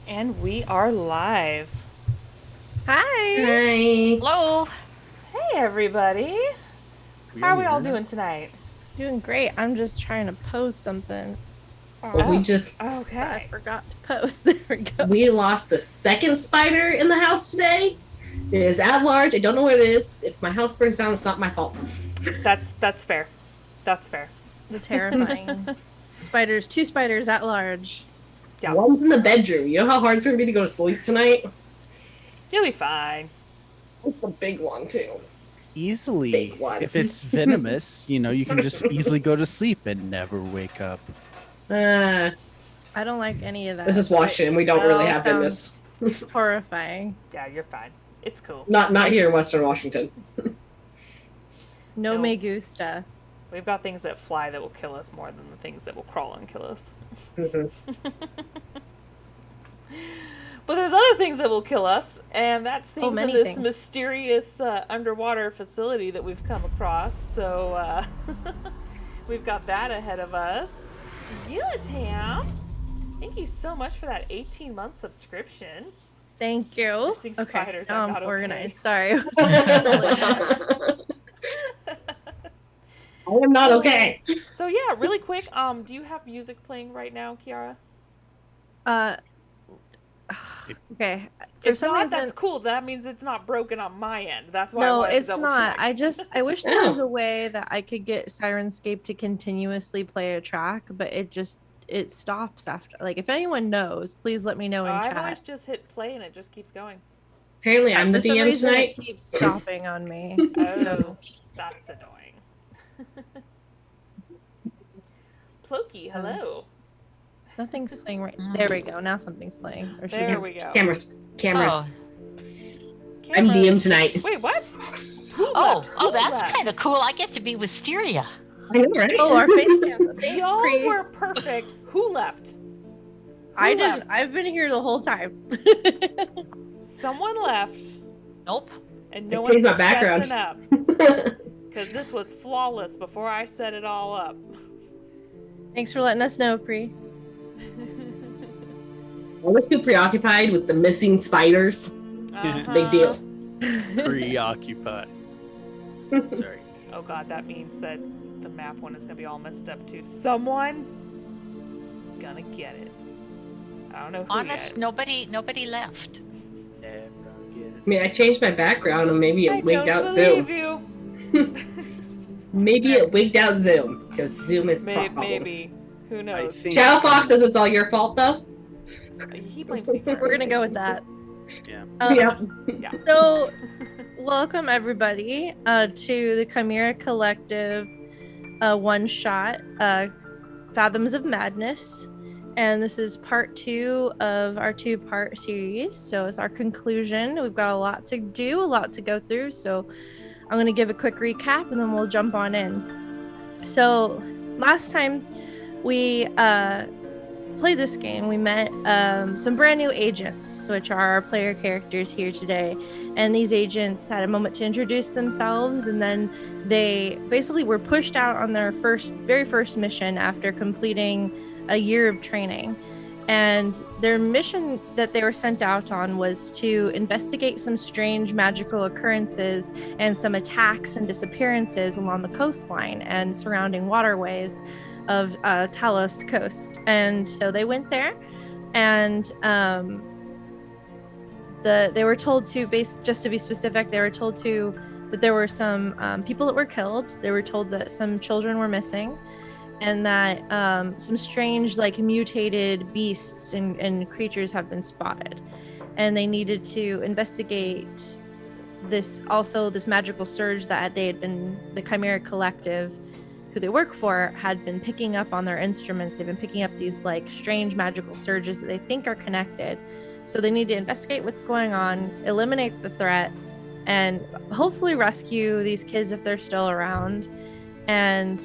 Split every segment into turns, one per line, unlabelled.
And we are live.
Hi.
Hi.
Hello.
Hey, everybody. How are we all doing tonight?
Doing great. I'm just trying to post something.
Well, we just
I
Okay.
forgot to post. There we go.
we lost the second spider in the house today. It is at large. I don't know what it is. If my house burns down, it's not my fault.
That's fair. That's fair.
The terrifying spiders. 2 spiders at large.
Yeah.
One's in the bedroom. You know how hard it's going to be to go to sleep tonight?
You'll be fine.
It's a big one, too.
Easily.
Big one.
If it's venomous, you can just easily go to sleep and never wake up.
Uh,
I don't like any of that.
this is Washington. We don't
That
really
all
have
sounds
venomous.
horrifying.
Yeah, you're fine. It's cool.
Not here in Western Washington.
No
No.
me gusta.
We've got things that fly that will kill us more than the things that will crawl and kill us.
Mhm.
But there's other things that will kill us, and that's things in
many
this
things.
mysterious underwater facility that we've come across. So we've got that ahead of us. Unitam, thank you so much for that 18-month subscription.
Thank you.
Missing spiders,
now
I'm
I'm
not okay.
organized. Sorry.
I am not okay.
So yeah, really quick, do you have music playing right now, Kiara?
Okay. For
If
some
not,
reason,
that's cool. That means it's not broken on my end. That's why I
no,
wanted to
it's
double
not.
check.
I wish there was
Oh.
a way that I could get Sirenscape to continuously play a track, but it stops after. Like, if anyone knows, please let me know in
I've
chat.
always just hit play and it just keeps going.
Apparently, I'm the
For some
DM
reason,
tonight.
it keeps stopping on me.
Oh, that's annoying. Ploki, hello.
Nothing's playing right. There we go. Now something's playing. Or should
There
we-
we go.
Cameras.
Oh,
I'm
Cameras.
DM tonight.
Wait, what? Who
oh,
left? Who
that's
left?
kind of cool. I get to be Wisteria.
I know, right?
Oh, our face cams. Thanks,
Y'all
Pri.
were perfect. Who left?
I
Who
didn't.
left?
I've been here the whole time.
Someone left,
Nope.
and no
I
one's
changed my background.
messing up. Because this was flawless before I set it all up.
Thanks for letting us know, Pri.
I was too preoccupied with the missing spiders. It's a big deal.
Preoccupied. Sorry.
Oh god, that means that the map one is gonna be all messed up too. Someone is gonna get it. I don't know who
Honest,
yet.
nobody left.
Never get
I mean, I changed my background and maybe
I
it wigged
don't
out
believe
Zoom.
you.
Maybe it wigged out Zoom because Zoom is
Maybe,
problems.
maybe. Who knows?
think-
Shadow Fox says it's all your fault though.
He blames me for
We're gonna go with that.
Yeah.
Yeah.
So, welcome everybody to the Chimera Collective one shot, Fathoms of Madness, and this is part 2 of our 2-part series. So it's our conclusion. We've got a lot to do, a lot to go through. So I'm gonna give a quick recap and then we'll jump on in. So last time we played this game, we met some brand new agents, which are our player characters here today. And these agents had a moment to introduce themselves, and then they basically were pushed out on their very first mission after completing a year of training. And their mission that they were sent out on was to investigate some strange magical occurrences and some attacks and disappearances along the coastline and surrounding waterways of Talos coast. And so they went there, and they were told to just to be specific, they were told that there were some people that were killed. They were told that some children were missing, and that some strange, like, mutated beasts and creatures have been spotted, and they needed to investigate this magical surge that the Chimera Collective, who they work for, had been picking up on their instruments. They've been picking up these, like, strange magical surges that they think are connected. So they need to investigate what's going on, eliminate the threat, and hopefully rescue these kids if they're still around, and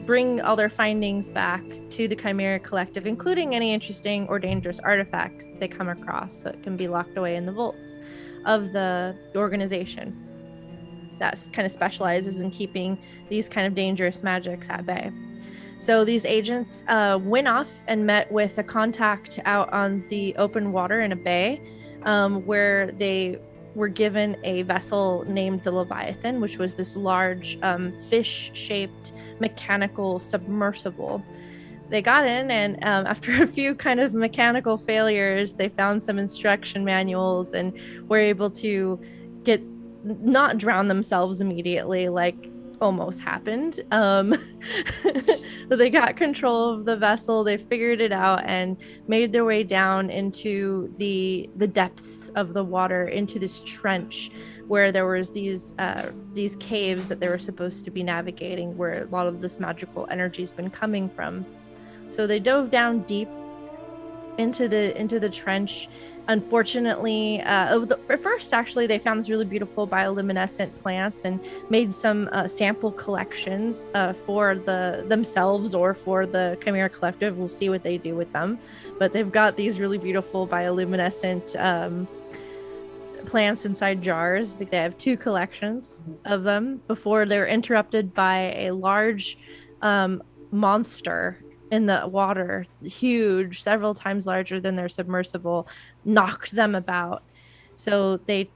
bring all their findings back to the Chimera Collective, including any interesting or dangerous artifacts they come across, so it can be locked away in the vaults of the organization that kind of specializes in keeping these kind of dangerous magics at bay. So these agents went off and met with a contact out on the open water in a bay, where they were given a vessel named the Leviathan, which was this large fish-shaped mechanical submersible. They got in, and after a few kind of mechanical failures, they found some instruction manuals and were able to not drown themselves immediately, like almost happened. But they got control of the vessel, they figured it out, and made their way down into the depths of the water, into this trench where there was these caves that they were supposed to be navigating, where a lot of this magical energy's been coming from. So they dove down deep into the trench. Unfortunately, at first, actually, they found these really beautiful bioluminescent plants and made some sample collections for themselves or for the Chimera Collective. We'll see what they do with them. But they've got these really beautiful bioluminescent plants inside jars. I think they have 2 collections of them before they're interrupted by a large monster in the water, huge, several times larger than their submersible, knocked them about. So they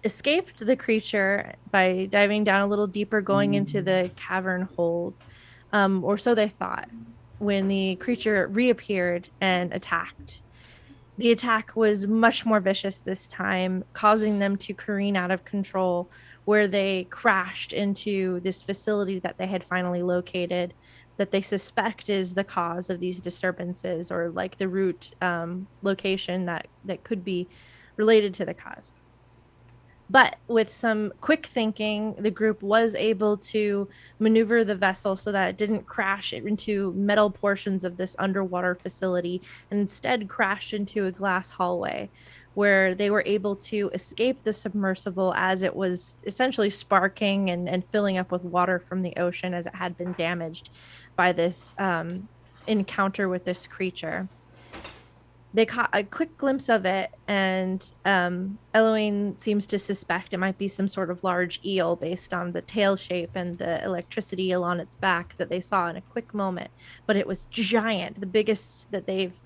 escaped the creature by diving down a little deeper, going into the cavern holes, or so they thought, when the creature reappeared and attacked. The attack was much more vicious this time, causing them to careen out of control, where they crashed into this facility that they had finally located, that they suspect is the cause of these disturbances, or like the root location that could be related to the cause. But with some quick thinking, the group was able to maneuver the vessel so that it didn't crash into metal portions of this underwater facility, and instead crashed into a glass hallway, where they were able to escape the submersible as it was essentially sparking and filling up with water from the ocean, as it had been damaged by this encounter with this creature. They caught a quick glimpse of it, and Eloine seems to suspect it might be some sort of large eel based on the tail shape and the electricity along its back that they saw in a quick moment. But it was giant, the biggest that they've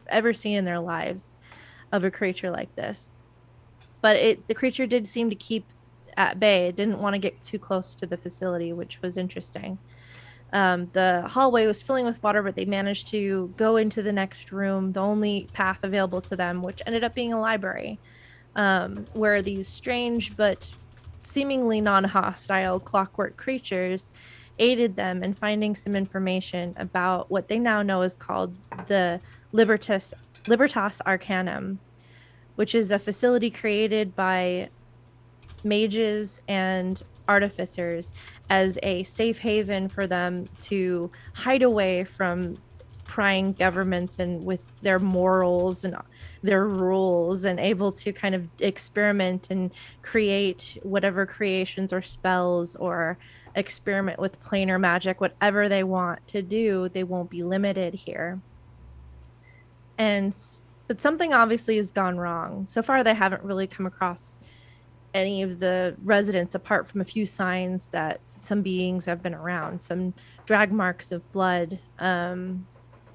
ever seen in their lives of a creature like this. But the creature did seem to keep at bay. It didn't want to get too close to the facility, which was interesting. The hallway was filling with water, but they managed to go into the next room, the only path available to them, which ended up being a library, where these strange but seemingly non-hostile clockwork creatures aided them in finding some information about what they now know is called the Libertas Arcanum, which is a facility created by mages and artificers as a safe haven for them to hide away from prying governments and with their morals and their rules, and able to kind of experiment and create whatever creations or spells, or experiment with planar magic, whatever they want to do. They won't be limited here. But something obviously has gone wrong. So far, they haven't really come across any of the residents, apart from a few signs that some beings have been around, some drag marks of blood, and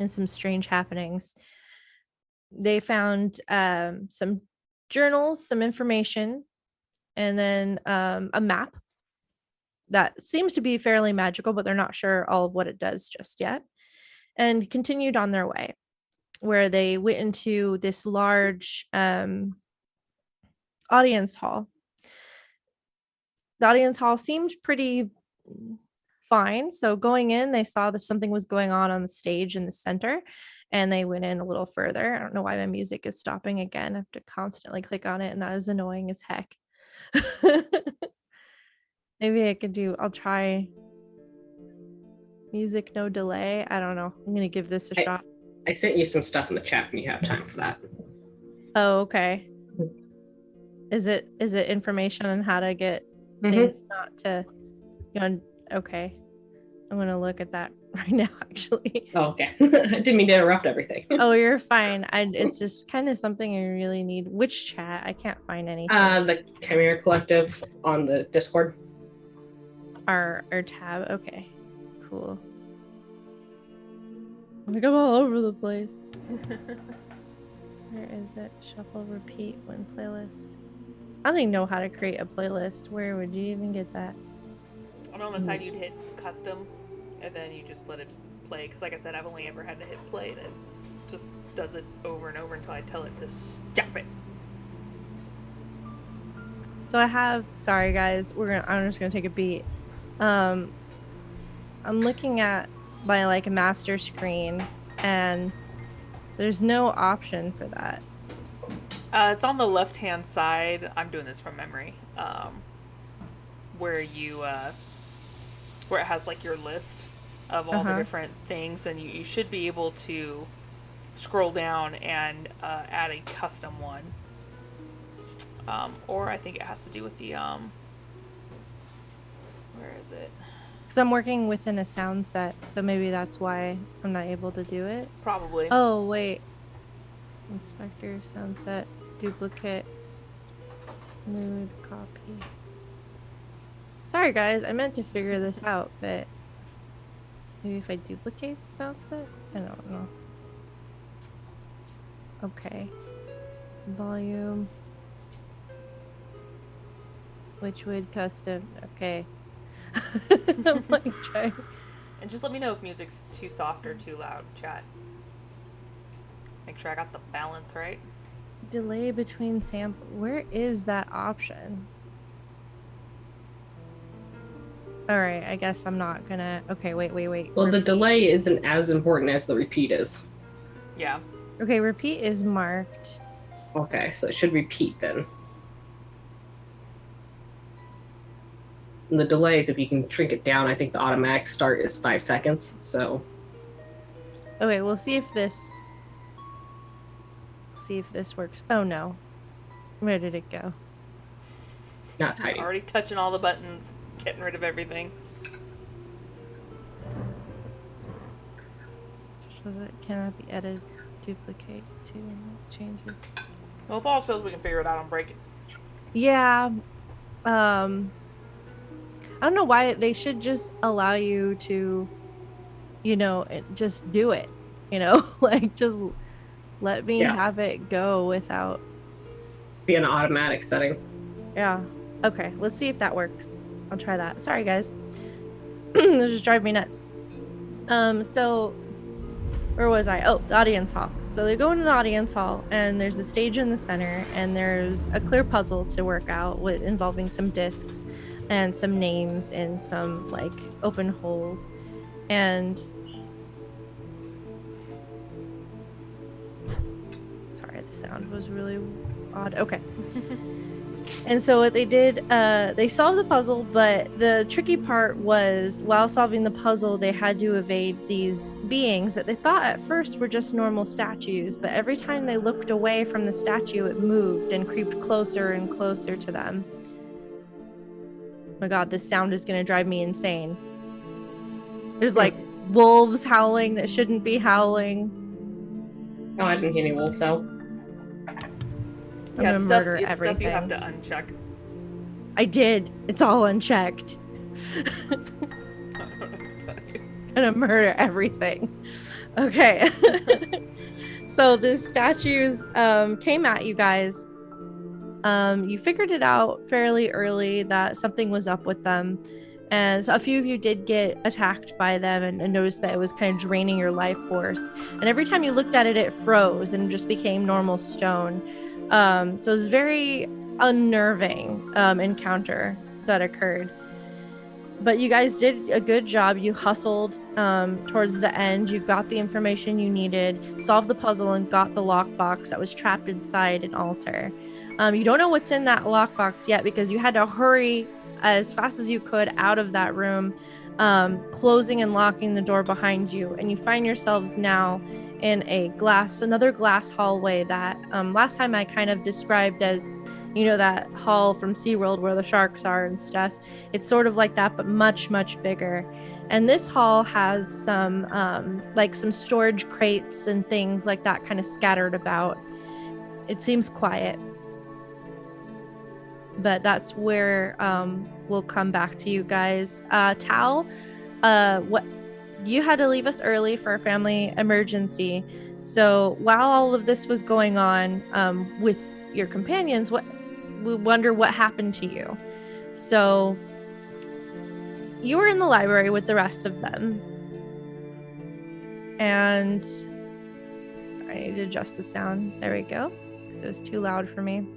some strange happenings. They found some journals, some information, and then a map that seems to be fairly magical, but they're not sure all of what it does just yet, and continued on their way, where they went into this large audience hall. The audience hall seemed pretty fine. So going in, they saw that something was going on the stage in the center, and they went in a little further. I don't know why my music is stopping again. I have to constantly click on it, and that is annoying as heck. Maybe I'll try music no delay. I don't know. I'm gonna give this a shot.
I sent you some stuff in the chat when you have time for that.
Oh, okay. Is it information on how to get things not to, okay. I'm gonna look at that right now, actually.
Oh, okay. I didn't mean to interrupt everything.
Oh, you're fine. It's just kind of something I really need. Which chat? I can't find anything.
The Chimera Collective on the Discord.
Our tab. Okay, cool. Like I'm all over the place. Where is it? Shuffle, repeat, when playlist. I don't even know how to create a playlist. Where would you even get that?
And on the side, you'd hit custom, and then you just let it play. Because, like I said, I've only ever had to hit play, and it just does it over and over until I tell it to stop it.
So I have. Sorry, guys. I'm just gonna take a beat. I'm looking at my like master screen, and there's no option for that.
It's on the left-hand side. I'm doing this from memory. Where you, where it has like your list of all the different things, and you should be able to scroll down and add a custom one. Or I think it has to do with the, where is it?
Because I'm working within a sound set, so maybe that's why I'm not able to do it.
Probably.
Oh, wait. Inspector, sound set, duplicate, mood, copy. Sorry, guys. I meant to figure this out, but maybe if I duplicate the sound set? I don't know. Okay. Volume. Witchwood custom. Okay. I'm like trying.
And just let me know if music's too soft or too loud, chat. Make sure I got the balance right.
Delay between sample. Where is that option? Alright, I guess I'm not gonna. Okay, wait.
Well, the delay isn't as important as the repeat is.
Yeah.
Okay, repeat is marked.
Okay, so it should repeat then. And the delays, if you can shrink it down, I think the automatic start is 5 seconds, so...
Okay, we'll see if this... works. Oh no. Where did it go?
Now it's hiding.
Already touching all the buttons, getting rid of everything.
Cannot be edited, duplicate to changes.
Well, if all else fails, we can figure it out and break it.
Yeah. I don't know why they should just allow you to, just do it. Like just let me have it go without.
Be an automatic setting.
Yeah. Okay. Let's see if that works. I'll try that. Sorry, guys. This just drive me nuts. So where was I? Oh, the audience hall. So they go into the audience hall, and there's a stage in the center, and there's a clear puzzle to work out involving some discs and some names and some like open holes. And sorry, the sound was really odd. Okay. And so what they did, they solved the puzzle, but the tricky part was while solving the puzzle, they had to evade these beings that they thought at first were just normal statues, but every time they looked away from the statue, it moved and creeped closer and closer to them. Oh my god, this sound is going to drive me insane. There's like wolves howling that shouldn't be howling.
Oh, I didn't hear any wolves howl.
I'm gonna murder everything.
Stuff you have to uncheck.
I did. It's all unchecked.
I don't know what to tell you.
Gonna murder everything. Okay. So the statues came at you guys. You figured it out fairly early that something was up with them. And so a few of you did get attacked by them and noticed that it was kind of draining your life force. And every time you looked at it, it froze and just became normal stone. So it was very unnerving encounter that occurred. But you guys did a good job. You hustled towards the end. You got the information you needed, solved the puzzle, and got the lockbox that was trapped inside an altar. You don't know what's in that lockbox yet because you had to hurry as fast as you could out of that room, closing and locking the door behind you. And you find yourselves now in another glass hallway that last time I kind of described as, that hall from SeaWorld where the sharks are and stuff. It's sort of like that, but much, much bigger. And this hall has some storage crates and things like that kind of scattered about. It seems quiet. But that's where we'll come back to you guys. Tal, you had to leave us early for a family emergency. So while all of this was going on with your companions, we wonder what happened to you. So you were in the library with the rest of them. And sorry, I need to adjust the sound. There we go. Because it was too loud for me.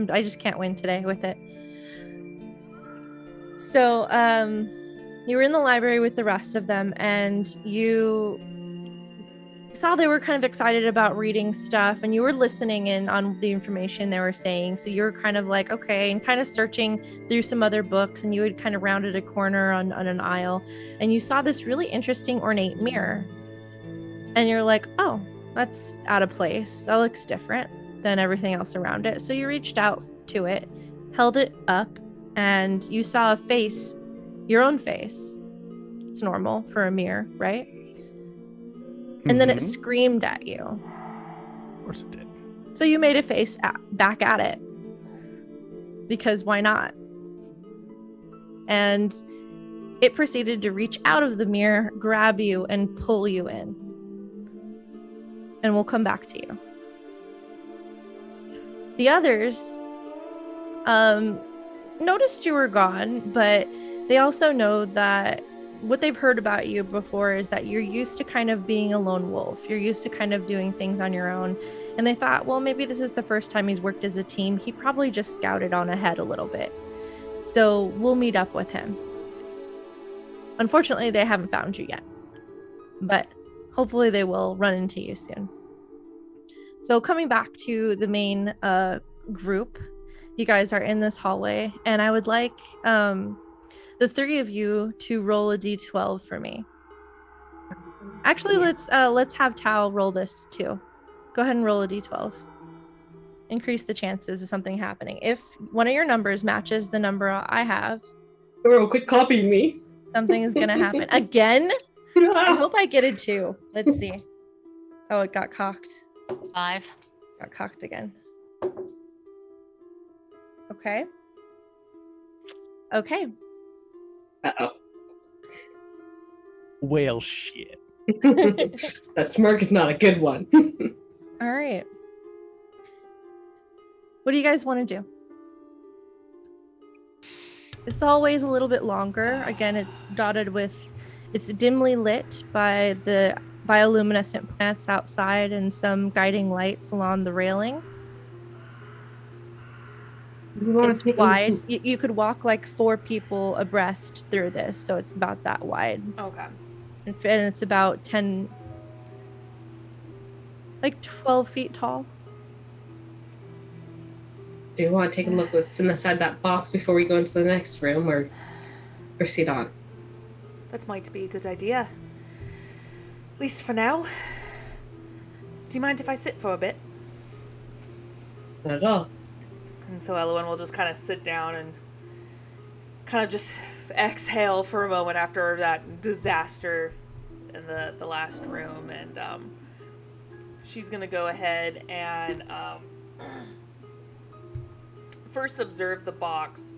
I just can't win today with it. So you were in the library with the rest of them, and you saw they were kind of excited about reading stuff, and you were listening in on the information they were saying. So you were kind of like, okay, and kind of searching through some other books, and you had kind of rounded a corner on an aisle, and you saw this really interesting ornate mirror. And you're like, oh, that's out of place. That looks different than everything else around it. So you reached out to it, held it up, and you saw a face, your own face. It's normal for a mirror, right? And then it screamed at you.
Of course it did.
So you made a face back at it. Because why not? And it proceeded to reach out of the mirror, grab you, and pull you in. And we'll come back to you. The others noticed you were gone, but they also know that what they've heard about you before is that you're used to kind of being a lone wolf. You're used to kind of doing things on your own. And they thought, well, maybe this is the first time he's worked as a team. He probably just scouted on ahead a little bit. So we'll meet up with him. Unfortunately, they haven't found you yet. But hopefully they will run into you soon. So coming back to the main group, you guys are in this hallway. And I would like the three of you to roll a d12 for me. Actually, let's have Tao roll this too. Go ahead and roll a d12. Increase the chances of something happening. If one of your numbers matches the number I have,
Girl, quit copying me.
something is gonna happen. Again? I hope I get it too. Let's see. Oh, it got cocked.
5.
Got cocked again. Okay. Okay.
Uh-oh.
Whale shit.
That smirk is not a good one.
All right. What do you guys want to do? This hallway is a little bit longer. Again, it's dimly lit by the bioluminescent plants outside and some guiding lights along the railing. It's wide. You could walk like 4 people abreast through this, so it's about that wide.
Okay.
And it's about 12 feet tall.
Do you want to take a look what's inside that box before we go into the next room, or proceed on?
That might be a good idea. At least for now. Do you mind if I sit for a bit?
Not at all.
And so Elowen will just kind of sit down and kind of just exhale for a moment after that disaster in the last room. And she's going to go ahead and first observe the box.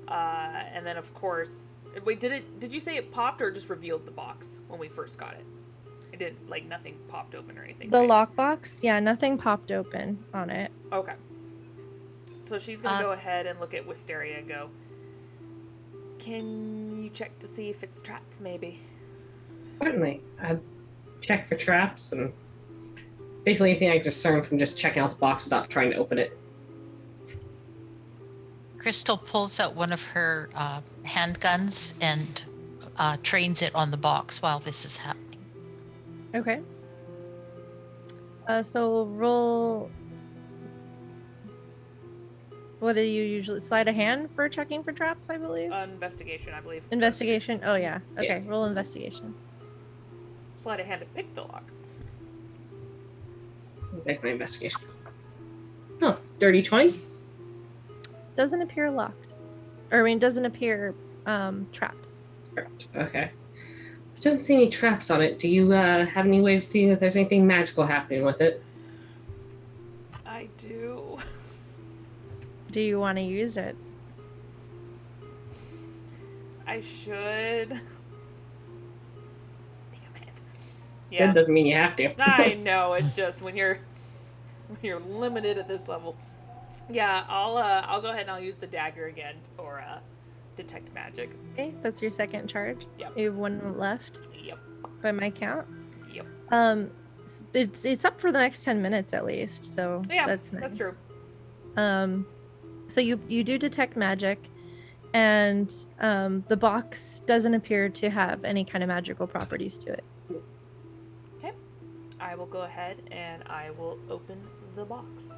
And then, of course... Wait, did you say it popped or just revealed the box when we first got it? It didn't, like, nothing popped open or anything,
The
right?
lockbox? Yeah, nothing popped open on it.
Okay. So she's going to go ahead and look at Wisteria and go, can you check to see if it's trapped, maybe?
Certainly. I'd check for traps and basically anything I can discern from just checking out the box without trying to open it.
Crystal pulls out one of her handguns and trains it on the box while this is happening.
Okay. So roll... What do you usually... Slide a hand for checking for traps, I believe?
Investigation, I believe.
Investigation? Oh, yeah. Okay,
Yeah.
roll investigation.
Slide a hand to pick the lock.
There's my investigation. Oh, dirty 20?
Doesn't appear locked. Doesn't appear trapped.
Correct. Okay. I don't see any traps on it. Do you have any way of seeing if there's anything magical happening with it?
I do.
Do you want to use it?
I should. Yeah.
Good doesn't mean you have to.
I know, it's just when you're limited at this level. Yeah, I'll go ahead and I'll use the dagger again for detect magic.
Okay, that's your second charge.
Yep.
You have one left
Yep.
by my count.
Yep.
It's up for the next 10 minutes at least, so
Yeah,
that's nice.
that's true.
So you do detect magic, and the box doesn't appear to have any kind of magical properties to it.
Okay. I will go ahead and I will open the box.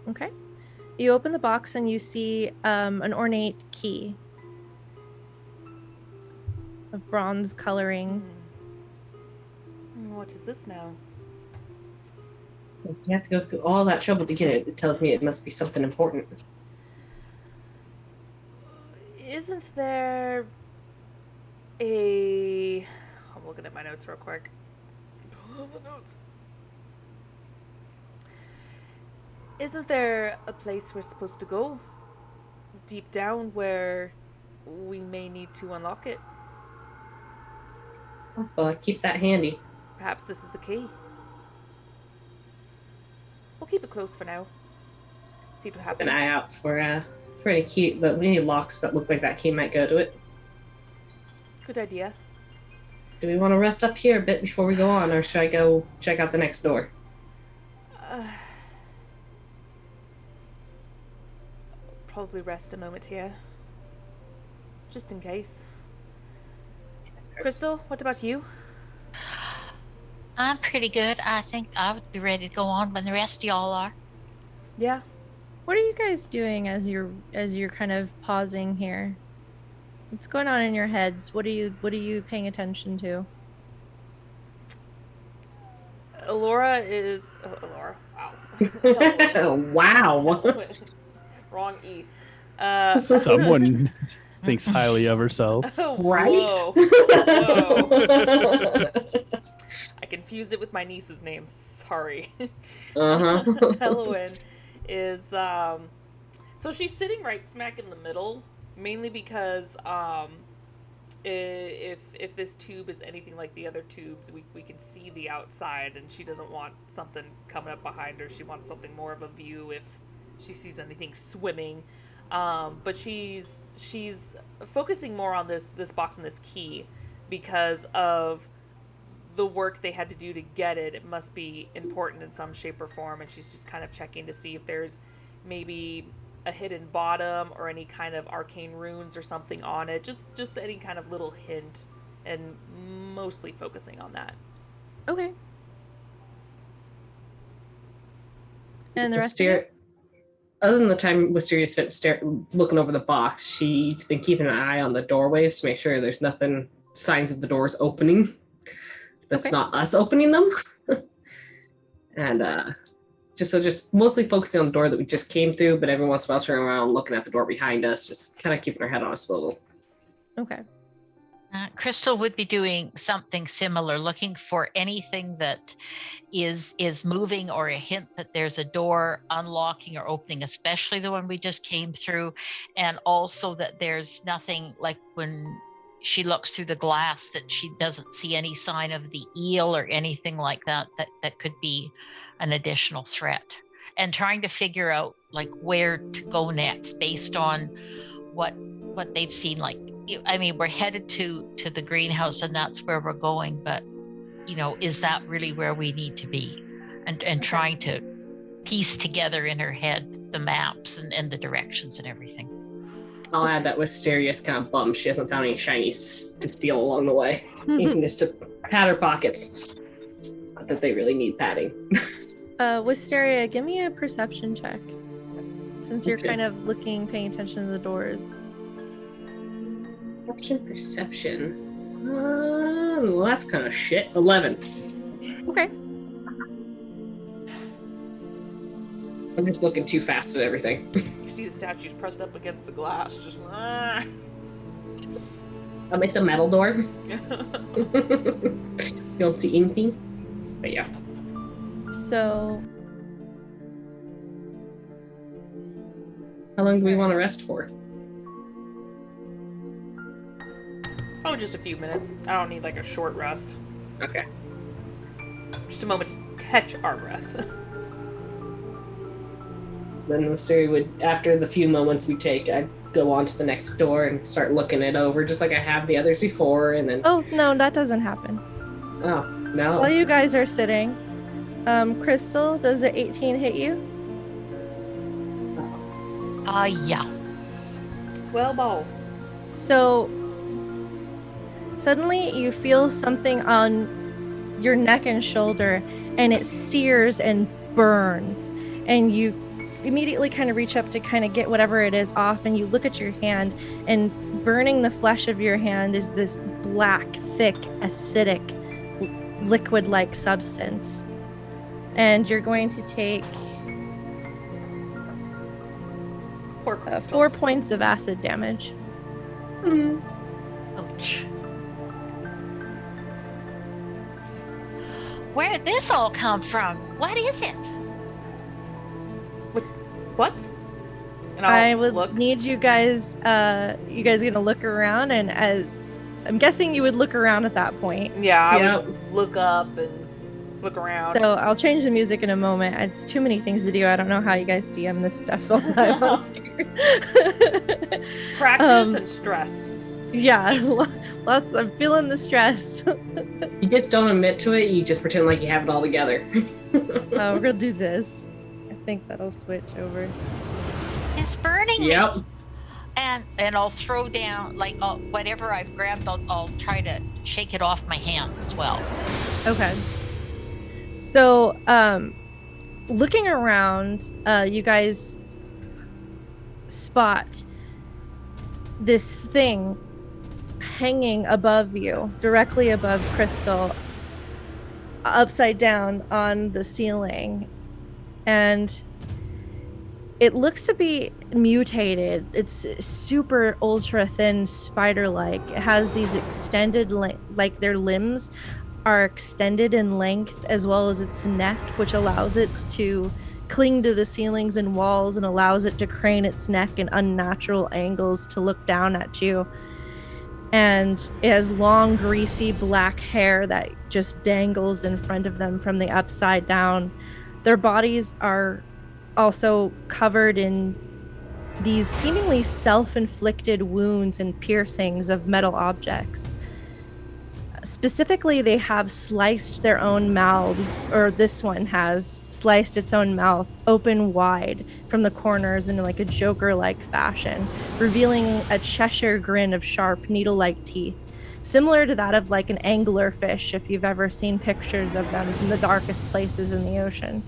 Okay. You open the box and you see an ornate key of bronze coloring.
What is this now?
You have to go through all that trouble to get it. It tells me it must be something important.
Isn't there a... I'm looking at my notes real quick. The notes. Isn't there a place we're supposed to go? Deep down where we may need to unlock it?
So I keep that handy.
Perhaps this is the key. We'll keep it close for now. See what
Keep
happens.
an eye out for any key, but we need locks that look like that key might go to it.
Good idea.
Do we want to rest up here a bit before we go on, or should I go check out the next door?
Probably rest a moment here. Just in case. Crystal, what about you?
I'm pretty good. I think I would be ready to go on when the rest of y'all are.
Yeah.
What are you guys doing as you're kind of pausing here? What's going on in your heads? What are you paying attention to?
Alora is... Alora. Wow.
Wow.
Wrong E.
Someone thinks highly of herself.
Right?
Whoa. Whoa. I confused it with my niece's name. Sorry.
Uh-huh.
Elowen is so she's sitting right smack in the middle, mainly because if this tube is anything like the other tubes, we can see the outside, and she doesn't want something coming up behind her. She wants something more of a view if she sees anything swimming. But she's focusing more on this box and this key because of the work they had to do to get it. It must be important in some shape or form, and she's just kind of checking to see if there's maybe a hidden bottom or any kind of arcane runes or something on it. Just any kind of little hint, and mostly focusing on that.
Okay. And the rest of it?
Other than the time Wisteria's spent looking over the box, she's been keeping an eye on the doorways to make sure there's nothing, signs of the doors opening. That's
Okay.
not us opening them. And just mostly focusing on the door that we just came through, but every once in a while turning around, looking at the door behind us, just kind of keeping her head on a swivel.
Okay.
Crystal would be doing something similar, looking for anything that is moving or a hint that there's a door unlocking or opening, especially the one we just came through, and also that there's nothing, like when she looks through the glass, that she doesn't see any sign of the eel or anything like that could be an additional threat, and trying to figure out like where to go next based on what they've seen. Like, I mean, we're headed to the greenhouse and that's where we're going, but is that really where we need to be? And trying to piece together in her head the maps and the directions and everything.
I'll add that Wisteria's kind of bummed she hasn't found any shinies to steal along the way. Even just to pad her pockets. Not that they really need padding.
Wisteria, give me a perception check. Since you're
Okay.
kind of paying attention to the doors.
Perception. Well, that's kind of shit. 11.
Okay.
I'm just looking too fast at everything.
You see the statues pressed up against the glass, just...
It's a metal door. You don't see anything. But yeah.
So
How long do we want to rest for?
Oh, just a few minutes. I don't need like a short rest.
Okay.
Just a moment to catch our breath.
Then Wisteria would, after the few moments we take, I'd go on to the next door and start looking it over, just like I have the others before, and then...
Oh, no, that doesn't happen.
Oh, no.
While you guys are sitting, Crystal, does the 18 hit you?
Yeah.
Well, balls.
So suddenly you feel something on your neck and shoulder, and it sears and burns, and you immediately kind of reach up to kind of get whatever it is off, and you look at your hand, and burning the flesh of your hand is this black, thick, acidic, liquid-like substance. And you're going to take
Poor Crystal.
4 points of acid damage.
Ouch. Where did this all come from? What is it?
What? And
I
I'll
would
look.
need you guys gonna look around, and I'm guessing you would look around at that point.
Yeah, I
Yep.
would look up and look around.
So I'll change the music in a moment. It's too many things to do. I don't know how you guys DM this stuff all the time.
Practice and stress.
Yeah, lots. I'm feeling the stress.
You just don't admit to it, you just pretend like you have it all together.
We're gonna do this. I think that'll switch over.
It's burning
Yep.
me. And I'll throw down like whatever I've grabbed. I'll try to shake it off my hand as well.
Okay. So, looking around, you guys spot this thing hanging above you, directly above Crystal, upside down on the ceiling. And it looks to be mutated. It's super ultra thin spider-like. It has these extended, like their limbs are extended in length, as well as its neck, which allows it to cling to the ceilings and walls and allows it to crane its neck in unnatural angles to look down at you. And it has long, greasy black hair that just dangles in front of them from the upside down. Their bodies are also covered in these seemingly self-inflicted wounds and piercings of metal objects. Specifically, they have sliced their own mouths, or this one has sliced its own mouth open wide from the corners in like a Joker-like fashion, revealing a Cheshire grin of sharp, needle-like teeth, similar to that of like an anglerfish if you've ever seen pictures of them from the darkest places in the ocean.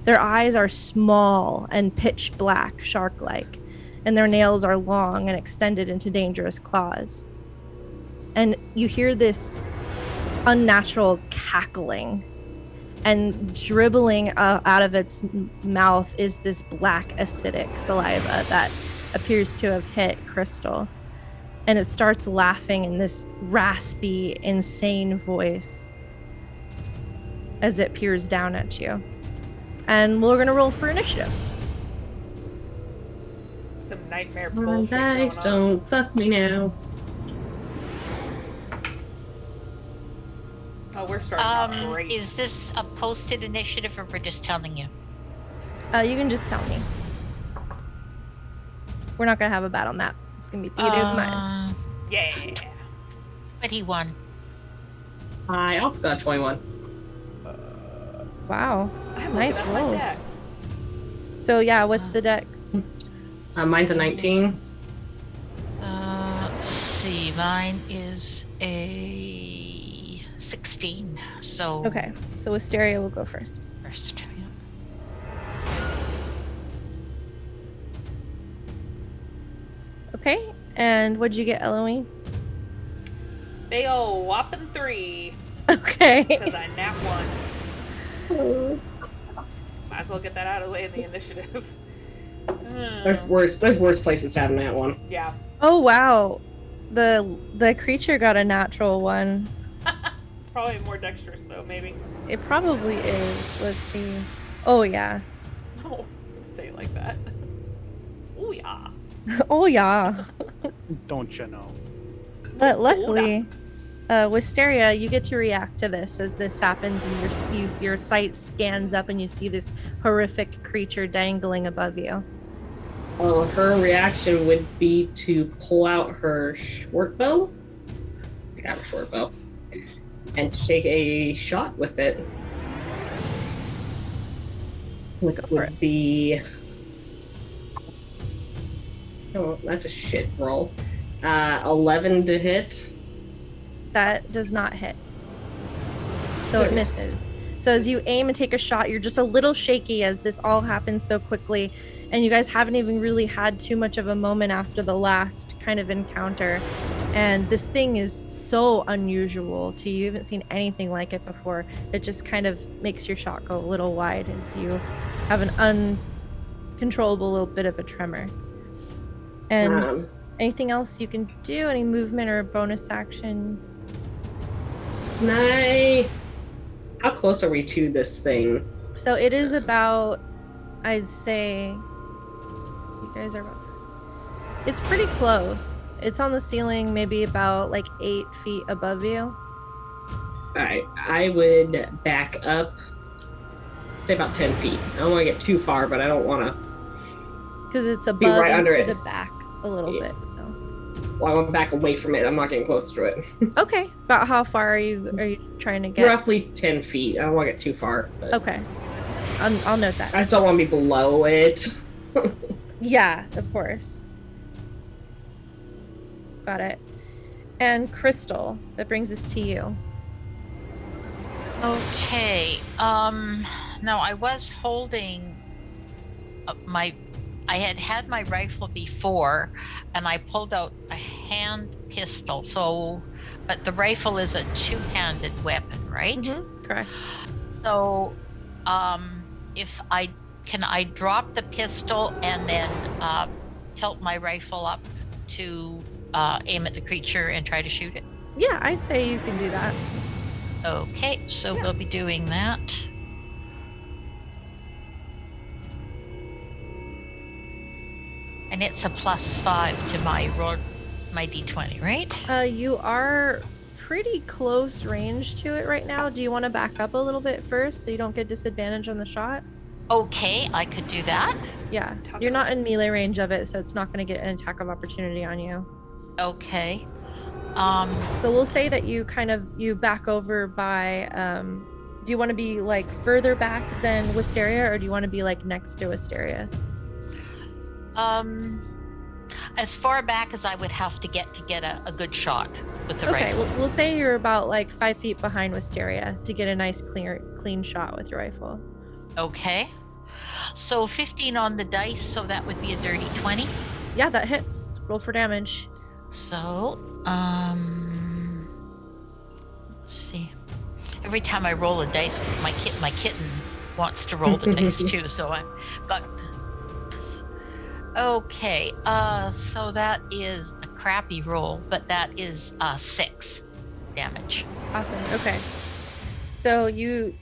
Their eyes are small and pitch black, shark-like, and their nails are long and extended into dangerous claws. And you hear this unnatural cackling, and dribbling out of its mouth is this black acidic saliva that appears to have hit Crystal. And it starts laughing in this raspy, insane voice as it peers down at you. And we're gonna roll for initiative.
Some nightmare
My
bullshit
dice
going on.
don't fuck me now.
Oh, we're starting off great.
Is this a posted initiative, or we're just telling you?
You can just tell me. We're not gonna have a battle map. It's gonna be theater of the mind.
Yeah.
21.
I also got 21.
Wow,
I'm
nice
looking at my
rolls.
decks.
So yeah, what's the dex?
Mine's a 19.
Let's see. Mine is a 16. So
Okay, so Wisteria will go first.
first. Yeah.
Okay, and what'd you get, Eloise?
Big ol' whopping 3,
Okay.
because I nap one. Might as well get that out of the way in the initiative.
There's worse places to have that one.
Yeah.
Oh wow, the creature got a natural one.
It's probably more dexterous, though, maybe.
It probably is. Let's see. Oh yeah.
Oh, say it like that. Oh, yeah.
Oh yeah.
Don't you know?
But
Soda.
luckily, Wisteria, you get to react to this as this happens, and your sight scans up, and you see this horrific creature dangling above you.
Well, her reaction would be to pull out her short bow. I got her short bow. And to take a shot with it. Which would be... Oh, that's a shit roll. 11 to hit.
That does not hit. So it misses. So as you aim and take a shot, you're just a little shaky as this all happens so quickly. And you guys haven't even really had too much of a moment after the last kind of encounter. And this thing is so unusual to you. You haven't seen anything like it before. It just kind of makes your shot go a little wide as you have an uncontrollable little bit of a tremor. And anything else you can do? Any movement or bonus action?
How close are we to this thing?
So it is about, I'd say, you guys are, it's pretty close. It's on the ceiling, maybe about like 8 feet above you.
Alright, I would back up, say about 10 feet. I don't want to get too far, but I don't want to...
Because it's above
right
and
under
to
it.
the back a little bit, so.
Well, I want to back away from it. I'm not getting close to it.
Okay, about how far are you trying to get?
Roughly 10 feet. I don't want to get too far. But
Okay, I'll note that.
I just don't want to be below it.
Yeah, of course. Got it. And Crystal, that brings us to you.
Okay. Now I was holding I had my rifle before, and I pulled out a hand pistol. But the rifle is a two-handed weapon, right?
Mm-hmm. Correct.
So, can I drop the pistol and then tilt my rifle up to aim at the creature and try to shoot it?
Yeah, I'd say you can do that.
Okay, so we'll be doing that. And it's a +5 to my roll, my d20, right?
You are pretty close range to it right now. Do you want to back up a little bit first so you don't get disadvantage on the shot?
Okay, I could do that.
Yeah, you're not in melee range of it, so it's not going to get an attack of opportunity on you.
Okay.
So we'll say that you back over by, do you want to be like further back than Wisteria, or do you want to be like next to Wisteria?
As far back as I would have to get a good shot with the rifle.
Okay, we'll say you're about like 5 feet behind Wisteria to get a nice clean shot with your rifle.
Okay. So 15 on the dice, so that would be a dirty 20.
Yeah, that hits. Roll for damage.
So, let's see. Every time I roll a dice, my kitten wants to roll the dice too, so I've got this. Okay, so that is a crappy roll, but that is 6 damage.
Awesome. Okay. So you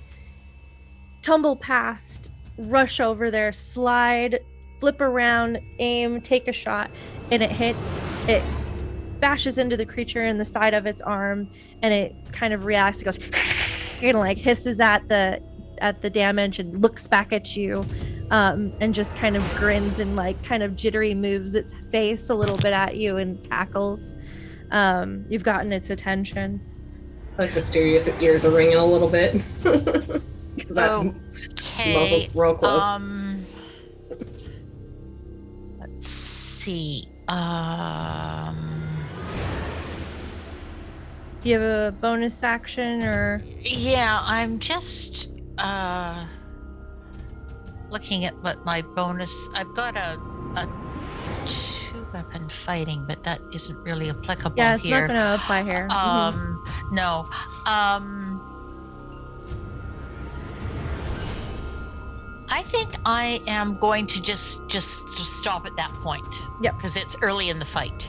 tumble past, rush over there, slide, flip around, aim, take a shot, and it hits. It bashes into the creature in the side of its arm, and it kind of reacts. It goes and like hisses at the damage and looks back at you, and just kind of grins and like kind of jittery moves its face a little bit at you and cackles. You've gotten its attention.
Like Wisteria's ears are ringing a little bit.
Okay.
Real close.
Let's see.
Do you have a bonus action or?
Yeah, I'm just looking at what my bonus. I've got a 2-weapon fighting, but that isn't really applicable here.
Yeah, it's not going to apply here.
No. I think I am going to just stop at that point.
Yep.
Because it's early in the fight.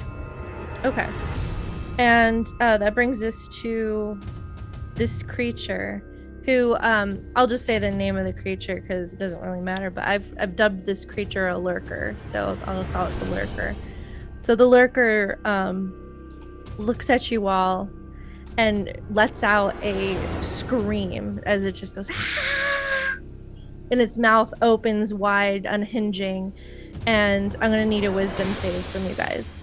Okay. And that brings us to this creature who, I'll just say the name of the creature because it doesn't really matter, but I've dubbed this creature a Lurker, so I'll call it the Lurker. So the Lurker looks at you all and lets out a scream as it just goes "Ah!" and its mouth opens wide, unhinging, and I'm gonna need a wisdom save from you guys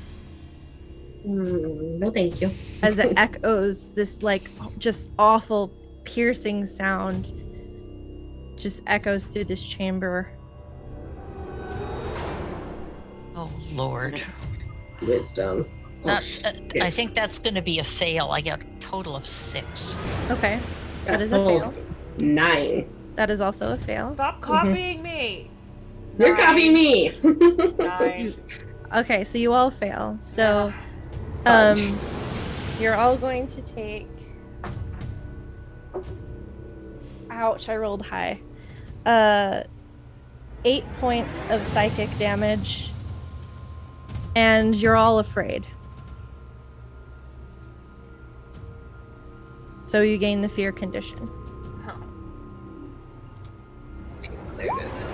No, thank you.
as it echoes this like just awful piercing sound just echoes through this chamber.
Oh Lord.
Wisdom.
That's
shit.
I think that's going to be a fail. I got a total of 6.
Okay, that is a
Oh,
fail.
9.
That is also a fail.
Stop copying me.
You're copying me.
9.
Okay, so you all fail. So
Fudge.
you're all going to take ouch, I rolled high. 8 points of psychic damage. And you're all afraid. So you gain the fear condition.
There it is.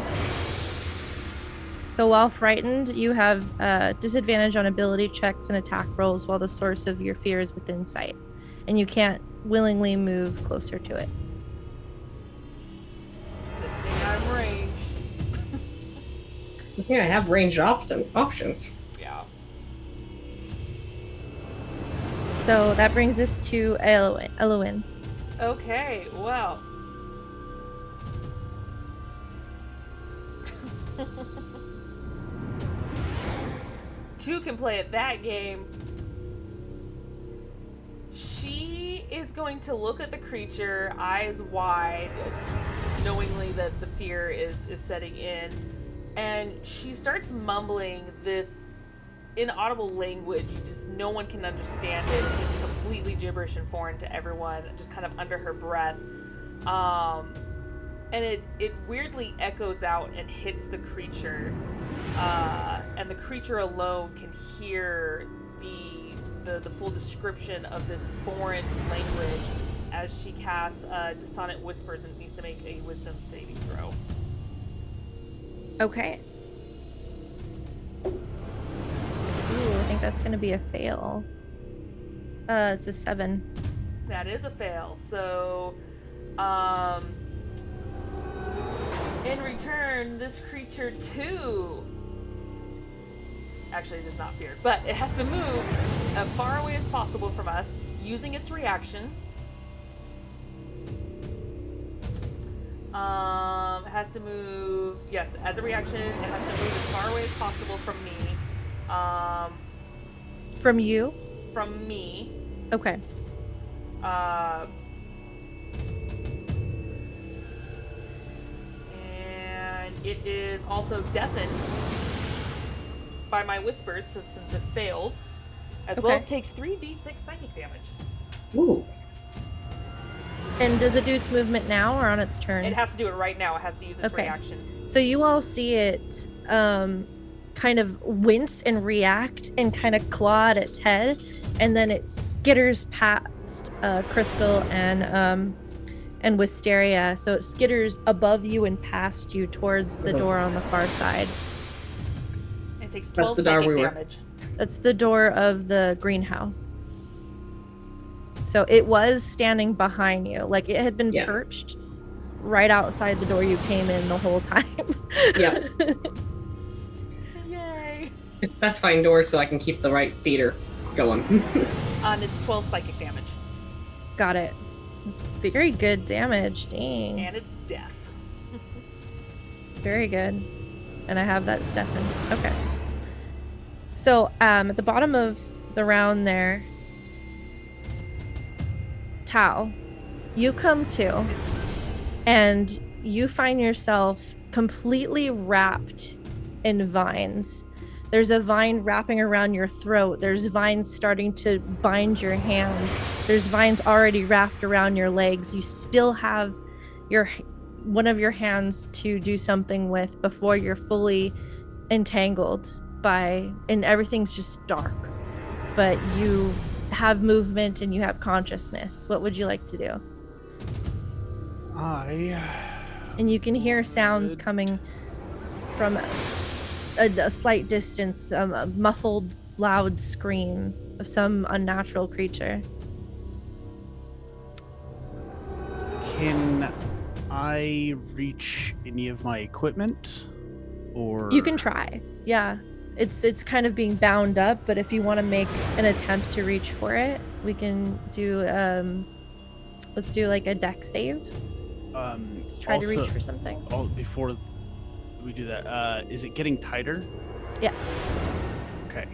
So while frightened, you have disadvantage on ability checks and attack rolls while the source of your fear is within sight. And you can't willingly move closer to it.
Good thing I'm ranged.
Yeah, I have ranged options.
Yeah.
So that brings us to Eowyn.
Okay, well. Two can play at that game. She is going to look at the creature, eyes wide, knowingly that the fear is setting in, and she starts mumbling this inaudible language. Just no one can understand it. It's completely gibberish and foreign to everyone, just kind of under her breath. And it weirdly echoes out and hits the creature, and the creature alone can hear the full description of this foreign language as she casts Dissonant Whispers and needs to make a Wisdom saving throw.
Okay. Ooh, I think that's gonna be a fail. It's a 7.
That is a fail. So, in return, this creature too. Actually, it is not feared, but it has to move as far away as possible from us using its reaction. It has to move, yes, as a reaction, it has to move as far away as possible from me.
From you?
From me.
Okay.
And it is also deafened by my whispers since it failed, as well
Okay.
as takes 3d6 psychic damage.
Ooh.
And does it do its movement now or on its turn?
It has to do it right now. It has to use its
Okay.
reaction.
So you all see it kind of wince and react and kind of claw at its head, and then it skitters past Crystal and Wisteria. So it skitters above you and past you towards the door on the far side.
It takes
That's
12
the door
psychic
we were-
damage.
That's the door of the greenhouse. So it was standing behind you, like it had been
Yeah.
perched right outside the door you came in the whole time.
Yep.
Yay!
It's specifying doors so I can keep the right theater going.
And it's 12 psychic damage.
Got it. Very good damage. Dang.
And it's deaf.
Very good. And I have that deafened. Okay. So at the bottom of the round there, Tao, you come to, and you find yourself completely wrapped in vines. There's a vine wrapping around your throat. There's vines starting to bind your hands. There's vines already wrapped around your legs. You still have one of your hands to do something with before you're fully entangled and everything's just dark. But you have movement and you have consciousness. What would you like to do? And you can hear sounds
Good.
coming from a slight distance, muffled loud scream of some unnatural creature.
Can I reach any of my equipment? Or
You can try. Yeah. It's kind of being bound up, but if you want to make an attempt to reach for it, we can do let's do like a deck save to try to reach for something.
Before we do that, is it getting tighter?
Yes.
Okay.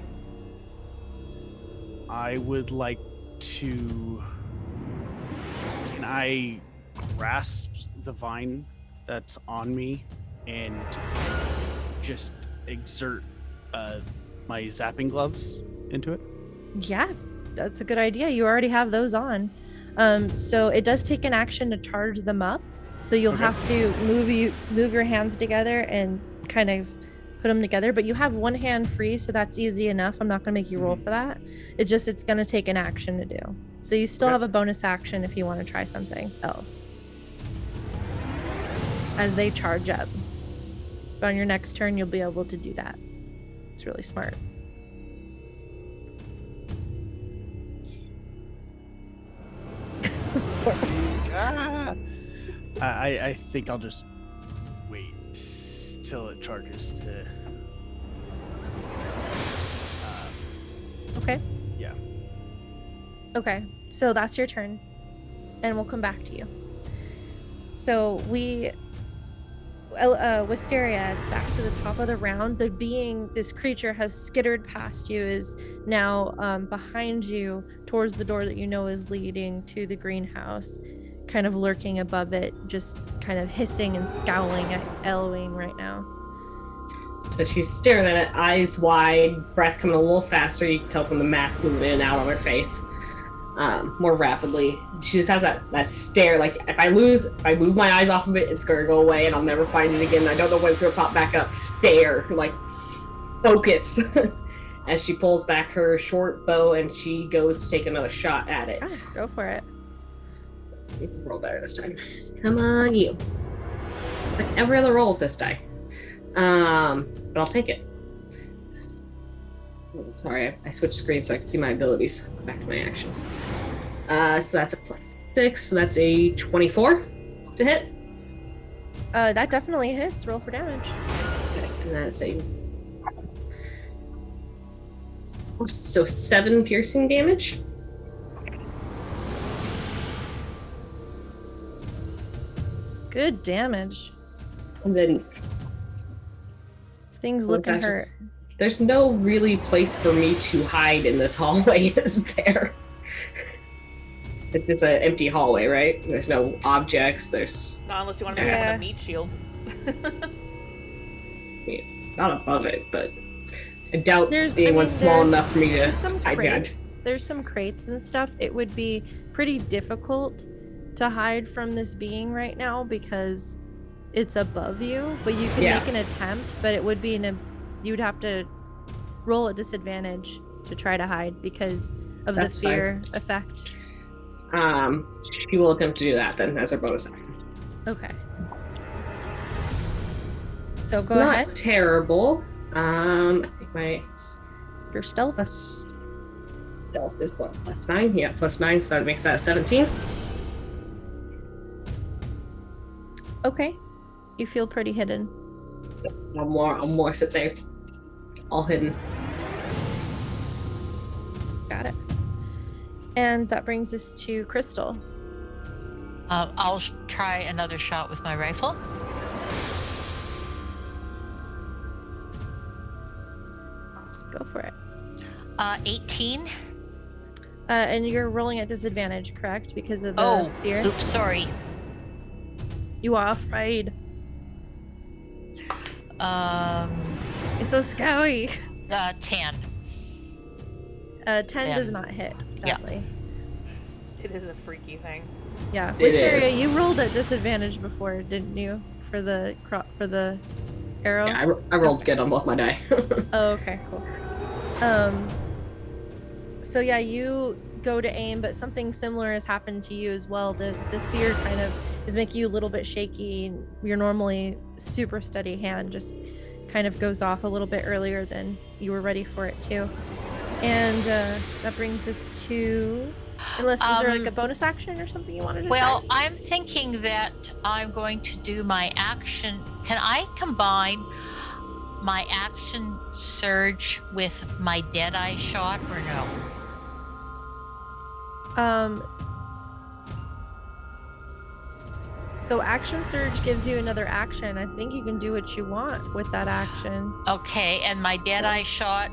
I would like to. Can I grasp the vine that's on me and just exert my zapping gloves into it?
Yeah, that's a good idea. You already have those on. So it does take an action to charge them up. So you'll
Okay.
have to move your hands together and kind of put them together. But you have one hand free, so that's easy enough. I'm not gonna make you roll for that. It's gonna take an action to do. So you still
Okay.
have a bonus action if you want to try something else as they charge up. But on your next turn, you'll be able to do that. It's really smart.
Ah! I think I'll just wait till it charges to.
Okay.
Yeah.
Okay, so that's your turn, and we'll come back to you. So Wisteria, it's back to the top of the round. This creature has skittered past you, is now behind you towards the door that you know is leading to the greenhouse, kind of lurking above it, just kind of hissing and scowling at Elwing right now.
So she's staring at it, eyes wide, breath coming a little faster. You can tell from the mask moving in and out on her face more rapidly. She just has that stare, like if I move my eyes off of it, it's gonna go away and I'll never find it again. I don't know when it's gonna pop back up. Stare, like focus. As she pulls back her short bow and she goes to take another shot at it.
Go for it.
You can roll better this time. Come on, you. Like every other roll with this die. But I'll take it. Oh, sorry, I switched screens so I can see my abilities. Back to my actions. So that's a +6, so that's a 24 to hit.
That definitely hits. Roll for damage.
And that's a... So 7 piercing damage.
Good damage.
And then
Things
Well,
looking
gotcha.
hurt.
there's no really place for me to hide in this hallway, is there? It's just an empty hallway, right? There's no objects, there's
Not unless you want to make someone
Yeah.
a meat shield.
not above it, but I doubt
There's
anyone's small enough for me to
there's some
hide behind.
crates. There's some crates and stuff. It would be pretty difficult to hide from this being right now because it's above you, but you can
Yeah.
make an attempt, but it would be you'd have to roll at disadvantage to try to hide because of
That's
the fear effect.
She will attempt to do that then as her bonus action.
Okay. So
It's
go
not
ahead.
terrible. I think my
Your stealth.
plus stealth is what? +9? Yeah, +9, so that makes that a 17.
Okay. You feel pretty hidden.
I'll more sit there, all hidden.
Got it. And that brings us to Crystal.
I'll try another shot with my rifle.
Go for it.
18.
And you're rolling at disadvantage, correct? Because of the fear?
Oops, sorry.
You are afraid. It's so scary.
10.
10
Yeah.
does not hit, sadly.
It is a freaky thing.
Yeah.
It
Wisteria,
is.
you rolled at disadvantage before, didn't you? For the arrow?
Yeah, I rolled good on both my die.
Oh, okay, cool. So yeah, you go to aim, but something similar has happened to you as well. The fear kind of is making you a little bit shaky. Your normally super steady hand just kind of goes off a little bit earlier than you were ready for it to. And that brings us to, unless is there like a bonus action or something you wanted to
Well,
try?
I'm thinking that I'm going to do my action. Can I combine my action surge with my Deadeye shot or no?
So action surge gives you another action. I think you can do what you want with that action.
Okay, and my Deadeye shot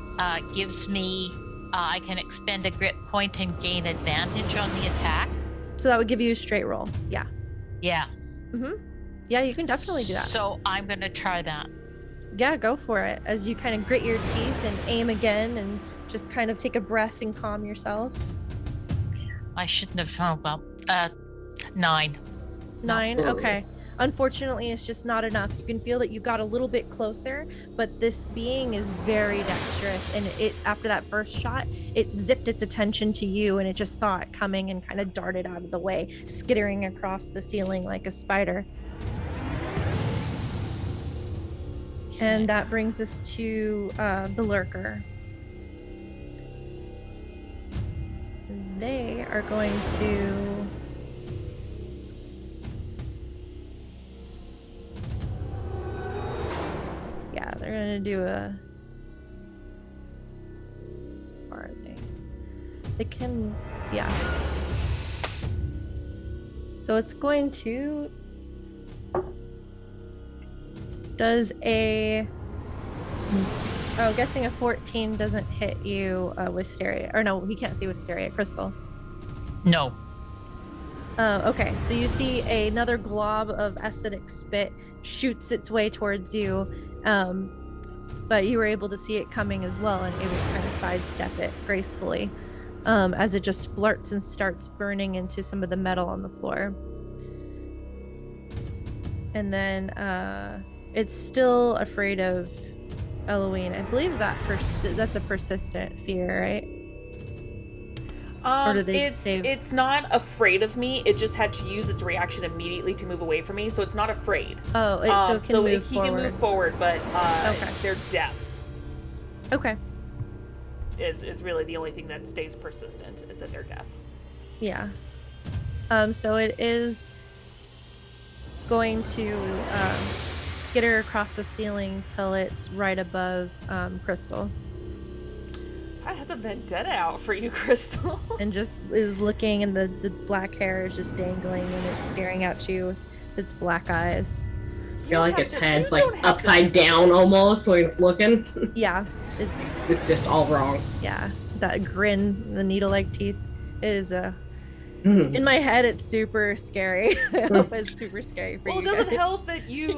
gives me, I can expend a grit point and gain advantage on the attack.
So that would give you a straight roll. Yeah.
Yeah.
Yeah, you can definitely do that.
So I'm going to try that.
Yeah, go for it. As you kind of grit your teeth and aim again and just kind of take a breath and calm yourself.
I shouldn't have, 9.
9, okay. Unfortunately, it's just not enough. You can feel that you got a little bit closer, but this being is very dexterous, and it, after that first shot, it zipped its attention to you, and it just saw it coming and kind of darted out of the way, skittering across the ceiling like a spider. And that brings us to the Lurker. They are going to... Yeah, they're gonna do a... How far are they? They can... Yeah. So it's going to... Does a... Oh, guessing a 14 doesn't hit you, Wisteria. Or no, he can't see Wisteria. Crystal.
No.
Okay, so you see another glob of acidic spit shoots its way towards you, but you were able to see it coming as well and able to kind of sidestep it gracefully as it just splurts and starts burning into some of the metal on the floor. And then it's still afraid of Eloine. I believe that that's a persistent fear, right? Or do they save?
It's not afraid of me. It just had to use its reaction immediately to move away from me, so it's not afraid.
Oh, so it can move forward.
He can move forward, but
Okay.
they're deaf.
Okay.
Is really the only thing that stays persistent, is that they're deaf.
Yeah. So it is going to skitter across the ceiling till it's right above Crystal.
That has a vendetta out for you, Crystal.
And just is looking, and the black hair is just dangling, and it's staring at you with its black eyes.
I feel like its head's like upside down almost when it's looking.
Yeah,
It's just all wrong.
yeah, that grin, the needle-like teeth is in my head, it's super scary. I hope it's super scary for
Well,
you
it doesn't
guys.
help that you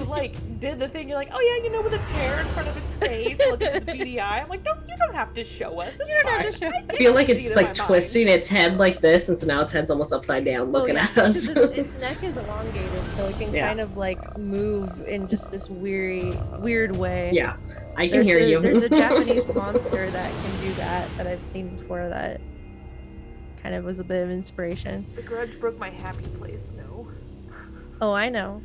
did the thing. You're like, oh yeah, you know, with its hair in front of its face, look at its beady eye. I'm like, you don't have to show us.
You don't have to show.
I feel like it's like twisting its head like this, and so now its head's almost upside down looking at us.
Its neck is elongated, so it can kind of like move in just this weird way.
Yeah, I can hear you.
There's a Japanese monster that can do that I've seen before that kind of was a bit of inspiration.
The grudge broke my happy place. No.
Oh, I know.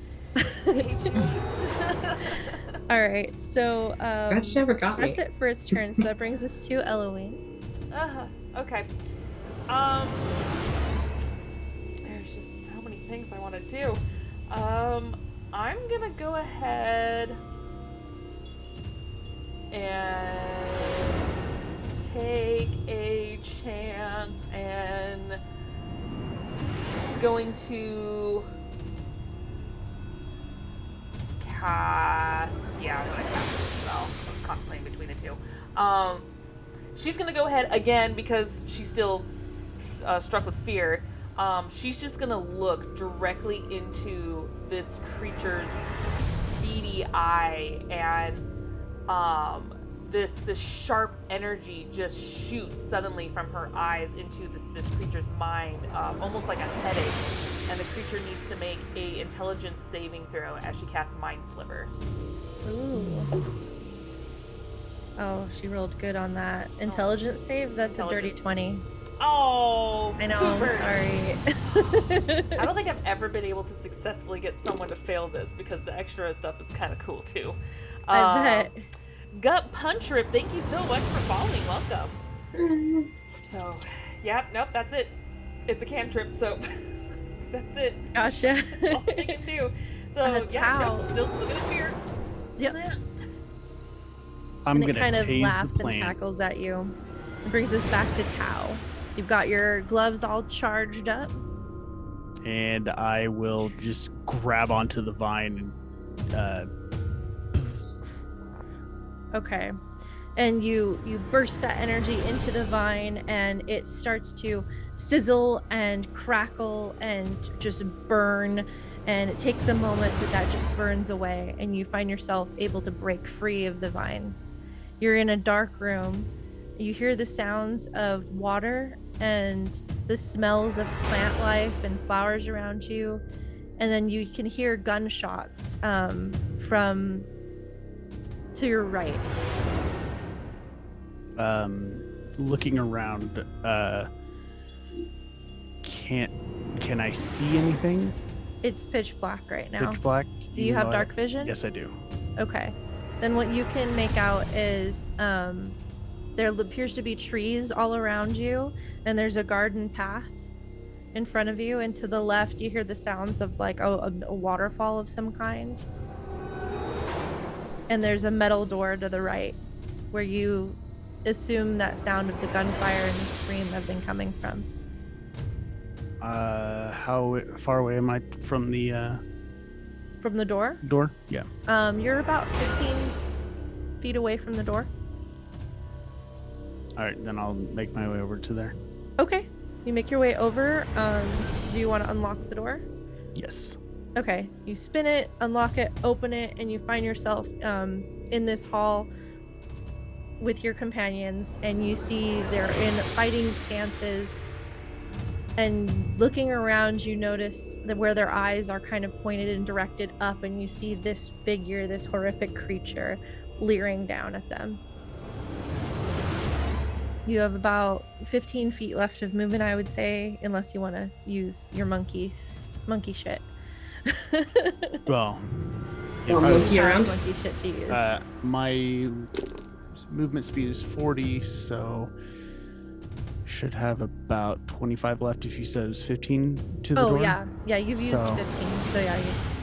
All right, so
Grudge never got me.
that's it for its turn. So that brings us to Eloine.
Okay. There's just so many things I want to do. I'm gonna go ahead and take a chance and going to cast. Yeah, I'm gonna cast this spell. I was contemplating between the two. She's gonna go ahead again because she's still struck with fear. She's just gonna look directly into this creature's beady eye, and this sharp energy just shoots suddenly from her eyes into this creature's mind, almost like a headache. And the creature needs to make a intelligence saving throw as she casts Mind Sliver.
Ooh. Oh, she rolled good on that. Intelligence save? That's a dirty 20.
Oh,
I know, I'm
poopers.
sorry.
I don't think I've ever been able to successfully get someone to fail this because the extra stuff is kind of cool too.
I bet.
Gut Punch Rip, thank you so much for following. Welcome. So, yep, nope, that's it. It's a cantrip, so that's it.
Gotcha.
That's all she can do. So, yeah,
Tao.
nope, still looking at fear.
Yep.
I'm
And
gonna
it kind of
tase
laughs
the
and
plane.
cackles at you. It brings us back to Tao. You've got your gloves all charged up.
And I will just grab onto the vine and
Okay. And you burst that energy into the vine, and it starts to sizzle and crackle and just burn. And it takes a moment, but that just burns away, and you find yourself able to break free of the vines. You're in a dark room. You hear the sounds of water and the smells of plant life and flowers around you. And then you can hear gunshots from to your right.
looking around. Can I see anything?
It's pitch black right now.
Pitch black.
Do you have dark vision?
Yes, I do.
Okay. Then what you can make out is there appears to be trees all around you, and there's a garden path in front of you, and to the left you hear the sounds of like a waterfall of some kind. And there's a metal door to the right where you assume that sound of the gunfire and the scream have been coming from.
How far away am I from the
From the door?
door? Yeah.
You're about 15 feet away from the door.
All right, then I'll make my way over to there.
Okay. You make your way over. Do you want to unlock the door?
Yes.
Okay. You spin it, unlock it, open it, and you find yourself in this hall with your companions, and you see they're in fighting stances. And looking around, you notice that where their eyes are kind of pointed and directed up, and you see this figure, this horrific creature, leering down at them. You have about 15 feet left of movement, I would say, unless you want to use your monkey shit.
Well,
Or
I was-
monkey around.
Monkey shit to use.
my movement speed is 40, so should have about 25 left. If you said it was 15 to the door.
Oh yeah, you've used
So-
15. So yeah,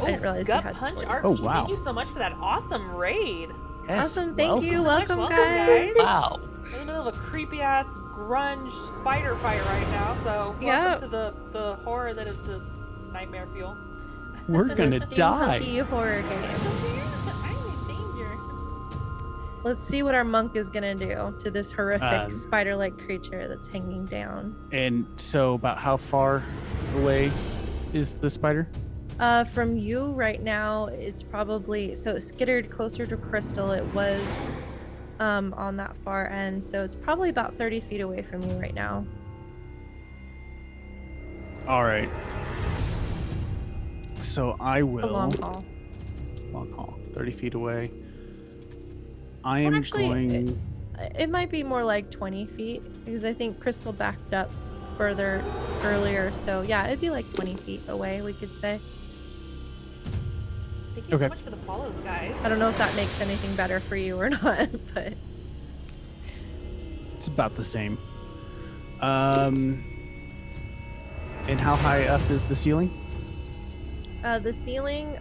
I didn't realize you
Gut
had
Punch
40.
RP.
Oh, wow.
Thank you so much for that awesome raid.
Yes,
Awesome, thank
welcome.
you.
So much
Welcome,
welcome,
guys.
Wow.
We're in the middle of a creepy ass grunge spider fight right now, so
Yep.
welcome to the horror that is this nightmare fuel.
We're gonna
Steampunky
die.
horror game.
I'm in danger.
Let's see what our monk is gonna do to this horrific
Um,
spider-like creature that's hanging down.
And so, about how far away is the spider?
From you right now, it's probably so it skittered closer to Crystal. It was on that far end, so it's probably about 30 feet away from you right now.
All right. So I will.
A long haul.
Long haul. 30 feet away. I
Well,
am
actually,
going.
It might be more like 20 feet because I think Crystal backed up further earlier. So yeah, it'd be like 20 feet away, we could say.
Thank you
Okay.
so much for the follows, guys.
I don't know if that makes anything better for you or not, but
It's about the same. And how high up is the ceiling?
the ceiling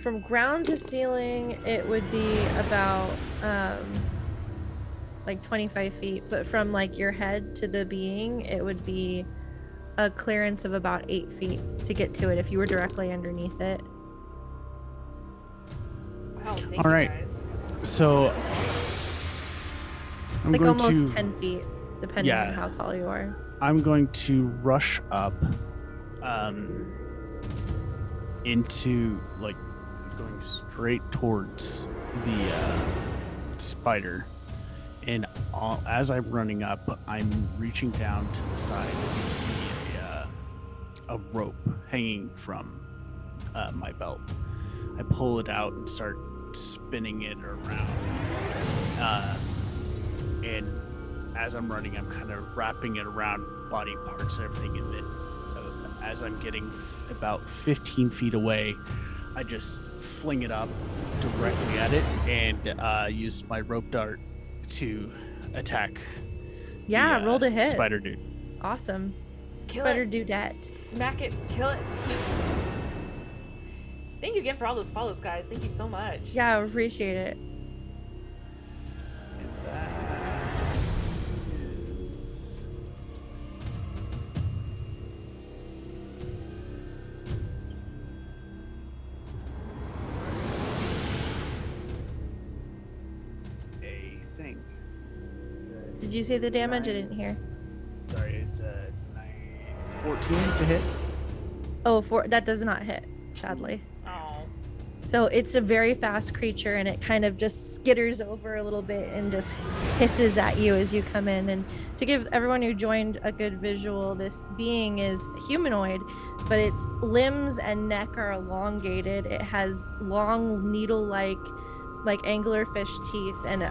from ground to ceiling it would be about like 25 feet, but from like your head to the being it would be a clearance of about 8 feet to get to it if you were directly underneath it.
Wow, thank
All
you
right.
guys.
So I'm
Like
going
almost
to.
10 feet depending
Yeah.
on how tall you are.
I'm going to rush up into like going straight towards the spider, and as I'm running up, I'm reaching down to the side and see a rope hanging from my belt. I pull it out and start spinning it around, and as I'm running, I'm kind of wrapping it around body parts and everything. And then as I'm getting about 15 feet away, I just fling it up directly at it and use my rope dart to attack.
Yeah,
the,
roll to hit.
Spider dude.
Awesome.
Kill
Spider
it.
dudette.
Smack it. Kill it. Thank you again for all those follows, guys. Thank you so much.
Yeah, I appreciate it.
And that is a thing.
Did you say the damage? I didn't hear.
Sorry, it's 14 to hit.
Oh, that does not hit, sadly.
Oh.
So it's a very fast creature, and it kind of just skitters over a little bit and just hisses at you as you come in. And to give everyone who joined a good visual, this being is humanoid, but its limbs and neck are elongated. It has long needle-like, like anglerfish teeth, and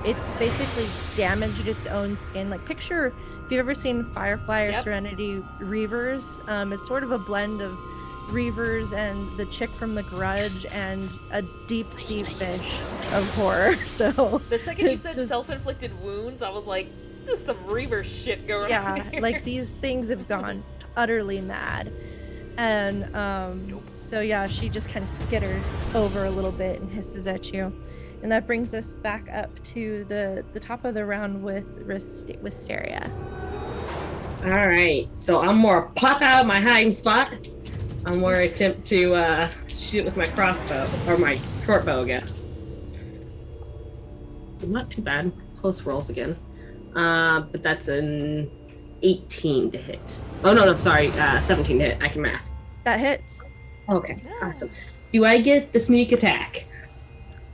it's basically damaged its own skin. Like, picture if you've ever seen Firefly or
Yep.
Serenity Reavers. It's sort of a blend of Reavers and the chick from The Grudge and a deep sea fish of horror. So
The second you
it's
said
just-
self-inflicted wounds, I was like, there's some Reaver shit going on
yeah,
here.
like these things have gone utterly mad. And so yeah, she just kind of skitters over a little bit and hisses at you. And that brings us back up to the top of the round with Wisteria.
All right, so I'm more pop out of my hiding spot. I'm more attempt to shoot with my crossbow or my short bow again. Not too bad. Close rolls again. But that's an 18 to hit. Oh no, sorry, 17 to hit. I can math.
That hits.
Okay, awesome. Do I get the sneak attack?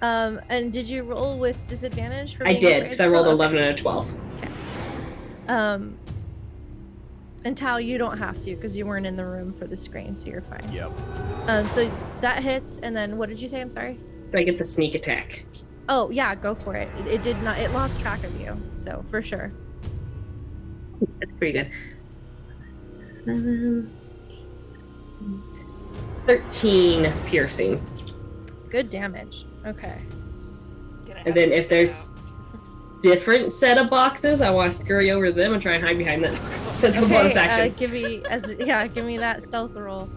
And did you roll with disadvantage for
I
being
did,
afraid
because I rolled
still?
11 and a 12.
And Tal, you don't have to because you weren't in the room for the scream, so you're fine.
Yep.
So that hits, and then what did you say? I'm sorry.
Do I get the sneak attack?
Oh yeah, go for it. It did not. It lost track of you, so for sure.
That's pretty good. 13 piercing.
Good damage. Okay.
Gonna have
And then
to
if
figure
there's different set of boxes, I want to scurry over them and try and hide behind them. That's a bonus action.
give me that stealth roll.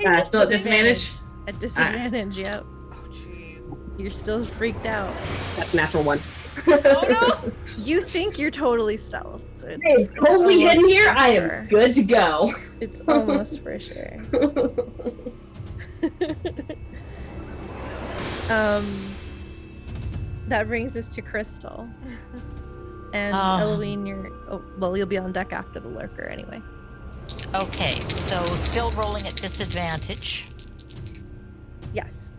out.
Still at disadvantage?
At disadvantage, yep.
Oh, jeez.
You're still freaked out.
That's natural one.
Oh, no!
You think you're totally stealth. So it's,
Hey, totally
almost
hidden here.
for
I
sure.
am good to go.
It's almost for sure. That brings us to Crystal. And Eloine, you'll be on deck after the Lurker anyway.
Okay, so still rolling at disadvantage.
Yes.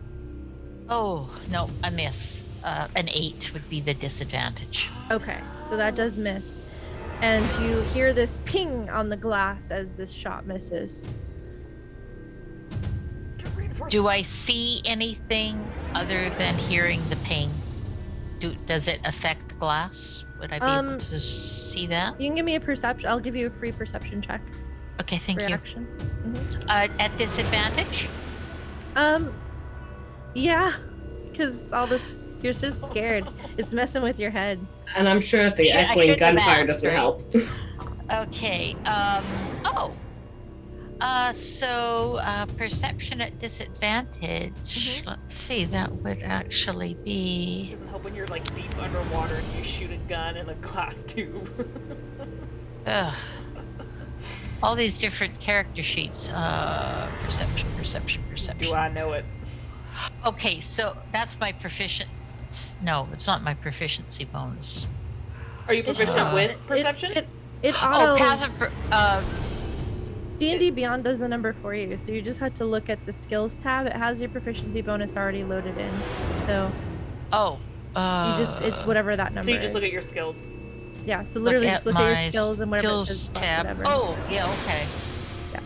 Oh, no, I miss. An 8 would be the disadvantage.
Okay, so that does miss. And you hear this ping on the glass as this shot misses.
Do I see anything other than hearing the ping? Does it affect the glass? Would I be able to see that?
You can give me a perception. I'll give you a free perception check.
Okay, thank you.
Reaction.
At disadvantage?
Yeah, because all this, you're just scared. It's messing with your head.
And I'm sure that the
I
echoing
shouldn't have
gunfire
asked,
doesn't
right?
help.
Okay. So perception at disadvantage. Let's see. That would actually be.
Doesn't help when you're like deep underwater and you shoot a gun in a glass tube.
Ugh. All these different character sheets. Perception.
Do I know it?
Okay, so that's my proficiency. No, it's not my proficiency bonus.
Are you proficient with perception?
It
Oh,
auto.
passive.
D&D Beyond does the number for you, so you just have to look at the skills tab. It has your proficiency bonus already loaded in, so it's whatever that number
so you just
is.
look at your skills.
Yeah, so literally just look at
my
your skills and whatever it
skills
says plus
tab.
whatever.
Oh, yeah, okay.
Yeah.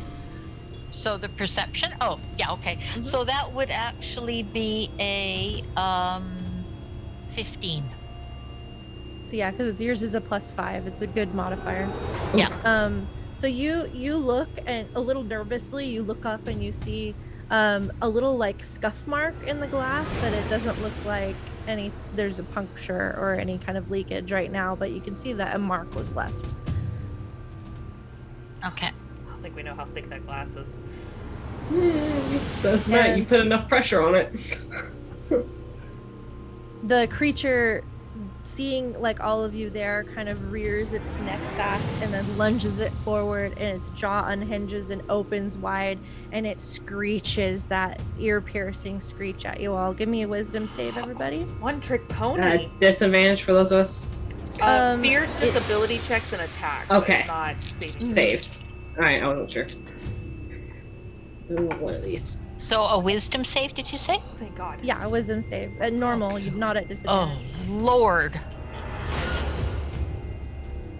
So the perception. Oh, yeah, okay.
Mhm.
So that would actually be a 15.
So yeah, because yours is a +5. It's a good modifier.
Yeah.
So you look, and a little nervously you look up and you see a little like scuff mark in the glass, but it doesn't look like there's a puncture or any kind of leakage right now, but you can see that a mark was left.
Okay.
I don't think we know how thick that glass is.
That's right. You put enough pressure on it.
The creature, seeing like all of you there, kind of rears its neck back and then lunges it forward, and its jaw unhinges and opens wide, and it screeches that ear-piercing screech at you all. Give me a wisdom save, everybody.
One trick pony.
Disadvantage for those of us.
Fear's just ability checks and attacks.
Okay.
So it's not saving.
Saves. Alright, I wasn't sure. Ooh, one of these.
So a wisdom save, did you say?
Oh, thank God.
Yeah, a wisdom save. At normal, you're not at disadvantage.
Oh, Lord.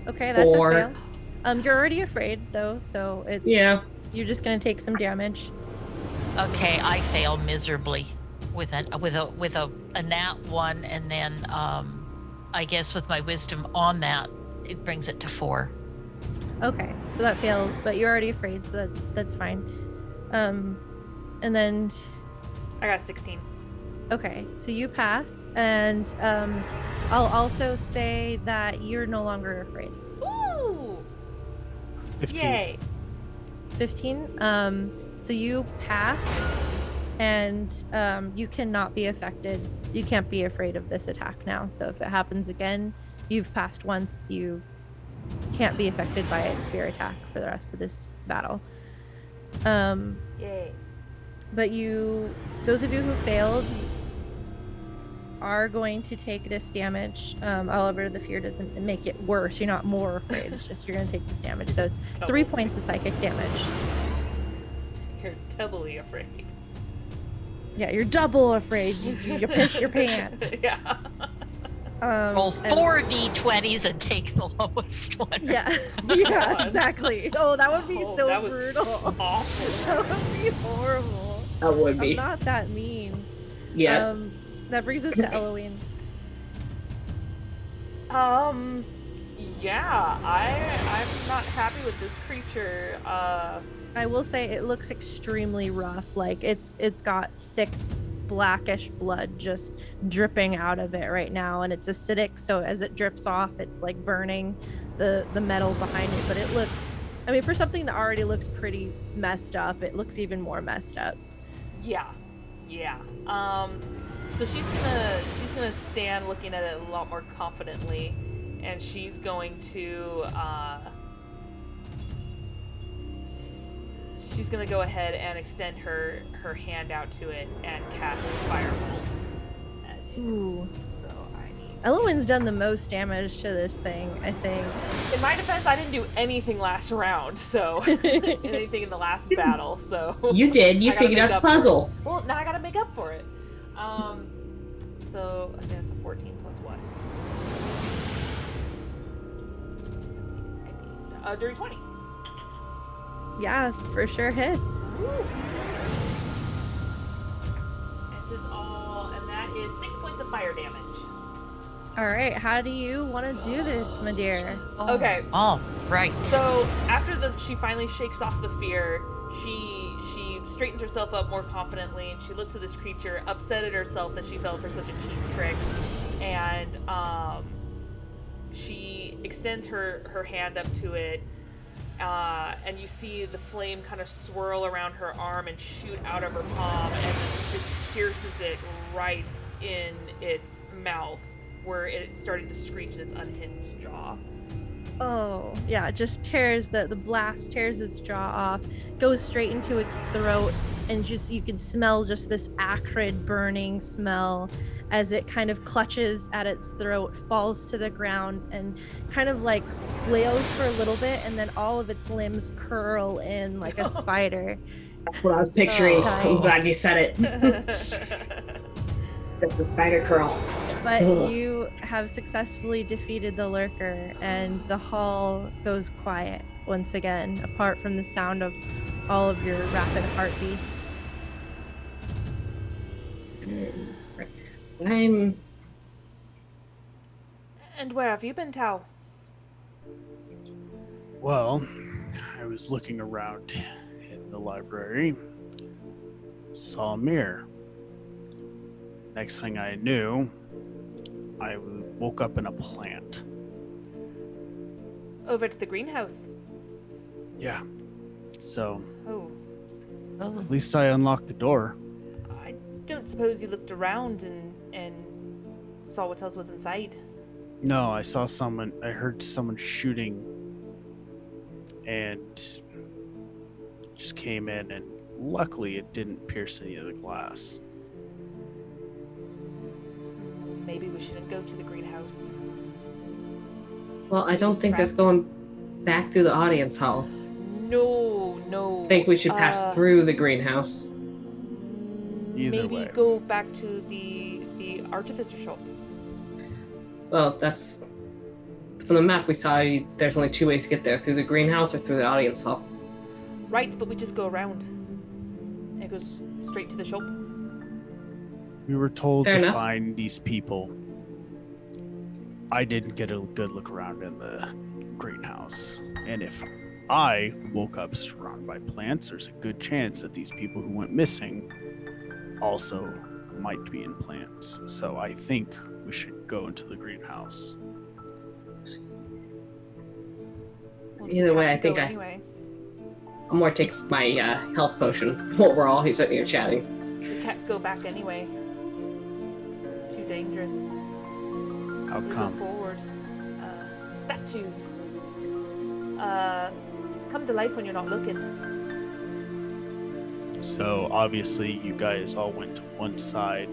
Okay, that's
Four.
a fail. You're already afraid though, so it's you're just gonna take some damage.
Okay, I fail miserably with a nat 1, and then I guess with my wisdom on that, it brings it to 4.
Okay, so that fails, but you're already afraid, so that's fine. And then
I got 16.
okay, so you pass, and I'll also say that you're no longer afraid.
Ooh!
15.
Yay!
15. So you pass, and you cannot be affected. You can't be afraid of this attack now. So if it happens again, you've passed once. You can't be affected by its fear attack for the rest of this battle.
Yay.
But those of you who failed are going to take this damage. However, the fear doesn't make it worse. You're not more afraid. It's just you're going to take this damage. So it's 3 points of psychic damage.
You're doubly afraid.
Yeah, you're double afraid. You piss your pants.
Yeah.
Roll 4 d20s and take the lowest one.
Yeah, yeah, exactly. Oh, that would be so
that was
brutal.
Awful.
That would be horrible.
That would
I'm
be.
not that mean.
Yeah.
That brings us to Eloine.
Yeah, I'm not happy with this creature.
I will say it looks extremely rough. Like it's got thick blackish blood just dripping out of it right now, and it's acidic, so as it drips off it's like burning the metal behind it. But it looks, I mean, for something that already looks pretty messed up, it looks even more messed up.
Yeah. So she's gonna stand looking at it a lot more confidently, and she's going to she's gonna go ahead and extend her hand out to it and cast Firebolt at it.
Ooh.
So I need.
Eloine's done the most damage to this thing, I think.
In my defense, I didn't do anything last round, so anything in the last battle. So
You did. You
I gotta
figured
make
out
up
the
for it.
puzzle.
Well, now I gotta make up for it. So I think that's a 14 plus what? Dirty 20.
Yeah, for sure hits.
This is all, and that is 6 points of fire damage.
All right, how do you want to do this, my dear?
Oh.
Okay.
Oh, right.
So after she finally shakes off the fear, she straightens herself up more confidently, and she looks at this creature, upset at herself that she fell for such a cheap trick, and she extends her hand up to it, and you see the flame kind of swirl around her arm and shoot out of her palm, and just pierces it right in its mouth, where it started to screech in its unhinged jaw.
Oh, yeah, it just tears the blast tears its jaw off, goes straight into its throat, and just you can smell just this acrid burning smell as it kind of clutches at its throat, falls to the ground, and kind of like flails for a little bit, and then all of its limbs curl in like a spider.
That's what I was picturing.
Oh.
I'm glad you said it. That's the spider curl.
But
Ugh.
you have successfully defeated the Lurker, and the hall goes quiet once again, apart from the sound of all of your rapid heartbeats.
I'm.
And where have you been, Tao?
Well, I was looking around in the library, saw a mirror. Next thing I knew, I woke up in a plant.
Over to the greenhouse.
Yeah. So,
Oh,
Oh,
at least I unlocked the door.
I don't suppose you looked around and saw what else was inside.
No, I heard someone shooting and just came in, and luckily it didn't pierce any of the glass.
Maybe we shouldn't go to the greenhouse.
Well, I don't
was
think there's
trapped.
going back through the audience hall.
No.
I think we should pass through the greenhouse.
Either
Maybe
way.
go back to the artificer shop.
Well, that's from the map we saw. There's only 2 ways to get there: through the greenhouse or through the audience hall.
Right, but we just go around. It goes straight to the shop.
We were told
Fair
to
enough.
find these people. I didn't get a good look around in the greenhouse. And if I woke up surrounded by plants, there's a good chance that these people who went missing also might be in plants. So I think we should go into the greenhouse.
Well,
Either
we
way,
have
I
to
think
go
I-
anyway.
I'm more take my health potion while we're all here sitting here chatting.
We can't go back anyway. It's too dangerous.
How
So we
come?
go forward. Statues. Come to life when you're not looking.
So obviously you guys all went to one side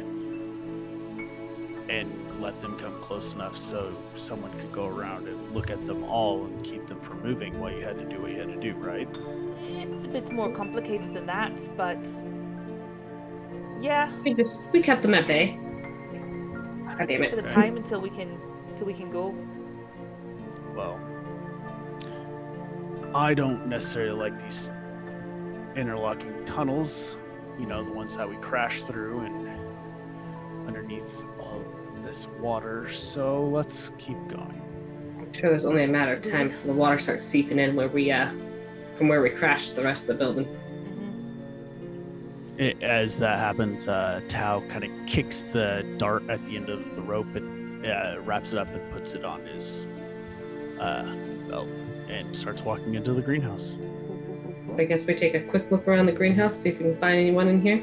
and let them come close enough so someone could go around and look at them all and keep them from moving while you had to do what you had to do, right?
It's a bit more complicated than that, but yeah,
We kept them at bay. God damn
for
it.
the time until we can go.
Well, I don't necessarily like these interlocking tunnels, you know, the ones that we crash through and underneath all this water, so let's keep going.
I'm sure there's only a matter of time before the water starts seeping in where we from where we crashed the rest of the building.
As that happens, Tao kind of kicks the dart at the end of the rope and wraps it up and puts it on his belt and starts walking into the greenhouse.
I guess we take a quick look around the greenhouse, see if we can find anyone in here.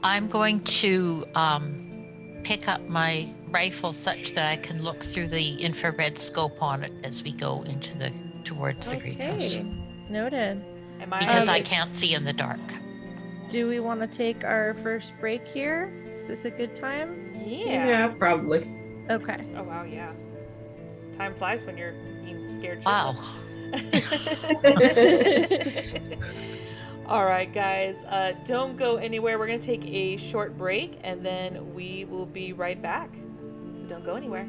I'm going to pick up my rifle such that I can look through the infrared scope on it as we go towards the greenhouse.
Okay, noted.
Am I?
Because I can't see in the dark.
Do we want to take our first break here? Is this a good time?
Yeah.
Probably.
Okay.
Oh wow, yeah. Time flies when you're being scared.
Wow.
All right, guys. Don't go anywhere. We're gonna take a short break, and then we will be right back. So don't go anywhere.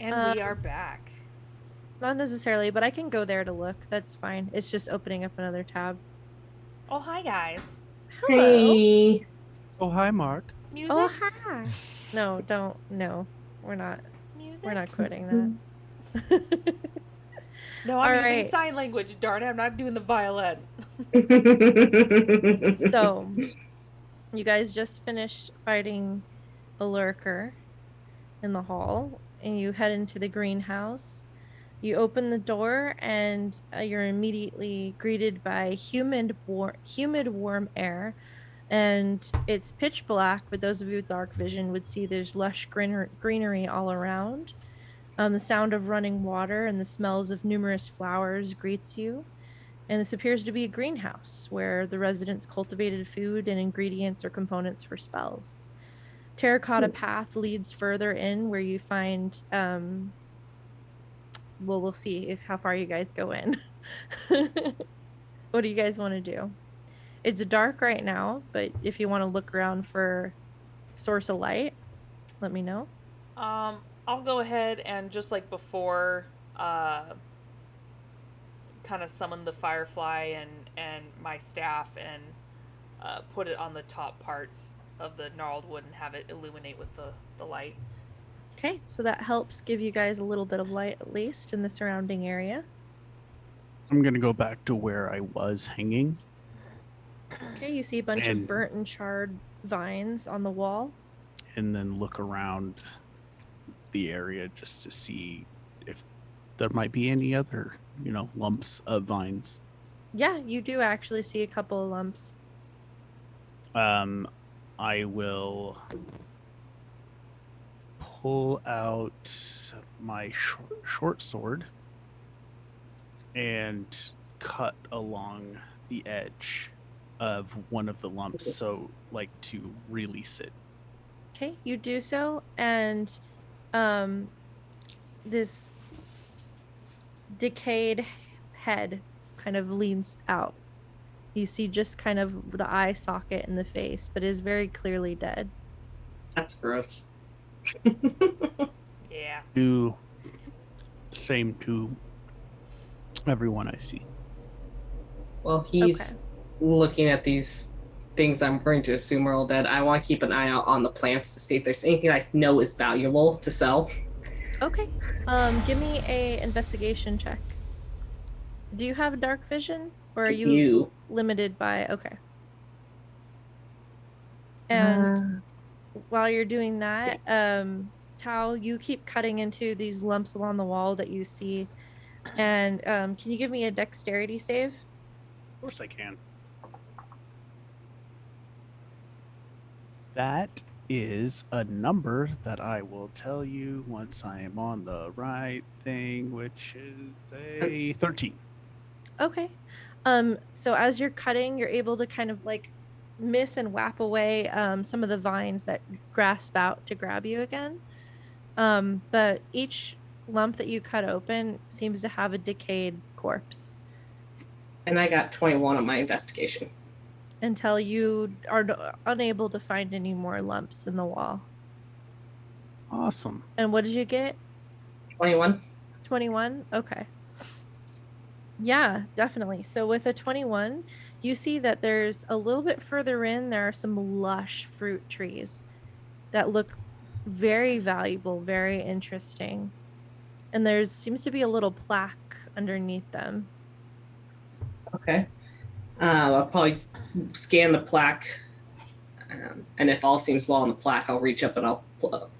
And we are back.
Not necessarily, but I can go there to look. That's fine. It's just opening up another tab.
Oh, hi, guys.
Hello.
Hey.
Oh, hi, Mark.
Music?
Oh, hi. No, don't. No, we're not.
Music?
We're not quitting that.
No, I'm
All
using
right.
sign language. Darn it, I'm not doing the violin.
So, you guys just finished fighting a lurker in the hall, and you head into the greenhouse. You open the door, and you're immediately greeted by humid, warm air. And it's pitch black, but those of you with dark vision would see there's lush greenery all around. The sound of running water and the smells of numerous flowers greets you. And this appears to be a greenhouse where the residents cultivated food and ingredients or components for spells. Terracotta path leads further in where you find well, we'll see how far you guys go in. What do you guys want to do? It's dark right now, but if you want to look around for source of light, let me know.
I'll go ahead and just like before, kind of summon the firefly and my staff and put it on the top part of the gnarled wood and have it illuminate with the light.
Okay, so that helps give you guys a little bit of light at least in the surrounding area.
I'm going to go back to where I was hanging.
Okay, you see a bunch of burnt and charred vines on the wall.
And then look around the area just to see if there might be any other, lumps of vines.
Yeah, you do actually see a couple of lumps.
I will pull out my short sword and cut along the edge of one of the lumps, so like to release it.
Okay, you do so, and this decayed head kind of leans out. You see just kind of the eye socket in the face, but is very clearly dead.
That's gross.
Yeah.
Do the same to everyone I see.
Well, he's looking at these things I'm going to assume are all dead. I want to keep an eye out on the plants to see if there's anything I know is valuable to sell.
Okay. Give me a investigation check. Do you have dark vision, or are you limited by? Okay. And while you're doing that, Tao, you keep cutting into these lumps along the wall that you see. And can you give me a dexterity save?
Of course I can. That is a number that I will tell you once I am on the right thing, which is a 13.
Okay. So as you're cutting, you're able to kind of like miss and whap away some of the vines that grasp out to grab you again. But each lump that you cut open seems to have a decayed corpse.
And I got 21 on my investigation.
Until you are unable to find any more lumps in the wall.
Awesome.
And what did you get?
21.
21? Okay. Yeah, definitely. So with a 21, you see that there's a little bit further in, there are some lush fruit trees that look very valuable, very interesting. And there seems to be a little plaque underneath them.
Okay. I'll probably scan the plaque. And if all seems well on the plaque, I'll reach up and I'll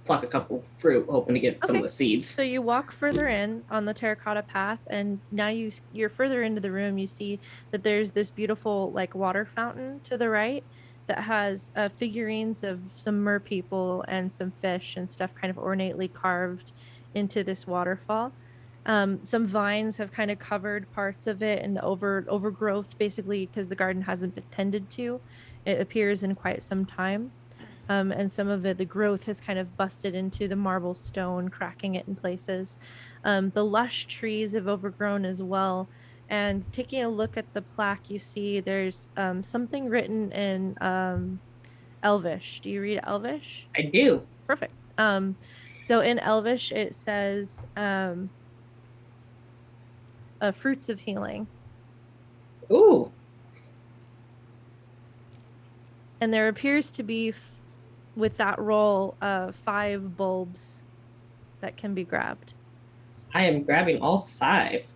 pluck a couple fruit, hoping to get some of the seeds.
So you walk further in on the terracotta path, and now you're further into the room. You see that there's this beautiful like water fountain to the right that has figurines of some mer people and some fish and stuff kind of ornately carved into this waterfall. Some vines have kind of covered parts of it, and the overgrowth basically because the garden hasn't been tended to. It appears in quite some time. And some of it, the growth has kind of busted into the marble stone, cracking it in places. The lush trees have overgrown as well. And taking a look at the plaque, you see there's something written in Elvish. Do you read Elvish?
I do.
Perfect. So in Elvish, it says fruits of healing.
Ooh.
And there appears to be, with that roll, 5 bulbs that can be grabbed.
I am grabbing all 5.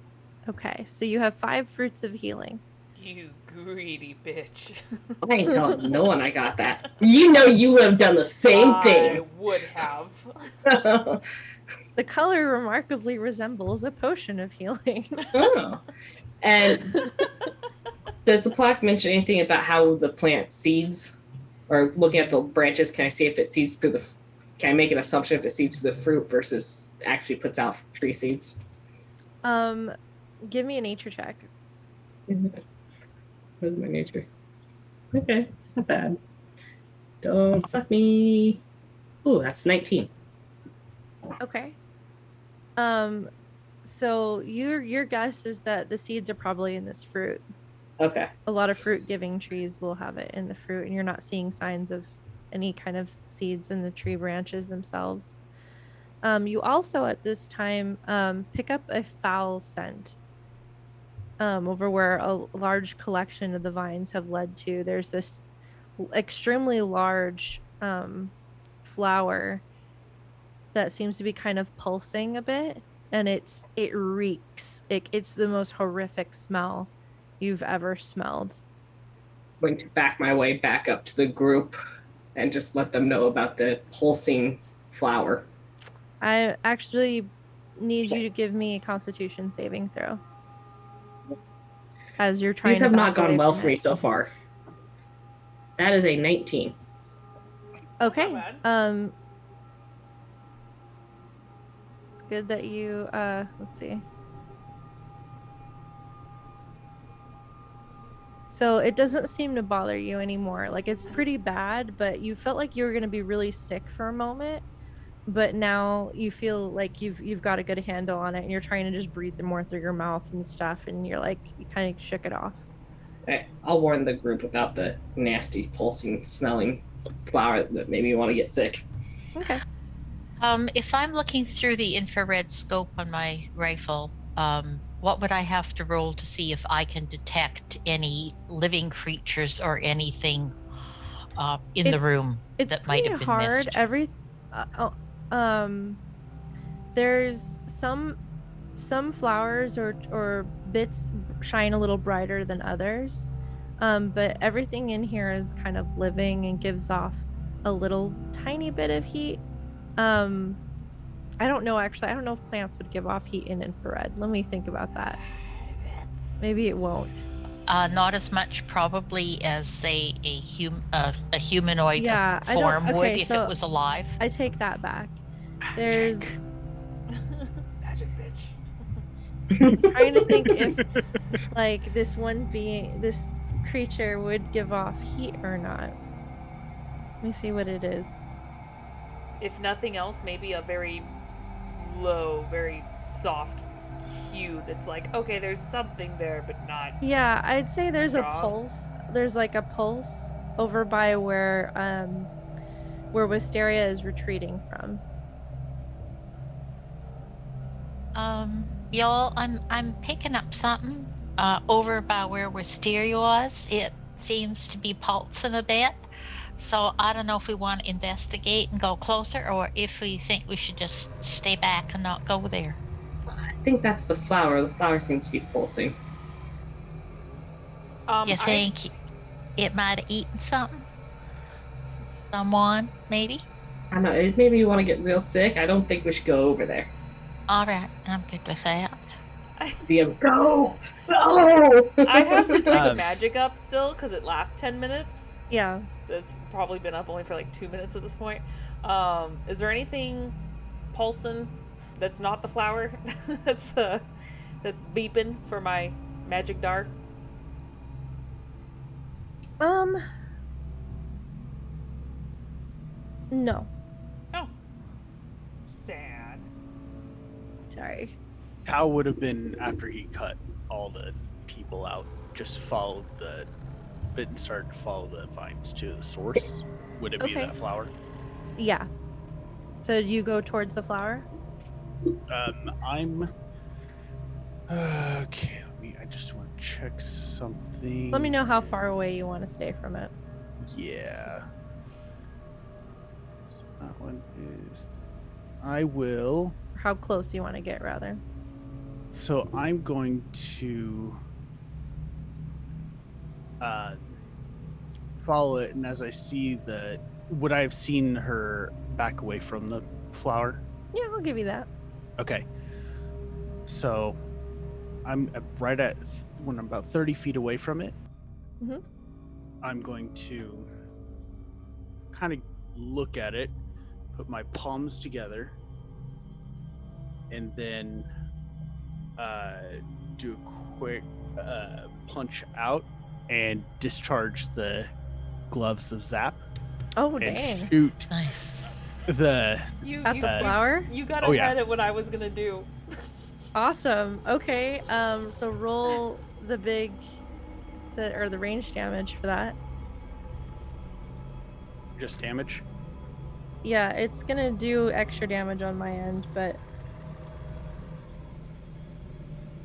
Okay, so you have 5 fruits of healing.
You greedy bitch.
I ain't telling no one I got that. You know you would have done the same
I
thing.
would have.
The color remarkably resembles a potion of healing.
Oh. And does the plaque mention anything about how the plant seeds? Or looking at the branches, can I see if it seeds through the... Can I make an assumption if it seeds through the fruit versus actually puts out tree seeds?
Give me a nature check.
Where's my nature? Okay, it's not bad. Don't fuck me. Ooh, that's 19.
Okay. So your guess is that the seeds are probably in this fruit.
Okay.
A lot of fruit-giving trees will have it in the fruit, and you're not seeing signs of any kind of seeds in the tree branches themselves. You also at this time pick up a foul scent over where a large collection of the vines have led to. There's this extremely large flower that seems to be kind of pulsing a bit, and it reeks. It's the most horrific smell you've ever smelled.
I'm going to back my way back up to the group and just let them know about the pulsing flower.
I actually need you to give me a Constitution saving throw. As you're trying
These
to
have not
back away
gone well
from
for me
it.
so far. That is a 19.
Okay.
Not bad.
It's good that you let's see. So it doesn't seem to bother you anymore. Like, it's pretty bad, but you felt like you were going to be really sick for a moment, but now you feel like you've got a good handle on it, and you're trying to just breathe more through your mouth and stuff, and you're like, you kind of shook it off.
Okay, I'll warn the group about the nasty pulsing smelling flower that made me want to get sick.
Okay.
If I'm looking through the infrared scope on my rifle, what would I have to roll to see if I can detect any living creatures or anything in the room that might have been
hard.
missed?
There's some flowers or bits shine a little brighter than others, but everything in here is kind of living and gives off a little tiny bit of heat. I don't know, actually. I don't know if plants would give off heat in infrared. Let me think about that. Maybe it won't.
Not as much probably as, say, a humanoid form would if it was alive.
I take that back. There's...
Magic bitch.
Trying to think if, like, this creature would give off heat or not. Let me see what it is.
If nothing else, maybe a very low, very soft hue that's like, okay, there's something there, but not.
Yeah, I'd say there's
strong.
a pulse. There's like a pulse over by where Wisteria is retreating from.
Y'all, I'm picking up something over by where Wisteria was. It seems to be pulsing a bit. So I don't know if we want to investigate and go closer, or if we think we should just stay back and not go there.
I think that's the flower. The flower seems to be pulsing.
You think it might have eaten something? Someone, maybe?
I don't know. It made me want to get real sick. I don't think we should go over there.
All right, I'm good with that.
Go! Go!
I have to take magic up still because it lasts 10 minutes.
Yeah.
It's probably been up only for like 2 minutes at this point. Is there anything pulsing that's not the flower that's beeping for my magic dart?
No.
Oh. Sad.
Sorry.
How would have been after he cut all the people out, just followed the bit and started to follow the vines to the source? Would it be
Okay.
that flower?
Yeah. So you go towards the flower?
I'm okay. I just want to check something.
Let me know how far away you want to stay from it.
Yeah. So that one is. I will.
How close you want to get, rather.
So I'm going to follow it, and as I see would I have seen her back away from the flower?
Yeah, I'll give you that.
Okay. So I'm right at when I'm about 30 feet away from it.
Mhm.
I'm going to kind of look at it, put my palms together, and then do a quick punch out and discharge the gloves of Zap.
Oh,
and
dang.
shoot
Nice.
the
At the flower?
You got
Oh,
ahead
yeah.
at what I was gonna do.
Awesome. Okay. So roll the the range damage for that.
just damage.
Yeah, it's gonna do extra damage on my end, but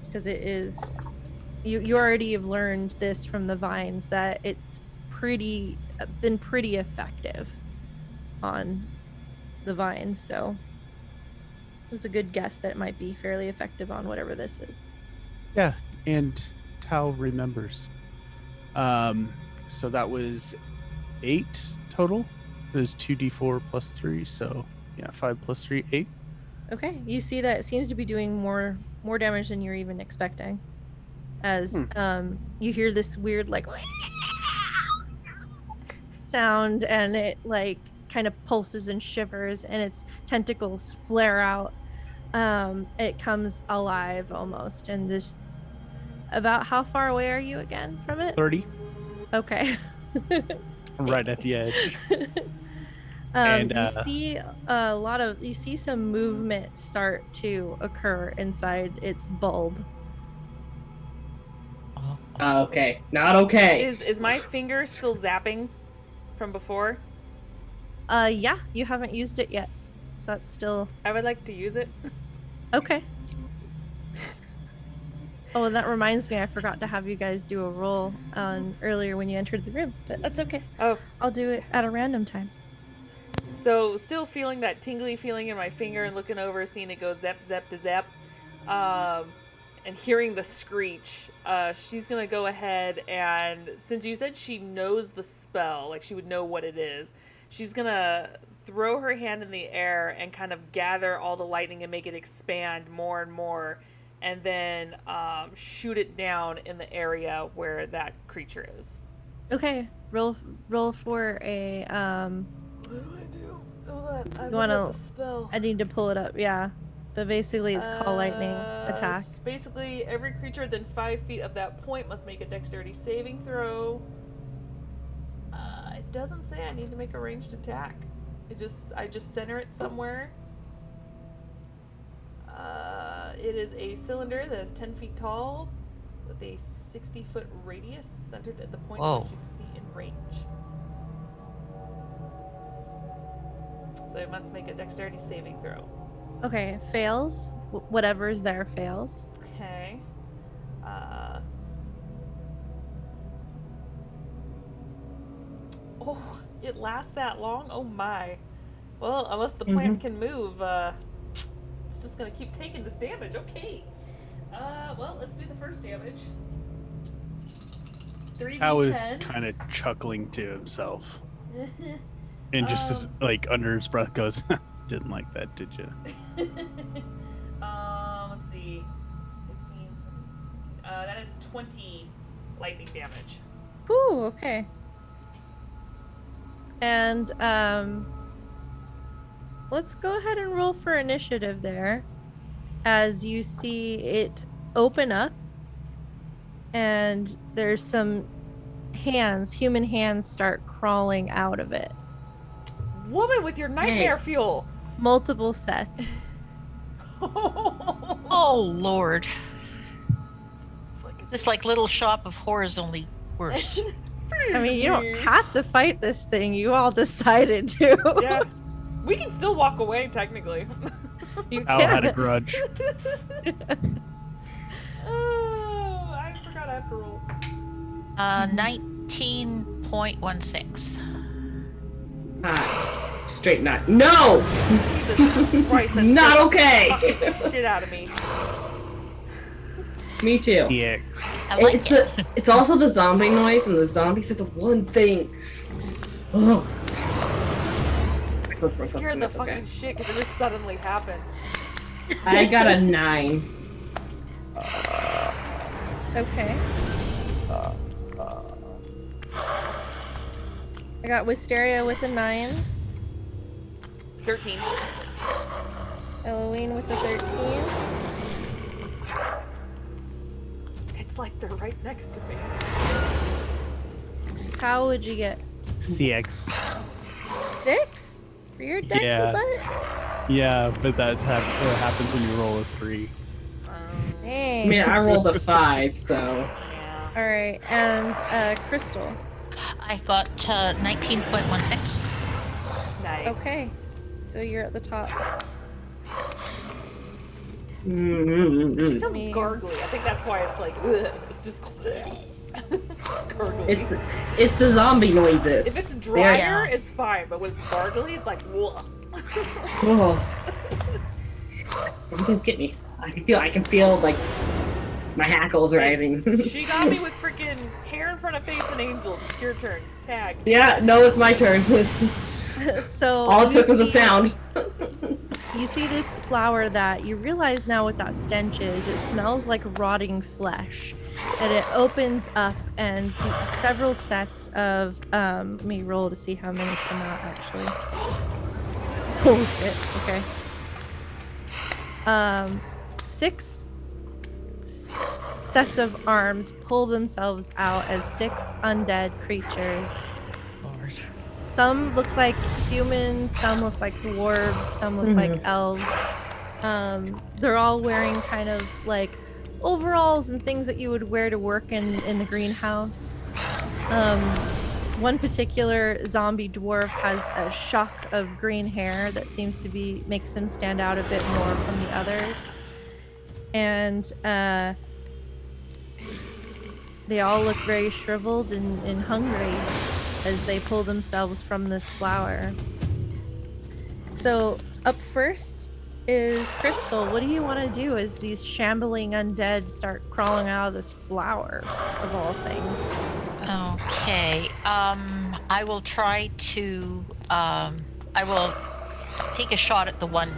because it is, you already have learned this from the vines that it's been pretty effective on the vines, so it was a good guess that it might be fairly effective on whatever this is.
Yeah, and Tao remembers. So that was 8 total. It was 2d4 plus 3, so yeah, 5 plus 3, 8.
Okay, you see that it seems to be doing more damage than you're even expecting. As you hear this weird like sound, and it like kind of pulses and shivers, and its tentacles flare out. It comes alive almost, and this. About how far away are you again from it?
30,
Okay.
right at the edge.
And
And,
you see some movement start to occur inside its bulb.
Okay, not okay.
Is my finger still zapping from before?
Yeah, you haven't used it yet. So that's still
I would like to use it.
okay. Oh, and that reminds me, I forgot to have you guys do a roll on earlier when you entered the room, but that's okay.
Oh,
I'll do it at a random time.
so still feeling that tingly feeling in my finger and looking over, seeing it go zap, zap to zap, and hearing the screech, she's gonna go ahead and, since you said she knows the spell, like she would know what it is, she's gonna throw her hand in the air and kind of gather all the lightning and make it expand more and more, and then shoot it down in the area where that creature is.
Okay, roll for a
What do I do? Oh, that,
You wanna-
the spell.
I need to pull it up, yeah. But basically it's call lightning attack.
Basically, every creature within 5 feet of that point must make a dexterity saving throw. It doesn't say I need to make a ranged attack. I just center it somewhere. It is a cylinder that is 10 feet tall with a 60-foot radius centered at the point
Whoa.
which you can see in range. So it must make a dexterity saving throw.
Okay, fails. Whatever is there fails.
Okay. Oh, it lasts that long? Oh my. Well, unless the plant can move, it's just gonna keep taking this damage. Okay. Well, let's do the first damage. 3d10.
Tao is kind of chuckling to himself, and just as, like under his breath goes, "Didn't like that, did you?"
Let's see. 16, 17, that is 20 lightning damage.
Ooh, okay. And let's go ahead and roll for initiative there. As you see it open up, and there's some human hands start crawling out of it.
Woman with your nightmare fuel!
Multiple sets.
Oh Lord!
It's like
It's like Little Shop of Horrors, only worse.
I mean, you don't have to fight this thing. You all decided to.
Yeah. We can still walk away, technically.
You
Al had a
can't.
grudge.
Oh, I forgot I have to roll.
19.16.
Straight not. No!
Jesus Christ, that's
Not
scared
okay!
the fucking shit out of me.
Me too.
EX.
I like it.
It's also the zombie noise, and the zombies are the one thing. Ugh.
Scared the
That's
fucking
okay.
shit because it just suddenly happened.
I got a 9.
Okay. I got Wisteria with a 9.
13.
Eloine with a 13.
It's like they're right next to me.
How would you get?
CX.
6? For your dex
Yeah.
butt?
Yeah, but that's what happens when you roll a 3.
I
Dang.
mean, I rolled a 5, so.
Yeah.
Alright, and Crystal.
I got 19.16.
Nice.
Okay. So you're at the top.
It
Mm-hmm.
sounds
Me.
gargly. I think that's why it's like, ugh. It's just gargly.
It's the zombie noises.
If it's drier,
Yeah.
it's fine, but when it's gargly, it's like, whoa.
Oh. Don't get me. I can feel like my hackles rising.
She got me with freaking hair in front of face and angels. It's your turn. Tag.
Yeah, no, it's my turn.
So
All it
you
took was a
see-
sound.
You see this flower that you realize now what that stench is. It smells like rotting flesh. And it opens up and several sets of let me roll to see how many come out actually. Oh shit, okay. 6 sets of arms pull themselves out as 6 undead creatures.
Lord.
Some look like humans, some look like dwarves, some look like elves. They're all wearing kind of like overalls and things that you would wear to work in the greenhouse. One particular zombie dwarf has a shock of green hair that seems to makes him stand out a bit more from the others. And they all look very shriveled and hungry as they pull themselves from this flower. So up first is Crystal. What do you want to do as these shambling undead start crawling out of this flower of all things?
Okay. I will try to. I will take a shot at the one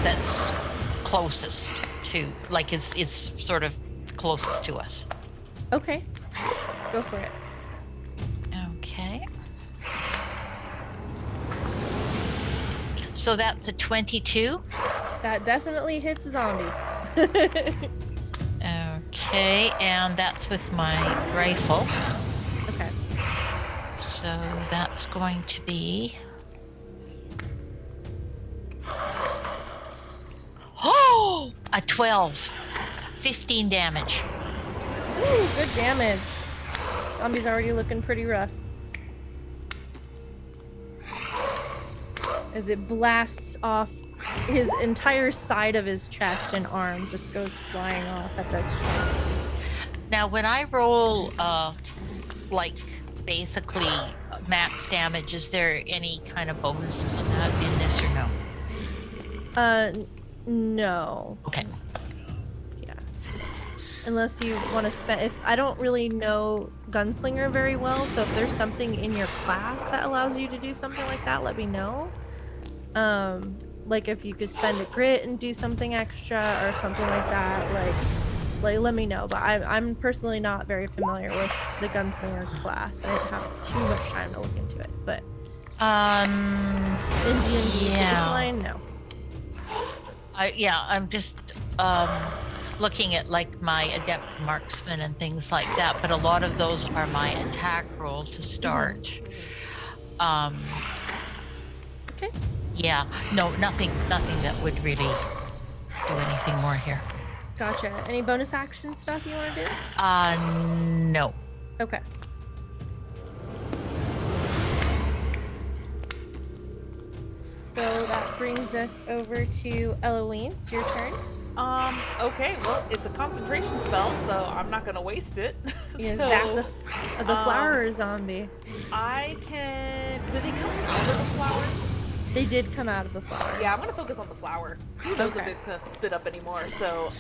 that's closest to, like, is sort of closest to us.
Okay, go for it.
Okay. So that's a 22.
That definitely hits a zombie.
Okay, and that's with my rifle.
Okay.
So that's going to be. Oh! A 12. 15 damage.
Ooh, good damage. Zombie's already looking pretty rough. As it blasts off his entire side of his chest and arm just goes flying off at this shot.
Now, when I roll, like, basically max damage, is there any kind of bonuses on that in this or no?
No.
Okay.
Yeah. Unless you want to spend. If I don't really know Gunslinger very well, so if there's something in your class that allows you to do something like that, let me know. Like if you could spend a grit and do something extra or something like that, like let me know. But I'm personally not very familiar with the Gunslinger class. I didn't have too much time to look into it, but in D&D
yeah.
line, no.
I'm just looking at like my adept marksman and things like that, but a lot of those are my attack roll to start.
Okay.
Yeah, no, nothing that would really do anything more here.
Gotcha. Any bonus action stuff you want to do?
No.
Okay. So So that brings us over to Eloise. It's your turn.
Okay, well, it's a concentration spell, so I'm not gonna waste it.
You
So,
zap the flower zombie.
I can. Did they come out of the flower?
They did come out of the flower.
Yeah, I'm gonna focus on the flower. Who knows if
Okay.
it's gonna spit up anymore? So,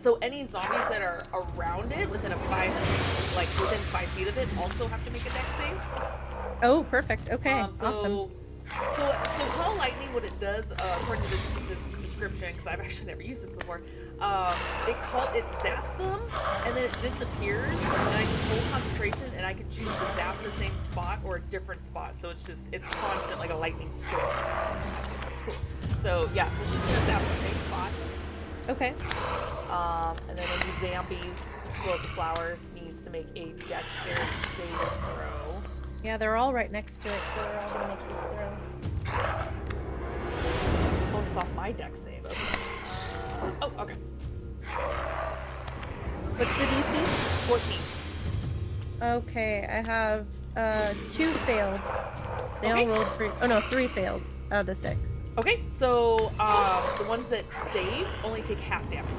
so any zombies that are around it within within 5 feet of it, also have to make a dex save.
Oh, perfect. Okay,
So,
awesome.
So call lightning. What it does, according to the description, because I've actually never used this before, it zaps them and then it disappears. And I can hold concentration and I can choose to zap the same spot or a different spot. So it's constant, like a lightning storm. That's cool. So yeah, so she's gonna zap the same spot.
Okay.
And then any zombies, as well as the flower, needs to make a dexterity saving throw.
Yeah, they're all right next to it, so they're all gonna make this throw.
Oh, it's off my dex save. Okay. Okay.
What's the DC?
14.
Okay, I have 2 failed. They
Okay.
all rolled 3. Oh no, 3 failed out of the 6.
Okay, so the ones that save only take half damage.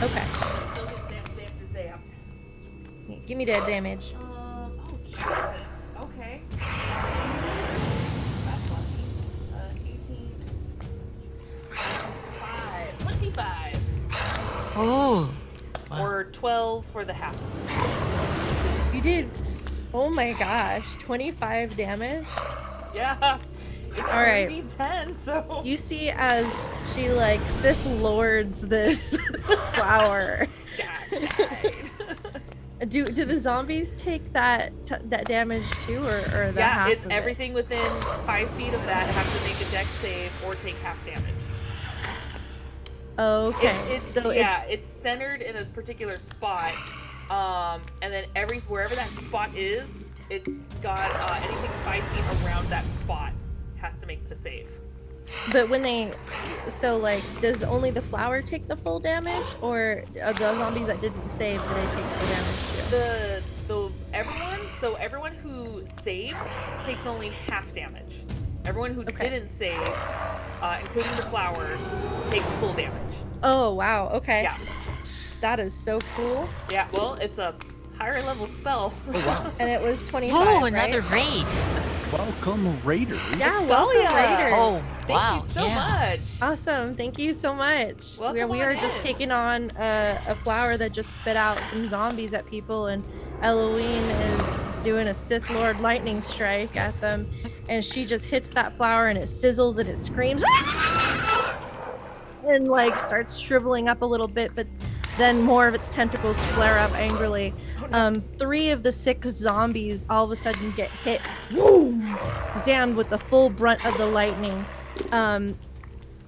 Okay.
Still get zapped.
Give me that damage.
Oh, Jesus. Okay. That's lucky. 18. 25.
Oh. Wow.
Or 12 for the half.
You did. Oh my gosh, 25 damage.
Yeah. It's
All right.
3d10, so.
You see as she like Sith Lords this flower.
Died.
Do the zombies take that damage too, or the
Yeah,
half
it's
of
everything within 5 feet of that have to make a dex save or take half damage.
It? Okay.
It's centered in a particular spot, and then wherever that spot is, it's got anything 5 feet around that spot has to make the save.
But when does only the flower take the full damage, or the zombies that didn't save, do they take full damage too?
Everyone who saved takes only half damage. Everyone who didn't save, including the flower, takes full damage.
Oh wow, okay.
Yeah.
That is so cool.
Yeah, well, it's a higher level spell.
Oh wow!
And it was 25.
Oh,
right?
another raid.
Welcome, Raiders.
Yeah,
Skull
welcome,
ya.
Raiders.
Oh,
Thank
wow.
you so
yeah.
much.
Awesome, thank you so much.
Welcome
We
on
are just
in.
taking on a flower that just spit out some zombies at people, and Eloise is doing a Sith Lord lightning strike at them, and she just hits that flower and it sizzles and it screams and like starts shriveling up a little bit, but then more of its tentacles flare up angrily. 3 of the 6 zombies all of a sudden get hit, boom, zammed with the full brunt of the lightning.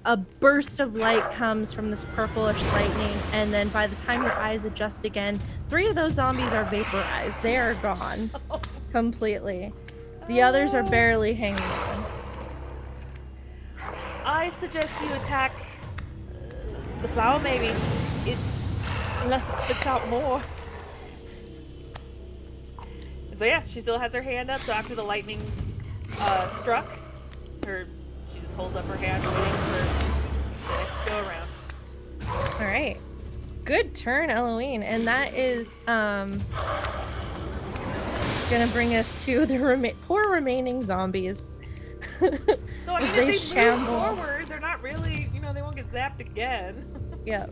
A burst of light comes from this purplish lightning, and then by the time your eyes adjust again, 3 of those zombies are vaporized. They are gone completely. The others are barely hanging on.
I suggest you attack the flower, maybe. Unless it spits out more. And so yeah, she still has her hand up. So after the lightning struck, she just holds up her hand, waiting for the next go around.
All right, good turn, Eloise, and that is gonna bring us to the poor remaining zombies.
So I mean,
As
if
they
they
shamble.
move forward, they're not really, they won't get zapped again.
Yep.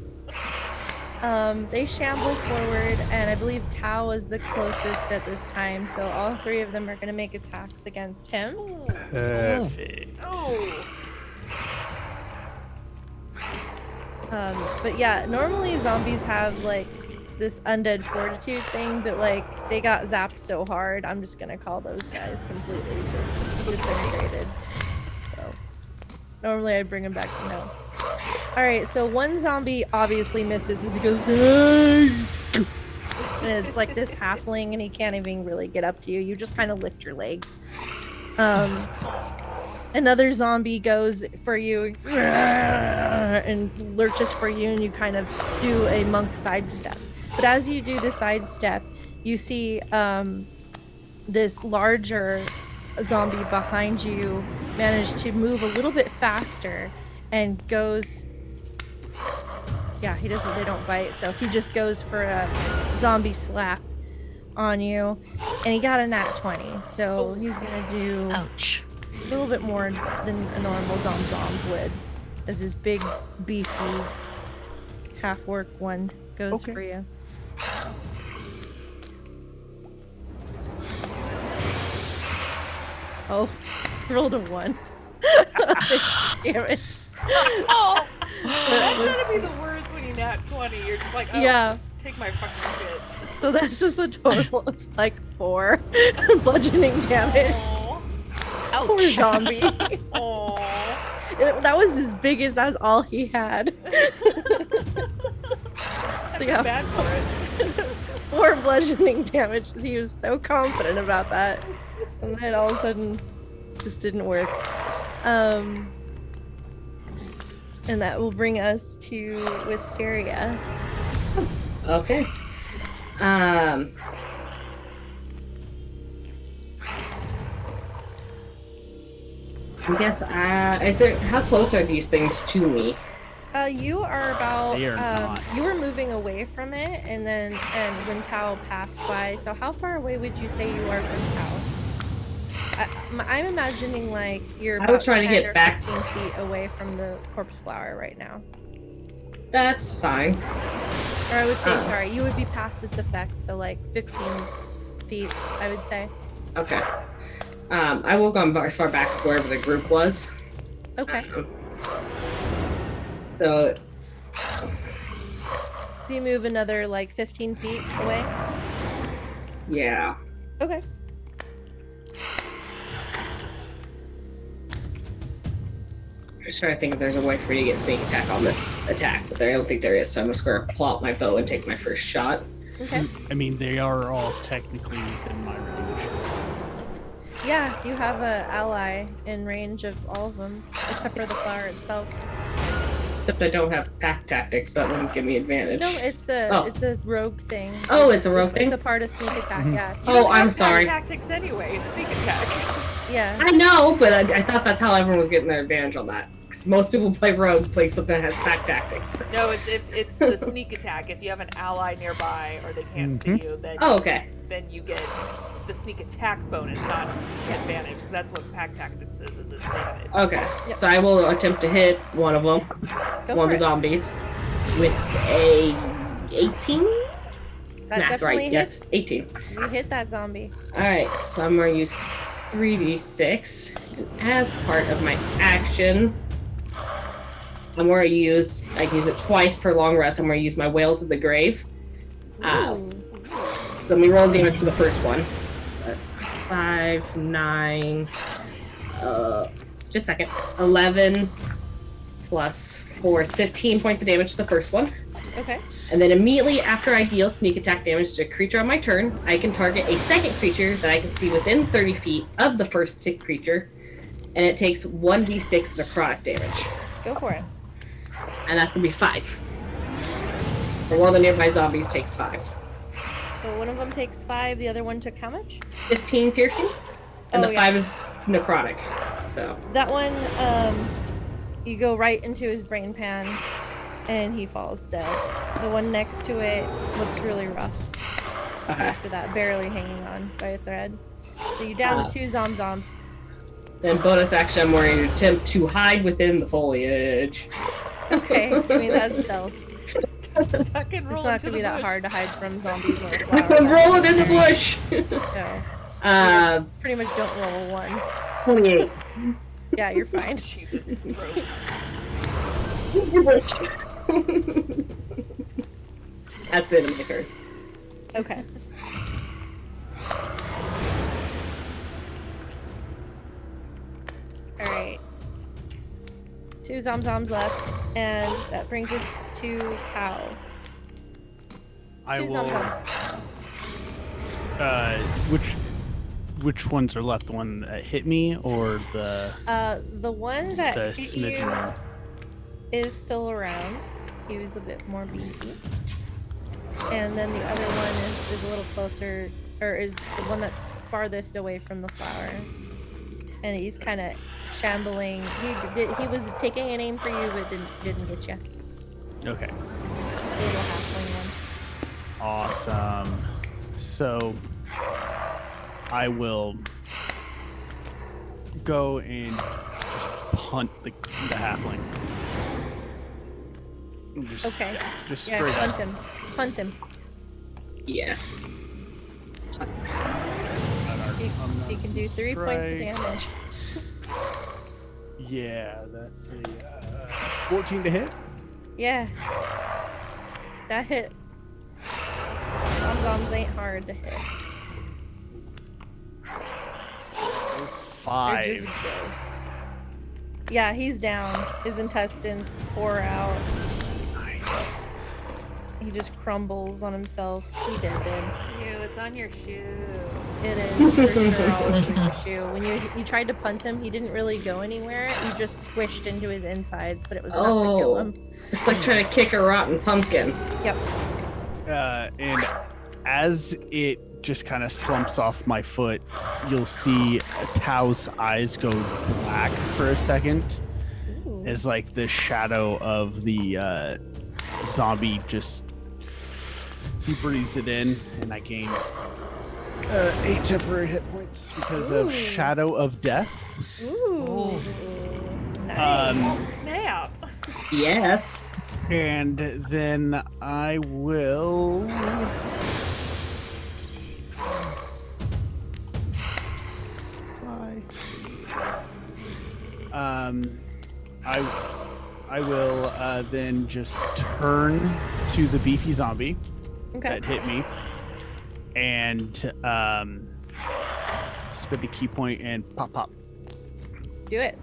They shamble forward, and I believe Tao is the closest at this time, so all 3 of them are going to make attacks against him.
Perfect.
Oh.
But yeah, normally zombies have like this undead fortitude thing, but like they got zapped so hard, I'm just going to call those guys completely just disintegrated. So normally I'd bring them back to no. Alright, so one zombie obviously misses as he goes, "Hey!" And it's like this halfling, and he can't even really get up to you. You just kind of lift your leg. Another zombie goes for you and lurches for you, and you kind of do a monk sidestep. But as you do the sidestep, you see this larger zombie behind you manage to move a little bit faster and goes. Yeah, he doesn't. They don't bite, so he just goes for a zombie slap on you, and he got a nat 20. So he's gonna do
Ouch.
a little bit more than a normal zom would, as his big, beefy, half-orc one goes for you. Oh, rolled a 1. Damn it.
Oh,
That's gotta be the worst when you nat 20. You're just like, oh,
Yeah.
take my fucking shit.
So that's just a total of like 4 bludgeoning damage.
Aw.
Poor
ouch.
zombie.
Aw.
That was his biggest. That was all he had.
I
So
feel
yeah,
bad for it.
4 bludgeoning damage. He was so confident about that, and then all of a sudden, just didn't work. And that will bring us to Wisteria.
Okay. I guess, is there, how close are these things to me?
You are about.
They are not.
You were moving away from it, and when Tao passed by. So how far away would you say you are from Tao? I'm imagining like you're.
I was
about
trying to
10
get
or
back.
15 feet away from the corpse flower right now.
That's fine.
Or I would say, sorry, you would be past its effect, so like 15 feet, I would say.
Okay. I will go as far back as wherever the group was.
Okay.
So,
So you move another like 15 feet away?
yeah.
Okay.
I'm just trying to think if there's a way for me to get sneak attack on this attack, but I don't think there is, so I'm just going to pull out my bow and take my first shot.
Okay.
I mean, they are all technically within my range.
Yeah, you have an ally in range of all of them, except for the flower itself.
Except I don't have pack tactics, so that wouldn't give me advantage.
No, it's a rogue thing.
Oh, it's a rogue thing?
It's a part of sneak attack, yeah.
You
Oh,
don't
I'm
have
sorry.
Tactics anyway. It's sneak attack.
Yeah.
I know, but I thought that's how everyone was getting their advantage on that. 'Cause most people play rogue, play something that has pack tactics.
No, it's the sneak attack. If you have an ally nearby or they can't see you, then
Oh, okay.
then you get the sneak attack bonus, not advantage, because that's what pack tactics is advantage.
Okay, so I will attempt to hit one of them,
Go
one
for
of the
it.
zombies, with a 18?
That
Math
definitely
right,
hits.
yes, 18.
You hit that zombie.
Alright, so I'm going to use 3d6, and as part of my action, I'm going to use, I can use it twice per long rest, I'm going to use my Whales of the Grave.
Ooh.
Let me roll damage for the first one. So that's 5, 9, just a second, 11 plus 4 is 15 points of damage to the first one.
Okay.
And then immediately after I deal sneak attack damage to a creature on my turn, I can target a second creature that I can see within 30 feet of the first creature, and it takes 1d6 necrotic damage.
Go for it.
And that's going to be 5. And one of the nearby zombies takes 5.
So one of them takes 5, the other one took how much?
15 piercing, and
Oh,
the
yeah.
5 is necrotic. So,
That one, you go right into his brain pan, and he falls dead. The one next to it looks really rough
okay.
after that, barely hanging on by a thread. So you're down to 2 zoms.
Then bonus action, I'm going to attempt to hide within the foliage.
Okay, I mean that's stealth.
Tuck and roll
It's not
into
gonna be
the
that
bush.
hard to hide from zombies or
I'm
flowers.
rolling in the bush!
So pretty much don't roll a 1.
28.
Yeah, you're fine.
Jesus, gross.
That's the end of my turn.
Okay. Alright. 2 zoms left, and that brings us to Tao.
I
2
will.
zoms.
Which ones are left? The one that hit me, or the
The one that
the
hit
smidgen
you
one?
is still around. He was a bit more beefy. And then the other one is a little closer, or is the one that's farthest away from the flower. And he's kind of shambling. He was taking an aim for you, but didn't get you.
Okay.
The little halfling one.
Awesome. So I will go and punt the halfling. Just,
Okay.
Just
Yeah,
straight
punt
up.
him. Punt him.
Yes.
He can do 3 points of damage.
Yeah, that's a 14 to hit.
Yeah. That hits. Zomzoms ain't hard to hit.
It's
They're just
5.
gross. Yeah, he's down. His intestines pour out.
Nice.
He just crumbles on himself. He did.
Ew, it's on your shoe.
It is for sure all over your shoe. When you tried to punt him, he didn't really go anywhere. You just squished into his insides, but it was enough to kill him.
It's like trying to kick a rotten pumpkin.
Yep.
And as it just kind of slumps off my foot, you'll see Tao's eyes go black for a second.
Ooh.
As like the shadow of the zombie just he breathes it in, and I gain 8 temporary hit points because
Ooh.
of Shadow of Death.
Ooh. Nice.
Oh, snap.
Yes.
And then I will. I will then just turn to the beefy zombie
Okay.
that hit me, and spend a key point and pop.
Do it.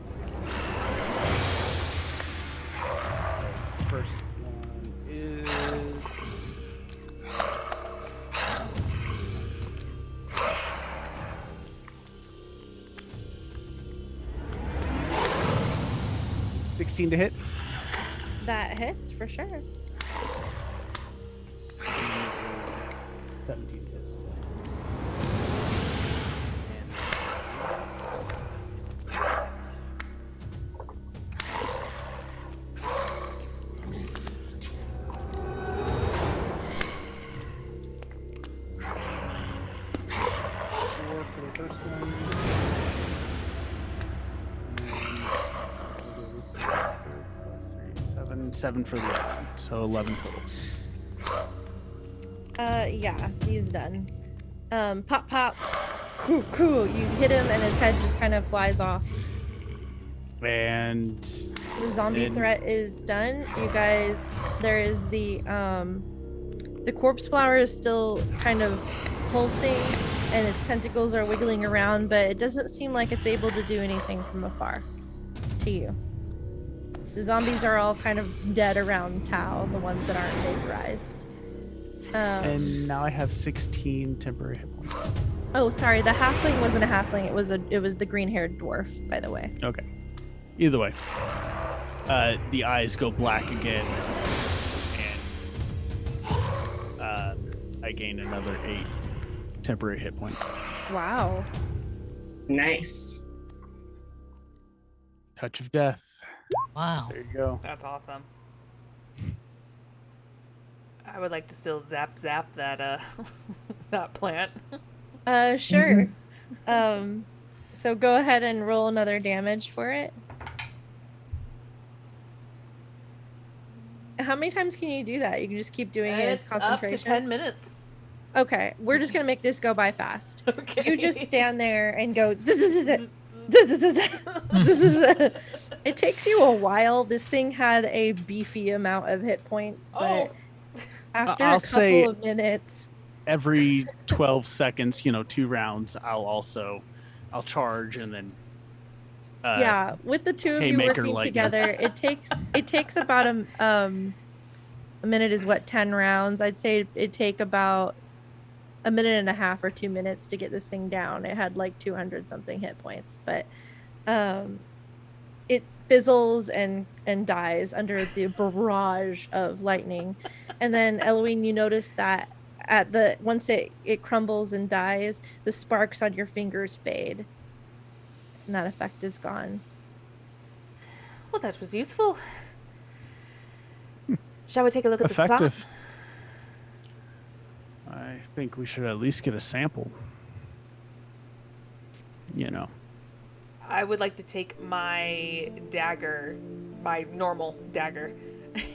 So first one is 16 to hit.
That hits for sure.
17 hits. Four for the first one. And 7 for the other one. So 11 total.
Yeah, he's done. Pop, pop. Cool. You hit him and his head just kind of flies off.
And
The zombie
then-
threat is done. You guys, there is the corpse flower is still kind of pulsing and its tentacles are wiggling around, but it doesn't seem like it's able to do anything from afar to you. The zombies are all kind of dead around Tao, the ones that aren't vaporized.
And now I have 16 temporary hit points.
Oh, sorry, the halfling wasn't a halfling. It was the green-haired dwarf, by the way.
Okay. Either way, the eyes go black again, and I gain another 8 temporary hit points.
Wow.
Nice.
Touch of death.
Wow.
There you go.
That's awesome. I would like to still zap that that plant.
Sure. So go ahead and roll another damage for it. How many times can you do that? You can just keep doing
And
it.
it's up
Concentration.
to 10 minutes.
Okay, we're just gonna make this go by fast.
Okay.
You just stand there and go. It takes you a while. This thing had a beefy amount of hit points, but
Oh.
after
I'll
a couple
say-
of minutes,
Every 12 seconds, 2 rounds, I'll charge and then.
yeah, with the two of you
haymaker
working
lightning.
together, it takes about a minute is what 10 rounds. I'd say it'd take about a minute and a half or 2 minutes to get this thing down. It had like 200 something hit points, but it fizzles and dies under the barrage of lightning. And then Eloine, you notice that once it crumbles and dies, the sparks on your fingers fade, and that effect is gone.
Well, that was useful. Shall we take a look at the spot?
Effective. I think we should at least get a sample. You know.
I would like to take my dagger, my normal dagger,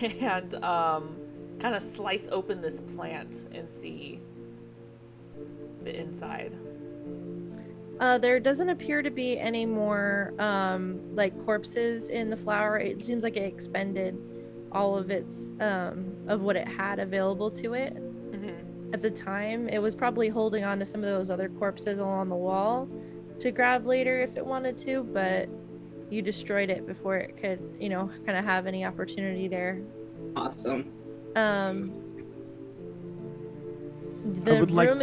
and kind of slice open this plant and see the inside.
There doesn't appear to be any more like corpses in the flower. It seems like it expended all of its of what it had available to it at the time. It was probably holding on to some of those other corpses along the wall to grab later if it wanted to, but you destroyed it before it could, kind of have any opportunity there.
Awesome.
The room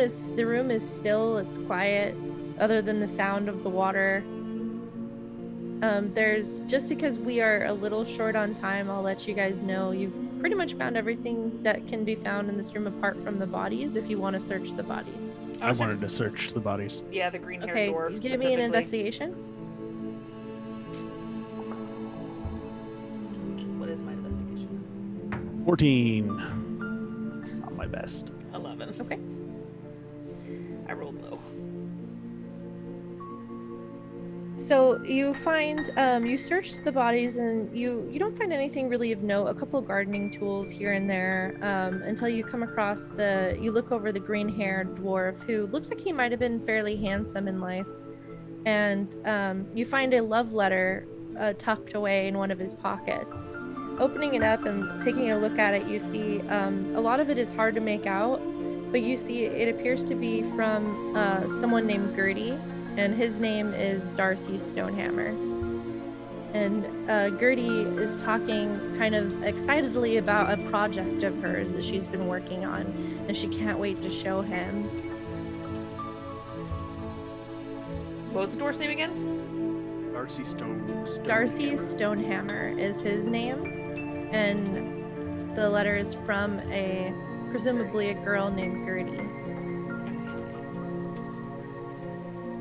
is still, it's quiet, other than the sound of the water. There's, just because we are a little short on time, I'll let you guys know you've pretty much found everything that can be found in this room apart from the bodies, if you want to search the bodies.
I wanted to search the bodies.
Yeah, the green-haired
Okay,
dwarf.
give me an investigation.
What is my investigation?
14. Not my best.
11.
Okay.
I rolled low.
So you find, you search the bodies and you don't find anything really of note, a couple gardening tools here and there, until you come across you look over the green-haired dwarf who looks like he might have been fairly handsome in life. And you find a love letter tucked away in one of his pockets. Opening it up and taking a look at it, you see a lot of it is hard to make out, but you see it appears to be from someone named Gertie. And his name is Darcy Stonehammer. And Gertie is talking kind of excitedly about a project of hers that she's been working on, and she can't wait to show him.
What was the dwarf's name again?
Darcy
Stonehammer is his name, and the letter is from presumably a girl named Gertie.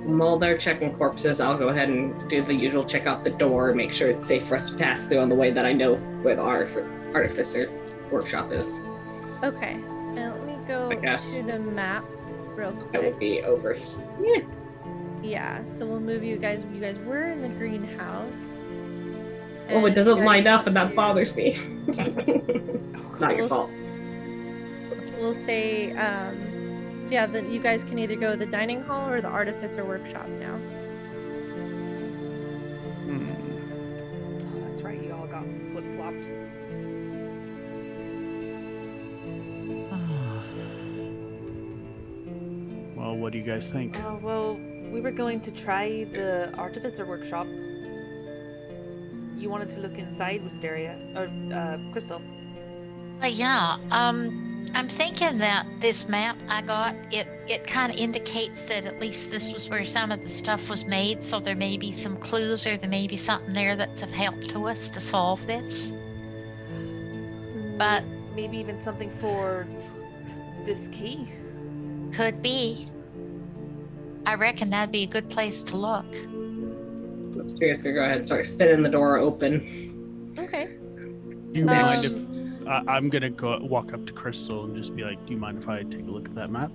While they're checking corpses, I'll go ahead and do the usual check out the door, make sure it's safe for us to pass through on the way that I know where the artificer workshop is.
Okay, and let me go to the map real quick.
That would be over here.
Yeah, so we'll move you guys. You guys were in the greenhouse.
Oh, it doesn't line up, and that bothers me. Not your fault.
We'll say, so yeah, you guys can either go to the dining hall or the artificer workshop now.
Oh, that's right, you all got flip-flopped.
Well, what do you guys think?
Well, we were going to try the artificer workshop. You wanted to look inside Wisteria, or Crystal.
Yeah, I'm thinking that this map I got, it kind of indicates that at least this was where some of the stuff was made, so there may be some clues or there may be something there that's of help to us to solve this. But
maybe even something for this key.
Could be. I reckon that'd be a good place to look.
Let's go ahead and start spinning the door open.
Okay.
Do you mind if I'm gonna go walk up to Crystal and just be like, "Do you mind if I take a look at that map?"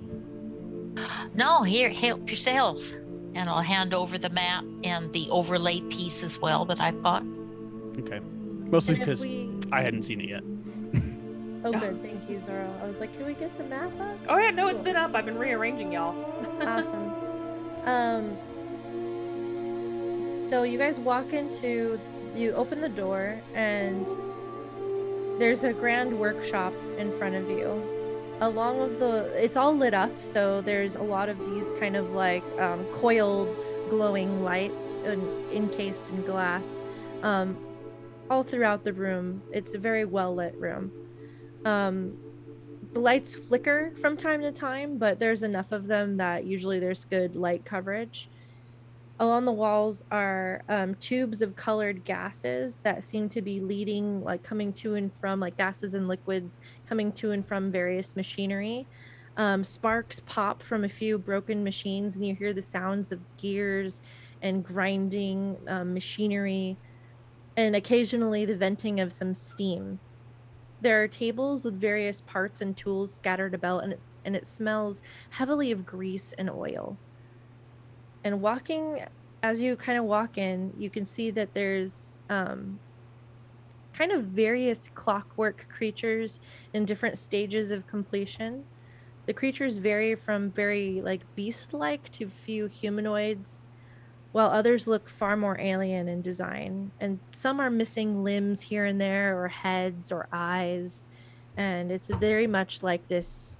No, here, help yourself. And I'll hand over the map and the overlay piece as well that I've got.
Okay. Mostly because I hadn't seen it yet.
Oh, good. Thank you, Zoro. I was like, can we get the map up?
Oh yeah, no, it's been up. I've been rearranging y'all.
Awesome. So you guys you open the door and there's a grand workshop in front of you. It's all lit up, so there's a lot of these kind of like coiled glowing lights encased in glass all throughout the room. It's a very well lit room. The lights flicker from time to time, but there's enough of them that usually there's good light coverage. Along the walls are tubes of colored gases that seem to be leading, like coming to and from, like gases and liquids coming to and from various machinery. Sparks pop from a few broken machines, and you hear the sounds of gears and grinding machinery. and occasionally the venting of some steam. There are tables with various parts and tools scattered about, and it smells heavily of grease and oil. And as you kind of walk in, you can see that there's kind of various clockwork creatures in different stages of completion. The creatures vary from very like beast-like to few humanoids, while others look far more alien in design. And some are missing limbs here and there, or heads or eyes. And it's very much like this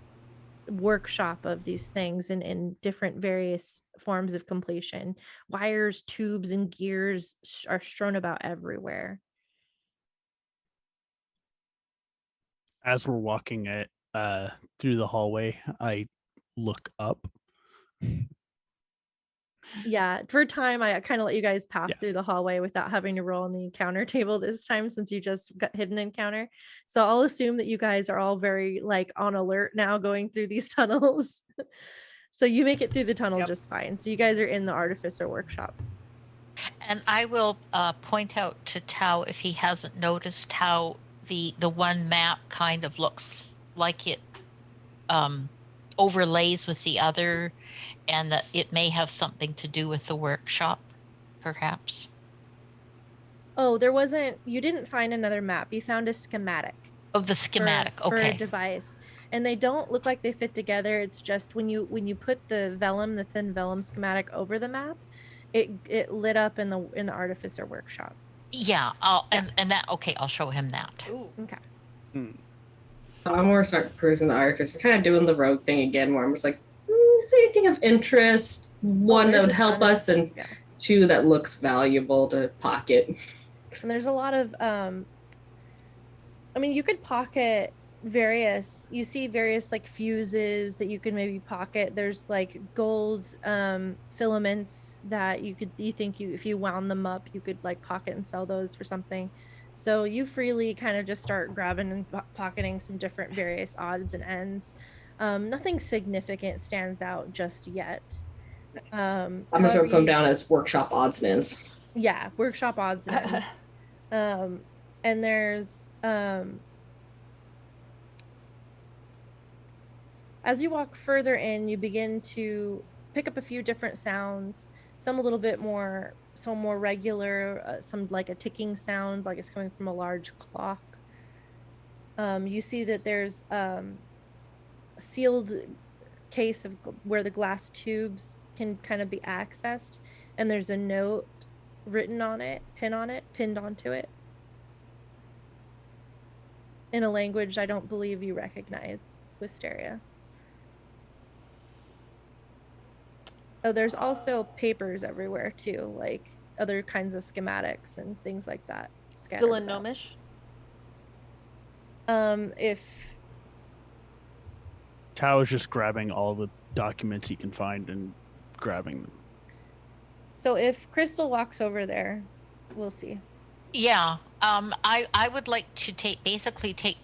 workshop of these things in different various forms of completion. Wires, tubes, and gears are strewn about everywhere.
As we're walking it through the hallway, I look up.
Yeah, for time, I kind of let you guys pass
Yeah.
through the hallway without having to roll on the encounter table this time, since you just got hidden encounter. So I'll assume that you guys are all very like on alert now going through these tunnels. So you make it through the tunnel
Yep.
just fine. So you guys are in the artificer workshop.
And I will point out to Tao, if he hasn't noticed, how the one map kind of looks like it overlays with the other, and that it may have something to do with the workshop, perhaps.
Oh, you didn't find another map. You found a schematic.
Oh, the schematic.
For
Okay.
a device, and they don't look like they fit together. It's just when you put the thin vellum schematic over the map, it lit up in the artificer workshop.
Yeah. And that. Okay, I'll show him that.
Ooh.
Okay.
So I'm gonna start cruising the artifice, kind of doing the rogue thing again, where I'm just like, is there anything of interest? One that would help us, and two that looks valuable to pocket.
And there's a lot of I mean, you could pocket various like fuses that you could maybe pocket. There's like gold filaments that if you wound them up, you could like pocket and sell those for something. So you freely kind of just start grabbing and pocketing some different various odds and ends. Nothing significant stands out just yet.
I'm just gonna come down as workshop odds and ends.
Yeah, workshop odds and ends. And there's as you walk further in, you begin to pick up a few different sounds, some a little bit more regular, some like a ticking sound, like it's coming from a large clock. You see that there's a sealed case of where the glass tubes can kind of be accessed, and there's a note written on it, pinned onto it, in a language I don't believe you recognize, Wisteria. Oh, there's also papers everywhere too, like other kinds of schematics and things like that.
Still in Gnomish?
If
Tao is just grabbing all the documents he can find and grabbing them.
So if Crystal walks over there, we'll see.
Yeah. I would like to take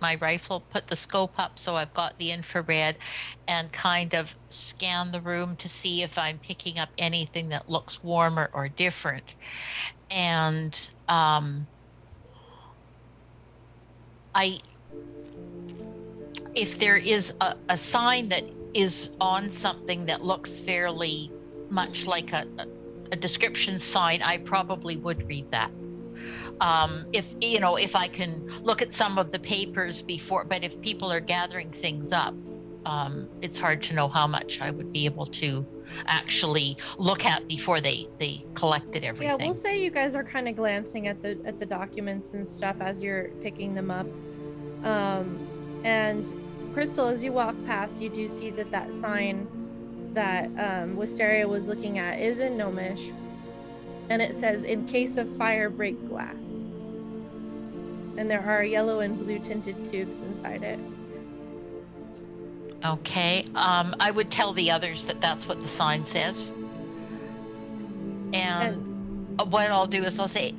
my rifle, put the scope up so I've got the infrared, and kind of scan the room to see if I'm picking up anything that looks warmer or different. And if there is a sign that is on something that looks fairly much like a description sign, I probably would read that. If I can look at some of the papers before, but if people are gathering things up, it's hard to know how much I would be able to actually look at before they collected everything.
Yeah, we'll say you guys are kind of glancing at the documents and stuff as you're picking them up. And Crystal, as you walk past, you do see that sign that Wisteria was looking at is in Gnomish, and it says, "In case of fire, break glass." And there are yellow and blue tinted tubes inside it.
Okay. I would tell the others that that's what the sign says. And what I'll do is I'll say,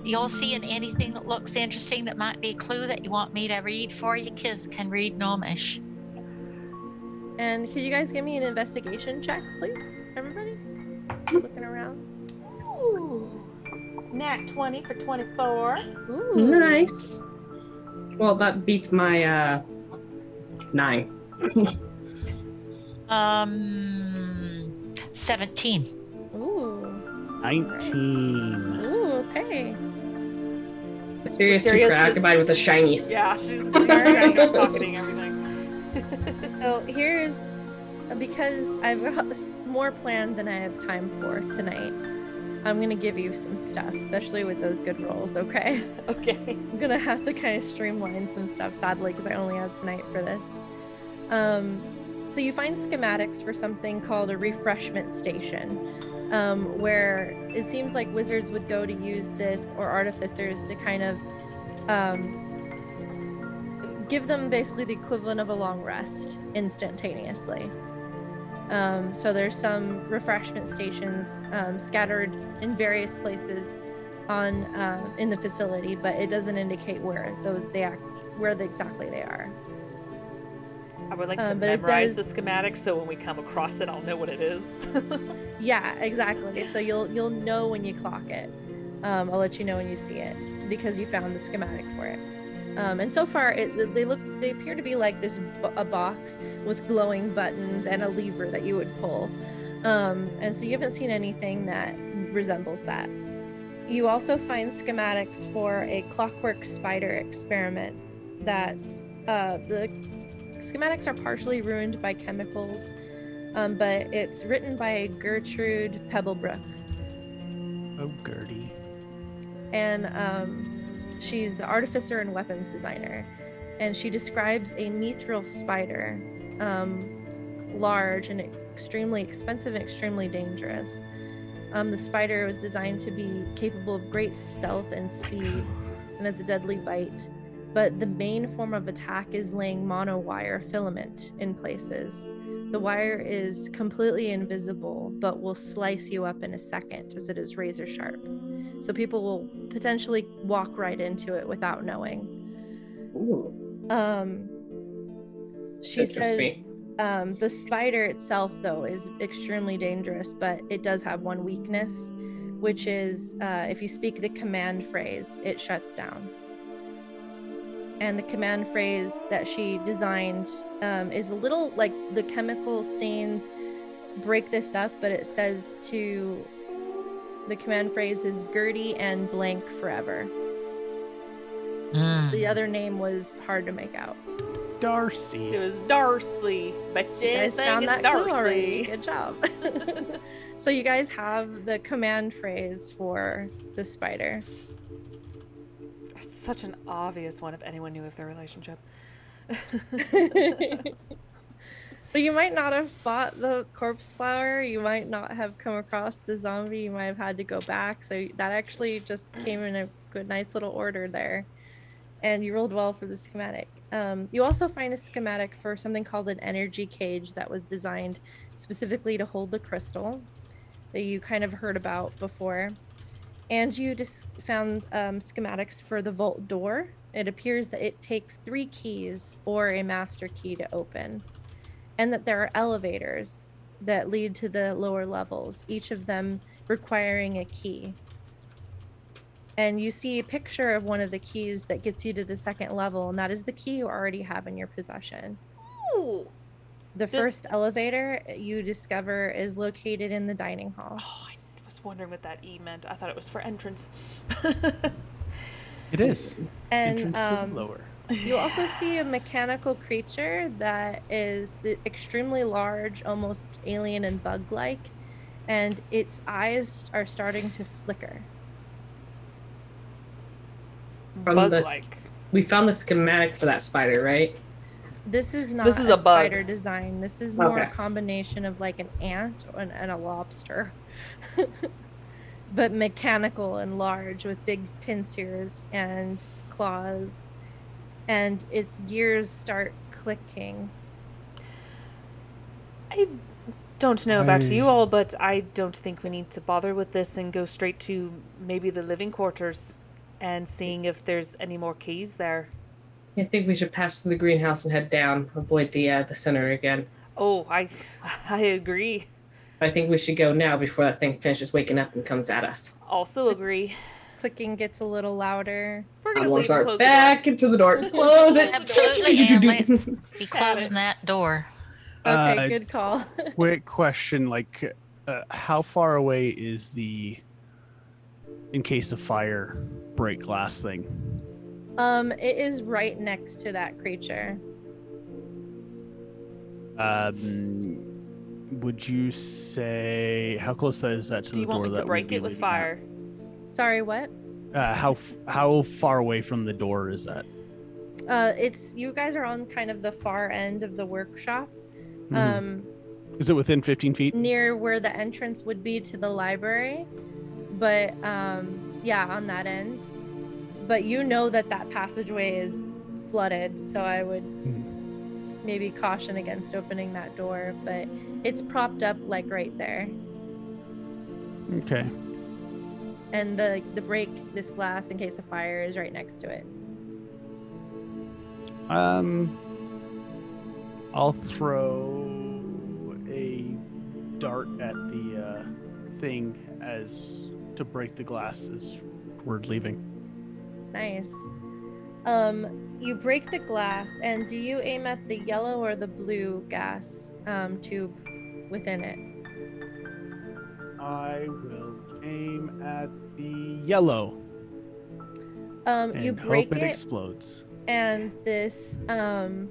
you'll see anything that looks interesting that might be a clue that you want me to read for you? Kids can read Gnomish.
And could you guys give me an investigation check, please? Everybody? Looking around.
Ooh. Nat 20 for 24.
Ooh.
Nice. Well, that beats my 9.
17.
Ooh.
19.
Ooh, okay.
Mysterious too
Wisteria's
preoccupied with the shinies.
Yeah, she's distracted pocketing everything.
So here's, because I've got more planned than I have time for tonight, I'm going to give you some stuff, especially with those good rolls, okay?
Okay.
I'm going to have to kind of streamline some stuff, sadly, because I only have tonight for this. So you find schematics for something called a refreshment station, where it seems like wizards would go to use this, or artificers, to kind of give them basically the equivalent of a long rest instantaneously. So there's some refreshment stations scattered in various places on in the facility, but it doesn't indicate where exactly they are.
I would like to
But it
memorize the
does-
schematics so when we come across it, I'll know what it is.
Yeah, exactly. So you'll know when you clock it. I'll let you know when you see it because you found the schematic for it. And so far, they appear to be like a box with glowing buttons and a lever that you would pull. And so you haven't seen anything that resembles that. You also find schematics for a clockwork spider experiment that the schematics are partially ruined by chemicals, but it's written by Gertrude Pebblebrook.
Oh, Gertie.
And she's an artificer and weapons designer, and she describes a mithril spider, large and extremely expensive and extremely dangerous. The spider was designed to be capable of great stealth and speed and has a deadly bite, but the main form of attack is laying monowire filament in places. The wire is completely invisible but will slice you up in a second as it is razor sharp. So people will potentially walk right into it without knowing.
Ooh.
She says
Interesting.
the spider itself, though, is extremely dangerous, but it does have one weakness, which is if you speak the command phrase, it shuts down. And the command phrase that she designed is a little like the chemical stains break this up, but it says the command phrase is Gertie and blank forever. So the other name was hard to make out.
Darcy.
It was Darcy. Bet you
You guys
anything
found
it's
that clue
Darcy.
already. Good job. So you guys have the command phrase for the spider.
It's such an obvious one if anyone knew of their relationship.
But you might not have fought the corpse flower. You might not have come across the zombie. You might have had to go back. So that actually just came in a good, nice little order there. And you rolled well for the schematic. You also find a schematic for something called an energy cage that was designed specifically to hold the crystal that you kind of heard about before. And you just found schematics for the vault door. It appears that it takes 3 keys or a master key to open, and that there are elevators that lead to the lower levels, each of them requiring a key. And you see a picture of one of the keys that gets you to the 2nd level, and that is the key you already have in your possession.
Ooh.
The first elevator you discover is located in the dining hall.
Oh, I was wondering what that E meant. I thought it was for entrance.
It is.
And
Entrance to the lower.
you also see a mechanical creature that is extremely large, almost alien and bug-like, and its eyes are starting to flicker.
Bug-like.
We found the schematic for that spider, right?
This is not
This is
a
a bug.
spider design. This is more a
Okay.
combination of like an ant and a lobster. But mechanical and large with big pincers and claws. And its gears start clicking.
I don't know about you all, but I don't think we need to bother with this and go straight to maybe the living quarters and seeing if there's any more keys there.
I think we should pass through the greenhouse and head down, avoid the center again.
Oh, I agree.
I think we should go now before that thing finishes waking up and comes at us.
Also agree.
clicking gets a little louder.
We're
I'm
gonna
gonna
leave and
start
close
back into the door. Close it.
Absolutely, and let's be closing that door.
Okay, good call.
Quick question, like, how far away is the in case of fire break glass thing?
It is right next to that creature.
Would you say how close is that to
Do
the
you want
door
me
that
to break
we'd be
it with
leaving at?
fire?
Sorry, what?
How far away from the door is that?
It's you guys are on kind of the far end of the workshop.
Is it within 15 feet?
Near where the entrance would be to the library, but yeah, on that end. But you know that passageway is flooded, so I would maybe caution against opening that door, but it's propped up like right there.
Okay.
And the break this glass in case of fire is right next to it.
I'll throw a dart at the thing as to break the glass as we're leaving.
Nice. You break the glass, and do you aim at the yellow or the blue gas tube within it?
I will aim at the yellow.
You
And
break
hope it
it,
explodes.
and this let me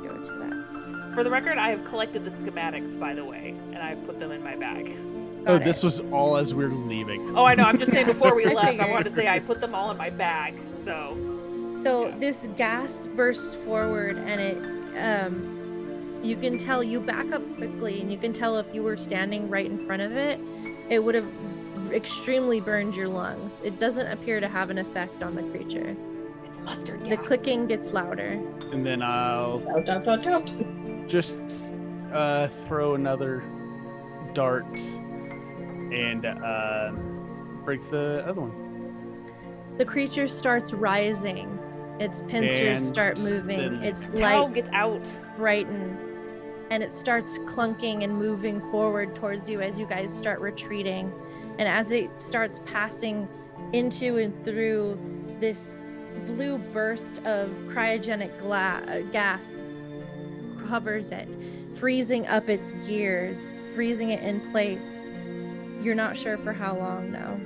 go to that.
For the record, I have collected the schematics, by the way, and I've put them in my bag.
Got
This
it.
was all as we were leaving.
Oh, I know. I'm just saying before we
I
left, I
figured.
wanted to say I put them all in my bag. So
So this gas bursts forward, and it you can tell you back up quickly, and you can tell if you were standing right in front of it, it would have extremely burned your lungs. It doesn't appear to have an effect on the creature.
it's mustard
The
gas.
clicking gets louder.
And then I'll
Out.
just throw another dart and break the other one.
The creature starts rising. Its pincers
And
start moving.
then
Its
Tau
lights
gets out.
brighten, and it starts clunking and moving forward towards you as you guys start retreating. And as it starts passing into and through this blue burst of cryogenic gas covers it, freezing up its gears, freezing it in place. You're not sure for how long now.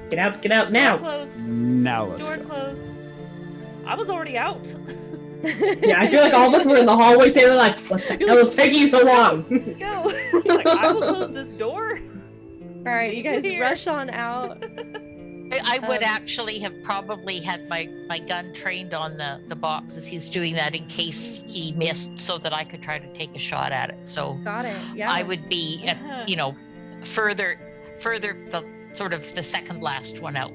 Get out
Door
now.
closed.
Now let's
Door
go.
closed. I was already out.
Yeah, I feel like all of us were in the hallway saying like, what the hell is taking you so long?
Go. Like, I will close this door.
All right, you guys
Here.
rush on out.
I would
Um,
actually have probably had my gun trained on the box as he's doing that in case he missed, so that I could try to take a shot at it. So
Got it. Yeah.
I would be, further the sort of the second last one out.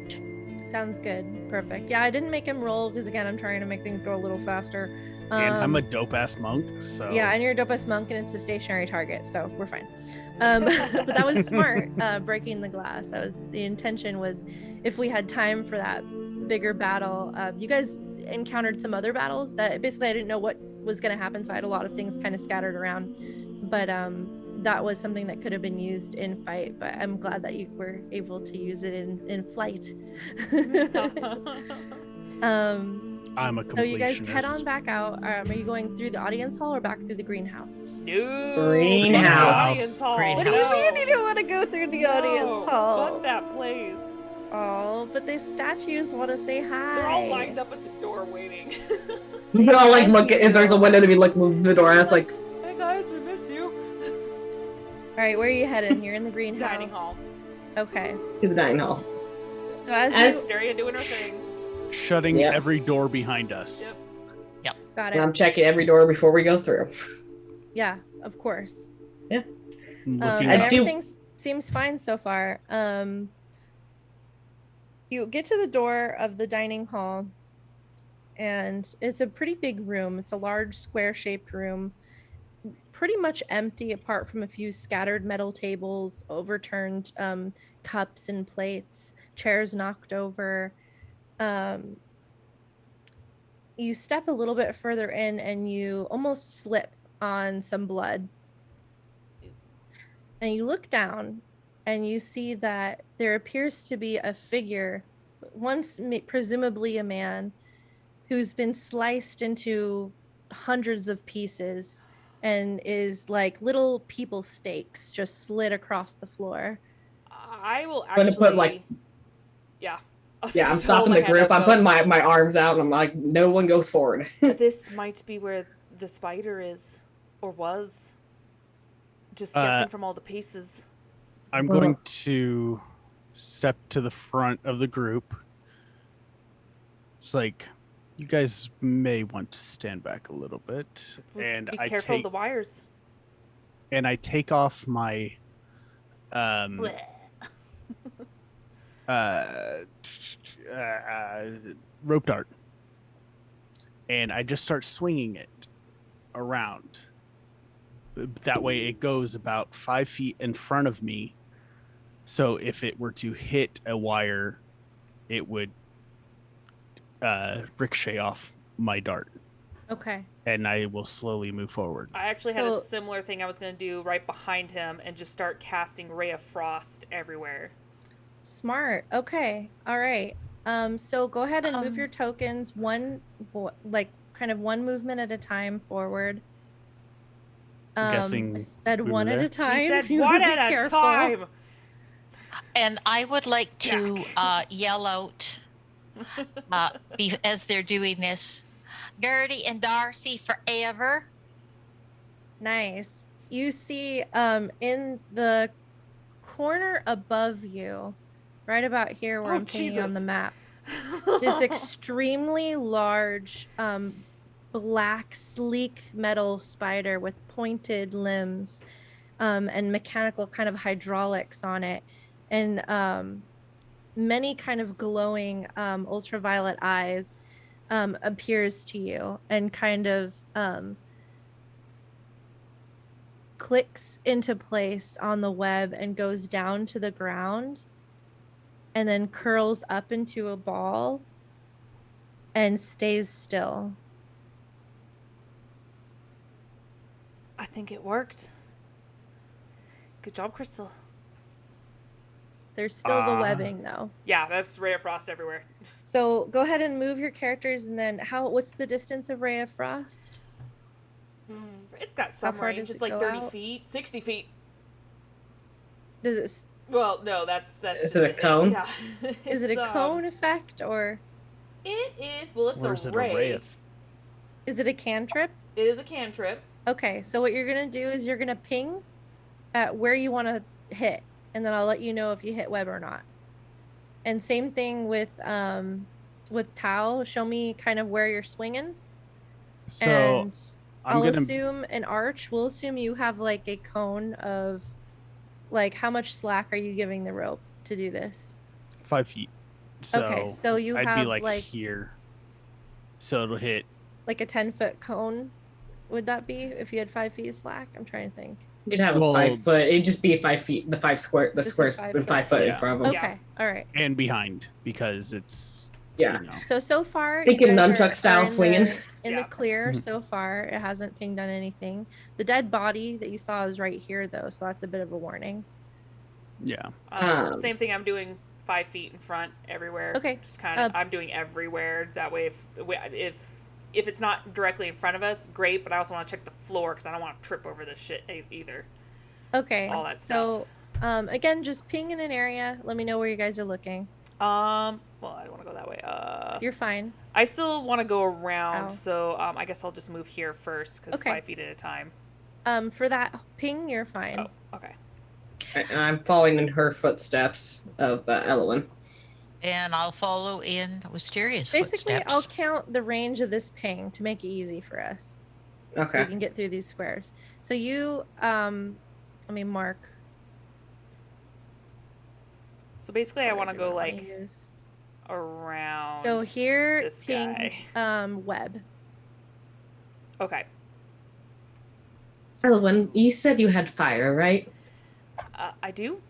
Sounds good. Perfect. Yeah, I didn't make him roll because again, I'm trying to make things go a little faster.
And I'm a dope ass monk, so
Yeah, and you're a dope-ass monk, and it's a stationary target, so we're fine. But that was smart, breaking the glass. The intention was, if we had time for that bigger battle. You guys encountered some other battles that basically I didn't know what was going to happen, so I had a lot of things kind of scattered around. But that was something that could have been used in fight. But I'm glad that you were able to use it in flight.
I'm a
So you guys
completionist.
head on back out. Are you going through the audience hall or back through the greenhouse?
No.
Greenhouse.
Audience hall.
Greenhouse.
What do you mean you don't want to go through the audience
No,
hall?
Fuck that place.
Oh, but the statues want to say hi.
They're all lined up at the door waiting.
We're all like, look, if there's a window to be looking through the door, I was like,
Hey guys, we miss you.
All right, where are you heading? You're in the greenhouse.
Dining hall.
Okay.
to the dining hall.
So as
Wisteria doing her thing.
Shutting
Yep.
every door behind us.
Yep.
you got
And
it.
I'm checking every door before we go through.
Yeah, of course.
Looking
And
up.
do-
everything seems fine so far. You get to the door of the dining hall, and it's a pretty big room. It's a large square-shaped room, pretty much empty apart from a few scattered metal tables, overturned cups and plates, chairs knocked over. You step a little bit further in, and you almost slip on some blood. And you look down, and you see that there appears to be a figure, once presumably a man, who's been sliced into hundreds of pieces and is like little people steaks just slid across the floor.
I will
I'm gonna
actually.
put, like-
Yeah.
Yeah, I'm stopping the group. I'm putting my arms out, and I'm like, no one goes forward.
This might be where the spider is, or was. Just guessing from all the pieces.
I'm going to step to the front of the group. It's like, you guys may want to stand back a little bit, and
Be
I
careful of
take
the wires.
and I take off my rope dart, and I just start swinging it around. That way, it goes about 5 feet in front of me. So if it were to hit a wire, it would ricochet off my dart.
Okay.
And I will slowly move forward.
I actually had a similar thing I was going to do right behind him and just start casting Ray of Frost everywhere.
Smart. Okay. All right. So go ahead and move your tokens one movement at a time forward.
I'm guessing
I said one at a time.
He said
You
one
wanna be
at a
careful.
time.
And I would like to yell out as they're doing this, Gertie and Darcy forever.
Nice. You see in the corner above you, right about here where I'm painting on the map, this extremely large black sleek metal spider with pointed limbs and mechanical kind of hydraulics on it, and many kind of glowing ultraviolet eyes appears to you and kind of clicks into place on the web and goes down to the ground and then curls up into a ball and stays still.
I think it worked. Good job, Crystal.
There's still the webbing though.
Yeah, that's Ray of Frost everywhere.
So go ahead and move your characters, and then what's the distance of Ray of Frost?
It's got some range. It's like 30 feet, 60 feet.
Does it?
Well, no, that's.
Is it a cone?
Yeah.
Is it a cone effect or?
It is. Well, it's
Or is
a
it
ray.
Is it a cantrip?
It is a cantrip.
Okay, so what you're gonna do is you're gonna ping at where you want to hit, and then I'll let you know if you hit web or not. And same thing with Tao. Show me kind of where you're swinging.
So
and
I'm
I'll
gonna
assume an arch. We'll assume you have like a cone of, like, how much slack are you giving the rope to do this?
5 feet. So
okay, so you
I'd
have
be like here. So it'll hit
like a 10-foot cone. Would that be if you had 5 feet slack? I'm trying to think.
You'd have a 5 foot. It'd just be 5 feet. The square's 5 foot in front of them.
Okay, all right.
and behind because it's
Yeah.
you know.
So far,
Thinking
you guys
nunchuck style
in
swinging.
in the clear so far. It hasn't pinged on anything. The dead body that you saw is right here, though, so that's a bit of a warning.
Yeah.
Same thing. I'm doing 5 feet in front everywhere.
Okay.
Just kind of. I'm doing everywhere. That way, if it's not directly in front of us, great. But I also want to check the floor because I don't want to trip over this shit either.
Okay.
All that
stuff. So, again, just ping in an area. Let me know where you guys are looking.
Well, I don't want to go that way.
You're fine.
I still want to go around, so I guess I'll just move here first because 5 feet at a time.
For that ping, you're fine.
Oh, okay.
And I'm following in her footsteps of Elowen.
And I'll follow in Wisteria's
Basically,
footsteps.
I'll count the range of this ping to make it easy for us.
Okay.
So we can get through these squares. So you, mark.
So basically, I want to go like around.
So here,
this
pinged
guy.
web.
Okay.
Elowen, you said you had fire, right?
I do.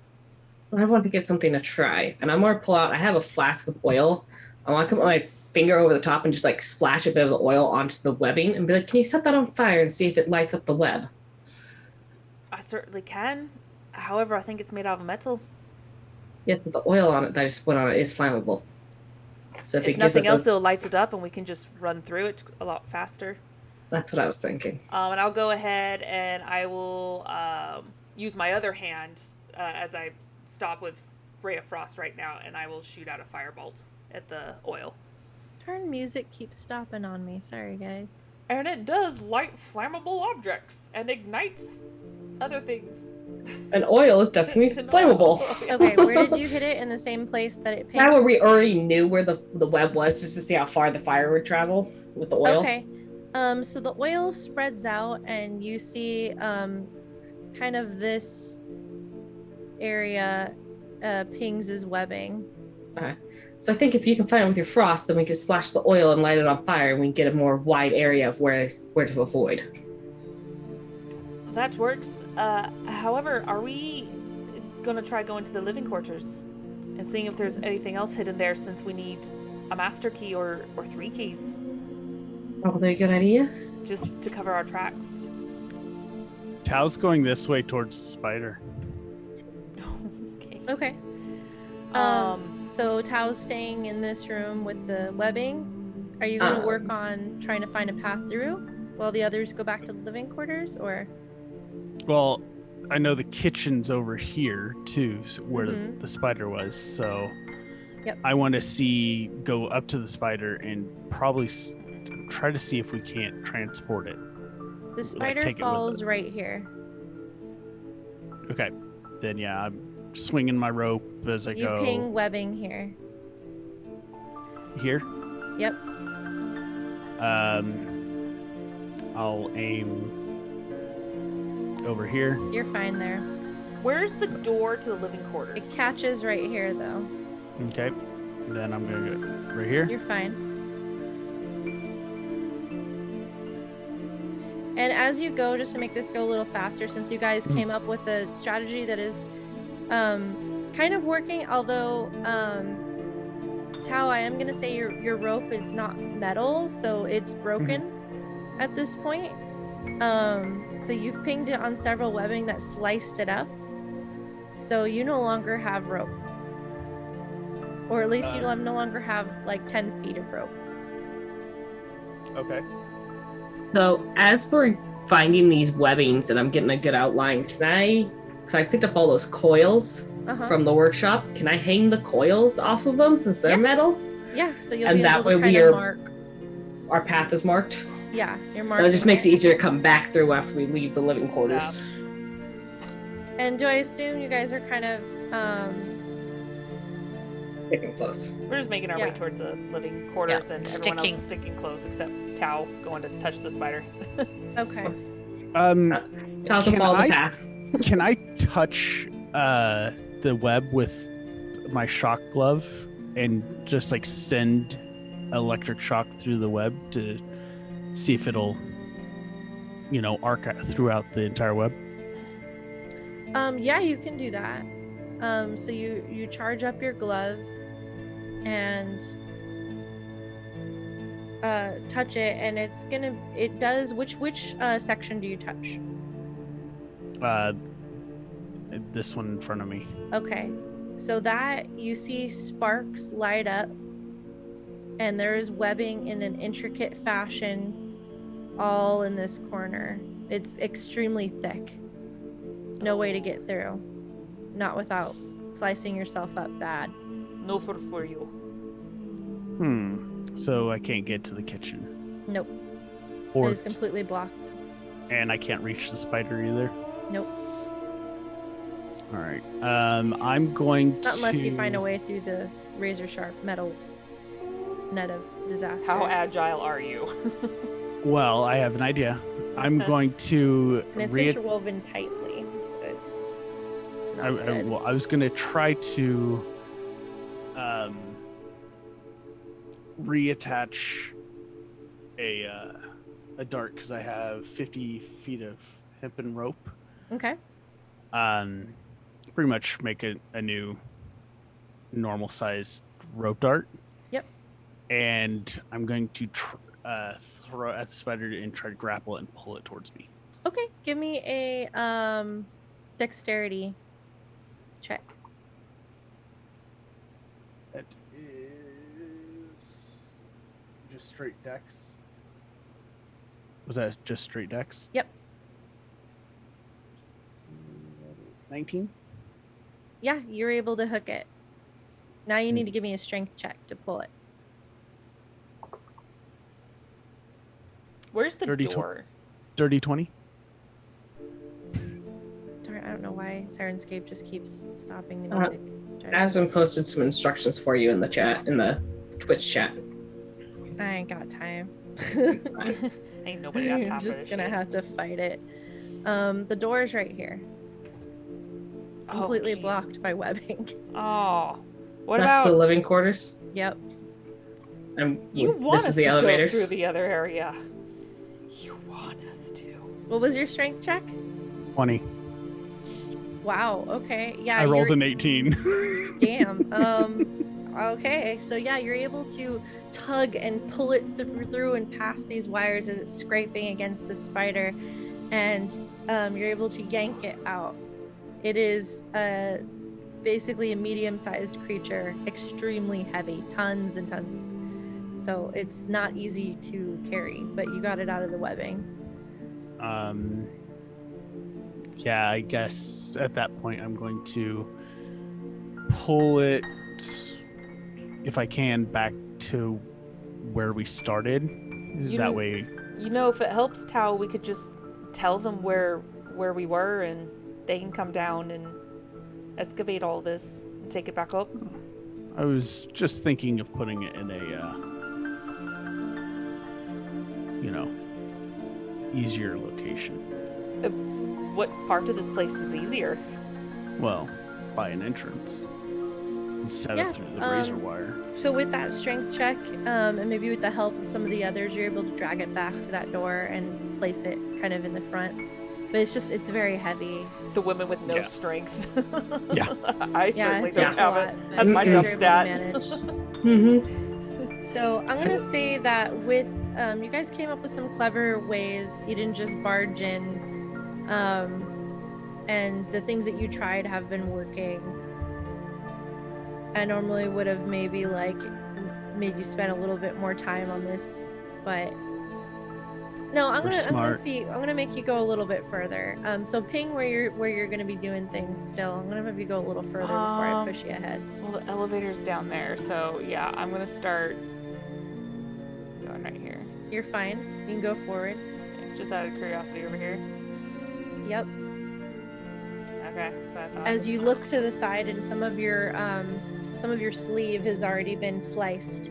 I want to get something to try, and I'm going to pull out. I have a flask of oil. I want to put my finger over the top and just like splash a bit of the oil onto the webbing, and be like, "Can you set that on fire and see if it lights up the web?"
I certainly can. However, I think it's made out of metal.
Yeah, but the oil on it that I just put on it is flammable. So if
If
it gives
nothing
us
else, it'll light it up and we can just run through it a lot faster.
That's what I was thinking.
And I'll go ahead and I will use my other hand as I stop with Ray of Frost right now, and I will shoot out a firebolt at the oil.
Turn music keeps stopping on me. Sorry, guys.
And it does light flammable objects and ignites other things.
And oil is definitely flammable.
Okay, where did you hit it? In the same place that it pinged?
Now we already knew where the web was, just to see how far the fire would travel with the oil.
Okay. So the oil spreads out, and you see kind of this area pings as webbing.
Okay. So I think if you can find it with your frost, then we can splash the oil and light it on fire, and we can get a more wide area of where to avoid.
That works. However, are we gonna try going to the living quarters and seeing if there's anything else hidden there, since we need a master key or 3 keys?
Probably a good idea.
Just to cover our tracks.
Tao's going this way towards the spider.
Okay.
Okay. So Tao's staying in this room with the webbing. Are you going to work on trying to find a path through while the others go back to the living quarters, or?
Well, I know the kitchen's over here too, where the spider was. So
Yep.
I want to go up to the spider and probably try to see if we can't transport it.
The spider
take it with
falls
us.
right here.
Okay, then yeah, I'm swinging my rope as I
You
go.
ping webbing here.
Here.
Yep.
I'll aim over here.
You're fine there.
Where's the door to the living quarters?
It catches right here, though.
Okay. Then I'm gonna go right here.
You're fine. And as you go, just to make this go a little faster, since you guys came up with a strategy that is kind of working, although Tao, I am going to say your rope is not metal, so it's broken at this point. So you've pinged it on several webbing that sliced it up. So you no longer have rope. Or at least you no longer have like 10 feet of rope.
Okay.
So as we're finding these webbings and I'm getting a good outline, because I picked up all those coils from the workshop, can I hang the coils off of them since they're metal?
Yeah, so you'll
And
be
that
able to
way
kind of mark.
Our path is marked.
Yeah, you're
And
marking.
it just makes it easier to come back through after we leave the living quarters.
And do I assume you guys are kind of
Sticking close.
We're just making our way towards the living quarters, and everyone else is sticking close except Tao going to touch the spider.
Okay.
Tao can follow the path.
Can I touch the web with my shock glove and just like send electric shock through the web to see if it'll, arc throughout the entire web?
Yeah, you can do that. So you charge up your gloves and touch it, and it does. Which section do you touch?
This one in front of me.
Okay, so that you see sparks light up, and there is webbing in an intricate fashion all in this corner. It's extremely thick. No way to get through. Not without slicing yourself up bad.
No for you.
So I can't get to the kitchen.
Nope.
Or
It is completely blocked.
and I can't reach the spider either.
Nope.
All right. I'm going
Not
to.
unless you find a way through the razor sharp metal net of disaster.
How agile are you?
Well, I have an idea. I'm going to.
And it's interwoven tightly. So it's not good.
I was going to try to reattach a dart because I have 50 feet of hempen rope.
Okay.
Pretty much make a new normal sized rope dart.
Yep.
And I'm going to throw at the spider and try to grapple it and pull it towards me.
Okay. Give me a dexterity check.
That is just straight dex. Was that just straight dex?
Yep.
So that is 19.
Yeah, you're able to hook it. Now you need to give me a strength check to pull it.
Where's the
30
door?
Dirty 20.
Darn, I don't know why Sirenscape just keeps stopping the music.
Aswin posted some instructions for you in the chat, in the Twitch chat.
I ain't got time.
It's fine.
Ain't nobody got time
I'm
for
just
this
gonna
shit.
have to fight it. The door is right here.
Oh,
Completely
jeez.
blocked by webbing.
Oh. What
That's the
about
living quarters.
Yep.
you want
This
us
is the
to
elevators.
go through the other area? You want us to?
What was your strength check?
20.
Wow. Okay. Yeah.
I rolled
you're-
an 18.
Damn. Okay. So yeah, you're able to tug and pull it through and past these wires as it's scraping against the spider, and you're able to yank it out. It is basically a medium-sized creature, extremely heavy, tons and tons. So it's not easy to carry, but you got it out of the webbing.
Yeah, I guess at that point I'm going to pull it, if I can, back to where we started. That way.
You know, if it helps Tao, we could just tell them where we were, and they can come down and excavate all this and take it back up.
I was just thinking of putting it in a, easier location.
What part of this place is easier?
Well, by an entrance instead
Yeah,
of through the razor wire.
So with that strength check, and maybe with the help of some of the others, you're able to drag it back to that door and place it kind of in the front. But it's very heavy.
The women with no
Yeah.
strength.
Yeah.
I
Yeah,
certainly
it
don't
takes a
have
lot.
it.
but
That's my
you
dumb
guys are able to
stat.
manage.
Mm-hmm.
So I'm gonna say that with you guys came up with some clever ways. You didn't just barge in, and the things that you tried have been working. I normally would have maybe made you spend a little bit more time on this, but no, I'm gonna make you go a little bit further. So ping where you're gonna be doing things still. I'm gonna have you go a little further before I push you ahead.
Well, the elevator's down there, so yeah, I'm gonna start going right here.
You're fine. You can go forward.
Just out of curiosity over here.
Yep.
Okay, so I thought.
As you look to the side, and some of your sleeve has already been sliced.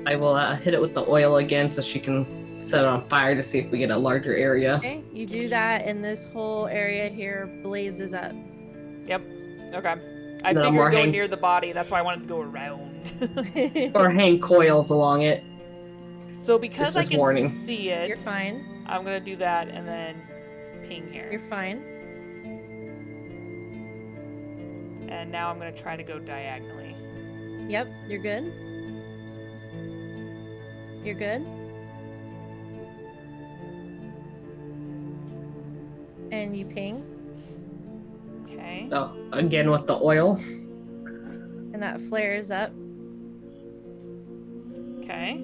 I will hit it with the oil again so she can set it on fire to see if we get a larger area.
Okay, you do that, and this whole area here blazes up.
Yep. Okay. I
No
figured
more
going
hang-
near the body. That's why I wanted to go around.
Or hang coils along it.
So because
Just
I
as
can
warning.
see it,
You're fine.
I'm gonna do that and then ping here.
You're fine.
And now I'm gonna try to go diagonally.
Yep, you're good. You're good. And you ping,
Okay.
So again with the oil.
and that flares up.
Okay.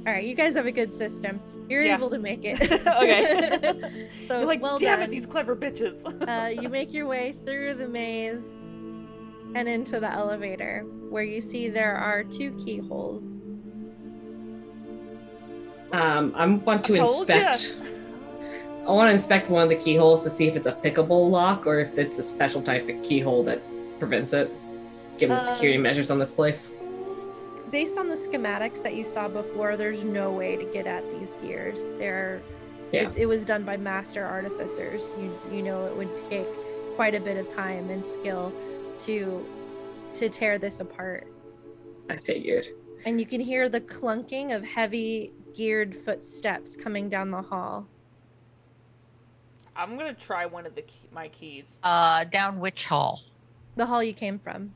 All right, you guys have a good system. You're
Yeah.
able to make it.
Okay.
So
You're like,
well
damn
done.
it, these clever bitches.
You make your way through the maze and into the elevator, where you see there are 2 keyholes.
I want to
Told ya.
inspect. I want to inspect one of the keyholes to see if it's a pickable lock or if it's a special type of keyhole that prevents it, given the security measures on this place.
Based on the schematics that you saw before, there's no way to get at these gears.
Yeah.
It was done by master artificers. You know it would take quite a bit of time and skill to tear this apart.
I figured.
And you can hear the clunking of heavy geared footsteps coming down the hall.
I'm gonna try one of my keys.
Down which hall?
The hall you came from.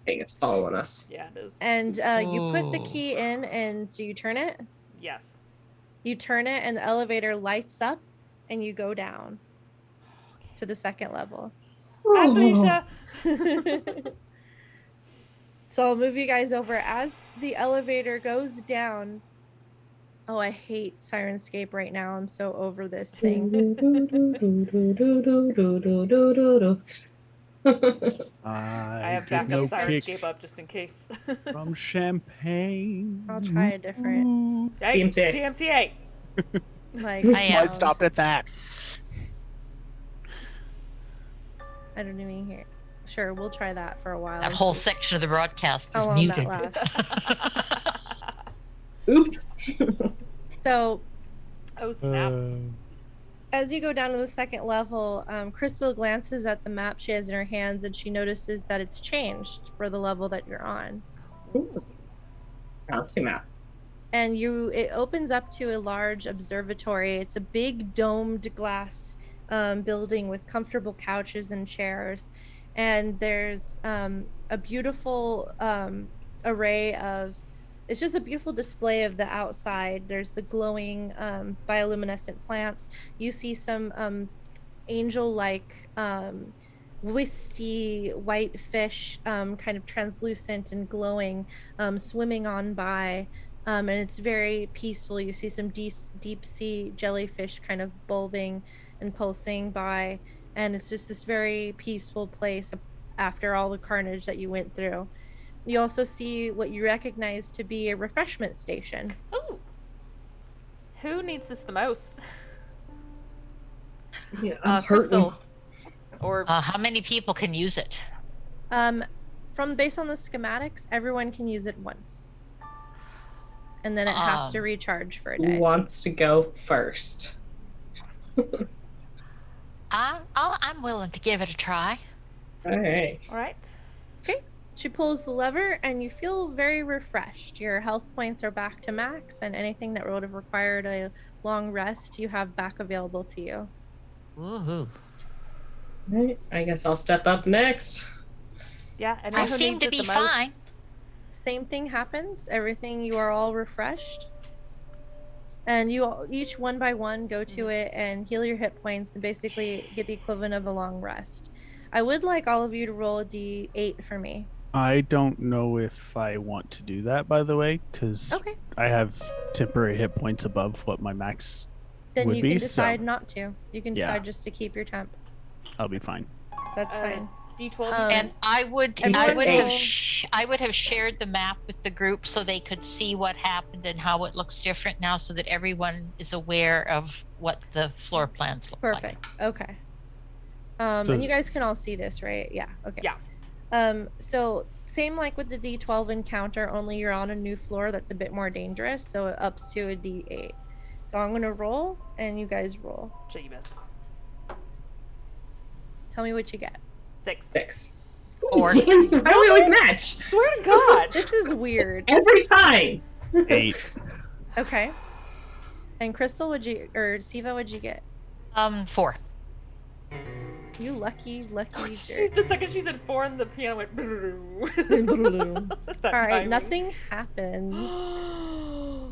I think it's following us.
Yeah, it is.
And you put the
Ooh.
key in, and do you turn it?
Yes.
You turn it, and the elevator lights up, and you go down to the 2nd level.
Hi, Felicia.
So I'll move you guys over as the elevator goes down. Oh, I hate Sirenscape right now. I'm so over this thing.
I have
get
backup
no
Sirenscape
kick
up just in case.
from champagne.
I'll try a different.
Ooh.
Hey,
DMCA.
DMCA.
Like,
I
I
am.
stopped at that.
I don't even hear. Sure, we'll try that for a while.
That
and
whole
see
section of the broadcast
how
is
long that
muted.
lasts.
Oops.
So
Oh, snap.
as you go down to the second level, Crystal glances at the map she has in her hands, and she notices that it's changed for the level that you're on.
Galaxy map.
And it opens up to a large observatory. It's a big domed glass building with comfortable couches and chairs, and there's a beautiful array of, it's just a beautiful display of the outside. There's the glowing bioluminescent plants. You see some angel-like wispy white fish, kind of translucent and glowing, swimming on by. And it's very peaceful. You see some deep sea jellyfish kind of bulbing and pulsing by, and it's just this very peaceful place after all the carnage that you went through. You also see what you recognize to be a refreshment station.
Ooh. Who needs this the most?
Yeah, I'm
Crystal.
hurting.
Or
How many people can use it?
Based on the schematics, everyone can use it once, and then it has to recharge for a
Who
day.
wants to go first?
I'm willing to give it a try.
All right.
all right.
Okay. She pulls the lever, and you feel very refreshed. Your health points are back to max, and anything that would have required a long rest, you have back available to you.
Woohoo.
All right. I guess I'll step up next.
Yeah, and
I
who
seem
needs
to
it
be
the most?
fine.
Same thing happens. Everything, you are all refreshed. And you all, each one by one, go to it and heal your hit points and basically get the equivalent of a long rest. I would like all of you to roll a d8 for me.
I don't know if I want to do that, by the way, because
Okay.
I have temporary hit points above what my max
Then
would
you
be.
can decide
So
not to. You can
Yeah.
decide just to keep your temp.
I'll be fine.
That's fine.
D12.
And I would
Everyone
roll-
I would have shared the map with the group so they could see what happened and how it looks different now, so that everyone is aware of what the floor plans look like.
Perfect. Okay.
So-
And you guys can all see this, right? Yeah. Okay.
Yeah.
So same like with the D12 encounter, only you're on a new floor that's a bit more dangerous, so it ups to a D8. So I'm gonna roll, and you guys roll.
Jeebus.
Tell me what you get.
6.
6.
Or-
Why do we always match?
Swear to God.
This is weird.
Every time.
8.
Okay. And Crystal, or Siva, what'd you get?
4.
You lucky
She,
jerk.
the second she said 4, and the piano went.
All right, nothing happens.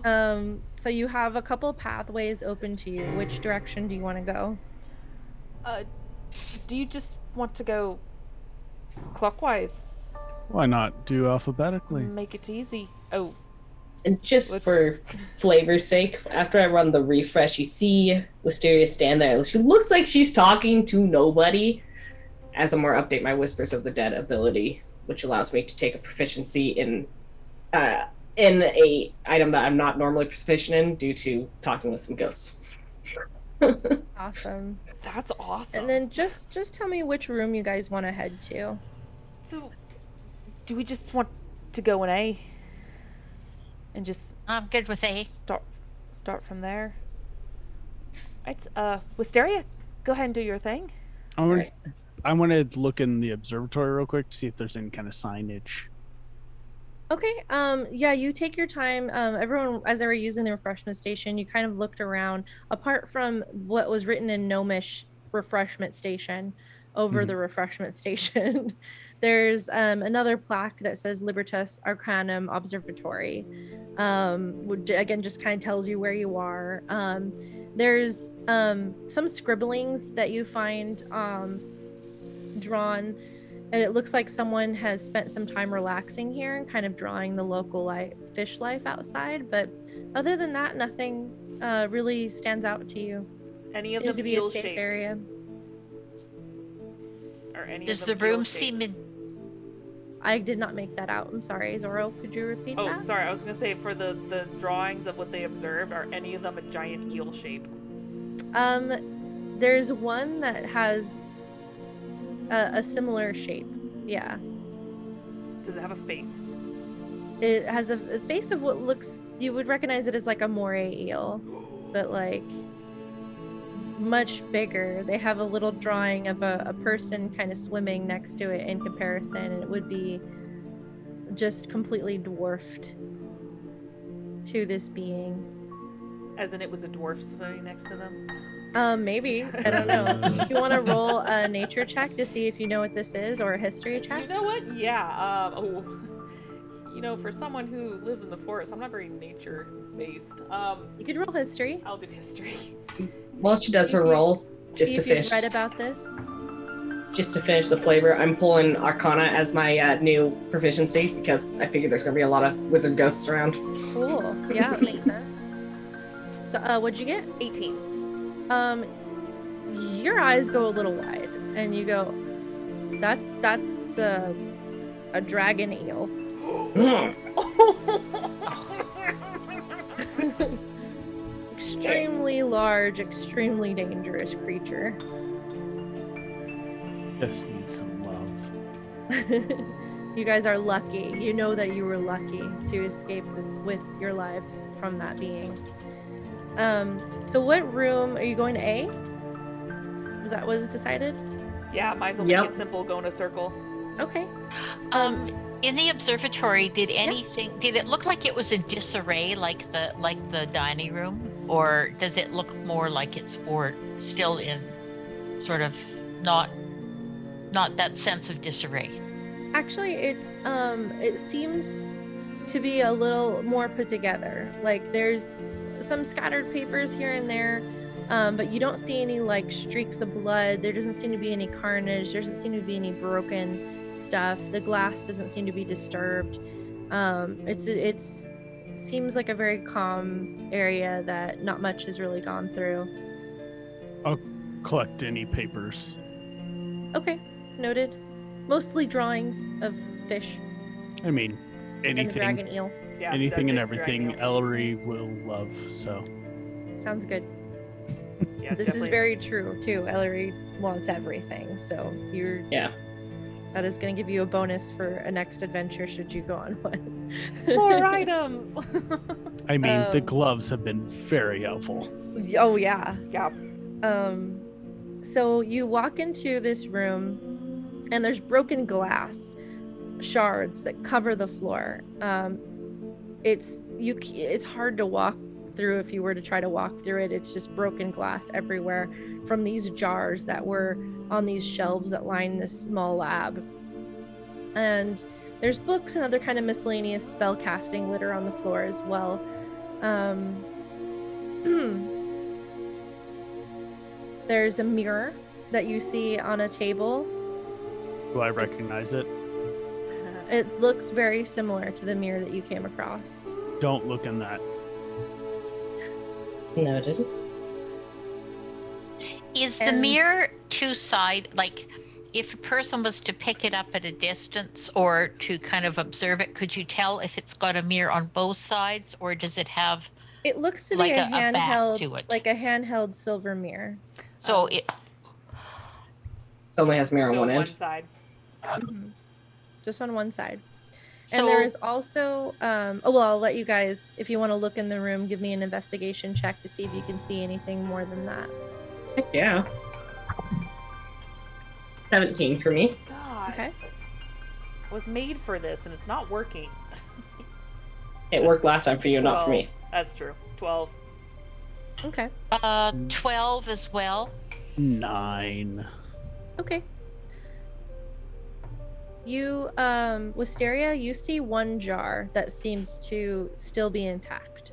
So you have a couple pathways open to you. Which direction do you want to go?
Do you just want to go clockwise?
Why not do alphabetically?
Make it easy. Oh,
And just
Let's-
for flavor's sake, after I run the refresh, you see Wisteria stand there. She looks like she's talking to nobody. As I'm more update my Whispers of the Dead ability, which allows me to take a proficiency in a item that I'm not normally proficient in due to talking with some ghosts.
Awesome.
that's awesome.
And then just tell me which room you guys want to head to.
So, do we just want to go in A? And just
I'm good with A.
start from there. Right, Wisteria, go ahead and do your thing.
I want to look in the observatory real quick to see if there's any kind of signage.
Okay. Yeah, you take your time. Everyone, as they were using the refreshment station, you kind of looked around. Apart from what was written in Gnomish refreshment station over the refreshment station, there's another plaque that says Libertas Arcanum Observatory. Which again just kind of tells you where you are. There's some scribblings that you find drawn, and it looks like someone has spent some time relaxing here and kind of drawing the local fish life outside. But other than that, nothing really stands out to you.
Any of
Seems
them
to be a
eel
safe
shaped?
area.
Or any
Does
of
the
them eel
room
shaped?
seem in?
I did not make that out. I'm sorry, Zoro. Could you repeat
Oh,
that?
sorry. I was gonna say for the drawings of what they observed, are any of them a giant eel shape?
There's one that has a similar shape. Yeah.
Does it have a face?
It has a face of what looks, you would recognize it as like a moray eel, but like much bigger. They have a little drawing of a person kind of swimming next to it in comparison, and it would be just completely dwarfed to this being.
As in, it was a dwarf swimming next to them.
Maybe. I don't know. You want to roll a nature check to see if you know what this is, or a history check?
You know what? Yeah. You know, for someone who lives in the forest, I'm not very nature based.
You could roll history.
I'll do history.
While she does her roll, just
See
to
if you've
finish,
read about this.
just to finish the flavor, I'm pulling Arcana as my new proficiency because I figured there's gonna be a lot of wizard ghosts around.
Cool. Yeah, that makes sense. So, what'd you get?
18.
Your eyes go a little wide, and you go, that's a dragon eel.
Mm.
Extremely large, extremely dangerous creature.
Just need some love.
You guys are lucky. You know that you were lucky to escape with your lives from that being. So what room are you going to A? Was that was decided?
Yeah, might as well
Yep.
make it simple. Go in a circle.
Okay.
In the observatory, did it look like it was in disarray, like the dining room, or does it look more like it's still in sort of not that sense of disarray?
Actually, it seems to be a little more put together. Like there's some scattered papers here and there, but you don't see any like streaks of blood. There doesn't seem to be any carnage. There doesn't seem to be any broken stuff. The glass doesn't seem to be disturbed. It's seems like a very calm area that not much has really gone through.
I'll collect any papers.
Okay, noted. Mostly drawings of fish
I mean,
and the
anything,
dragon eel.
Yeah,
anything and
that
everything
dragon.
Ellery will love. So
Sounds good.
Yeah,
This
definitely.
is very true too. Ellery wants everything, so
Yeah.
that is going to give you a bonus for a next adventure should you go on one.
More items.
I mean, the
Um,
gloves have been very helpful.
Oh yeah.
Yeah.
So you walk into this room, and there's broken glass shards that cover the floor. It's hard to walk through if you were to try to walk through it. It's just broken glass everywhere from these jars that were on these shelves that line this small lab. And there's books and other kind of miscellaneous spell casting litter on the floor as well. There's a mirror that you see on a table.
Do I recognize it?
It looks very similar to the mirror that you came across.
Don't look in that.
Noted.
Is the
And-
mirror two-side, like if a person was to pick it up at a distance or to kind of observe it, could you tell if it's got a mirror on both sides, or does it have
It looks to
like
be
a back
handheld,
to it?
like a handheld silver mirror.
so
Um,
it
It only has mirror on
So
one
one
end.
side.
Just on one side.
so
And there is also, I'll let you guys, if you want to look in the room, give me an investigation check to see if you can see anything more than that.
Heck yeah. 17 for me.
God.
Okay.
I was made for this, and it's not working.
It worked last time for you, not for me.
That's true. 12.
Okay.
12 as well.
9.
Okay. You, Wisteria, you see one jar that seems to still be intact.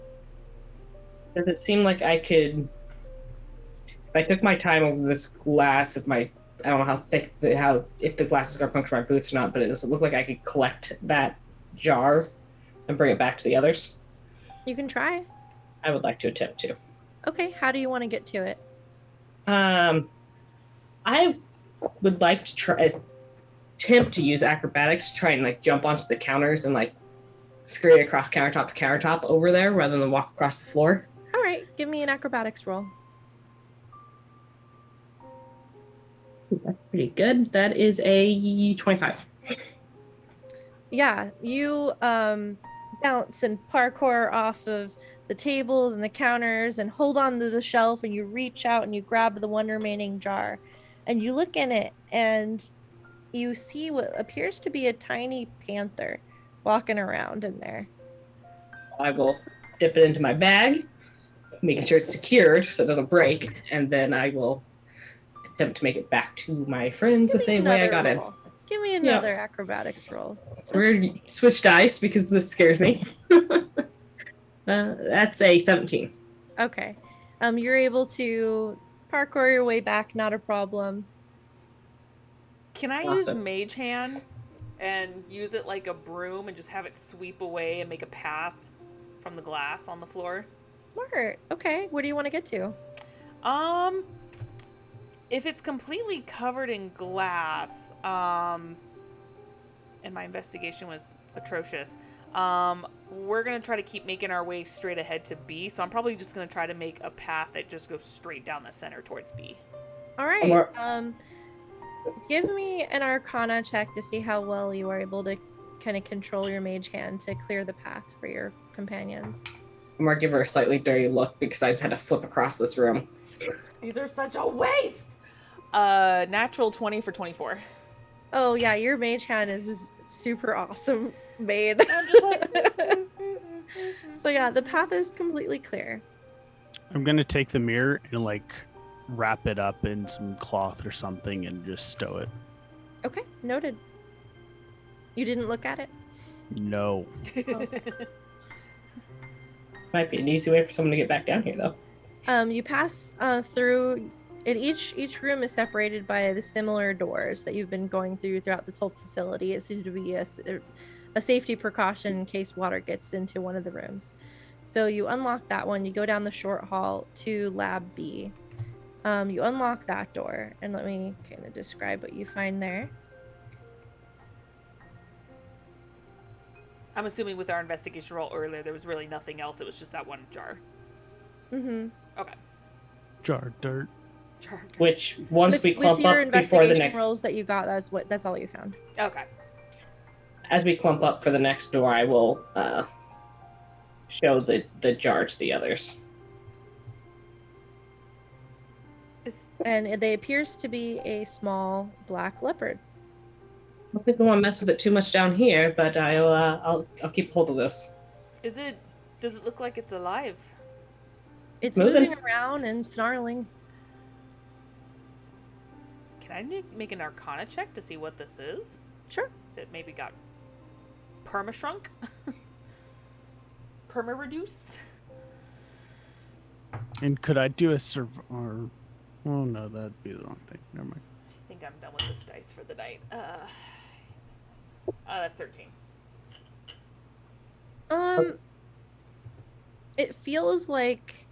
Does it seem like I could, if I took my time over this glass, if my I don't know how thick, if the glass is going to puncture my boots or not, but it doesn't look like I could collect that jar and bring it back to the others.
You can try.
I would like to attempt to.
Okay, how do you want to get to it?
I would like to attempt to use acrobatics to try and like jump onto the counters and like scurry across countertop to countertop over there rather than walk across the floor.
All right, give me an acrobatics roll.
That's pretty good. That is a 25.
Yeah, you bounce and parkour off of the tables and the counters and hold on to the shelf, and you reach out and you grab the one remaining jar and you look in it and you see what appears to be a tiny panther walking around in there.
I will dip it into my bag, making sure it's secured so it doesn't break, and then I will attempt to make it back to my friends the same way I got in.
Give me another acrobatics roll.
We're gonna switch dice because this scares me. That's a 17.
Okay. You're able to parkour your way back, not a problem.
Can I
Awesome.
use Mage Hand and use it like a broom and just have it sweep away and make a path from the glass on the floor?
Smart. Okay. Where do you want to get to?
If it's completely covered in glass, and my investigation was atrocious, we're gonna try to keep making our way straight ahead to B. So I'm probably just gonna try to make a path that just goes straight down the center towards B.
All right. Give me an Arcana check to see how well you are able to kind of control your mage hand to clear the path for your companions.
I'm gonna give her a slightly dirty look because I just had to flip across this room.
These are such a waste. Natural 20 for 24.
Oh yeah, your mage hand is super awesome made.
I'm just like,
So yeah, the path is completely clear.
I'm gonna take the mirror and like wrap it up in some cloth or something and just stow it.
Okay, noted. You didn't look at it?
No.
Might be an easy way for someone to get back down here, though.
You pass through, and each room is separated by the similar doors that you've been going throughout this whole facility. It seems to be a safety precaution in case water gets into one of the rooms. So you unlock that one. You go down the short hall to Lab B. You unlock that door, and let me kind of describe what you find there.
I'm assuming with our investigation roll earlier, there was really nothing else. It was just that one jar.
Mm-hmm.
Okay.
Jar dirt.
Jar.
Which once we clump
with your
up before the
investigation
next,
rolls that you got, that's all you found.
Okay.
as we clump up for the next door, I will show the jar to the others.
And it appears to be a small black leopard.
I don't think we want to mess with it too much down here, but I'll keep hold of this.
Does it look like it's alive?
It's
Moving.
moving around and snarling.
Can I make an Arcana check to see what this is?
Sure.
That maybe got perma-shrunk? Perma-reduced?
And could I do a or? Oh no, that'd be the wrong thing. Never mind.
I think I'm done with this dice for the night. That's 13.
It feels like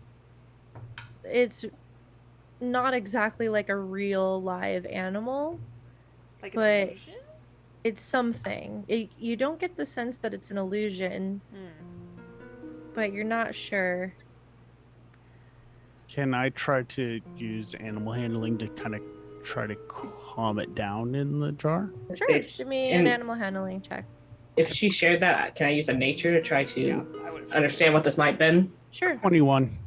it's not exactly like a real live animal,
Like an
But-
illusion?
it's something. You don't get the sense that it's an illusion, but you're not sure.
Can I try to use animal handling to kind of try to calm it down in the jar?
Let's
Sure,
see.
give me an
And
animal handling check.
if she shared that, can I use a nature to try to
Yeah, I would have.
understand what this might have been?
Sure.
21.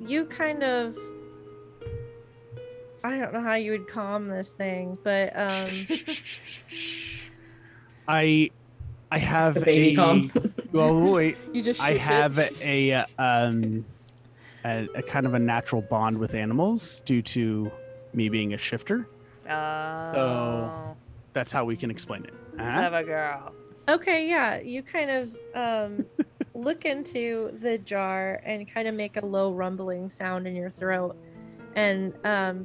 You kind of, I don't know how you would calm this thing, but
I have
The baby
a
calm.
well wait.
You just
I
shush
have
it.
a kind of a natural bond with animals due to me being a shifter.
Oh,
That's how we can explain it.
clever girl.
okay, yeah, you kind of look into the jar and kind of make a low rumbling sound in your throat, And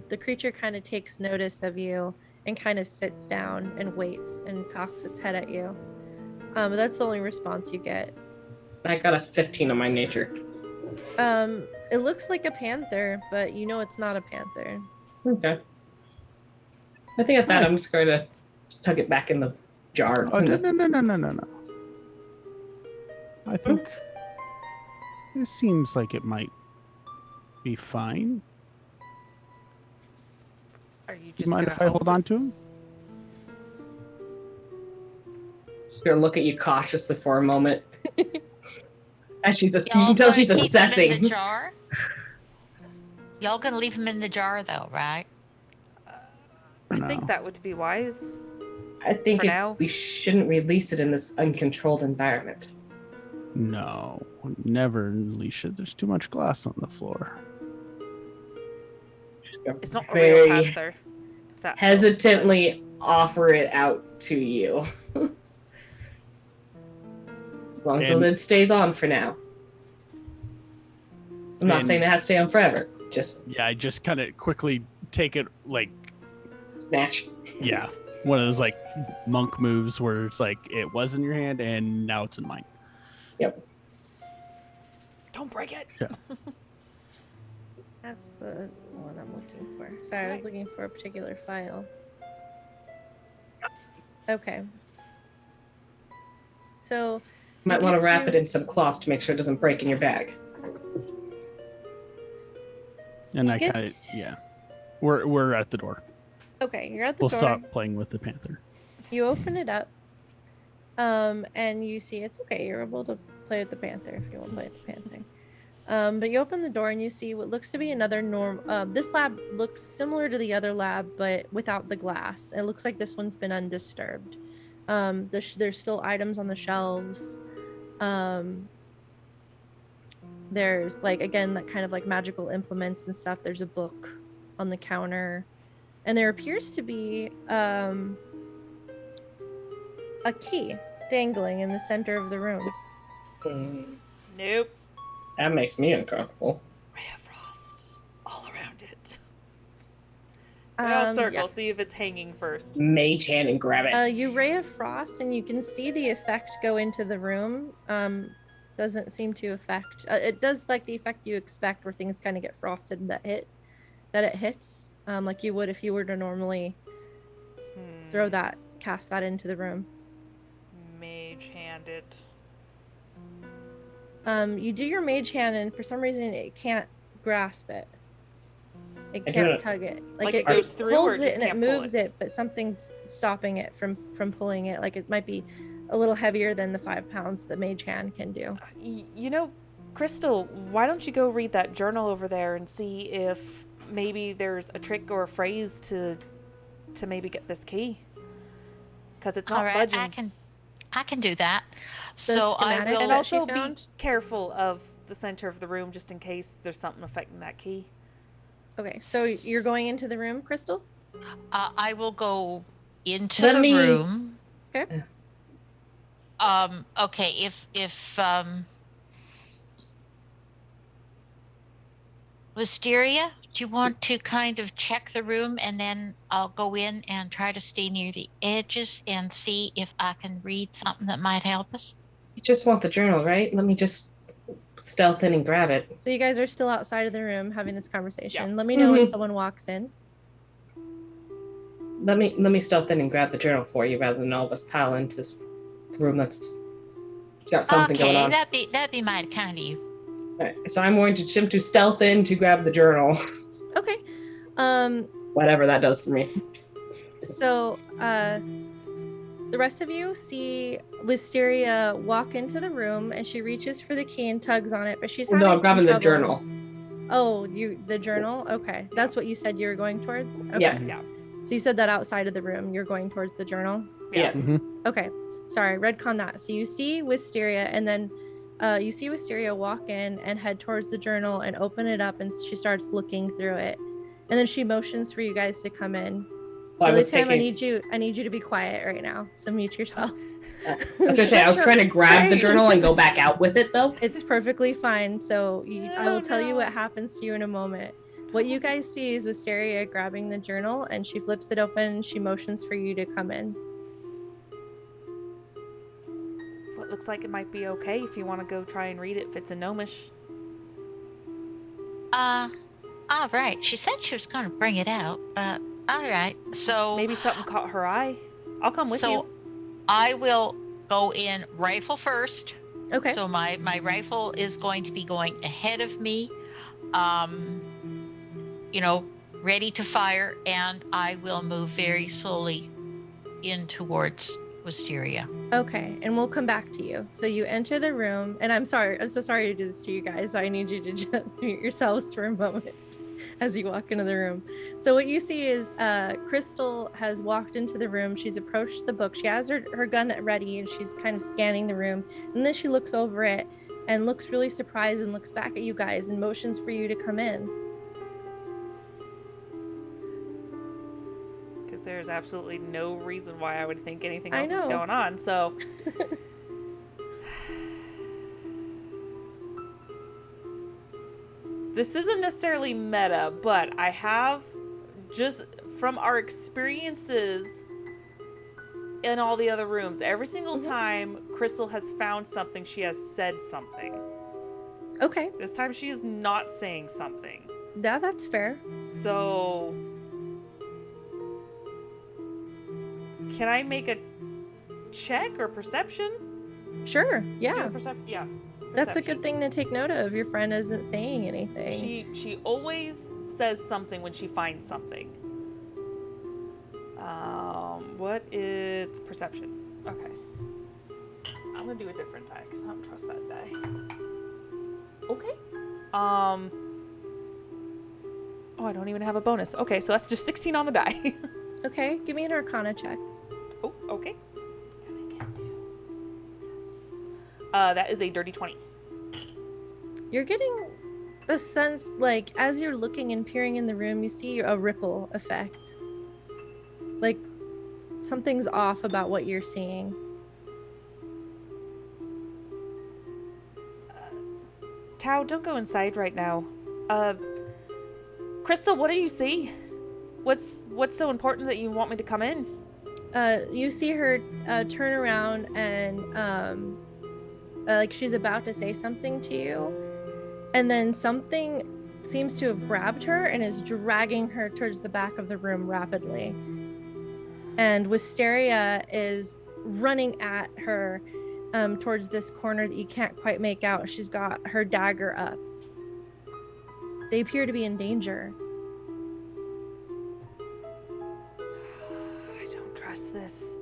the creature kind of takes notice of you and kind of sits down and waits and cocks its head at you. That's the only response you get.
I got a 15 on my nature.
It looks like a panther, but you know it's not a panther.
Okay. I think at that I'm just going to tuck it back in the jar.
Oh, no. I think this seems like it might be fine.
Are you
Do
just
you mind if I hold on to him?
Just gonna look at you cautiously for a moment. As she's you
Y'all
can tell
gonna
she's
keep him in
assessing.
the jar? Y'all gonna leave him in the jar though, right?
I think that would be wise.
I think
For now.
we shouldn't release it in this uncontrolled environment.
No, never unleash it. There's too much glass on the floor.
It's not a
Very
real panther. If that helps.
hesitantly offer it out to you. As long as the
And-
lid stays on for now. I'm not
And-
saying it has to stay on forever. Just
Yeah, I just kind of quickly take it, like,
snatch.
yeah, one of those like monk moves where it's like it was in your hand and now it's in mine.
Yep.
Don't break it.
That's the one I'm looking for. Sorry, I was looking for a particular file. Okay. So
Might
you
want
get
to wrap it in some cloth to make sure it doesn't break in your bag.
And
You
I
get-
kind of, yeah, we're at the door.
Okay, you're at the
We'll
door.
stop playing with the panther.
You open it up, and you see it's okay. You're able to play with the panther if you want to play with the panther. But you open the door and you see what looks to be another this lab looks similar to the other lab, but without the glass. It looks like this one's been undisturbed. There's still items on the shelves. There's like, again, that kind of like magical implements and stuff. There's a book on the counter, and there appears to be a key dangling in the center of the room.
Nope.
That makes me uncomfortable.
Ray of frost all around it. I'll circle,
yeah.
see if it's hanging first.
Mage hand and grab it.
You ray of frost, and you can see the effect go into the room. Doesn't seem to affect. It does like the effect you expect, where things kind of get frosted that it hits, like you would if you were to normally cast that into the room.
Mage hand it.
You do your mage hand, and for some reason it can't grasp it. It
I
can't
do it.
tug it.
Like it goes through, or
holds
it
it
just
and it
can't pull
moves it, but something's stopping it from pulling it. Like it might be a little heavier than the 5 pounds the mage hand can do.
You know, Crystal, why don't you go read that journal over there and see if maybe there's a trick or a phrase to maybe get this key? Because it's not
All right,
budging.
I can do that. So I
schematic
will.
And
that
also
she
be
found?
careful of the center of the room just in case there's something affecting that key.
Okay, so you're going into the room, Crystal?
I will go into
Let
the
me-
room.
Okay.
Okay. If Wisteria, do you want to kind of check the room, and then I'll go in and try to stay near the edges and see if I can read something that might help us?
You just want the journal, right? Let me just stealth in and grab it.
So you guys are still outside of the room having this conversation.
Yeah.
Let me know when
Mhm.
someone walks in.
Let me stealth in and grab the journal for you rather than all of us pile into this room that's got something going
Okay,
on.
that'd be mighty kind of you.
Alright, so I'm going to attempt to stealth in to grab the journal.
Okay.
Whatever that does for me.
So the rest of you see Wisteria walk into the room, and she reaches for the key and tugs on it, but she's having
No, I'm
some
grabbing the
trouble.
journal.
Oh, the journal? Okay. That's what you said you were going towards? Okay.
Yeah.
Yeah.
So you said that outside of the room, you're going towards the journal?
Yeah.
Okay. Sorry, redcon that. So you see Wisteria, and then you see Wisteria walk in and head towards the journal and open it up, and she starts looking through it. And then she motions for you guys to come in.
Well, I was
Lily Tam,
taking.
I need you to be quiet right now. So mute yourself.
I was gonna say I was trying to grab the
face.
journal and go back out with it though.
It's perfectly fine. So I will
Oh,
tell you
no.
what happens to you in a moment. What you guys see is Wisteria grabbing the journal, and she flips it open and she motions for you to come in.
Well, it looks like it might be okay if you want to go try and read it if it's a gnomish.
All right. She said she was going to bring it out, but all right. So
Maybe something caught her eye. I'll come with you.
I will go in rifle first.
Okay.
So my rifle is going to be going ahead of me, ready to fire, and I will move very slowly in towards Wisteria.
Okay, and we'll come back to you. So you enter the room, and I'm so sorry to do this to you guys. I need you to just mute yourselves for a moment as you walk into the room. So what you see is Crystal has walked into the room. She's approached the book. She has her gun ready, and she's kind of scanning the room. And then she looks over it and looks really surprised and looks back at you guys and motions for you to come in.
Because there's absolutely no reason why I would think anything else is
know.
going on, so... This isn't necessarily meta, but I have, just from our experiences in all the other rooms, every single time Crystal has found something, she has said something.
Okay.
This time she is not saying something.
Yeah, that's fair.
So... Can I make a check or perception?
Sure,
Do
yeah.
a yeah.
That's a
Perception.
good thing to take note of. Your friend isn't saying anything.
She always says something when she finds something. What is perception? Okay. I'm gonna do a different die because I don't trust that die. Okay. Oh, I don't even have a bonus. Okay, so that's just 16 on the die.
Okay, give me an Arcana check.
Oh, okay. Yes. That is a dirty 20.
You're getting the sense, like, as you're looking and peering in the room, you see a ripple effect. Like, something's off about what you're seeing.
Tao, don't go inside right now. Crystal, what do you see? What's so important that you want me to come in?
You see her turn around and like she's about to say something to you, and then something seems to have grabbed her and is dragging her towards the back of the room rapidly. And Wisteria is running at her towards this corner that you can't quite make out. She's got her dagger up. They appear to be in danger.
I don't trust this.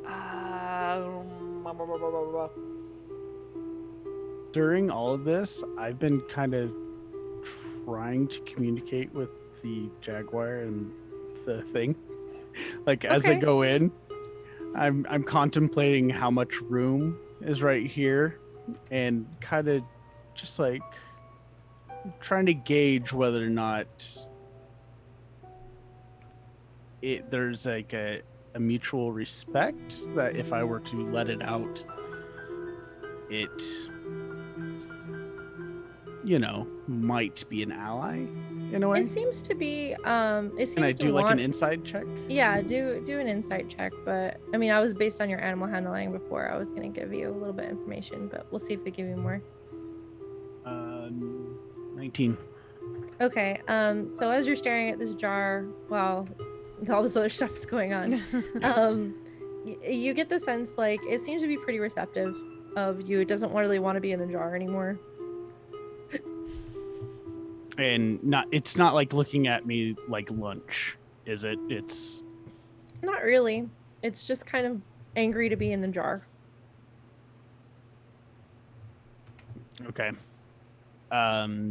During all of this, I've been kind of trying to communicate with the jaguar and the thing. Like as I go in, I'm contemplating how much room is right here and kind of just like trying to gauge whether or not there's like a mutual respect that if I were to let it out, it might be an ally in a way.
It seems to be
Can I do like an insight check?
Yeah, do an insight check, but I mean I was based on your animal handling before. I was gonna give you a little bit of information, but we'll see if we give you more.
19.
Okay, so as you're staring at this jar while all this other stuff is going on, you get the sense like it seems to be pretty receptive of you. It doesn't really want to be in the jar anymore.
And it's not like looking at me like lunch, is it? It's
Not really. It's just kind of angry to be in the jar.
okay. I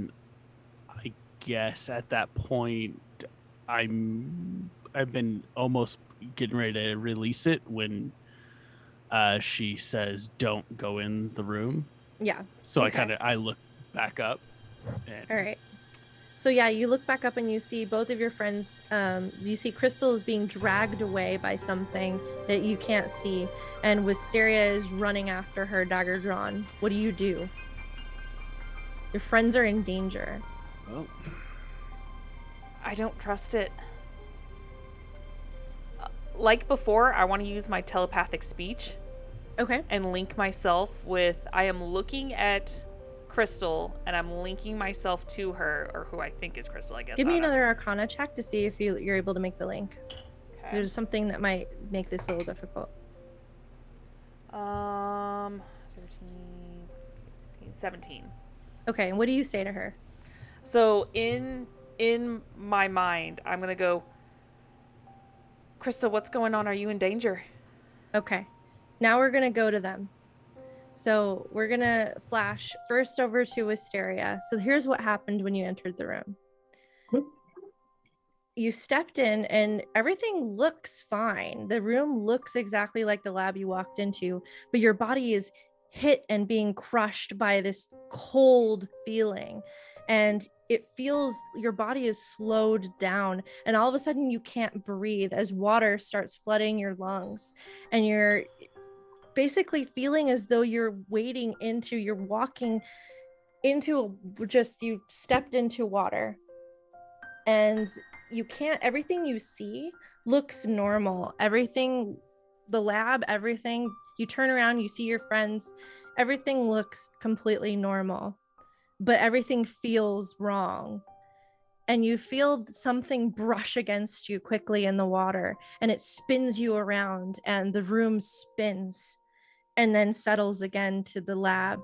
guess at that point I've been almost getting ready to release it when she says don't go in the room.
Yeah.
So
Okay.
I look back up and
All right. So yeah, you look back up and you see both of your friends. You see Crystal is being dragged away by something that you can't see, and Wisteria is running after her, dagger drawn. What do you do? Your friends are in danger.
well,
I don't trust it. Like before, I want to use my telepathic speech.
Okay.
And link myself with, I am looking at Crystal and I'm linking myself to her, or who I think is Crystal, I guess.
Give me another Arcana check to see if you're able to make the link.
Okay.
There's something that might make this a little difficult.
13, 17.
Okay, and what do you say to her?
So in my mind, I'm gonna go, Crystal, what's going on? Are you in danger?
Okay. Now we're gonna go to them. So we're gonna flash first over to Wisteria. So here's what happened when you entered the room. You stepped in and everything looks fine. The room looks exactly like the lab you walked into, but your body is hit and being crushed by this cold feeling. And it feels your body is slowed down, and all of a sudden you can't breathe as water starts flooding your lungs, and you're basically feeling as though you're walking into you stepped into water, and you can't, everything you see looks normal. Everything, the lab, everything, you turn around, you see your friends, everything looks completely normal, but everything feels wrong. And you feel something brush against you quickly in the water, and it spins you around, and the room spins and then settles again to the lab.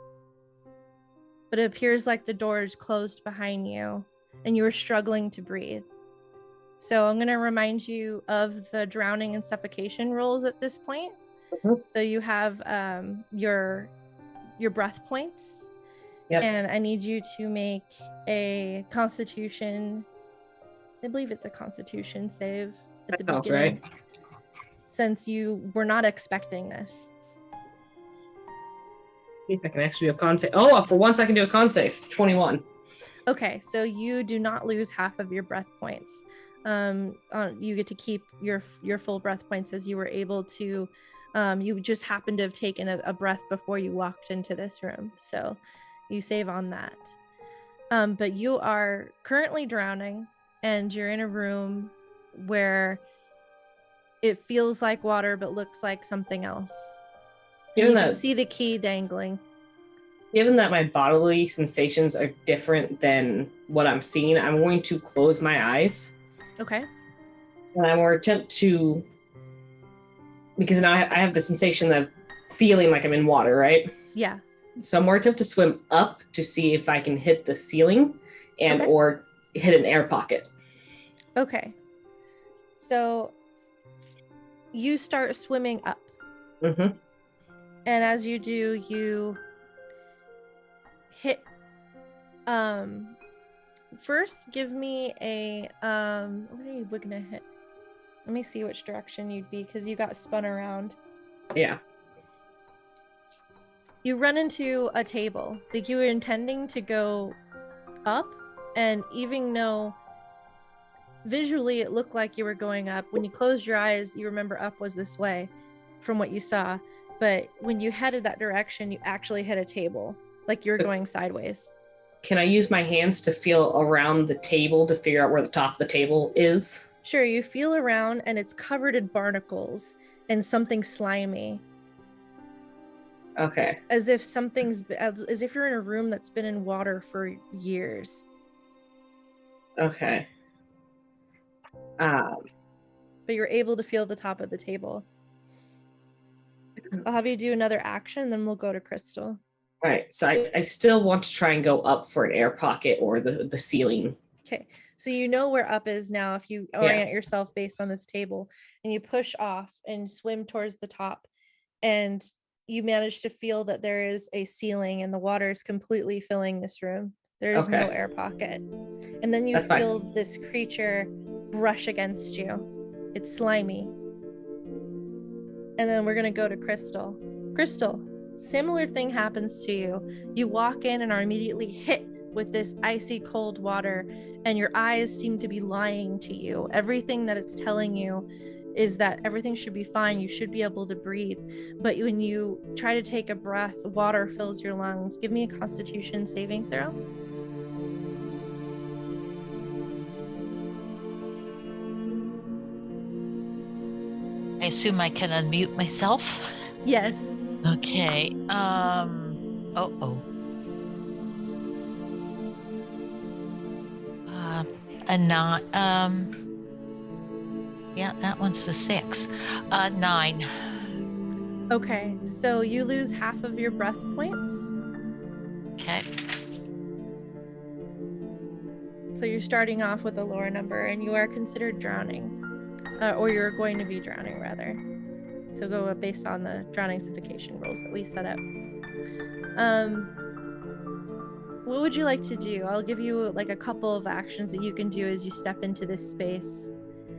But it appears like the door is closed behind you and you are struggling to breathe. So I'm going to remind you of the drowning and suffocation rules at this point. So you have your breath points. Yep. And I need you to make a constitution, I believe it's a constitution save at the beginning. Sounds right. Since you were not expecting this.
See if I can actually do a con save. Oh, for once I can do a con save. 21.
Okay, so you do not lose half of your breath points. You get to keep your full breath points, as you were able to. You just happened to have taken a breath before you walked into this room, so you save on that. But you are currently drowning, and you're in a room where it feels like water but looks like something else. You can see the key dangling.
Given that my bodily sensations are different than what I'm seeing, I'm going to close my eyes.
Okay.
And I'm going to attempt to, because now I have the sensation of feeling like I'm in water, right?
Yeah.
So I'm going to attempt to swim up to see if I can hit the ceiling and or hit an air pocket.
Okay. So you start swimming up.
Mm-hmm.
And as you do, you hit, first give me a, what are you gonna hit? Let me see which direction you'd be, because you got spun around.
Yeah.
You run into a table. Like, you were intending to go up, and even though visually it looked like you were going up, when you closed your eyes, you remember up was this way from what you saw. But when you headed that direction, you actually hit a table, like you were going sideways.
Can I use my hands to feel around the table to figure out where the top of the table is?
Sure, you feel around, and it's covered in barnacles and something slimy.
Okay.
As if you're in a room that's been in water for years.
Okay.
But you're able to feel the top of the table. I'll have you do another action, then we'll go to Crystal.
All right. So I still want to try and go up for an air pocket or the ceiling.
Okay. So you know where up is now if you orient yourself based on this table, and you push off and swim towards the top, and you manage to feel that there is a ceiling and the water is completely filling this room. There's no air pocket. And then you feel this creature brush against you. It's slimy. And then we're going to go to Crystal. Crystal, similar thing happens to you. You walk in and are immediately hit with this icy cold water, and your eyes seem to be lying to you. Everything that it's telling you is that everything should be fine. You should be able to breathe. But when you try to take a breath, water fills your lungs. Give me a Constitution saving throw.
assume I can unmute myself.
Yes.
Okay. A nine. Yeah, that one's the 6. 9.
Okay, so you lose half of your breath points.
Okay.
So you're starting off with a lower number, and you are considered drowning, or you're going to be drowning rather. So go based on the drowningsification rules that we set up. What would you like to do? I'll give you like a couple of actions that you can do as you step into this space,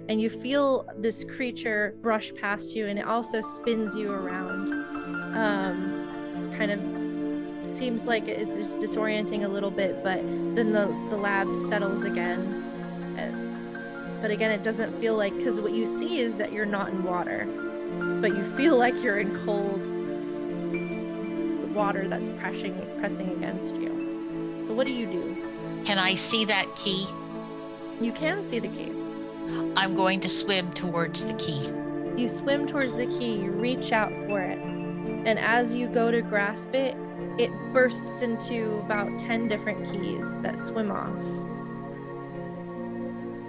and you feel this creature brush past you, and it also spins you around. Kind of seems like it's just disorienting a little bit, but then the lab settles again. But again, it doesn't feel like, because what you see is that you're not in water, but you feel like you're in cold water that's pressing against you. So what do you do?
Can I see that key?
You can see the key.
I'm going to swim towards the key.
You swim towards the key, you reach out for it, and as you go to grasp it, it bursts into about 10 different keys that swim off.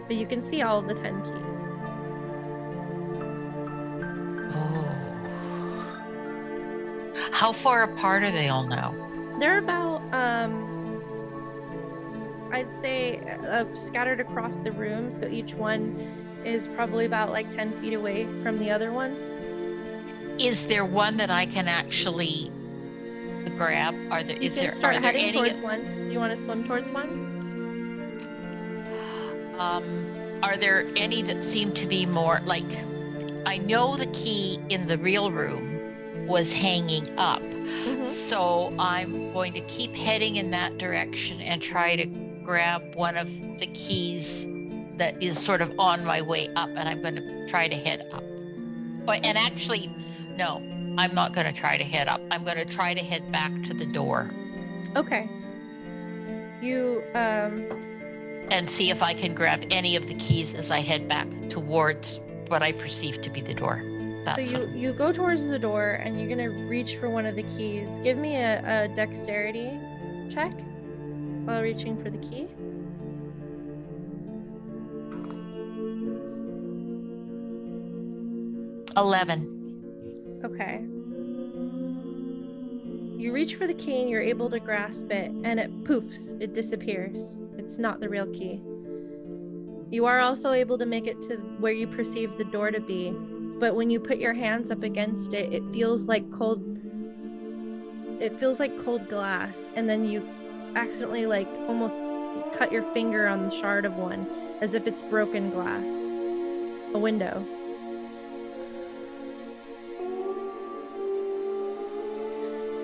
But you can see all of the 10 keys.
Oh. How far apart are they all now?
They're about, I'd say, scattered across the room, so each one is probably about like 10 feet away from the other one.
Is there one that I can actually grab? Are there?
You
Is
can
there?
start
Are there
heading
any?
towards one. Do you want to swim towards one?
Are there any that seem to be more like? I know the key in the real room was hanging up, so I'm going to keep heading in that direction and try to grab one of the keys that is sort of on my way up, and I'm going to try to head up. And actually, no, I'm not going to try to head up. I'm going to try to head back to the door.
Okay. You,
and see if I can grab any of the keys as I head back towards what I perceive to be the door. That's
so you go towards the door, and you're going to reach for one of the keys. Give me a dexterity check while reaching for the key.
$11.
Okay. You reach for the key and you're able to grasp it, and it poofs, it disappears. It's not the real key. You are also able to make it to where you perceive the door to be, but when you put your hands up against it, it feels like cold glass, and then you accidentally like almost cut your finger on the shard of one as if it's broken glass. A window.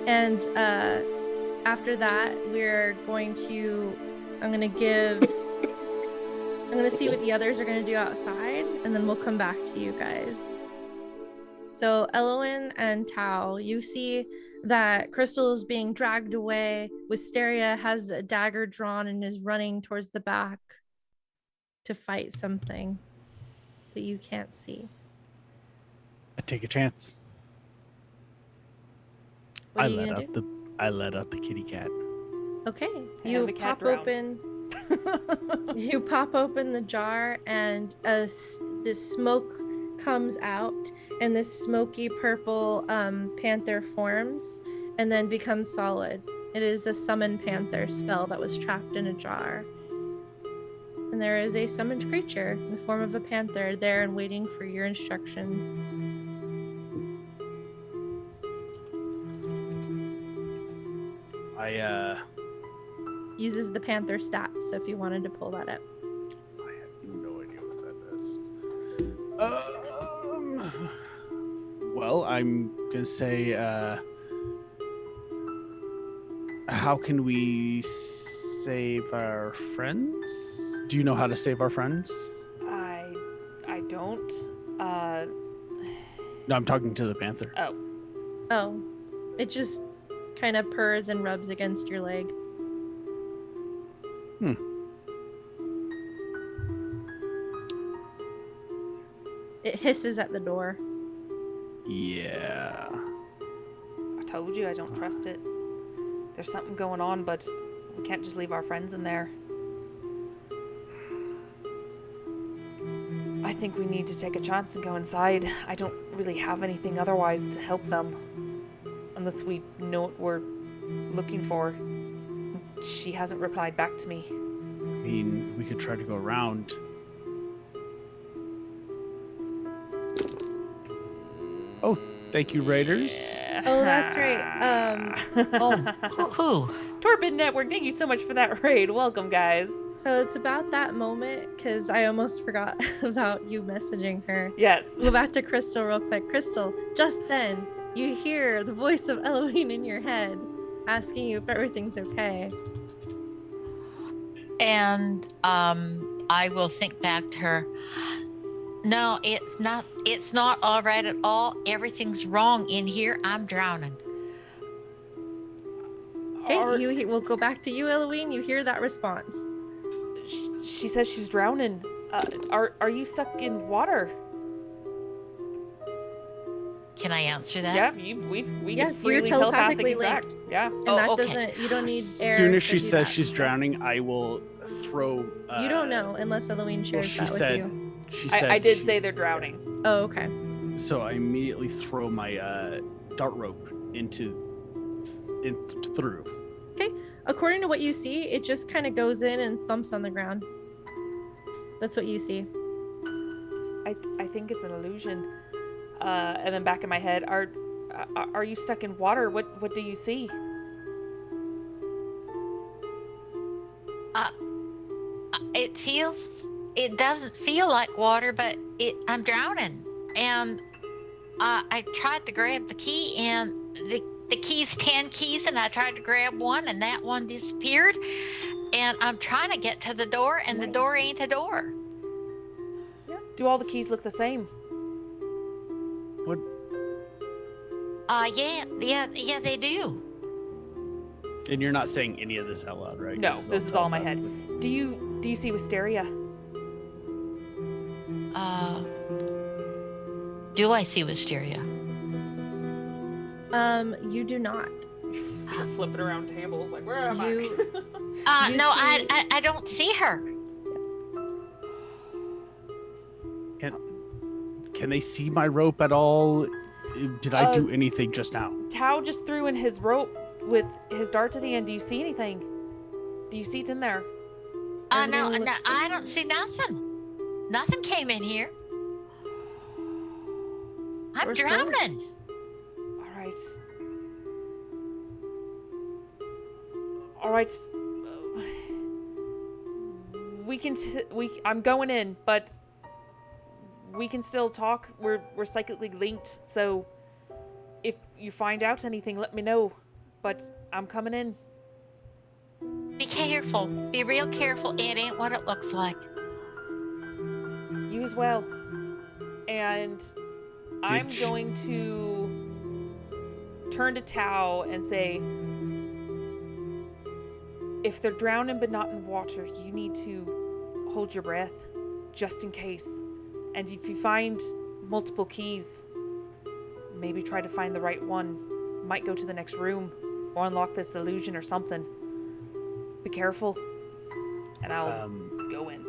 And after that, I'm going to see what the others are going to do outside, and then we'll come back to you guys. So Elowen and Tao, you see that Crystal is being dragged away. Wisteria has a dagger drawn and is running towards the back to fight something that you can't see.
I take a chance.
What
I
are you
let
gonna
out
do?
I let out the kitty cat.
Okay,
And
you
the cat
pop open. You pop open the jar, and this smoke comes out, and this smoky purple panther forms and then becomes solid. It is a summon panther spell that was trapped in a jar. And there is a summoned creature in the form of a panther there and waiting for your instructions. Uses the panther stats, so if you wanted to pull that up.
I have no idea what that is. Well, I'm gonna say, how can we save our friends? Do you know how to save our friends?
I don't.
No, I'm talking to the panther.
Oh, it just kind of purrs and rubs against your leg. It hisses at the door.
Yeah.
I told you I don't trust it. There's something going on, but we can't just leave our friends in there. I think we need to take a chance and go inside. I don't really have anything otherwise to help them. Unless we know what we're looking for. She hasn't replied back to me.
I mean, we could try to go around. Oh, thank you, Raiders.
Oh, that's right.
Oh, who?
Torpid Network, thank you so much for that raid. Welcome, guys.
So it's about that moment, because I almost forgot about you messaging her.
Yes.
Go back to Crystal real quick. Crystal, just then, you hear the voice of Eloine in your head, asking you if everything's okay.
And I will think back to her. No, it's not all right at all. Everything's wrong in here. I'm drowning.
Okay, we'll go back to you, Eloine. You hear that response.
She says she's drowning. Are you stuck in water?
Can I answer that?
Yeah, we
Yes,
can freely
you're telepathically
back.
linked.
Yeah.
And
Oh,
that
okay.
doesn't, you don't need air.
As soon as
to
she
do
says
that.
she's drowning, I will throw.
You don't know unless Eloine shares
she
that
said-
with you.
She said
I did
she-
say they're drowning.
Oh, okay.
So I immediately throw my dart rope through.
According to what you see, it just kind of goes in and thumps on the ground. That's what you see.
I think it's an illusion. And then back in my head, are you stuck in water? What do you see?
It doesn't feel like water, but I'm drowning. And I tried to grab the key, and the key's 10 keys, and I tried to grab one, and that one disappeared. And I'm trying to get to the door, and the door ain't a door.
Do all the keys look the same?
What?
Yeah, they do.
And you're not saying any of this out loud, right?
No, this is all in my head. Do you see Wisteria?
Do I see Wisteria?
You do not.
You see her flipping around tables like, where am I?
You
No,
see-
I don't see her.
Can they see my rope at all? Did I do anything just now?
Tao just threw in his rope with his dart to the end. Do you see anything? Do you see it in there?
No,
Everyone looks
I don't see nothing. Nothing came in here. I'm
Door's closed.
drowning.
All right. I'm going in, but we can still talk. We're psychically linked, so if you find out anything, let me know. But I'm coming in.
Be careful. Be real careful. It ain't what it looks like.
You as well. And I'm going to turn to Tao and say, if they're drowning but not in water, you need to hold your breath just in case. And if you find multiple keys, maybe try to find the right one. Might go to the next room or unlock this illusion or something. Be careful. And I'll go in.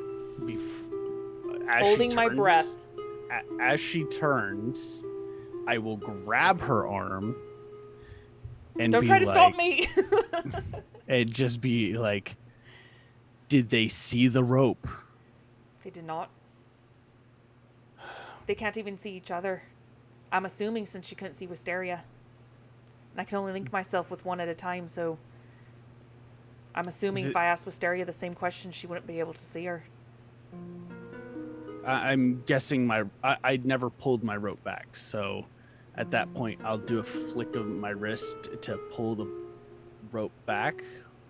Holding my breath.
As she turns, I will grab her arm and
Don't try to stop me.
And just be like, did they see the rope?
They did not. They can't even see each other. I'm assuming since she couldn't see Wisteria. And I can only link myself with one at a time, so I'm assuming if I asked Wisteria the same question, she wouldn't be able to see her.
I'm guessing I'd never pulled my rope back, so at that point I'll do a flick of my wrist to pull the rope back,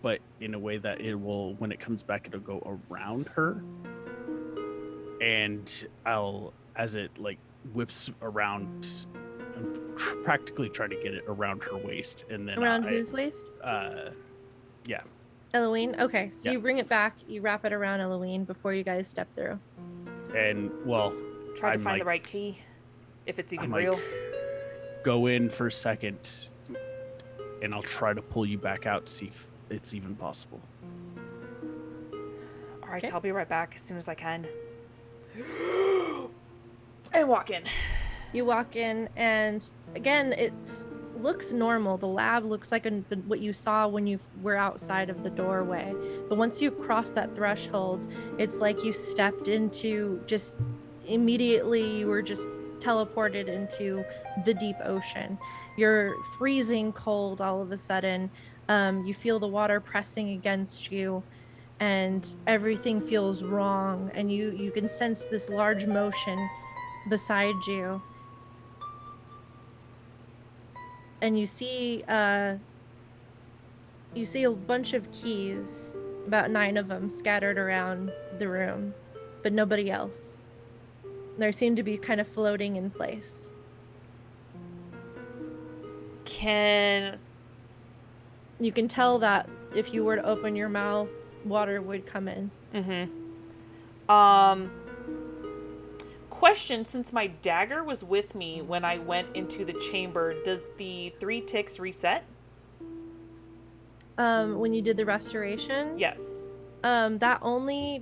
but in a way that it will, when it comes back, it'll go around her, and I'll, as it like whips around, practically try to get it around her waist, and then
Around whose waist?
Yeah.
Eloine? Okay, so
Yeah.
you bring it back, you wrap it around Eloine before you guys step through.
And well,
Try to
I'm
find
like-
the right key, if it's even
I'm like,
real.
go in for a second, and I'll try to pull you back out to see if it's even possible.
All right,
Okay.
I'll be right back as soon as I can. And walk in.
You walk in, and again, it looks normal. The lab looks like what you saw when you were outside of the doorway. But once you cross that threshold, it's like you stepped into just immediately, you were just teleported into the deep ocean. You're freezing cold all of a sudden. You feel the water pressing against you, and everything feels wrong. And you can sense this large motion beside you. And you see a bunch of keys, about 9 of them scattered around the room, but nobody else. They seem to be kind of floating in place. You can tell that if you were to open your mouth, water would come in.
Question, since my dagger was with me when I went into the chamber, does the 3 ticks reset?
When you did the restoration?
Yes.
That only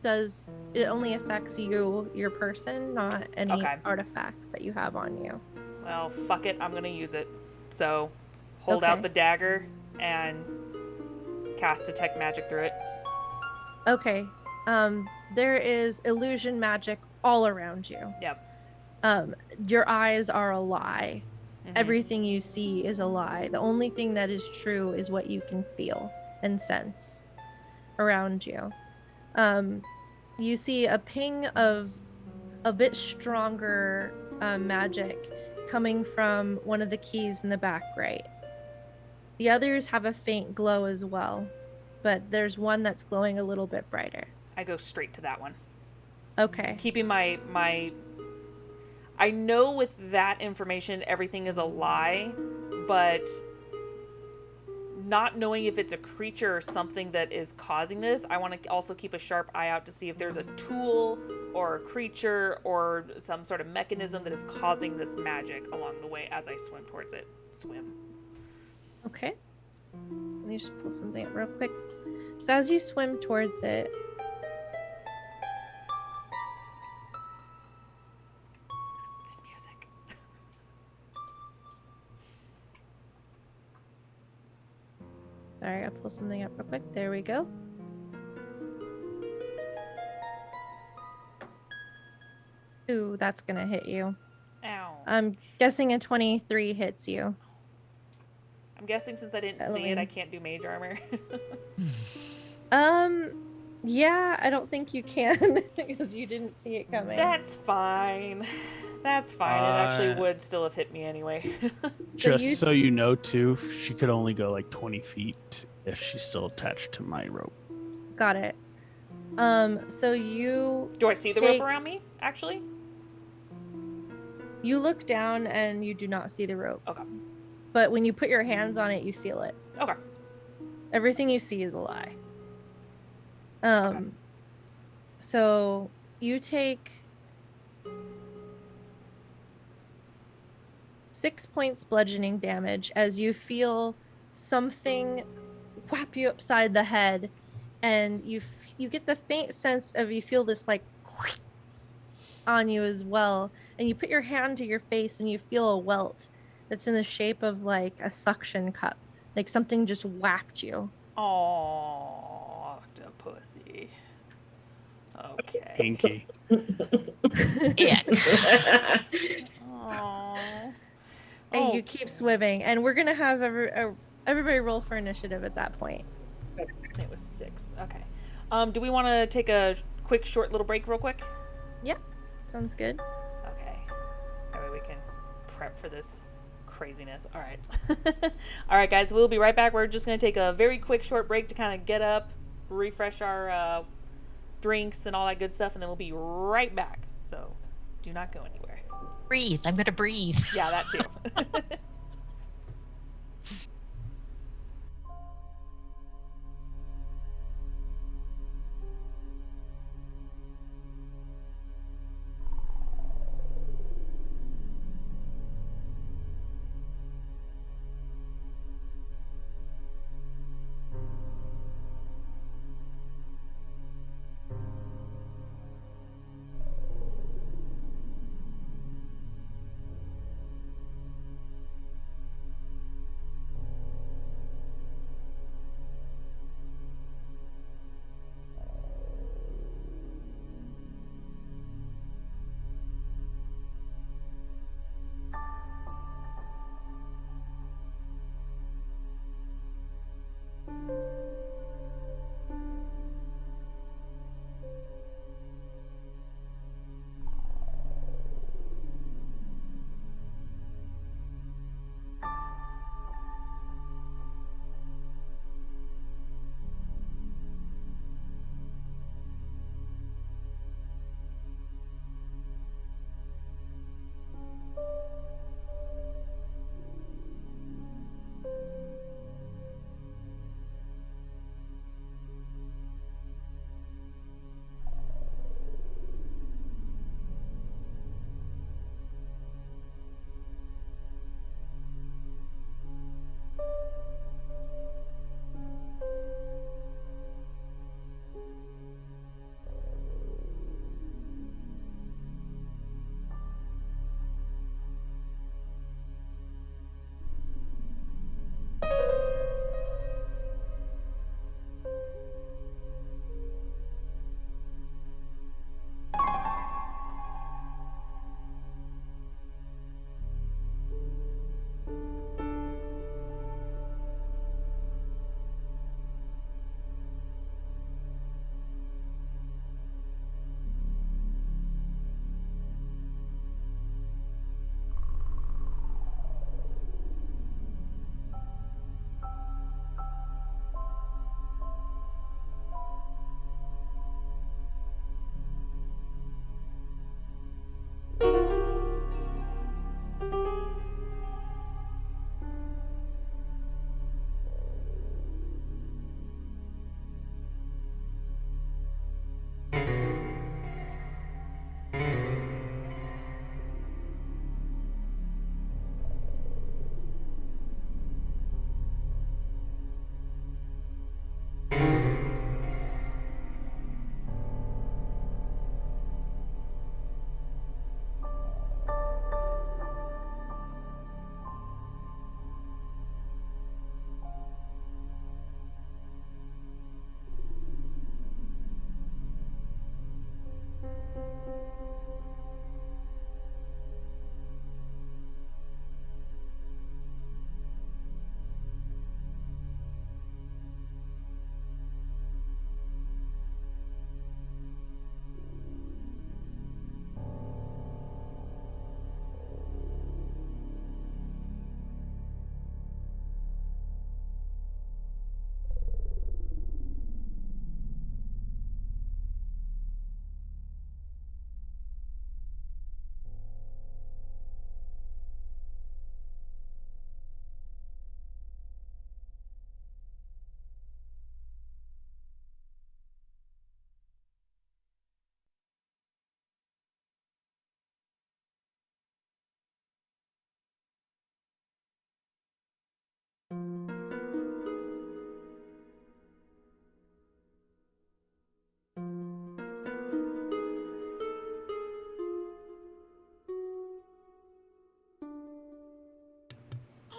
affects you, your person, not any artifacts that you have on you.
Well, fuck it, I'm gonna use it. So, hold out the dagger and cast Detect Magic through it.
Okay. There is illusion magic all around you.
Yep.
Your eyes are a lie. Everything you see is a lie. The only thing that is true is what you can feel and sense around you. You see a ping of a bit stronger magic coming from one of the keys in the back right. The others have a faint glow as well, but there's one that's glowing a little bit brighter.
I go straight to that one.
Okay.
Keeping my I know with that information everything is a lie, but not knowing if it's a creature or something that is causing this, I want to also keep a sharp eye out to see if there's a tool or a creature or some sort of mechanism that is causing this magic along the way as I swim towards it.
Okay. Let me just pull something up real quick. So as you swim towards it,
This music.
sorry, I'll pull something up real quick. There we go. Ooh, that's gonna hit you.
Ow.
I'm guessing a 23 hits you.
I'm guessing since I didn't see it, I can't do mage armor.
Yeah, I don't think you can because you didn't see it coming.
That's fine. That's fine. It actually would still have hit me anyway.
Just so you know, too, she could only go like 20 feet if she's still attached to my rope.
Got it. So you...
Do I see the rope around me, actually?
You look down and you do not see the rope.
Okay.
But when you put your hands on it, you feel it.
Okay.
Everything you see is a lie.
Okay.
So you take 6 points bludgeoning damage as you feel something whap you upside the head, and you get the faint sense of, you feel this like on you as well, and you put your hand to your face and you feel a welt that's in the shape of like a suction cup, like something just whacked you.
Oh, the pussy. Okay.
Pinky.
Yeah.
Aww.
And you keep swimming, and we're gonna have everybody roll for initiative at that point.
It was 6. Okay. Do we want to take a quick, short little break real quick?
Yeah, sounds good.
Okay. That way we can prep for this craziness. All right. All right, guys, we'll be right back. We're just going to take a very quick, short break to kind of get up, refresh our drinks and all that good stuff, and then we'll be right back. So do not go anywhere.
Breathe. I'm going to breathe.
Yeah, that too.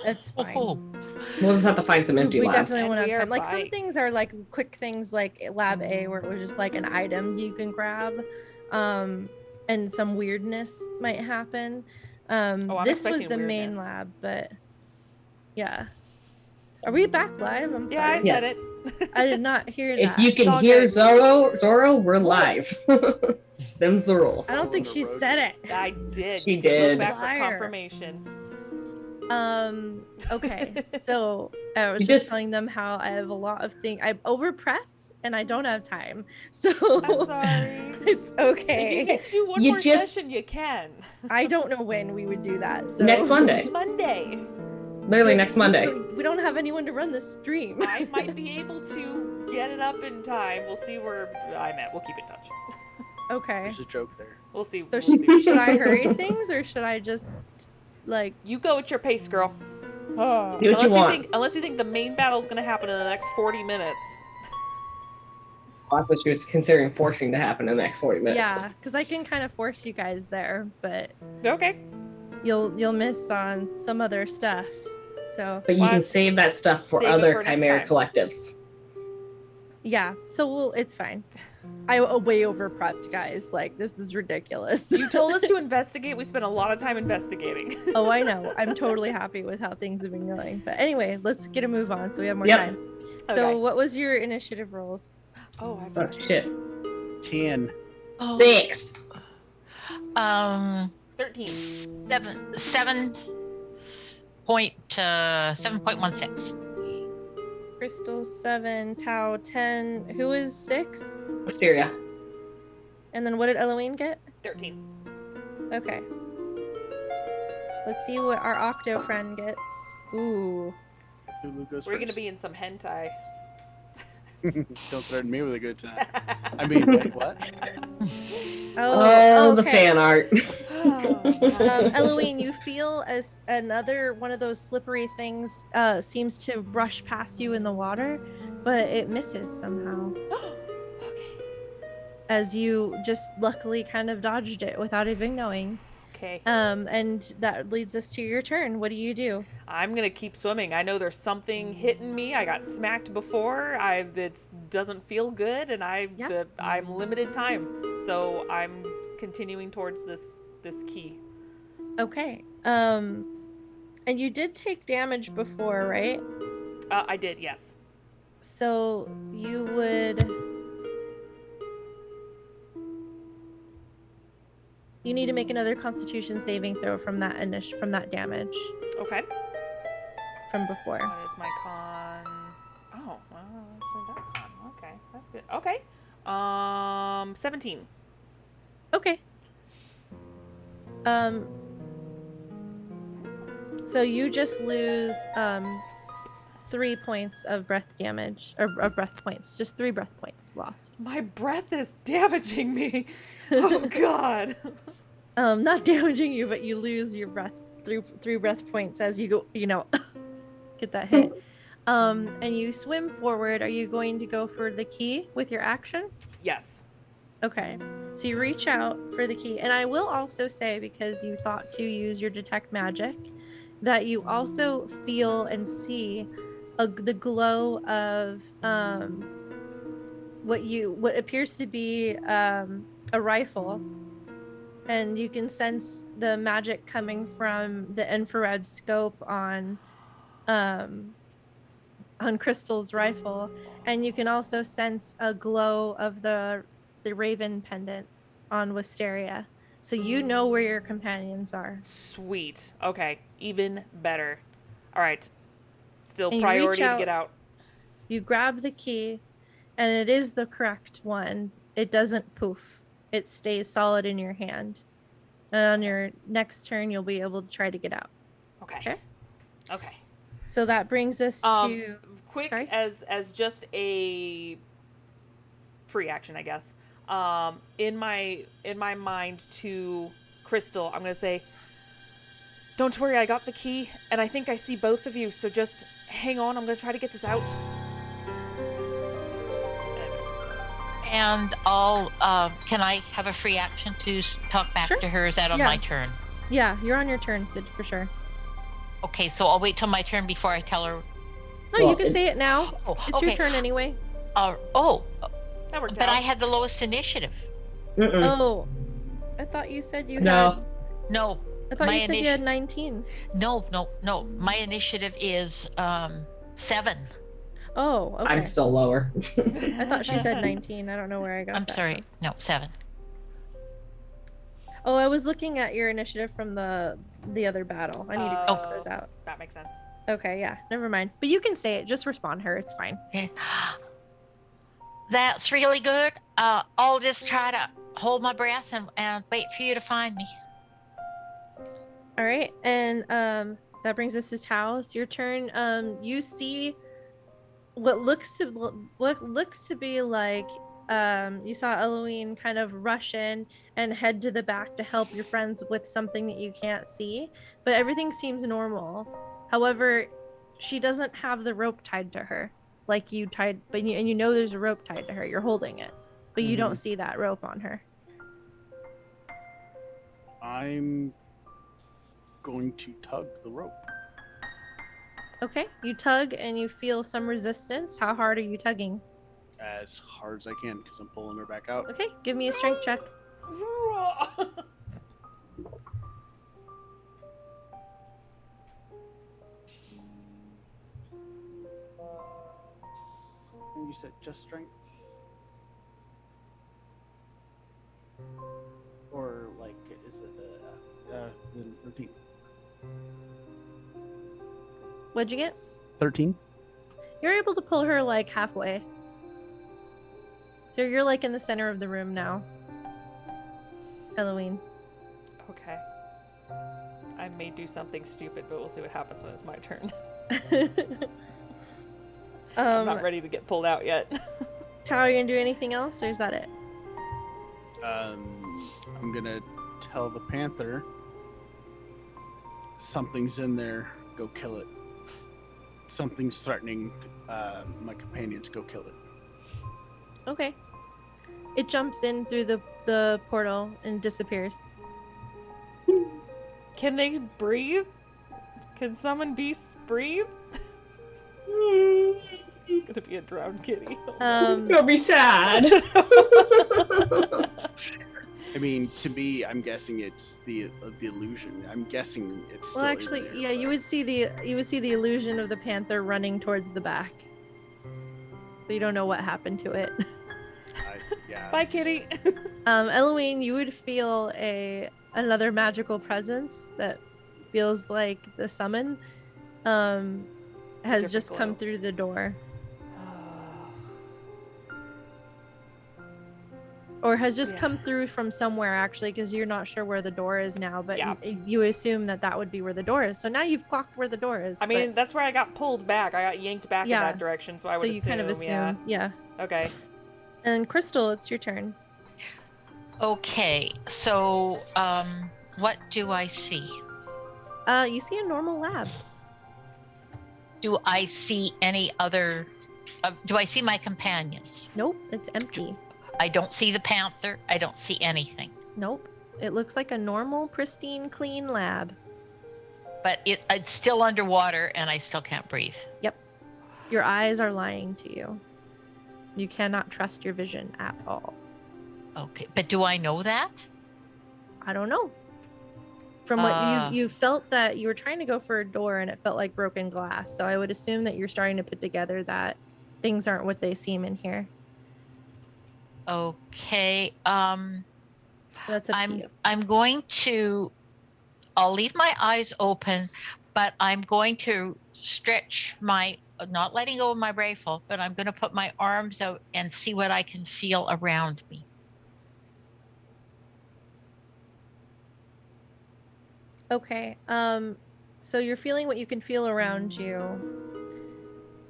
It's fine.
Oh,
We'll just have to find some empty
We
labs.
definitely won't
And
have
we are
time. Like some
by-
things are like quick things like Lab A where it was just like an item you can grab. And some weirdness might happen.
I'm
This was
expecting
the main
weirdness.
lab, but yeah. Are we back live? I'm sorry.
Yeah, I said
Yes.
it.
I did not hear
If
that.
you
It's
can
all
hear
good.
Zorro, we're live. Them's the rules.
I don't think she said it.
I did.
She
You can
did.
Look back
Liar.
for confirmation.
Okay, so I was
You
just
just-
telling them how I have a lot of things. I'm over prepped and I don't have time. So
I'm sorry.
it's
If you
okay.
get to do one
You
more
just-
session, you can.
I don't know when we would do that. So
Next Monday.
Monday.
Literally next Monday.
We don't have anyone to run the stream.
I might be able to get it up in time. We'll see where I'm at. We'll keep in touch.
Okay.
There's a joke there.
We'll see.
So
We'll see.
should I hurry things or should I just like
You go at your pace, girl.
Do what you want.
Unless you think the main battle is going to happen in the next 40 minutes.
I thought she was considering forcing to happen in the next 40 minutes.
yeah, because I can kind of force you guys there, but
Okay.
you'll miss on some other stuff. So
But you
Why-
can save that stuff for
Save it
other
for next
Chimera
time.
collectives.
yeah, so it's fine. I way over prepped, guys. Like this is ridiculous.
You told us to investigate. We spent a lot of time investigating.
Oh, I know. I'm totally happy with how things have been going. But anyway, let's get a move on so we have more
Yep.
time.
Okay.
So what was your initiative rolls?
Oh, I
Oh
forgot.
shit.
10.
oh,
6.
13.
7.16.
Crystal 7, Tau 10. Who is 6?
Wisteria.
And then what did Eloine get?
13.
Okay. Let's see what our Octo friend gets. Ooh.
Cthulhu goes
We're going to
first.
be in some hentai.
Don't threaten me with a good time. I mean, wait, what?
Oh, the
okay.
fan art.
Eloine, you feel as another one of those slippery things seems to brush past you in the water, but it misses somehow.
Okay.
As you just luckily kind of dodged it without even knowing.
Okay.
And that leads us to your turn. What do you do?
I'm gonna keep swimming. I know there's something hitting me. I got smacked before. It doesn't feel good, and I'm limited time, so I'm continuing towards this key.
Okay. And you did take damage before, right?
I did, yes.
So you would. You need to make another Constitution saving throw from that damage
Okay.
from before.
What is my con? Oh, actually that con. Okay, that's good. Okay. 17.
Okay. So you just lose 3 points of breath damage or breath points. Just 3 breath points lost.
My breath is damaging me. Oh God.
Not damaging you, but you lose your breath three breath points as you go, get that hit. And you swim forward. Are you going to go for the key with your action?
Yes.
Okay. So you reach out for the key. And I will also say, because you thought to use your detect magic, that you also feel and see the glow of what appears to be a rifle. And you can sense the magic coming from the infrared scope on Crystal's rifle, and you can also sense a glow of the raven pendant on Wisteria. So you know where your companions are.
Sweet. Okay. Even better. All right. Still
And you
priority
reach
to get out.
You grab the key, and it is the correct one. It doesn't poof. It stays solid in your hand. And on your next turn, you'll be able to try to get out.
Okay. Okay.
So that brings us to
Quick
Sorry?
as just a free action, I guess. In my mind to Crystal, I'm gonna say, "Don't worry, I got the key, and I think I see both of you. So just hang on. I'm gonna try to get this out."
And can I have a free action to talk back
Sure.
to her? Is that on
Yeah.
my turn?
Yeah, you're on your turn, Sid, for sure.
Okay, so I'll wait till my turn before I tell her.
No,
Well,
you can say it now.
Oh,
It's your turn anyway.
Oh,
That worked
but
out.
I had the lowest initiative.
Mm-mm.
Oh, I thought you said you
No.
had.
No,
I thought
my
you said you had 19.
no. My initiative is 7.
Oh, okay.
I'm still lower.
I thought she said 19. I don't know where I got
I'm
that
sorry.
from.
No, 7.
Oh, I was looking at your initiative from the other battle. I need to cross those out.
That makes sense.
Okay, yeah, never mind. But you can say it. Just respond her. It's fine.
Okay. That's really good. I'll just try to hold my breath and wait for you to find me.
All right, and that brings us to Tao. It's your turn. You see what looks to be like you saw Eloine kind of rush in and head to the back to help your friends with something that you can't see, but everything seems normal. However, she doesn't have the rope tied to her like you tied, but you know there's a rope tied to her. You're holding it, but you don't see that rope on her.
I'm going to tug the rope.
Okay, you tug and you feel some resistance. How hard are you tugging?
As hard as I can because I'm pulling her back out.
Okay, give me a strength check.
You said just strength? Or like, is it then 13?
What'd you get?
13?
You're able to pull her like halfway. So you're like in the center of the room now. Halloween.
Okay. I may do something stupid, but we'll see what happens when it's my turn. I'm not ready to get pulled out yet.
Tao, are you gonna do anything else, or is that it?
I'm gonna tell the panther something's in there, go kill it. Something's threatening my companions, go kill it.
Okay. It jumps in through the portal and disappears.
Can they breathe? Can summon beasts breathe? It's gonna be a drowned kitty.
It'll be sad.
I mean, to me, I'm guessing it's the illusion. I'm guessing it's still
Well,
in
actually,
there,
yeah,
but-
you would see the illusion of the panther running towards the back. But you don't know what happened to it.
Yeah,
Bye, kitty.
Eloine, you would feel another magical presence that feels like the summon has
different
just come
glow.
through the door. Or has just
Yeah.
come through from somewhere, actually, because you're not sure where the door is now, but
Yeah.
you assume that would be where the door is. So now you've clocked where the door is.
I mean, that's where I got pulled back. I got yanked back
Yeah.
in that direction, so I
so
would
you kind of assume.
yeah. Okay.
And Crystal, it's your turn.
Okay, so what do I see?
You see a normal lab.
Do I see any other? Do I see my companions?
Nope, it's empty.
I don't see the panther. I don't see anything.
Nope. It looks like a normal, pristine, clean lab.
But it's still underwater, and I still can't breathe.
Yep. Your eyes are lying to you. You cannot trust your vision at all.
Okay, but do I know that?
I don't know. From what you felt that you were trying to go for a door and it felt like broken glass. So I would assume that you're starting to put together that things aren't what they seem in here.
Okay.
That's up to you.
I'm going to. I'll leave my eyes open, but I'm going to stretch my. Not letting go of my rifle, but I'm going to put my arms out and see what I can feel around me.
Okay. So you're feeling what you can feel around you.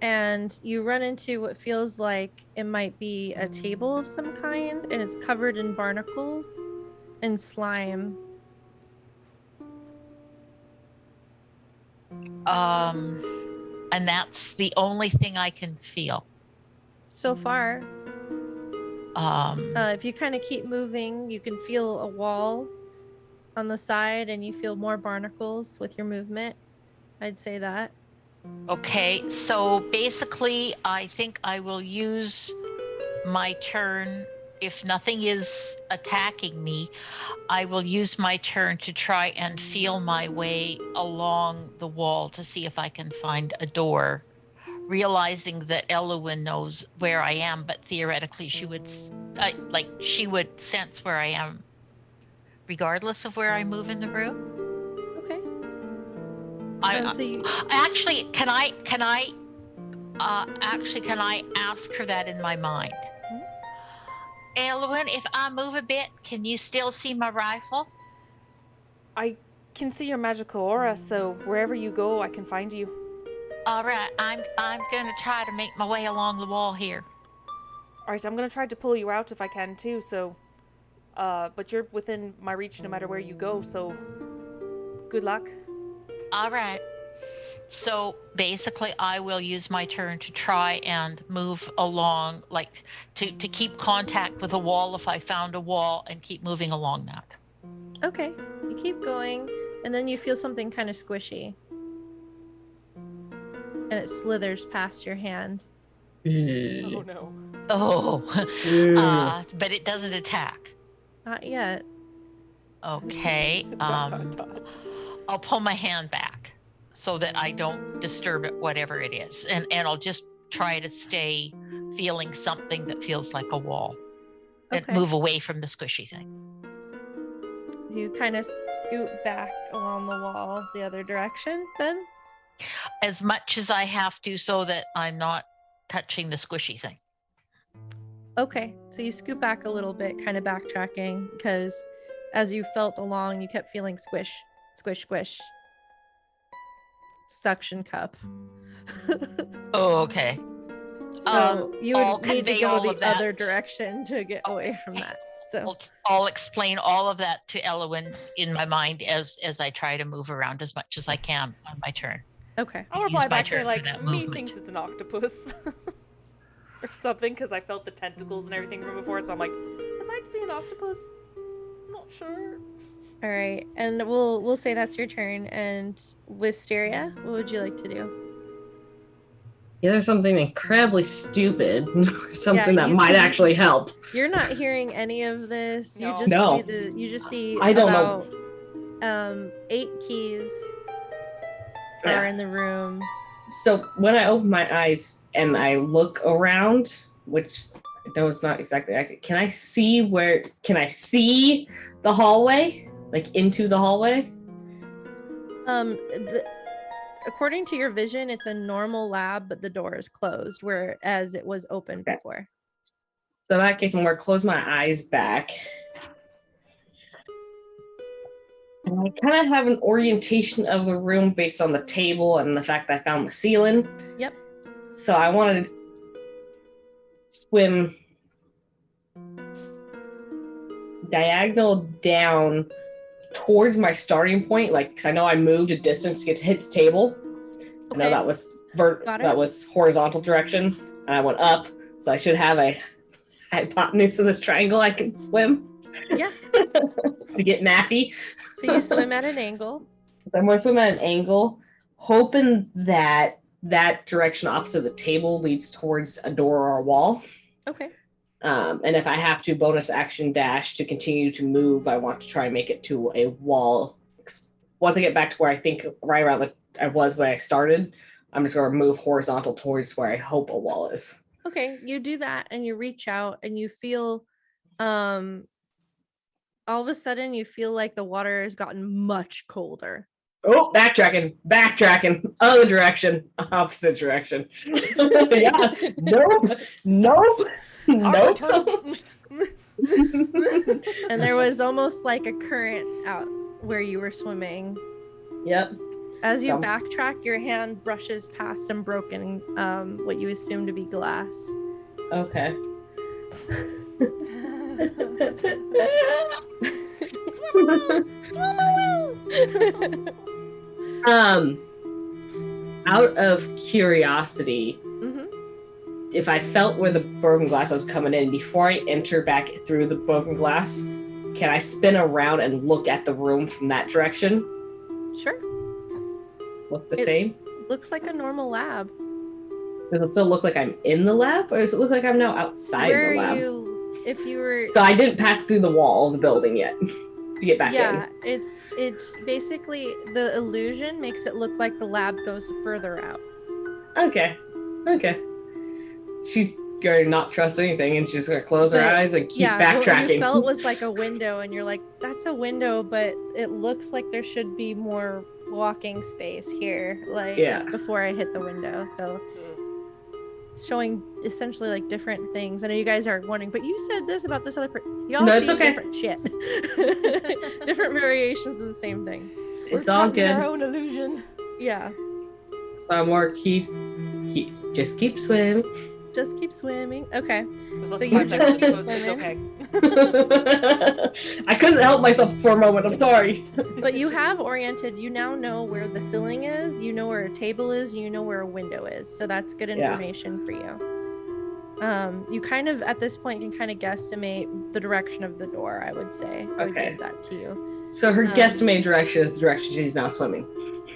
And you run into what feels like it might be a table of some kind, and it's covered in barnacles and slime.
And that's the only thing I can feel.
So far,
Um,
if you kind of keep moving, you can feel a wall on the side, and you feel more barnacles with your movement. I'd say that.
Okay, so basically, I think I will use my turn. If nothing is attacking me, I will use my turn to try and feel my way along the wall to see if I can find a door, realizing that Elowen knows where I am, but theoretically she would sense where I am regardless of where I move in the room.
Okay.
Actually, can I ask her that in my mind? Elowen, if I move a bit, can you still see my rifle?
I can see your magical aura, so wherever you go, I can find you.
All right, I'm gonna try to make my way along the wall here.
All right, I'm gonna try to pull you out if I can too. So, but you're within my reach no matter where you go. So, good luck.
All right. So basically, I will use my turn to try and move along, like to keep contact with a wall if I found a wall, and keep moving along that.
Okay. You keep going, and then you feel something kind of squishy. And it slithers past your hand.
Oh no.
Oh, but it doesn't attack.
Not yet.
Okay. I'll pull my hand back so that I don't disturb it, whatever it is, and I'll just try to stay feeling something that feels like a wall, and move away from the squishy thing.
You kind of scoot back along the wall the other direction, then?
As much as I have to, so that I'm not touching the squishy thing.
Okay, so you scoot back a little bit, kind of backtracking, because as you felt along, you kept feeling squish, squish, squish. Suction cup.
Oh, okay.
So you would need to go the
that.
other direction to get away from that. So
I'll explain all of that to Elowen in my mind as I try to move around as much as I can on my turn.
Okay.
I'll reply back saying like, me thinks it's an octopus. Or something, because I felt the tentacles and everything from before, so I'm like, it might be an octopus. I'm not sure.
All right, and we'll say that's your turn. And Wisteria, what would you like to do?
Either something incredibly stupid or something that might actually help.
You're not hearing any of this.
No.
You just see
I don't
know. 8 keys are in the room.
So when I open my eyes and I look around, which I know is not exactly accurate, can I see the hallway? Like into the hallway?
According to your vision, it's a normal lab, but the door is closed, whereas it was open before.
So in that case, I'm going to close my eyes back. And I kind of have an orientation of the room based on the table and the fact that I found the ceiling.
Yep.
So I wanted to swim diagonal down towards my starting point, like, because I know I moved a distance to get to hit the table. Okay. I know that was horizontal direction, and I went up, so I should have a hypotenuse of this triangle I can swim.
Yeah.
To get nappy.
So you swim at an angle.
I'm going to swim at an angle, hoping that direction opposite the table leads towards a door or a wall.
Okay.
And if I have to bonus action dash to continue to move, I want to try and make it to a wall. Once I get back to where I think right around I was when I started, I'm just going to move horizontal towards where I hope a wall is.
Okay, you do that and you reach out and you feel, all of a sudden you feel like the water has gotten much colder.
Oh, backtracking, other direction, opposite direction. Yeah, nope.
And there was almost like a current out where you were swimming.
Yep.
As you backtrack, your hand brushes past some broken, what you assume to be glass.
Okay.
Swim away!
Out of curiosity, if I felt where the broken glass was coming in, before I enter back through the broken glass, can I spin around and look at the room from that direction?
Sure.
look the
It-
same?
Looks like a normal lab.
Does it still look like I'm in the lab, or does it look like I'm now outside
Where
the
are
lab?
you? If you were,
So I didn't pass through the wall of the building yet to get back
yeah, it's basically the illusion makes it look like the lab goes further out.
in. Okay. She's gonna not trust anything, and she's gonna close her
But,
eyes and keep
yeah,
backtracking.
what you felt was like a window, and you're like, that's a window, but it looks like there should be more walking space here, like
Yeah.
before I hit the window. So it's showing essentially like different things. I know you guys are wondering, but you said this about this other person. Y'all
No,
see
it's okay.
different shit. Different variations of the same thing.
It's
We're
all
trapped in our
good.
own illusion.
Yeah.
So I'm more just keep swimming.
Just keep swimming. Okay.
There's less
So
than
you
5
just
seconds
keep
left, it's okay.
I couldn't help myself for a moment. I'm sorry.
But you have oriented. You now know where the ceiling is. You know where a table is. You know where a window is. So that's good
Yeah.
information for you. You kind of at this point can kind of guesstimate the direction of the door. I would say. I would
Okay.
give that to you.
So her
Um,
guesstimated direction is the direction she's now swimming.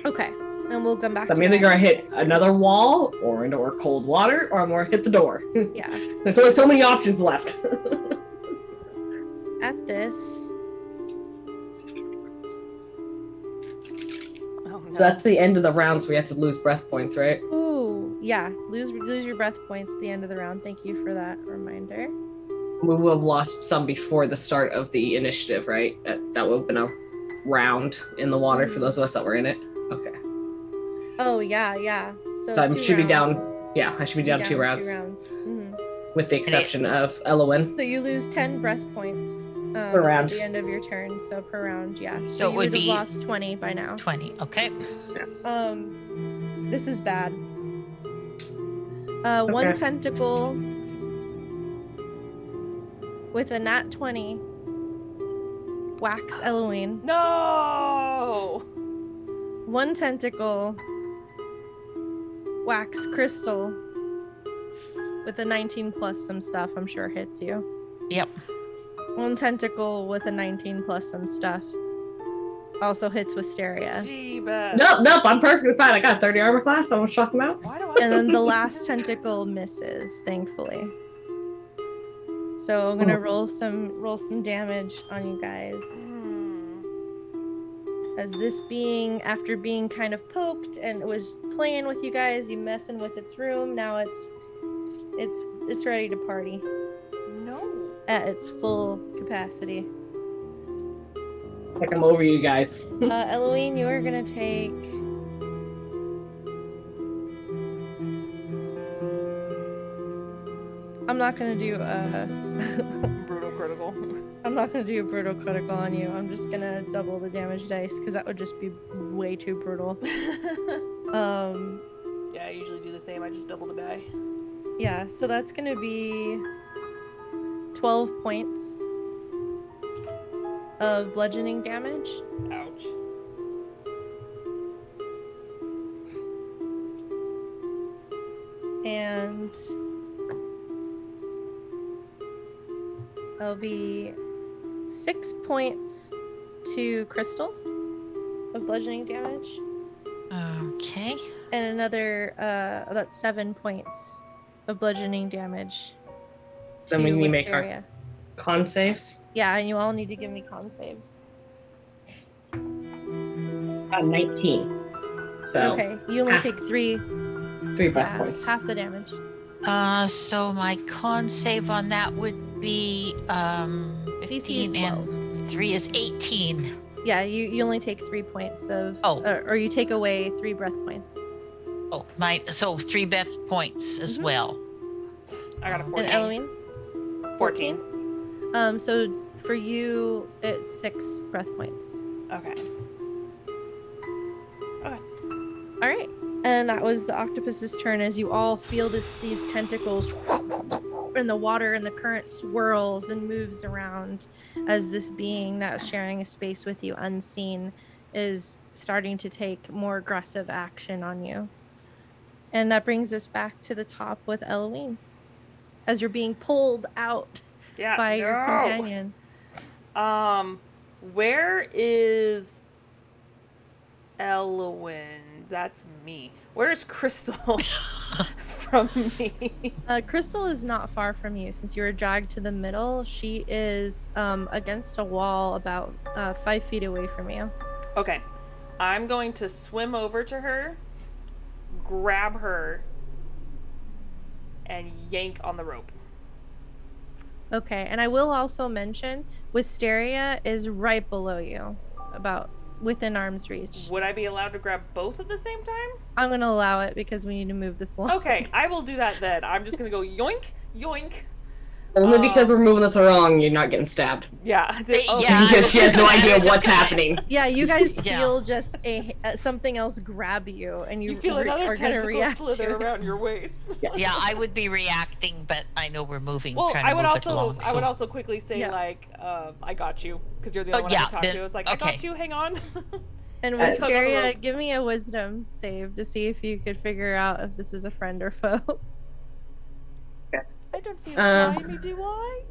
Okay. And we'll come back
I'm
to
either
that.
gonna hit another wall or into cold water, or I'm gonna hit the door.
Yeah.
There's only so many options left.
At this.
Oh, no.
So that's the end of the round, so we have to lose breath points, right?
Ooh, yeah. Lose your breath points at the end of the round. Thank you for that reminder.
We will have lost some before the start of the initiative, right? That would have been a round in the water for those of us that were in it. Okay.
Oh yeah. So
I
2
should be
rounds.
down. Yeah, I should be down 2 rounds,
Mhm.
with the exception of Elowen.
So you lose 10 breath points
Per round.
at the end of your turn. So per round, yeah.
So it
you
would
have
be-
lost 20 by now.
20. Okay.
This is bad. One
Okay.
tentacle with a nat 20 whacks Eloine.
No!
One tentacle whacks Crystal with a 19 plus some stuff. I'm sure hits you.
Yep.
One tentacle with a 19 plus some stuff also hits Wisteria.
Jeebus.
Nope, I'm perfectly fine. I got 30 armor class. I won't shock them out.
Why do I?
And then the last tentacle misses, thankfully. So I'm gonna roll some damage on you guys. As this being, after being kind of poked and it was playing with you guys, you messing with its room. Now it's ready to party
No.
at its full capacity.
Like I'm over you guys.
Eloine, you are gonna take. I'm not gonna do
Brutal critical.
I'm not gonna do a brutal critical on you. I'm just gonna double the damage dice because that would just be way too brutal.
Yeah, I usually do the same. I just double the die.
Yeah, so that's gonna be 12 points of bludgeoning damage.
Ouch.
And that'll be 6 points to Crystal of bludgeoning damage.
Okay.
And another, that's 7 points of bludgeoning damage
Then
to
we need to make our
Wisteria.
con saves.
Yeah, and you all need to give me con saves.
19. So
Okay, you only
half-
take 3
3 breath points.
half the damage.
So my con save on that would be
DC is
15 and 3 is 18.
Yeah, you only take 3 points of,
Oh.
or you take away 3 breath points.
Oh, so 3 breath points as
Mhm.
well.
I got a
And
14.
Eloine?
14.
So for you, it's 6 breath points.
Okay.
All right. And that was the octopus's turn as you all feel these tentacles in the water and the current swirls and moves around as this being that's sharing a space with you unseen is starting to take more aggressive action on you. And that brings us back to the top with Eloine as you're being pulled out
Yeah.
by your
no.
companion.
Where is Elowen? That's me. Where's Crystal from me?
Crystal is not far from you. Since you were dragged to the middle, she is against a wall about 5 feet away from you.
Okay. I'm going to swim over to her, grab her, and yank on the rope.
Okay, and I will also mention Wisteria is right below you, about within arm's reach.
Would I be allowed to grab both at the same time?
I'm gonna allow it because we need to move this along.
Okay, I will do that then. I'm just gonna go yoink, yoink.
Only because we're moving this along, you're not getting stabbed.
Yeah.
Yeah,
Because she has no idea what's happening.
Yeah, you guys
Yeah.
feel just something else grab you, and
You feel another
are gonna
tentacle
react
slither
to it.
around your waist.
Yeah, I would be reacting, but I know we're moving.
Well,
trying
I
to
would
move it
also
along,
I would
so-
also quickly say
Yeah.
like, I got you, because you're the
Oh,
only one
yeah,
I can talk
then-
to. It's like, I
okay.
got you. Hang on.
And
That's
another
Wisteria,
rope.
give me a wisdom save to see if you could figure out if this is a friend or foe.
I don't feel
Uh,
slimy, do I?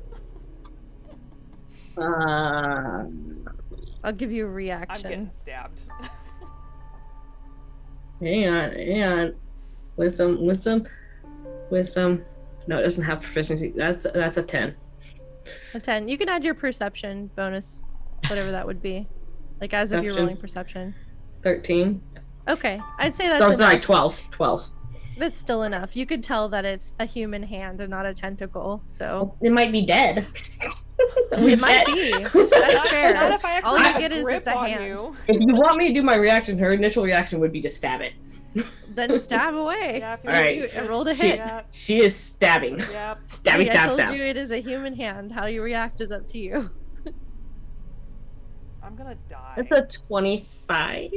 I'll give you a
I'm
reaction.
getting stabbed.
Hang on. Wisdom. No, it doesn't have proficiency. That's a 10.
A 10. You can add your perception bonus, whatever that would be. Like as if you're
Perception.
rolling perception.
13.
Okay, I'd say that's
So sorry,
enough.
12.
That's still enough. You could tell that it's a human hand and not a tentacle, so
It might be dead.
it might be. That's fair.
Not if I actually
All you
have
get
a
is
grip
it's a
on
hand.
you.
If you want me to do my reaction, her initial reaction would be to stab it.
Then stab away.
Yeah, if
All right.
You rolled a hit.
Yeah,
She is stabbing.
yep.
Stabby,
I
stab,
told
stab.
you it is a human hand. How you react is up to you.
I'm gonna die.
It's a 25.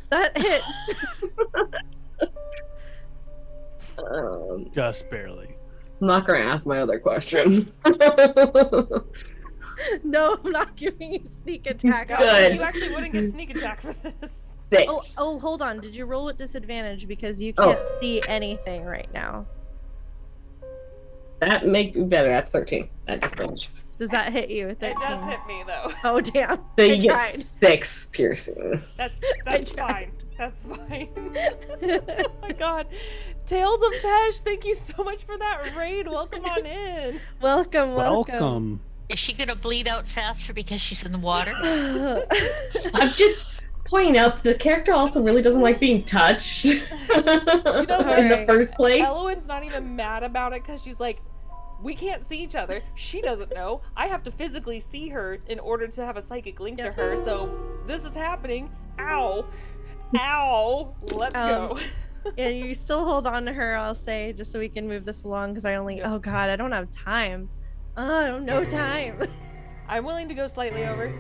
That hits.
Just barely.
I'm not going to ask my other question.
No, I'm not giving you sneak attack.
God,
Good.
you actually wouldn't get sneak attack for this.
6.
Oh, hold on. Did you roll with disadvantage because you
Oh.
can't see anything right now?
That make me better. That's 13. That disadvantage.
Does that hit you?
It
13?
does hit me though.
Oh damn.
So
I
you get
tried.
6 piercing.
That's
tried.
fine. That's fine. Oh my god. Tales of Pesh, thank you so much for that raid. Welcome on in.
Welcome.
Welcome.
Is she gonna bleed out faster because she's in the water?
I'm just pointing out the character also really doesn't like being touched in the
Alright.
first place.
Eloin's not even mad about it because she's like, we can't see each other. She doesn't know. I have to physically see her in order to have a psychic link to her. So this is happening. Ow. Ow. Let's go.
Yeah, you still hold on to her, I'll say, just so we can move this along because
Yeah.
oh god, I don't have time. I don't know time.
I'm willing to go slightly over.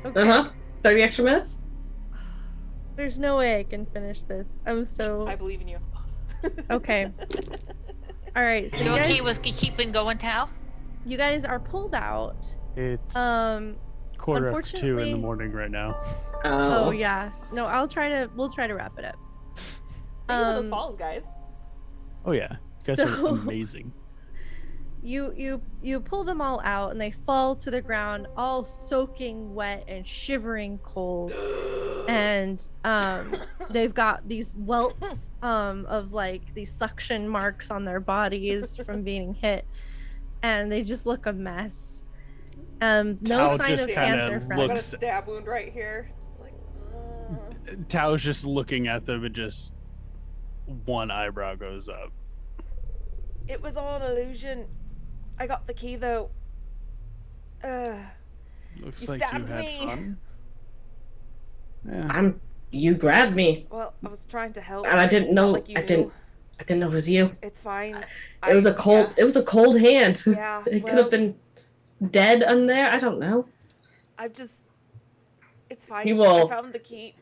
Okay.
30 extra minutes?
There's no way I can finish this. I'm so
I believe in you.
okay. All right, so
You okay with keeping going, Tao?
you guys are pulled out.
It's quarter after 2 in
unfortunately-
the morning right now.
Oh yeah. No, we'll try to wrap it up.
Thank you for those falls, guys.
Oh yeah, you guys
So-
are amazing.
You pull them all out and they fall to the ground all soaking wet and shivering cold. And they've got these welts of like these suction marks on their bodies from being hit. And they just look a mess. No
Tao
sign
just
of
kinda
panther
I got a
friends.
looks-
stab wound right here. Just like,
Tao's just looking at them and just one eyebrow goes up.
it was all an illusion. I got the key though.
Looks
You
like
stabbed
you had
me.
fun. Yeah.
You grabbed me.
Well, I was trying to help.
And I
but
didn't
not
know-
like you
I
knew.
didn't know it was you.
It's fine.
It was a cold hand.
Yeah,
It could
well-
have been dead on there. I don't know.
I've just. It's fine.
He will
I found the key.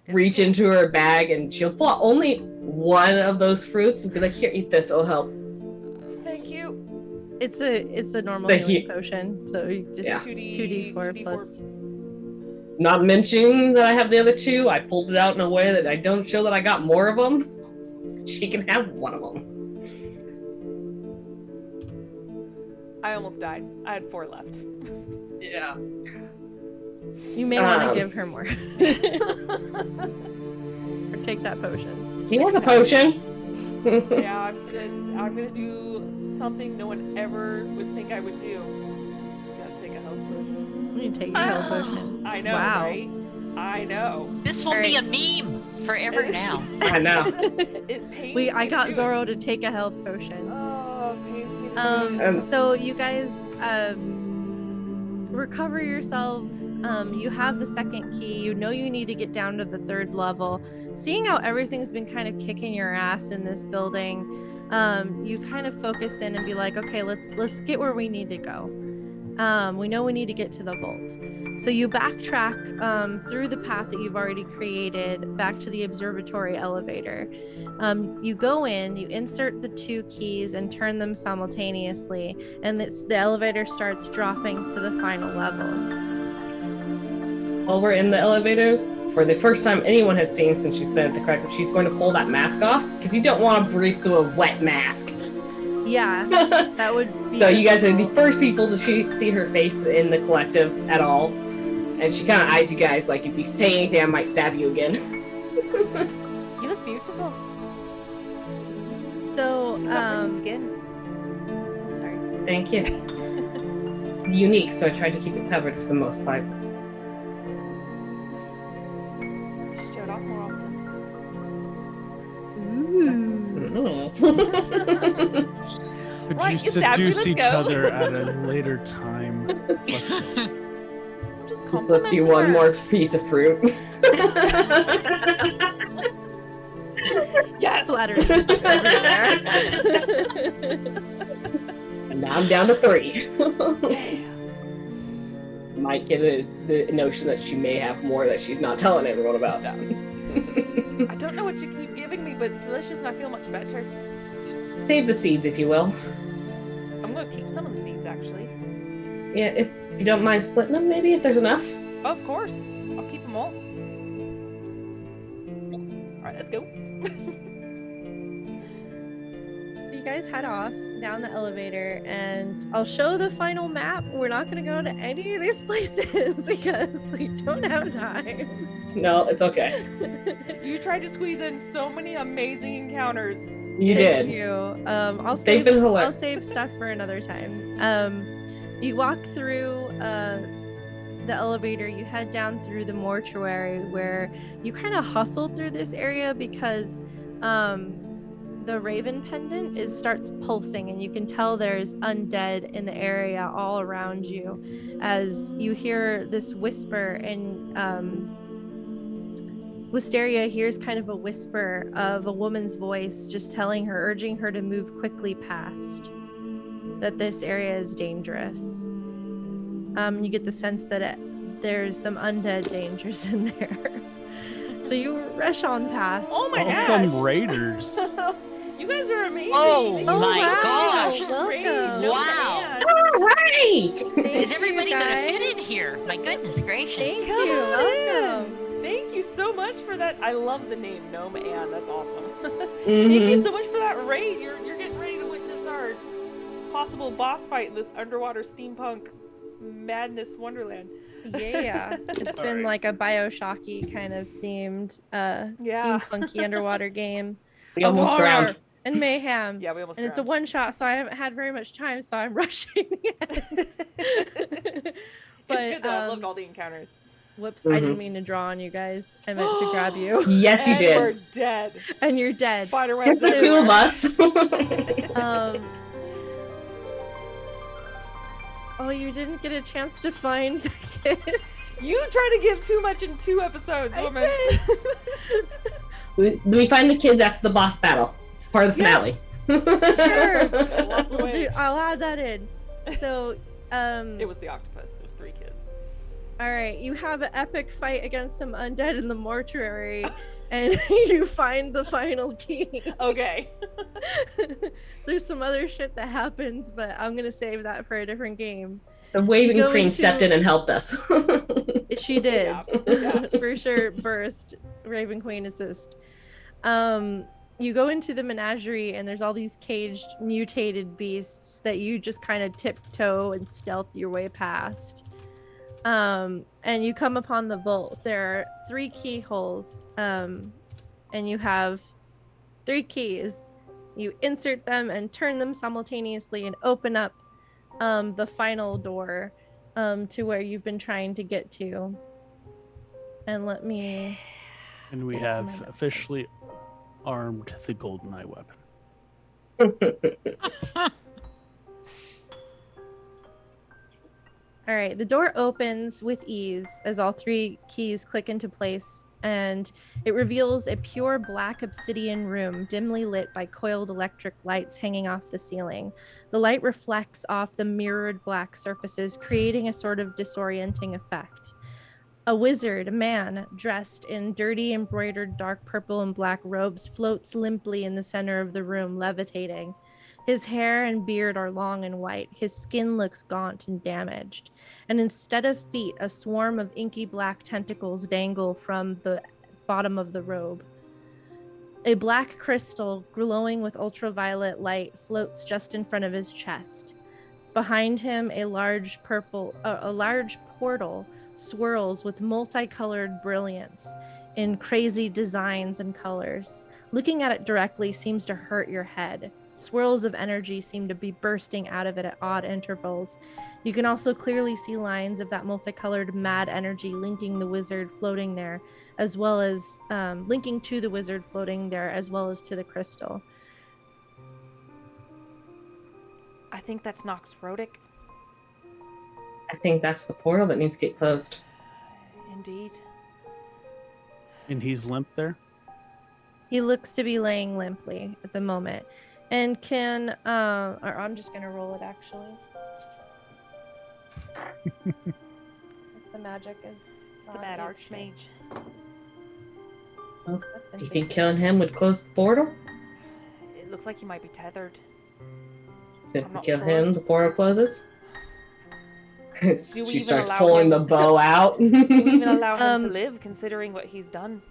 It's
Reach
cool.
into her bag and she'll pull out only one of those fruits and be like, here, eat this, it'll help.
Thank you.
It's a normal
Thank
healing
you.
potion, so you just
Yeah.
2d4 plus.
Not mentioning that I have the other two, I pulled it out in a way that I don't show that I got more of them. She can have one of them.
I almost died. I had 4 left.
Yeah.
You may want to
Um,
give her more.
Her
take that potion.
Do you have a potion?
Yeah, I'm gonna do something no one ever would think I would do. Gotta take a health potion.
You take your health potion.
I know,
Wow.
right? I know.
This will be a meme forever now.
I know.
It pains me
I
to
got
do it.
Zoro to take a health potion.
Oh, it pains me to do it.
So you guys recover yourselves. You have the second key. You know you need to get down to the third level. Seeing how everything's been kind of kicking your ass in this building, you kind of focus in and be like, okay, let's get where we need to go. We know we need to get to the vault. So you backtrack through the path that you've already created back to the observatory elevator. You go in, you insert the 2 keys and turn them simultaneously, and the elevator starts dropping to the final level.
While we're in the elevator, for the first time anyone has seen since she's been at the collective, she's going to pull that mask off, because you don't want to breathe through a wet mask.
Yeah, that would be
So you guys are the
difficult.
first people to see her face in the collective at all. And she kind of eyes you guys like if you say anything, I might stab you again.
You look beautiful.
So,
You got pretty skin. Sorry.
Thank you. Unique, so I tried to keep it covered for the most part.
You should show it off more often.
Could
Right,
you
you stabbed me,
seduce
let's
each
go.
other at a later time? Let's see.
I'm just
Flips
complimenting
you one
her.
more piece of fruit.
Yes.
Flattery everywhere.
And now I'm down to 3. Might get the notion that she may have more that she's not telling everyone about.
I don't know what you keep giving me, but it's delicious and I feel much better.
Save the seeds, if you will.
I'm gonna keep some of the seeds, actually.
Yeah, if you don't mind splitting them, maybe, if there's enough.
Of course. I'll keep them all. Alright, let's go.
So you guys head off down the elevator, and I'll show the final map. We're not going to go to any of these places because we don't have time.
No, it's okay.
You tried to squeeze in so many amazing encounters.
You
Thank
did.
you. I'll
They've
save.
been
I'll
hilarious.
save stuff for another time. You walk through the elevator. You head down through the mortuary, where you kind of hustle through this area because the raven pendant starts pulsing, and you can tell there's undead in the area all around you, as you hear this whisper, and Wisteria hears kind of a whisper of a woman's voice just telling her, urging her to move quickly past, that this area is dangerous. You get the sense that there's some undead dangers in there. So you rush on past.
Oh my
Welcome,
gosh.
Raiders.
You guys are amazing.
Oh
Thank you
Oh,
my
so
wow.
gosh.
much.
Welcome.
Great. No
Wow.
man.
All right!
Is everybody
you,
going to
guys.
fit in here? My goodness gracious.
Thank
Come
you.
on
Welcome.
in. Thank you so much for that. I love the name Gnome Ann. That's awesome. Thank
Mhm.
you so much for that raid. You're getting ready to witness our possible boss fight in this underwater steampunk madness wonderland.
Yeah. It's been
Alright.
like a Bioshocky kind of themed
Yeah.
steampunky underwater game.
We almost
horror.
drowned.
And mayhem.
Yeah, we almost
And it's a
drowned.
one shot, so I haven't had very much time, so I'm rushing it.
It's good though. I loved
um,
all the encounters.
Whoops, I didn't mean to draw on you guys. I meant to grab you.
Yes, you
And
did.
we're dead.
And you're dead.
Spiderwebs
There's the 2 of
everywhere.
us.
Oh, you didn't get a chance to find the kid.
You try to give too much in 2 episodes,
I
woman.
we find the kids after the boss battle. It's part of the finale.
Sure.
Walked away.
I'll add that in. So,
It was the octopus. It was 3 kids.
all right, you have an epic fight against some undead in the mortuary, and you find the final key.
Okay.
There's some other shit that happens, but I'm gonna save that for a different game.
The waving
You go
queen
into-
stepped in and helped us.
She did.
Yeah.
For sure. Burst. Raven Queen assist. You go into the menagerie, and there's all these caged mutated beasts that you just kind of tiptoe and stealth your way past. And you come upon the vault. There are 3 keyholes, and and you have 3 keys. You insert them and turn them simultaneously and open up the final door to where you've been trying to get to. And let me...
And we
Get to
have
my map.
officially armed the GoldenEye weapon.
All right, the door opens with ease as all 3 keys click into place, and it reveals a pure black obsidian room dimly lit by coiled electric lights hanging off the ceiling. The light reflects off the mirrored black surfaces, creating a sort of disorienting effect. A wizard, a man, dressed in dirty embroidered dark purple and black robes, floats limply in the center of the room, levitating. His hair and beard are long and white. His skin looks gaunt and damaged. And instead of feet, a swarm of inky black tentacles dangle from the bottom of the robe. A black crystal glowing with ultraviolet light floats just in front of his chest. Behind him, a large portal swirls with multicolored brilliance in crazy designs and colors. Looking at it directly seems to hurt your head. Swirls of energy seem to be bursting out of it at odd intervals. You can also clearly see lines of that multicolored mad energy linking the wizard floating there, as well as linking to the wizard floating there, as well as to the crystal.
I think that's Nox Rodic.
I think that's the portal that needs to get closed.
Indeed.
And he's limp there?
He looks to be laying limply at the moment. And can, or I'm just going to roll it actually. It's the magic is...
It's the Mad Archmage.
Well,
That's
do you think
interesting.
killing him would close the portal?
It looks like he might be tethered.
If
I'm
we
not
kill
sure.
him, the portal closes?
Do we
She
even
starts
allow
pulling
him-
the bow out.
Do we even allow him to
Um,
live, considering what he's done?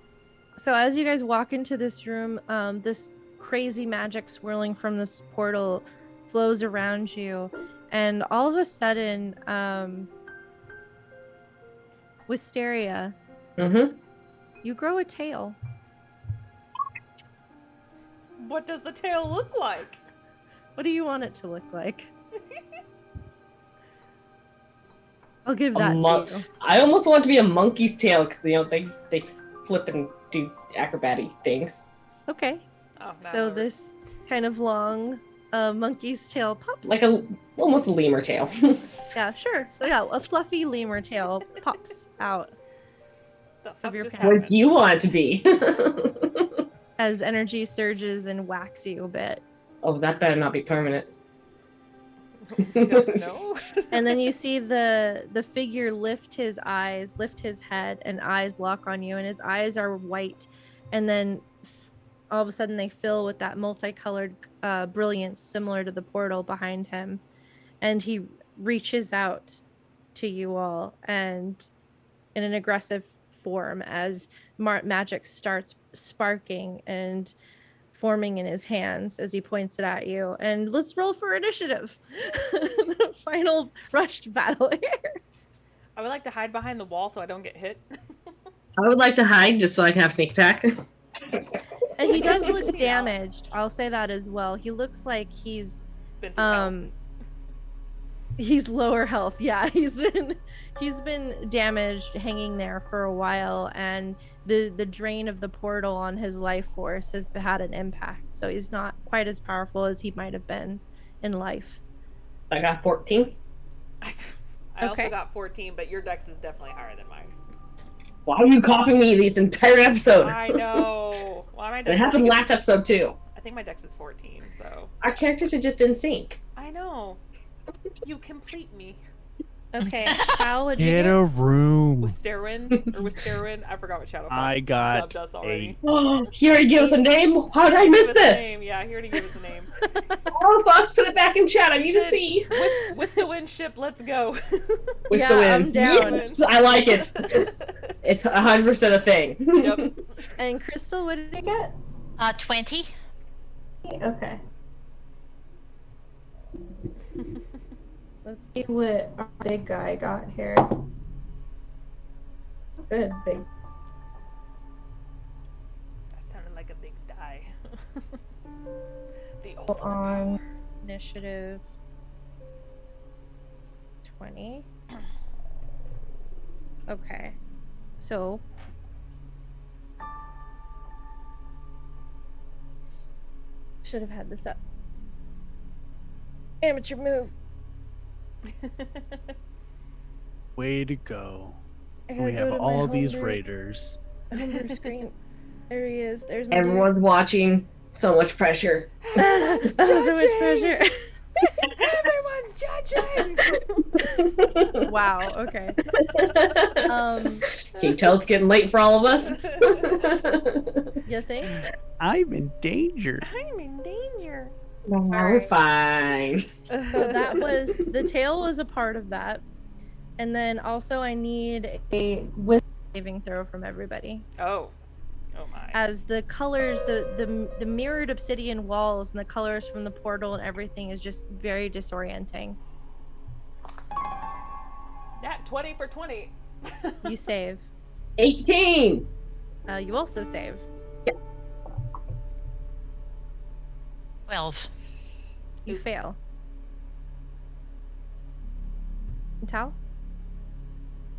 So as you guys walk into this room, this crazy magic swirling from this portal flows around you, and all of a sudden, Wisteria,
Mm-hmm.
you grow a tail.
What does the tail look like?
What do you want it to look like? I'll give that to you.
I almost want it to be a monkey's tail because they flip and do acrobatic things.
Okay,
Oh, no.
so this kind of long monkey's tail pops.
Like almost a lemur tail.
Yeah, sure. Yeah, a fluffy lemur tail pops out
The fuck
your
just
pants.
What do you want it to be?
as energy surges and whacks you a bit.
Oh, that better not be permanent.
We don't know.
And then you see the figure lift his head, and eyes lock on you, and his eyes are white, and then all of a sudden they fill with that multicolored brilliance similar to the portal behind him, and he reaches out to you all and in an aggressive form as magic starts sparking and forming in his hands as he points it at you. And let's roll for initiative. The final rushed battle here.
I would like to hide behind the wall so I don't get hit.
I would like to hide just so I can have sneak attack.
And he does look
Interesting.
damaged. I'll say that as well. He looks like he's
Been through hell.
he's lower health. Yeah, he's been damaged hanging there for a while, and the drain of the portal on his life force has had an impact. So he's not quite as powerful as he might have been in life.
I got 14.
I
Okay.
also got 14, but your dex is definitely higher than mine.
Why are you copying me this entire episode?
I know. Well, my
It
dex,
happened last episode too.
I think my dex is 14, so.
Our characters are just in sync.
I know. You complete me.
Okay, Kyle, what'd you
Get
get?
a room.
Wisteria, I forgot what Shadowfox
I got
dubbed us already.
Oh, he already gave us a name? How did I miss
Give us a
this?
name. Yeah, he already gave us a name.
Oh, Fox, put it back in chat. I need to
Said,
see.
Wistawin ship, let's go.
We're
Yeah,
still in.
I'm down.
Yes, I like it. It's 100% a thing.
Yep.
And Crystal, what did you get?
20.
Okay. Let's see what our big guy got here. Good, big.
That sounded like The
Roll
ultimate
on
power.
initiative 20. Okay. So should have had this up. Amateur move.
Way to go.
I gotta
We
go
have
to my
all these
homebrew-
raiders.
homebrew screen. There he is. There's my
Everyone's watching. So much pressure.
dude.
Everyone's
So much
judging!
pressure.
Everyone's judging.
Wow. Okay.
Can you tell it's getting late for all of us?
You think?
I'm in danger.
I'm in danger.
No, we're
Alright.
fine.
So that was the tail was a part of that, and then also I need a wisdom saving throw from everybody.
Oh my.
As the colors, the mirrored obsidian walls and the colors from the portal and everything is just very disorienting.
Nat 20 for 20.
You save.
18.
You also save.
12.
You fail. And Tao?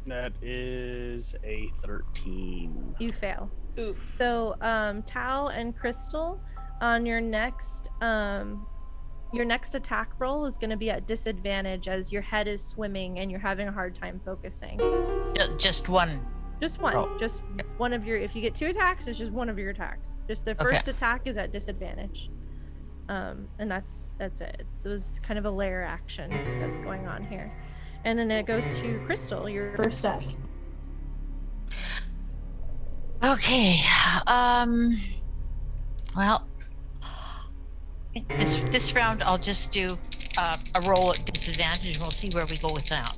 That is a 13.
You fail.
Oof.
So, Tao and Crystal, on your next attack roll is going to be at disadvantage as your head is swimming and you're having a hard time focusing.
Just one.
Just one.
Roll.
Just one of your. If you get 2 attacks, it's just one of your attacks. Just the
Okay.
first attack is at disadvantage. And that's it. So it was kind of a layer action that's going on here. And then it goes to Crystal, your first step.
Okay. Well, I think this round I'll just do a roll at disadvantage, and we'll see where we go with that.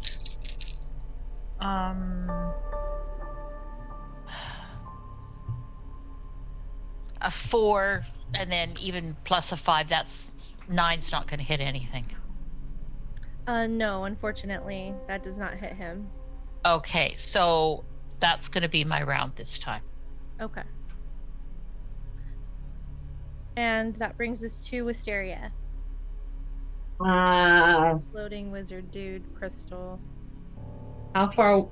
A 4, and then even plus a 5. That's 9's not going to hit anything.
No, unfortunately, that does not hit him.
Okay, so that's going to be my round this time.
Okay. And that brings us to Wisteria. Floating wizard dude, Crystal.
How far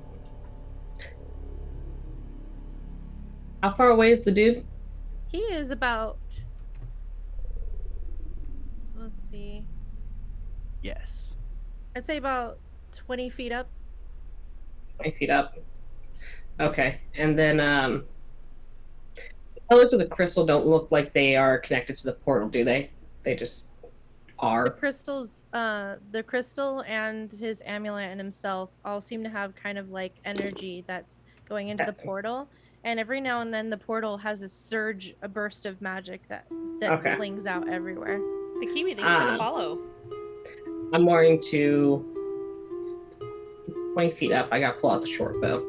away is the dude?
He is about, let's see,
Yes.
I'd say about 20 feet up.
20 feet up. Okay. And then the colors of the crystal don't look like they are connected to the portal, do they? They just are.
The crystal and his amulet and himself all seem to have kind of like energy that's going into the portal. And every now and then the portal has a burst of magic that
Okay.
flings out everywhere.
The Kiwi, thank you for the follow.
I'm going to 20 feet up. I gotta pull out the short bow.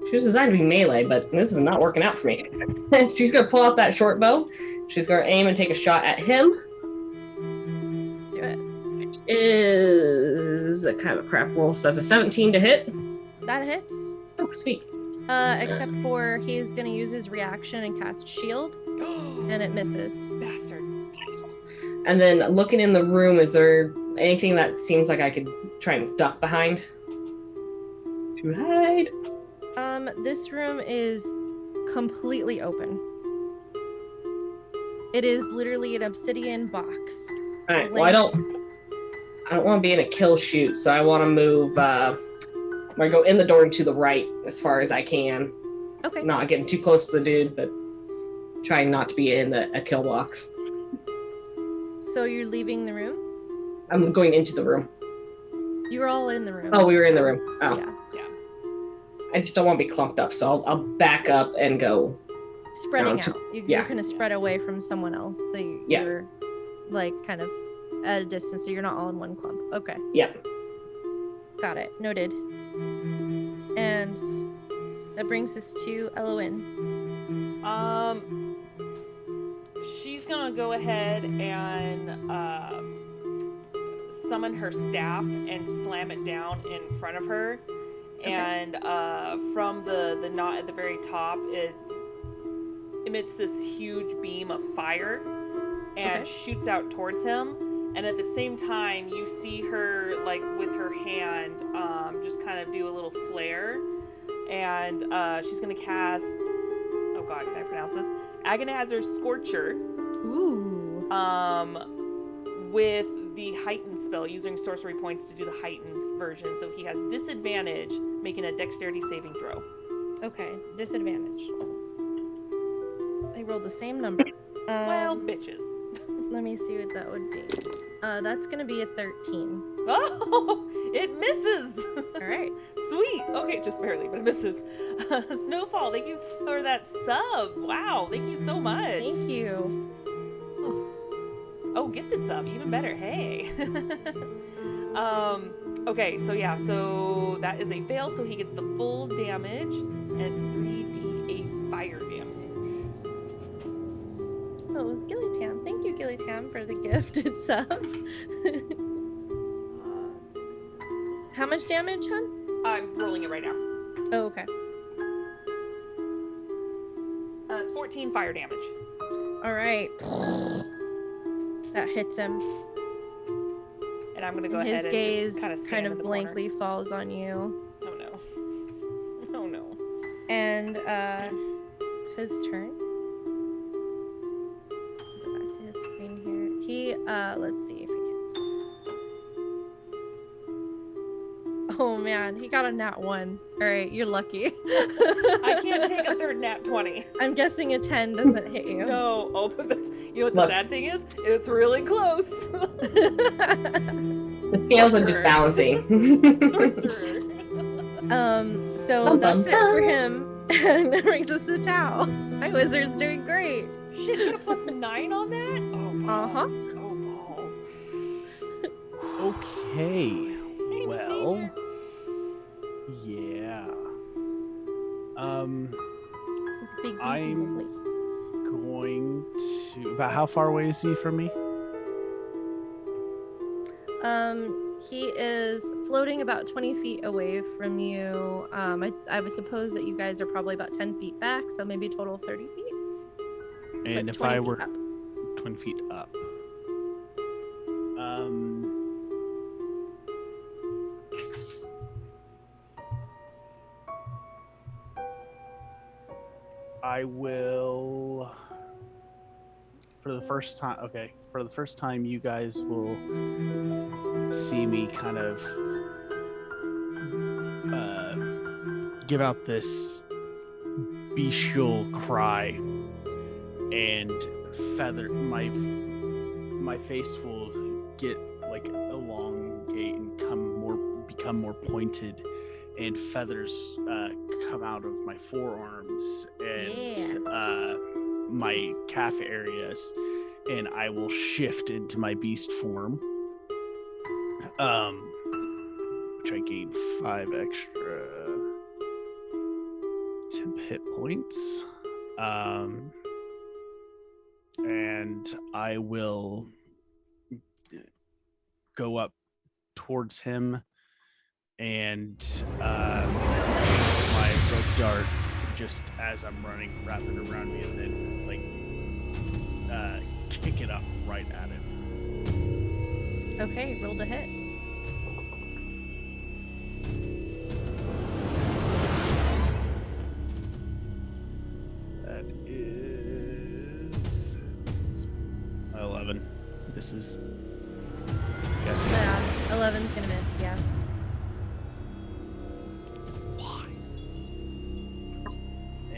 She was designed to be melee, but this is not working out for me. She's gonna pull out that short bow. She's gonna aim and take a shot at him.
Do it.
Which is a kind of a crap roll. So that's a 17 to hit.
That hits.
Oh, sweet.
Except for he's gonna use his reaction and cast shield, and it misses.
Bastard.
And then looking in the room, is there anything that seems like I could try and duck behind? To hide?
This room is completely open. It is literally an obsidian box.
All right. Well, I don't want to be in a kill shoot, so I want to move. I'm gonna go in the door and to the right as far as I can.
Okay.
Not getting too close to the dude, but trying not to be in a kill box.
So you're leaving the room?
I'm going into the room.
You're all in the room.
Oh, we were in the room. Oh,
Yeah.
I just don't want to be clumped up, so I'll back up and go.
Spreading
to-
out. You're
yeah.
kind of spread away from someone else. So
Yeah.
you're like kind of at a distance, so you're not all in one clump. Okay.
Yep.
Got it. Noted. And that brings us to Elowen.
She's gonna go ahead and summon her staff and slam it down in front of her.
Okay.
And from the knot at the very top, it emits this huge beam of fire and
Okay.
shoots out towards him. And at the same time, you see her, like, with her hand, just kind of do a little flare. And she's going to cast... Oh, God, can I pronounce this? Agonizer's Scorcher.
Ooh.
With the heightened spell, using sorcery points to do the heightened version. So he has disadvantage, making a dexterity saving throw.
Okay. Disadvantage. I rolled the same number.
Well, bitches.
Let me see what that would be. That's gonna be a 13.
Oh, it misses.
All right.
Sweet. Okay, just barely, but it misses. Snowfall, thank you for that sub. Wow, thank you so much.
Thank you.
Oh, gifted sub, even better. Hey. Okay, so yeah, so that is a fail, so he gets the full damage, and it's 3d8 fire damage.
Oh, it was Gilly Tam. Thank you, Gilly Tam, for the gifted sub.
6.
How much damage, hun?
I'm rolling it right now.
Oh, okay.
It's 14 fire damage.
All right. That hits him.
And I'm gonna go
And
ahead
his
and
gaze
just kind of
kind of blankly falls on you.
Oh no. Oh no.
And it's his turn. Go back to his screen here. He let's see if he hits. Oh man, he got a nat 1. All right, you're lucky.
I can't take a third nat 20.
I'm guessing a 10 doesn't hit you.
No. Oh, but that's, you know what the
Look.
sad thing is? It's really close.
The scales are just
Sorcerer.
balancing.
Sorcerer.
So
Bum,
that's
bum,
it for him. And that brings us to Tao. My wizard's doing great.
Shit, you got a plus 9 on that? Oh, balls.
Uh-huh.
Oh, balls.
Okay.
Hey,
Well,
baby.
yeah.
It's a big beefy
I'm-
boy.
Going to. About how far away is he from me?
He is floating about 20 feet away from you. I would suppose that you guys are probably about 10 feet back, so maybe a total of 30 feet.
And
but
if
20
I
feet
were
up.
20 feet up. I will, for the first time, okay, for the first time, you guys will see me kind of give out this bestial cry, and my face will get like elongate and become more pointed, and feathers come out of my forearms and my calf areas, and I will shift into my beast form, which I gain 5 extra temp hit points, and I will go up towards him and my rope dart just as I'm running, wrap it around me, and then kick it up right at him.
Okay, roll to hit.
That is 11. This is guessing.
Yeah, 11's gonna miss, yeah.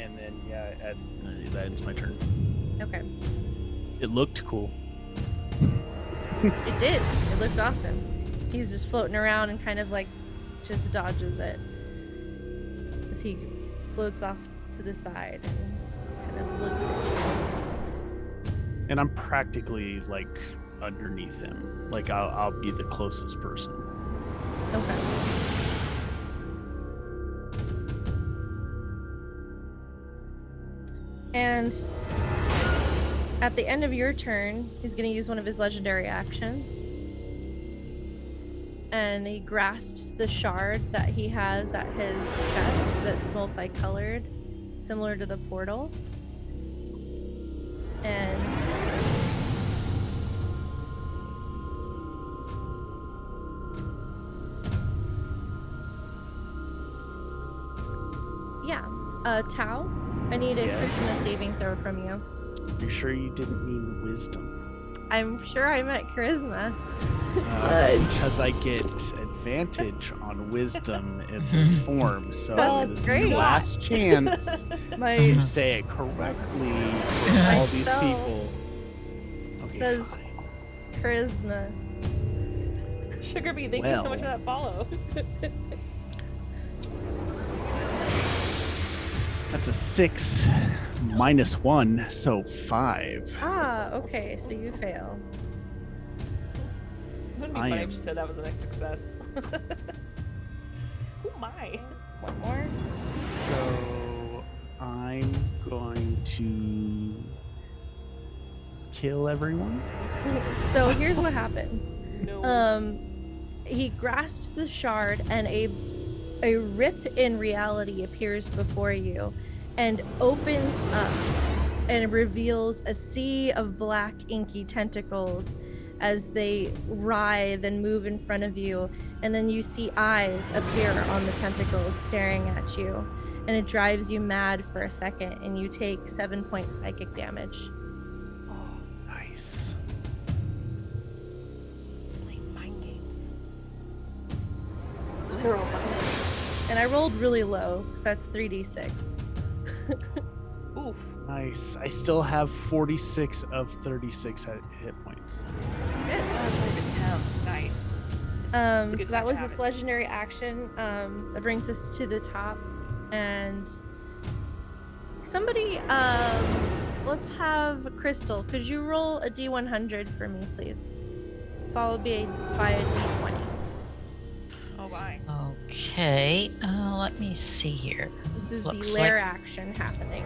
And then that ends my turn.
Okay.
It looked cool.
It did. It looked awesome. He's just floating around and kind of like just dodges it as he floats off to the side and kind of looks at you.
And I'm practically like underneath him. Like I'll be the closest person.
Okay. And at the end of your turn, he's going to use one of his legendary actions. And he grasps the shard that he has at his chest that's multicolored, similar to the portal. And Tao, I need a
Yes.
charisma saving throw from you.
Are you sure you didn't mean wisdom?
I'm sure I meant charisma.
Because I get advantage on wisdom in this form, so
That's
this is
great.
your last chance
My
to say it correctly with all these
spell
people. Okay,
says
fine.
charisma.
Sugar Bee, thank you so much for that follow.
That's a 6 minus 1, so 5.
Ah, okay, so you fail.
Wouldn't be
I
funny
am-
if she said that was a nice success. Oh my.
One more.
So I'm going to kill everyone.
So here's what happens.
No.
He grasps the shard and a rip in reality appears before you and opens up and reveals a sea of black inky tentacles as they writhe and move in front of you, and then you see eyes appear on the tentacles staring at you, and it drives you mad for a second, and you take 7 points psychic damage.
Oh,
Nice.
playing mind games. Literal mind games.
And I rolled really low, so that's 3d6.
Oof.
Nice. I still have 46 of 36 hit points.
That's like a 10. Nice.
So
good
that
time to
was
have
its
it.
legendary action. That brings us to the top, and somebody, let's have Crystal. Could you roll a d100 for me, please? Followed by a d20.
Oh my.
Okay, let me see here.
This is
Looks
the lair
like-
action happening.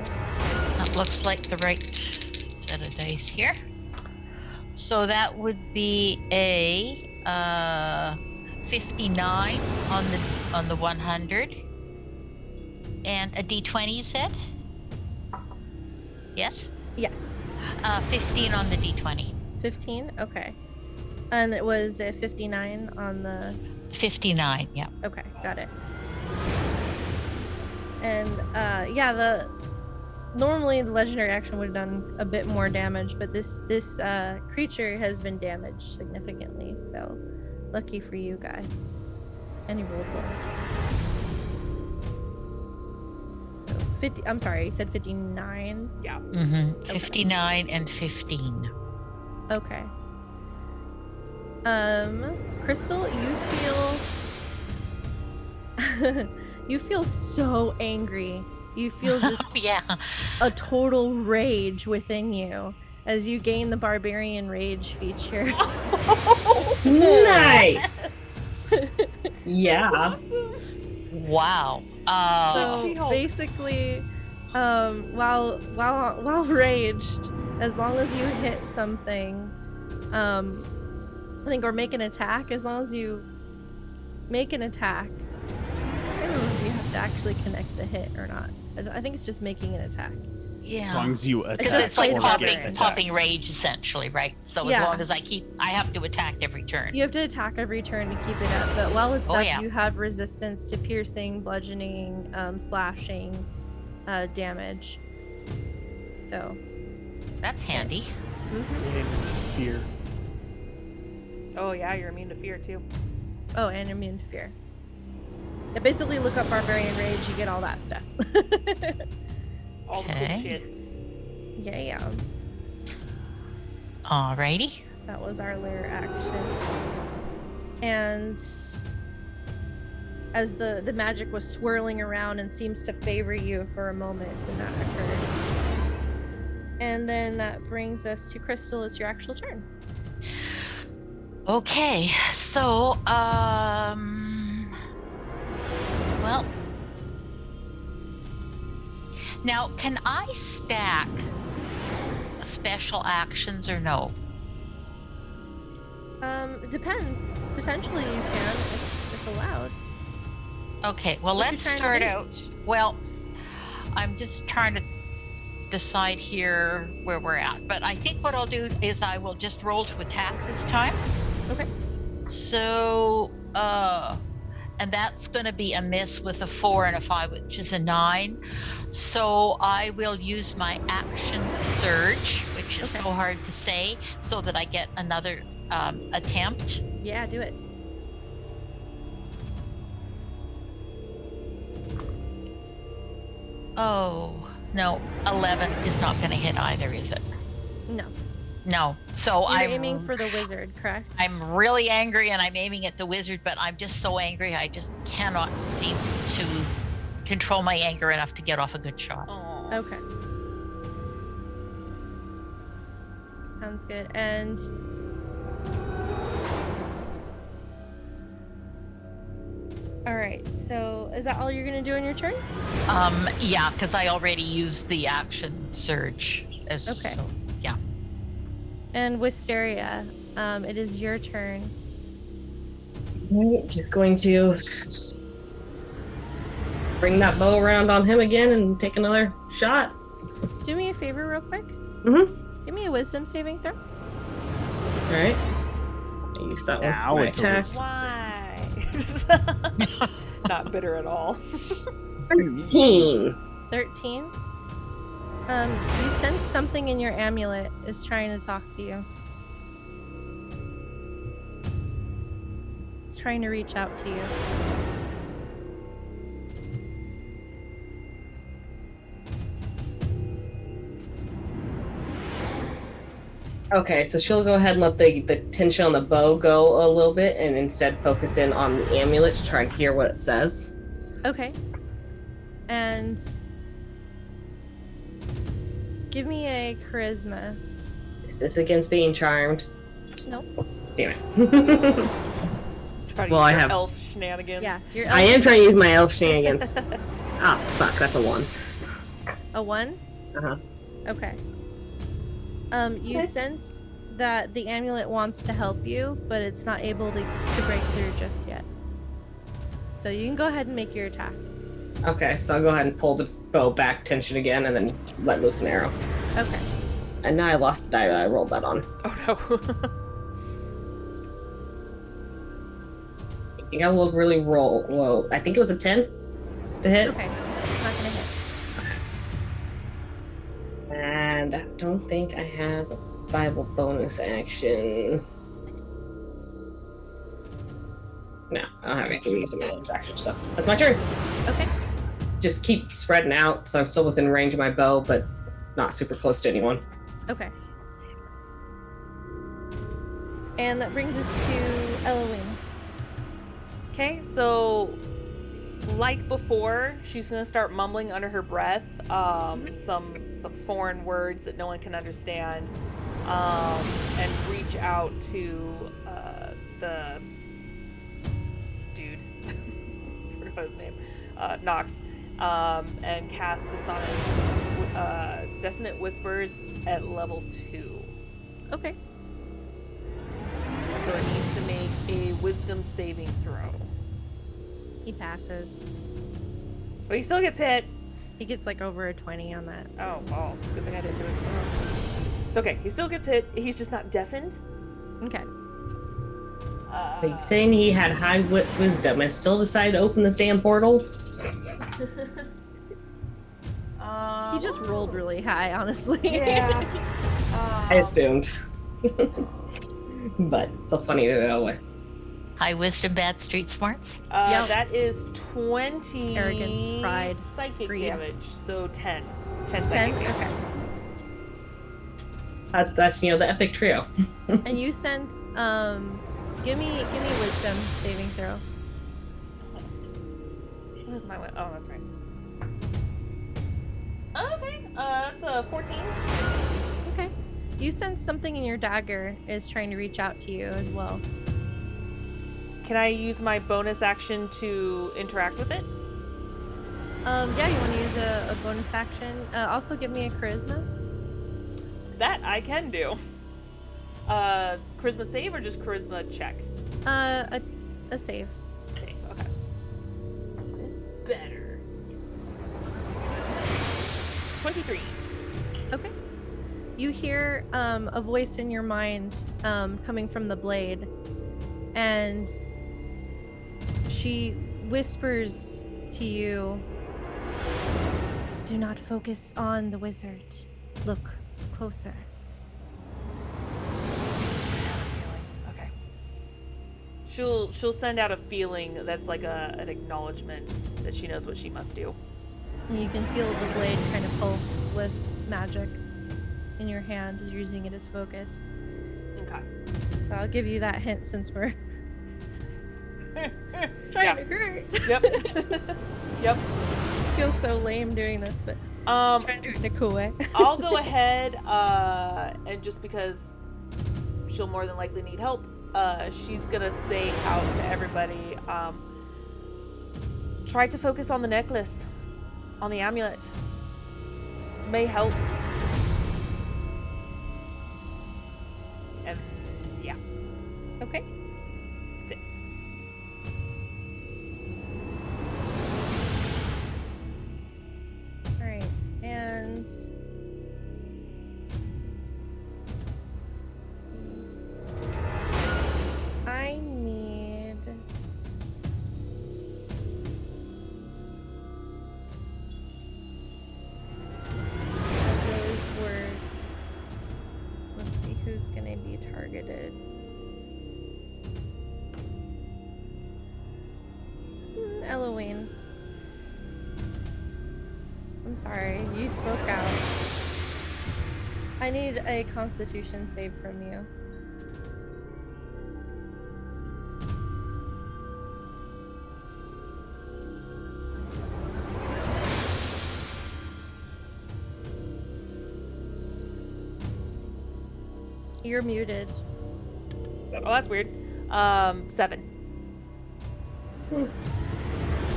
That looks like the right set of dice here. So that would be a 59 on the 100, and a d20. You said? Yes.
Yes,
15 on the d20.
15. Okay, and it was a 59 on the.
59. Yeah.
Okay, got it. And yeah, normally the legendary action would have done a bit more damage, but this creature has been damaged significantly. So lucky for you guys. And he rolled well. So 50. I'm sorry, you said 59.
Yeah.
Mm-hmm. 59 and 15.
Okay. Crystal, you feel so angry. You feel just
Yeah.
a total rage within you as you gain the barbarian rage feature.
Nice. Yeah.
That's awesome.
Wow.
So basically, while raged, as long as you hit something, I think, or make an attack, as long as you make an attack. I don't know if you have to actually connect the hit or not. I think it's just making an attack.
Yeah.
As long as you attack.
Because it's like
or
get
popping-
attacked.
popping rage, essentially, right? So
Yeah.
as long as I have to attack every turn.
You have to attack every turn to keep it up, but while it's
Oh,
up,
yeah.
you have resistance to piercing, bludgeoning, slashing, damage. So.
That's handy.
And fear.
Oh yeah, you're immune to fear too.
Oh, and immune to fear. Yeah, basically look up barbarian rage. You get all that stuff.
All the cool
Okay.
shit.
Yeah.
Alrighty.
That was our lair action. And as the magic was swirling around and seems to favor you for a moment when that occurs. And then that brings us to Crystal. It's your actual turn.
Okay. So, well, now can I stack special actions or no?
It depends. Potentially you can if allowed.
Okay, well,
What you
let's
trying to
start
do?
out. Well, I'm just trying to decide here where we're at. But I think what I'll do is I will just roll to attack this time.
Okay.
So, and that's going to be a miss with a 4 and a 5, which is a 9. So I will use my action surge, which is so hard to say, so that I get another attempt.
Yeah, do it.
Oh, no, 11 is not going to hit either, is it?
No.
No. So
You're
I'm
aiming for the wizard, correct?
I'm really angry, and I'm aiming at the wizard, but I'm just so angry I just cannot seem to control my anger enough to get off a good shot.
Aw.
Okay. Sounds good. And all right, so is that all you're gonna do in your turn?
Yeah, because I already used the action surge.
Okay.
So, yeah.
And Wisteria, it is your turn.
Just going to bring that bow around on him again and take another shot.
Do me a favor real quick.
Mm-hmm.
Give me a wisdom saving throw.
All right. I used that
Now
one.
it's a wisdom
Why? Not bitter at all.
13.
13. You sense something in your amulet is trying to talk to you. It's trying to reach out to you.
Okay, so she'll go ahead and let the tension on the bow go a little bit and instead focus in on the amulet to try and hear what it says.
Okay. And give me a charisma.
Is this against being charmed?
Nope.
Damn it.
Try to
Well,
use
I
your
have-
elf shenanigans.
Yeah, you're
I am trying to use my elf shenanigans. Ah, fuck, that's a 1.
a 1?
Uh-huh.
Okay. You
Okay.
sense that the amulet wants to help you, but it's not able to break through just yet. So you can go ahead and make your attack.
Okay, so I'll go ahead and pull the bow back, tension again, and then let loose an arrow.
Okay.
And now I lost the die that I rolled that on.
Oh no.
You got a little really roll low. I think it was a 10 to hit.
Okay. It's not gonna hit.
And I don't think I have a viable bonus action. No, I don't have anything to use in my bonus action, so that's my turn.
Okay.
Just keep spreading out, so I'm still within range of my bow, but not super close to anyone.
Okay. And that brings us to Eloine.
Okay, so like before, she's gonna start mumbling under her breath some foreign words that no one can understand, and reach out to the dude, forgot his name, Nox, and cast Dissonant Whispers at level 2.
Okay.
So it needs to make a Wisdom saving throw.
He passes.
But he still gets hit.
He gets like over a 20 on that.
Oh, balls. It's a good thing I didn't do it. It's okay. He still gets hit. He's just not deafened.
Okay.
Are you saying he had high wisdom and still decided to open this damn portal?
He just rolled really high, honestly.
Yeah.
I assumed. But still funny to know what.
High wisdom, bad street smarts.
Yep.
That is 20
Arrogance, pride,
psychic
greed.
damage. So 10. 10
10?
psychic damage.
Okay.
That's the epic trio.
And you sense, give me wisdom saving throw.
What is my win? Oh, that's right. Okay. That's a 14.
Okay. You sense something in your dagger is trying to reach out to you as well.
Can I use my bonus action to interact with it?
Yeah, you want to use a bonus action. Also give me a charisma.
That I can do. Charisma save or just charisma check?
A save.
Save, okay. Better. 23.
Okay. You hear a voice in your mind coming from the blade, and she whispers to you, "Do not focus on the wizard. Look closer."
Okay. She'll send out a feeling that's like an acknowledgement that she knows what she must do.
And you can feel the blade kind of pulse with magic in your hand as you're using it as focus.
Okay.
So I'll give you that hint since we're trying to hurt.
Yep. Yep.
Feels so lame doing this, but trying to do it in a cool way.
I'll go ahead, and just because she'll more than likely need help, she's gonna say out to everybody, try to focus on the necklace, on the amulet. May help. And yeah.
Okay.
That's it.
All right, and I need those words. Let's see who's gonna be targeted. Eloine. I'm sorry, you spoke out. I need a constitution save from you. You're muted.
Oh, that's weird. 7.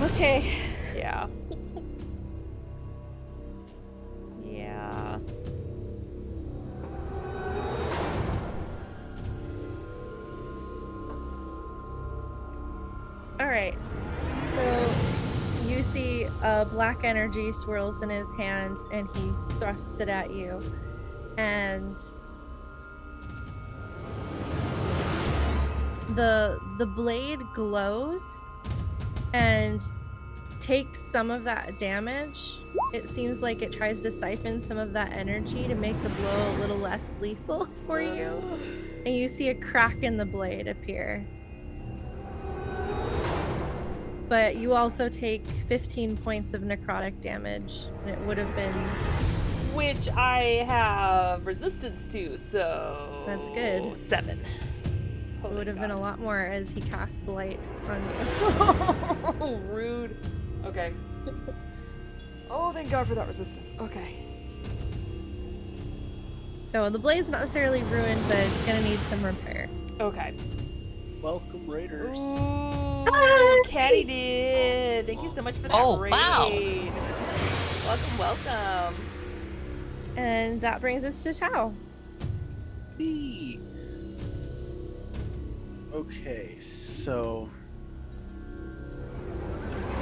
Okay.
Yeah. Yeah.
All right. So you see black energy swirls in his hand and he thrusts it at you. And the blade glows and takes some of that damage. It seems like it tries to siphon some of that energy to make the blow a little less lethal for you. And you see a crack in the blade appear. But you also take 15 points of necrotic damage, and it would have been...
Which I have resistance to, so...
That's good.
7.
It would have been a lot more as he cast Blight on you.
Oh, rude. Okay. Oh, thank God for that resistance. Okay.
So the blade's not necessarily ruined, but it's gonna need some repair.
Okay.
Welcome, Raiders.
Ooh, Caddy did. Thank you so much for that
Oh,
raid.
wow.
Welcome, welcome.
And that brings us to Tao.
Me. Okay, so these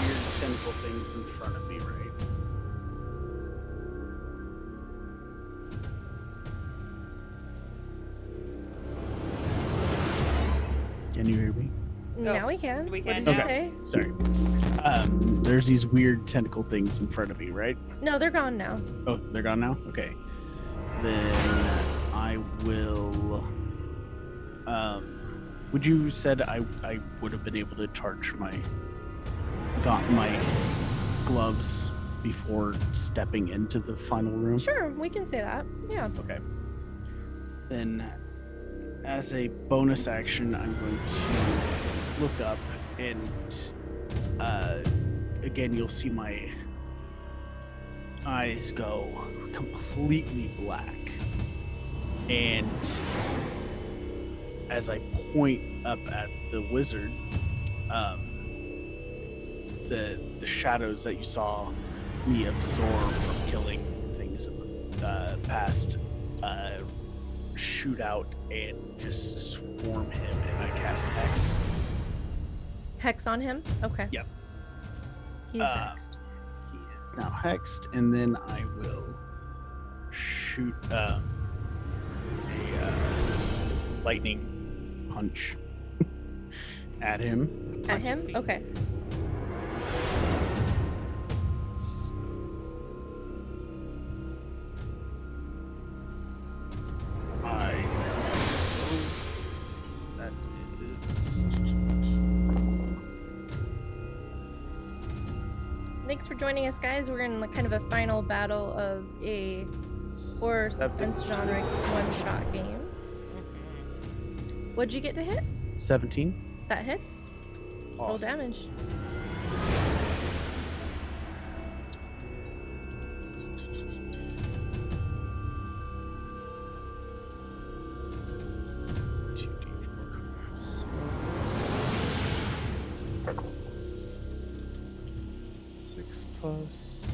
weird tentacle things in front of me, right? Can you hear me?
Now we can.
We
What
can
did you
now.
say?
Sorry. There's these weird tentacle things in front of me, right?
No, they're gone now.
Oh, they're gone now? Okay. Then I will... would you said I would have been able to charge my gloves before stepping into the final room?
Sure, we can say that. Yeah.
Okay. Then, as a bonus action, I'm going to look up and again, you'll see my eyes go completely black. And as I point up at the wizard, the shadows that you saw me absorb from killing things in the past shoot out and just swarm him, and I cast Hex.
Hex on him? Okay.
Yep.
He's hexed.
He is now hexed, and then I will shoot a lightning punch at him.
At him? Okay. Thanks for joining us, guys. We're in kind of a final battle of a horror suspense genre one-shot game. What'd you get to hit?
17.
That hits. Roll
Awesome.
damage.
Plus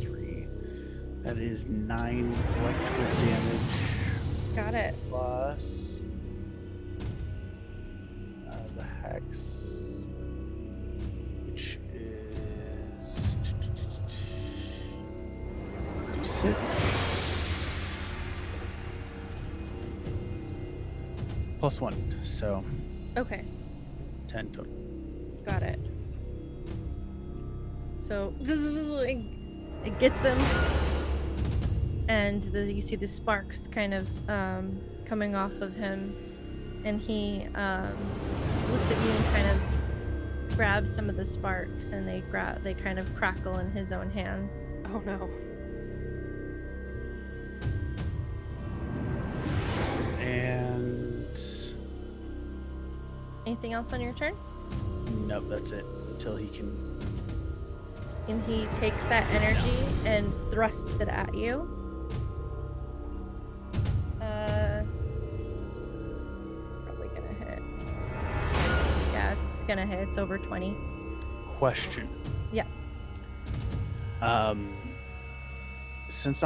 3. That is 9 electrical damage.
Got it.
Plus the hex, which is 6. Plus 1, so
Okay.
10 total.
Got it. So it gets him, and you see the sparks kind of coming off of him, and he looks at you and kind of grabs some of the sparks, and they kind of crackle in his own hands.
Oh no.
And
Anything else on your turn?
nope, that's it until he can.
And he takes that energy and thrusts it at you. Probably gonna hit. Yeah, it's gonna hit. It's over 20.
Question.
Yeah.
Since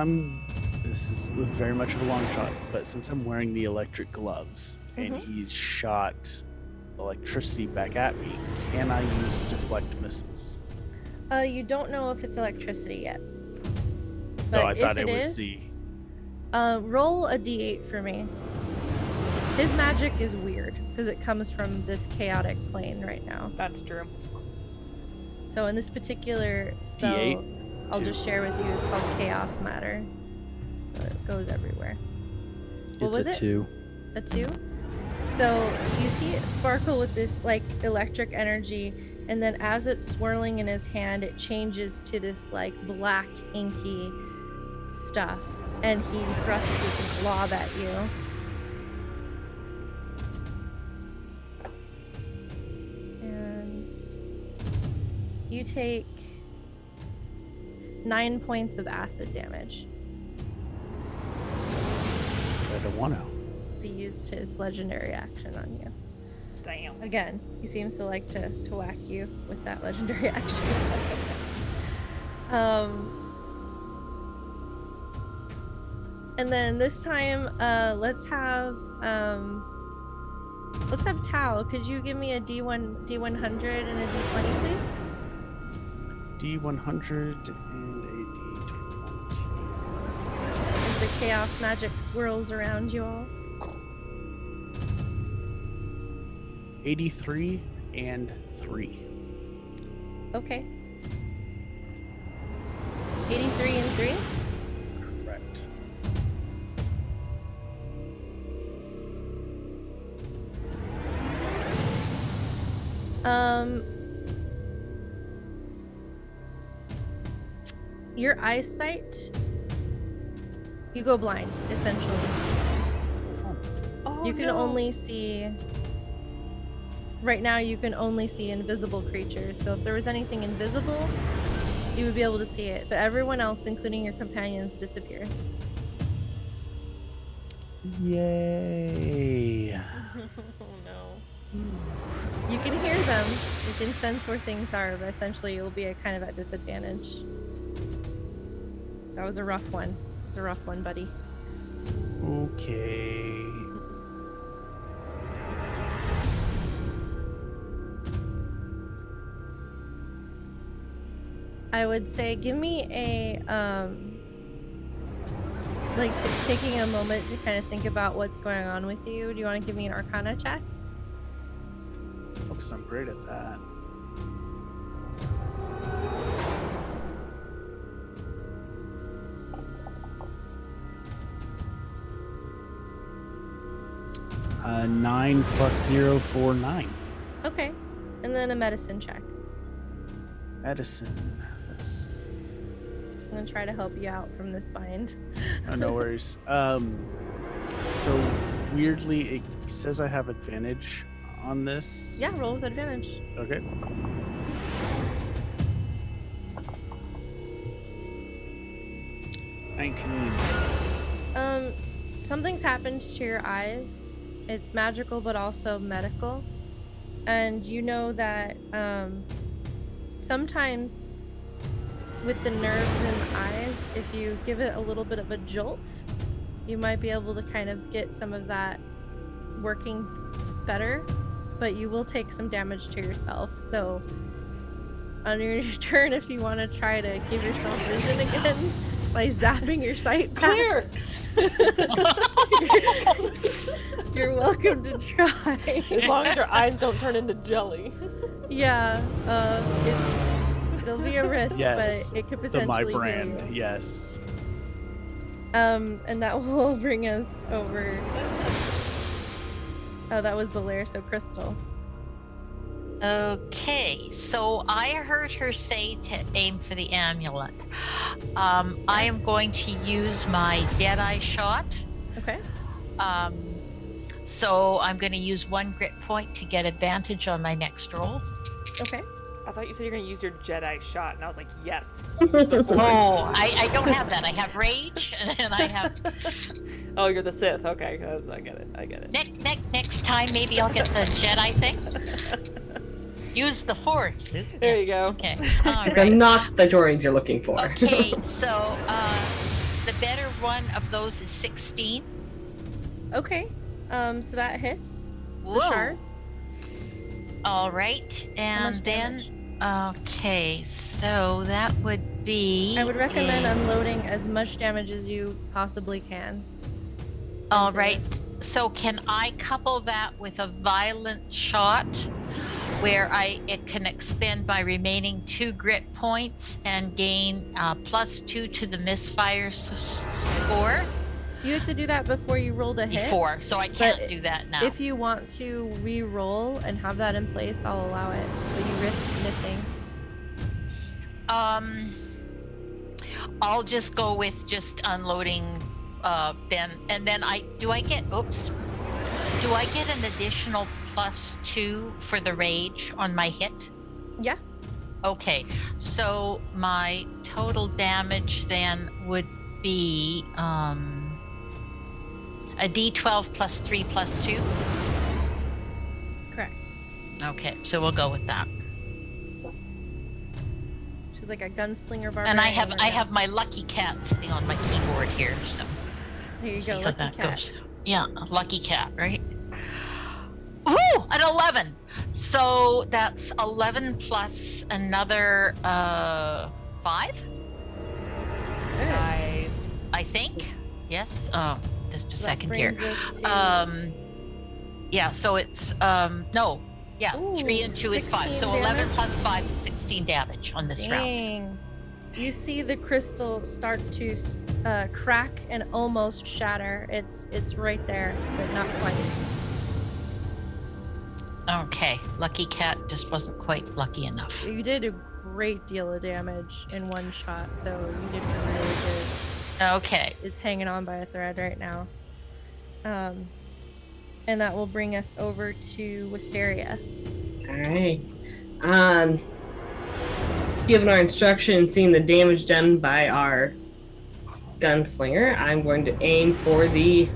this is very much of a long shot, but since I'm wearing the electric gloves and he's shot electricity back at me, can I use deflect missiles?
You don't know if it's electricity yet.
No, I
if
thought it was
is,
the.
roll a d8 for me. His magic is weird because it comes from this chaotic plane right now.
That's true.
So in this particular spell,
D8?
I'll
2.
just share with you, it's called Chaos Matter. So it goes everywhere. What
It's
was
a
it?
2.
A 2? So you see it sparkle with this like electric energy, and then as it's swirling in his hand, it changes to this like black inky stuff, and he thrusts this glob at you. And you take 9 points of acid damage.
I don't want to.
He used his legendary action on you.
Damn.
Again, he seems to like to whack you with that legendary action. And then this time, let's have Tao. Could you give me a D100 and a D20, please?
D100 and a D20.
As the chaos magic swirls around you all.
83 and 3.
Okay. 83 and 3?
Correct.
Your eyesight, you go blind, essentially.
Oh,
You can
no.
only see, right now you can only see invisible creatures. So if there was anything invisible, you would be able to see it. But everyone else, including your companions, disappears.
Yay.
Oh no.
You can hear them, you can sense where things are, but essentially you'll be kind of at disadvantage. That was a rough one. It's a rough one, buddy.
Okay.
I would say give me a taking a moment to kind of think about what's going on with you. Do you want to give me an Arcana check?
Because I'm great at that. Uh, 9 plus 0 for 9.
Okay. And then a medicine check.
medicine. That's
I'm gonna try to help you out from this bind.
no worries. So weirdly, it says I have advantage on this.
Yeah, roll with advantage.
Okay.
Something's happened to your eyes. It's magical, but also medical. And you know that sometimes with the nerves in the eyes, if you give it a little bit of a jolt, you might be able to kind of get some of that working better, but you will take some damage to yourself. So on your turn, if you want to try to give yourself vision again by zapping your sight back,
Clear!
you're welcome to try.
As long as your eyes don't turn into jelly.
Yeah, it'll be a risk,
Yes,
but it could
the
potentially
my
heal
brand.
you.
Yes.
And that will bring us over. Oh, that was the lair, so Crystal.
Okay, so I heard her say to aim for the amulet. I am going to use my Deadeye shot.
Okay.
So I'm going to use 1 grit point to get advantage on my next roll.
Okay.
I thought you said you're going to use your Jedi shot, and I was like, yes. Use the Force.
Oh, I don't have that. I have rage, and I have...
Oh, you're the Sith. Okay, I get it.
Next time, maybe I'll get the Jedi thing. Use the Force.
There you go.
Okay. All
They're
right.
not the droids you're looking for.
Okay, so the better one of those is 16.
Okay. So that hits the
Whoa.
shard.
All right,
How
and
much
then
damage?
okay, so that would be.
I would recommend unloading as much damage as you possibly can.
All
into
right,
it.
so can I couple that with a violent shot, where it can expend my remaining 2 grit points and gain +2 to the misfire score
You have to do that before you rolled a hit.
before, so I can't
But
do that now.
If you want to re-roll and have that in place, I'll allow it. But you risk missing.
I'll just go with just unloading then, and then do I get an additional +2 for the rage on my hit?
Yeah.
Okay, so my total damage then would be a d12 +3 +2.
Correct.
Okay, so we'll go with that.
She's like a gunslinger barbarian.
And I
right
have
now.
my lucky cat sitting on my keyboard here, so
Here you
see
go,
how
lucky
that
cat.
goes. Yeah, a lucky cat, right? Woo! An 11. So that's 11 plus another 5,
Nice.
I think. Yes. Just a
So that
second here.
brings us to-
Yeah. So it's no. Yeah.
Ooh,
3 and 2 is 5.
16
So 11
damage?
plus 5 is 16 damage on this round.
Dang. You see the crystal start to crack and almost shatter. It's right there, but not quite.
Okay. Lucky cat just wasn't quite lucky enough.
You did a great deal of damage in one shot, so you did really good.
Okay.
It's hanging on by a thread right now. And that will bring us over to Wisteria.
All right. Given our instruction, seeing the damage done by our gunslinger, I'm going to aim for the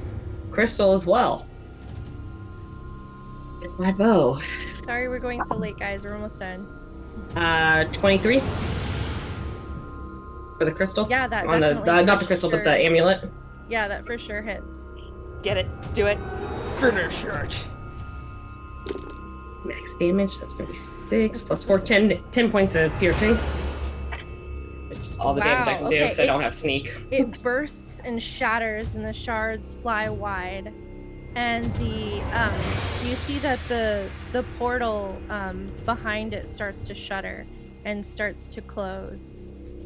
crystal as well. With my bow.
Sorry we're going so late, guys. We're almost done.
23 for the crystal.
Yeah, that
on the
definitely
not
for
the crystal,
sure.
but the amulet.
Yeah, that for sure hits.
Get it. Do it. Finish it.
Max damage. That's going to be 6 plus 4, 10 points of piercing. Which is all the damage I
Wow,
can do
okay,
because I don't have sneak.
It bursts and shatters, and the shards fly wide. And you see that the portal behind it starts to shudder and starts to close,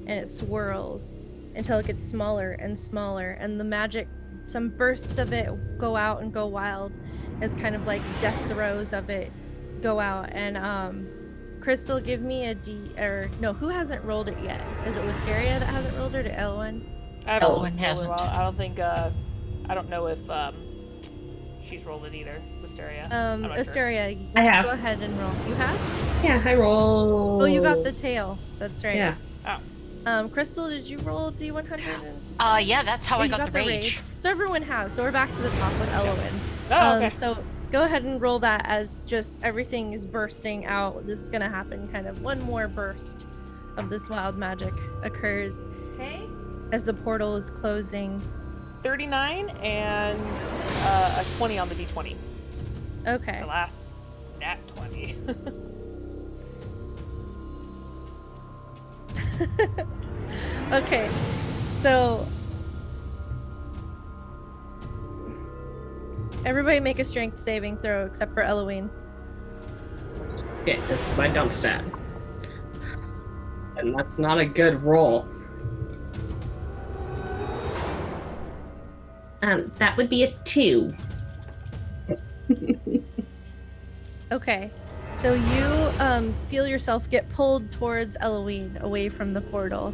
and it swirls until it gets smaller and smaller, and the magic, some bursts of it go out and go wild as kind of like death throes of it go out, and Crystal, give me a D, or no, who hasn't rolled it yet? Is it Wisteria that hasn't rolled it, or Elwyn?
I haven't
Elwyn
rolled
hasn't.
Well. I don't think. I don't know if she's rolled it either. Wisteria. I'm not sure.
Wisteria,
I have.
go ahead and roll. You have?
Yeah, I roll.
Oh, you got the tail. That's right.
Yeah.
Crystal, did you roll D100?
Yeah, that's how
Oh,
I
you
got the rage.
So everyone has. So we're back to the top with Elwyn.
Oh, okay.
So go ahead and roll that as just everything is bursting out. This is going to happen kind of one more burst of this wild magic occurs.
Okay.
As the portal is closing.
39 and a 20 on the d20.
Okay.
The last nat 20.
Okay. So everybody make a strength saving throw except for Eloine.
Okay, this is my dump stat. And that's not a good roll. That would be a 2.
Okay. So you feel yourself get pulled towards Eloine, away from the portal.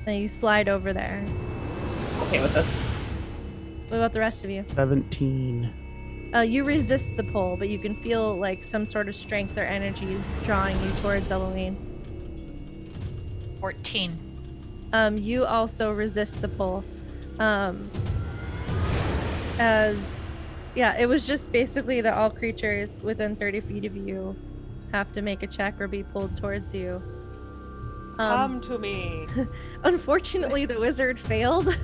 Then you slide over there.
Okay with this.
What about the rest of you?
17.
You resist the pull, but you can feel like some sort of strength or energy is drawing you towards Eloine.
14.
You also resist the pull. It was just basically that all creatures within 30 feet of you have to make a check or be pulled towards you.
Come to me.
Unfortunately, the wizard failed,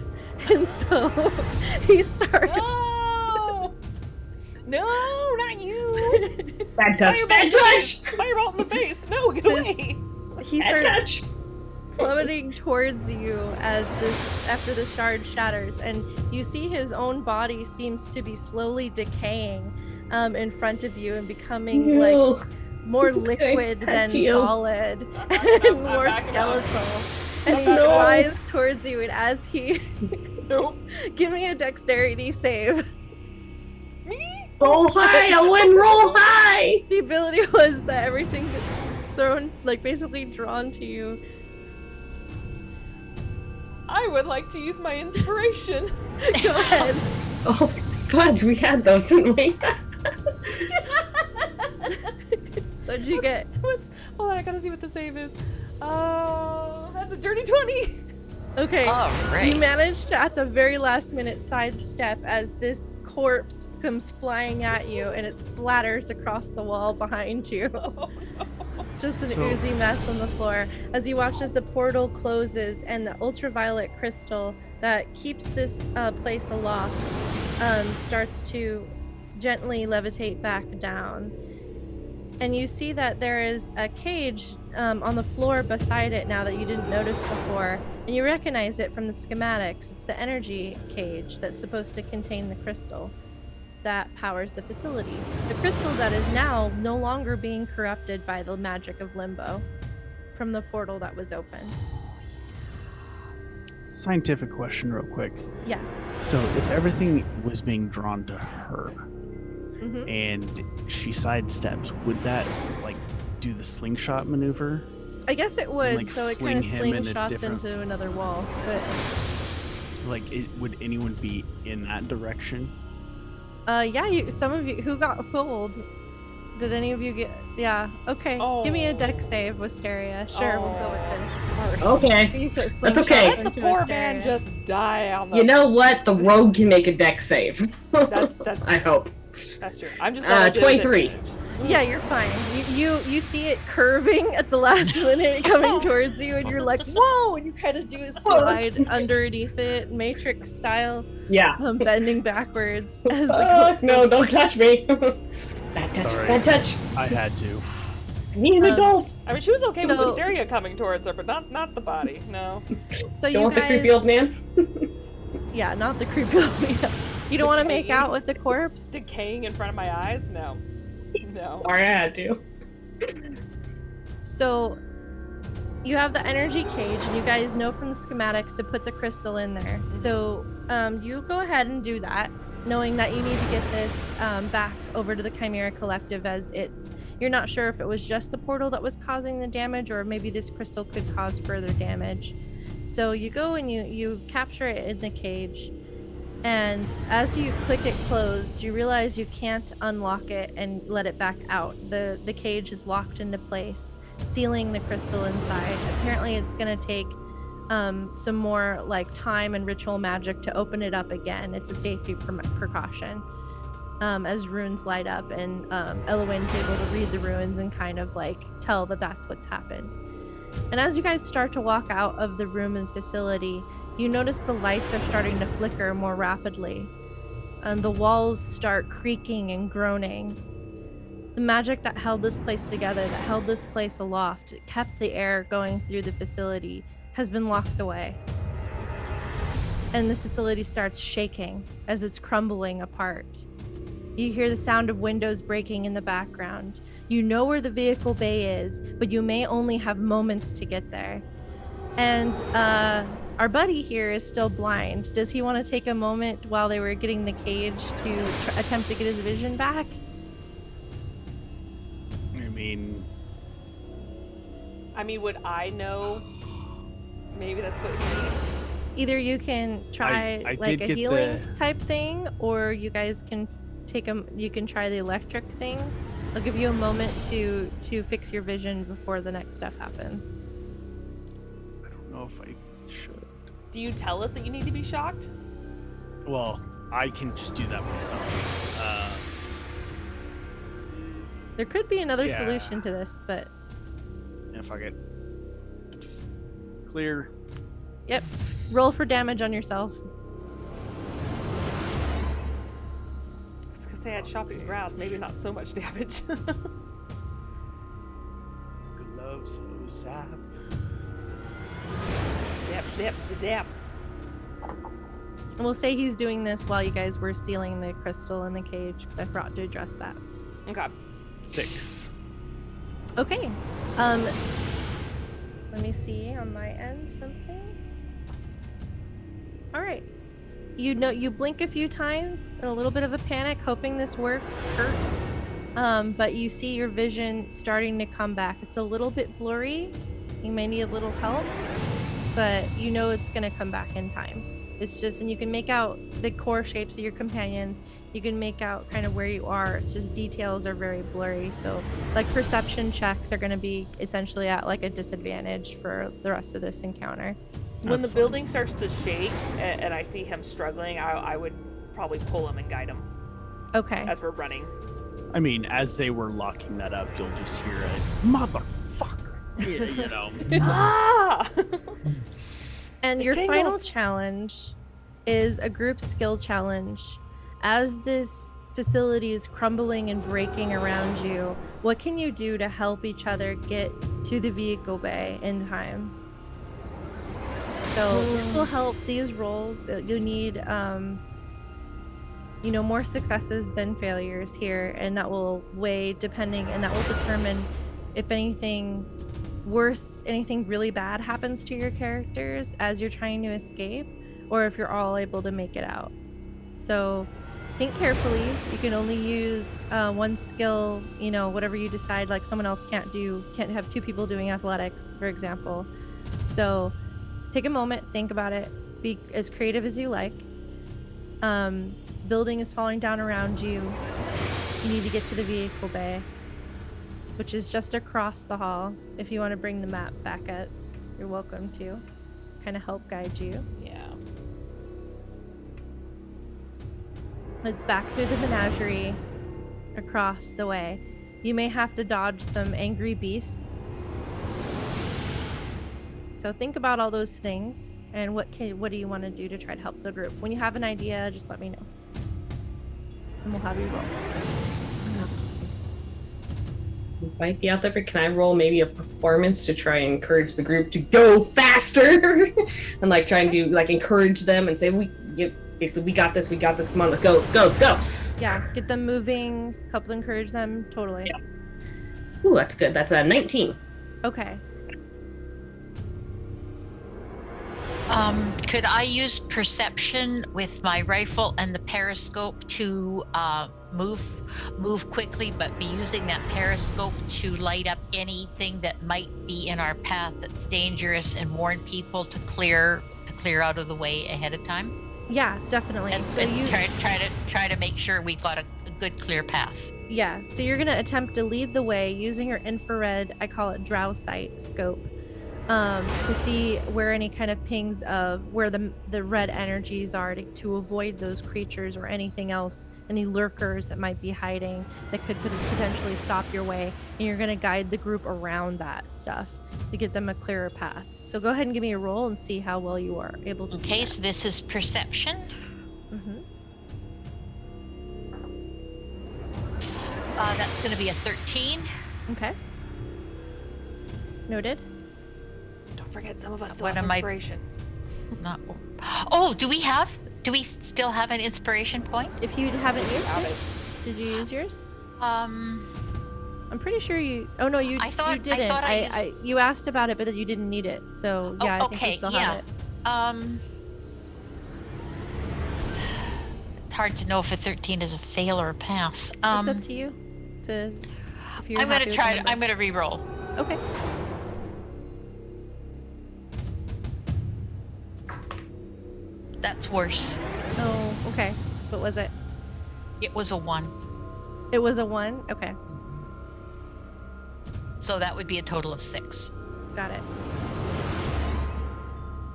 and so he starts.
No! No, not you!
Bad touch.
Fireball
Bad
in the
touch!
face! Fireball in the face! No, get away!
He
Bad
starts
touch!
plummeting towards you after the shard shatters, and you see his own body seems to be slowly decaying in front of you and becoming like more liquid than solid and more skeletal. And he flies towards you, and as he
Nope.
give me a dexterity save.
Me?
Roll high, Owen, roll high!
The ability was that everything gets thrown, like basically drawn to you.
I would like to use my inspiration.
Go ahead.
Oh, God, we had those, didn't we?
What'd you get?
Hold on, I gotta see what the save is. That's a dirty 20.
Okay.
All right.
You managed to, at the very last minute, sidestep as this corpse comes flying at you and it splatters across the wall behind you.
Oh, no.
Just an oozy mess on the floor. As you watch as the portal closes and the ultraviolet crystal that keeps this place aloft starts to gently levitate back down. And you see that there is a cage on the floor beside it now that you didn't notice before. And you recognize it from the schematics. It's the energy cage that's supposed to contain the crystal that powers the facility. The crystal that is now no longer being corrupted by the magic of limbo from the portal that was opened.
Scientific question real quick.
Yeah.
So if everything was being drawn to her
Mm-hmm.
and she sidesteps, would that like do the slingshot maneuver?
I guess it would,
like,
so it kind of
fling him in a
slingshots
different-
into another wall. But
Like, would anyone be in that direction?
yeah, some of you who got pulled. Did any of you get? Yeah. Okay. Give me a dex save, Wisteria. Sure, we'll go with this.
Okay.
You put
That's
slingshot
okay.
Let the
into
poor
Wisteria.
man just die on the...
You know what? The rogue can make a dex save.
That's
I hope.
That's true. I'm just going to
23.
Yeah, you're fine. You see it curving at the last minute coming towards you, and you're like, whoa! And you kind of do a slide underneath it, Matrix style,
Yeah.
bending backwards. As the
No, don't touch me. Bad touch.
Sorry.
Bad touch.
I had to.
I need an adult.
I mean, she was okay with
So-
Wisteria coming towards her, but not the body. No.
So
Don't
you
want the
guys,
creepy old man?
yeah, not the creepy old man. You don't want to make out with the corpse?
Decaying in front of my eyes? No. No.
Sorry, I had to.
So you have the energy cage, and you guys know from the schematics to put the crystal in there. So you go ahead and do that. knowing that you need to get this back over to the Chimera Collective, as you're not sure if it was just the portal that was causing the damage, or maybe this crystal could cause further damage. So you go and you capture it in the cage, and as you click it closed, you realize you can't unlock it and let it back out. The cage is locked into place, sealing the crystal inside. Apparently it's going to take some more like time and ritual magic to open it up again. It's a safety precaution. As runes light up, and Elowain's able to read the runes and kind of like tell that that's what's happened. And as you guys start to walk out of the room and facility, you notice the lights are starting to flicker more rapidly, and the walls start creaking and groaning. The magic that held this place together, that held this place aloft, it kept the air going through the facility, has been locked away. And the facility starts shaking as it's crumbling apart. You hear the sound of windows breaking in the background. You know where the vehicle bay is, but you may only have moments to get there. And our buddy here is still blind. Does he want to take a moment while they were getting the cage to attempt to get his vision back?
I mean, would I know? Maybe that's what he needs.
Either you can try
I
like
did
a
get
healing type thing, or you guys can you can try the electric thing. I'll give you a moment to fix your vision before the next stuff happens.
I don't know if I should.
Do you tell us that you need to be shocked?
Well, I can just do that myself.
There could be another
Yeah.
solution to this, but
If I get clear.
yep. Roll for damage on yourself.
I was gonna say I had shopping grass, maybe not so much damage.
Gloves of zap.
Dap.
And we'll say he's doing this while you guys were sealing the crystal in the cage, because I forgot to address that.
Okay.
6.
Okay. Let me see on my end something. All right. You blink a few times in a little bit of a panic, hoping this works. But you see your vision starting to come back. It's a little bit blurry. You may need a little help, but you know it's going to come back in time. It's just, and you can make out the core shapes of your companions. You can make out kind of where you are. It's just details are very blurry. So like perception checks are going to be essentially at like a disadvantage for the rest of this encounter.
When the building starts to shake and I see him struggling, I would probably pull him and guide him
Okay.
as we're running.
I mean, as they were locking that up, you'll just hear a motherfucker. You know.
Ah!
And
It
your final
tingles.
challenge is a group skill challenge. As this facility is crumbling and breaking around you, what can you do to help each other get to the vehicle bay in time? So this will help these rolls. You need, more successes than failures here, and that will weigh and that will determine if anything really bad happens to your characters as you're trying to escape, or if you're all able to make it out. So think carefully. You can only use one skill, whatever you decide, like someone else can't have two people doing athletics, for example. So take a moment, think about it, be as creative as you like. Building is falling down around you. You need to get to the vehicle bay, which is just across the hall. If you want to bring the map back up, you're welcome to. Kind of help guide you.
Yeah.
It's back through the menagerie, across the way. You may have to dodge some angry beasts. So think about all those things, and what do you want to do to try to help the group? When you have an idea, just let me know, and we'll have you roll.
Might be out there, but can I roll maybe a performance to try and encourage the group to go faster and like try and do like encourage them and say we got this, come on, let's go.
Yeah, get them moving, help them, encourage them, totally.
Yeah. Ooh, that's good. That's a 19.
Okay.
Could I use perception with my rifle and the periscope to move quickly, but be using that periscope to light up anything that might be in our path that's dangerous and warn people to clear out of the way ahead of time?
Yeah, definitely.
And,
So
and
you
try to make sure we got a good clear path.
Yeah, so you're gonna attempt to lead the way using your infrared, I call it drow sight scope, to see where any kind of pings of where the red energies are to avoid those creatures or anything else, any lurkers that might be hiding that could potentially stop your way. And you're gonna guide the group around that stuff to get them a clearer path. So go ahead and give me a roll and see how well you are able to.
Okay, so this is perception.
Mm-hmm.
That's going to be a 13.
Okay. Noted.
Don't forget, some of us still
What
have
am I-
inspiration.
Not. Oh, do we still have an inspiration point?
If you haven't used
Have
it,
it.
did you use yours?
Um,
I'm pretty sure you. Oh no, you.
I thought-
you didn't.
I thought I
you asked about it, but you didn't need it. So yeah, I think
okay,
you still
yeah.
have it.
It's hard to know if a 13 is a fail or a pass.
It's up to you. If you're
I'm
happy
gonna
with
try
the
to. I'm
number.
gonna re-roll.
Okay.
That's worse.
Oh, okay. What was it?
It was a 1.
It was a 1. Okay,
So that would be a total of 6.
got it.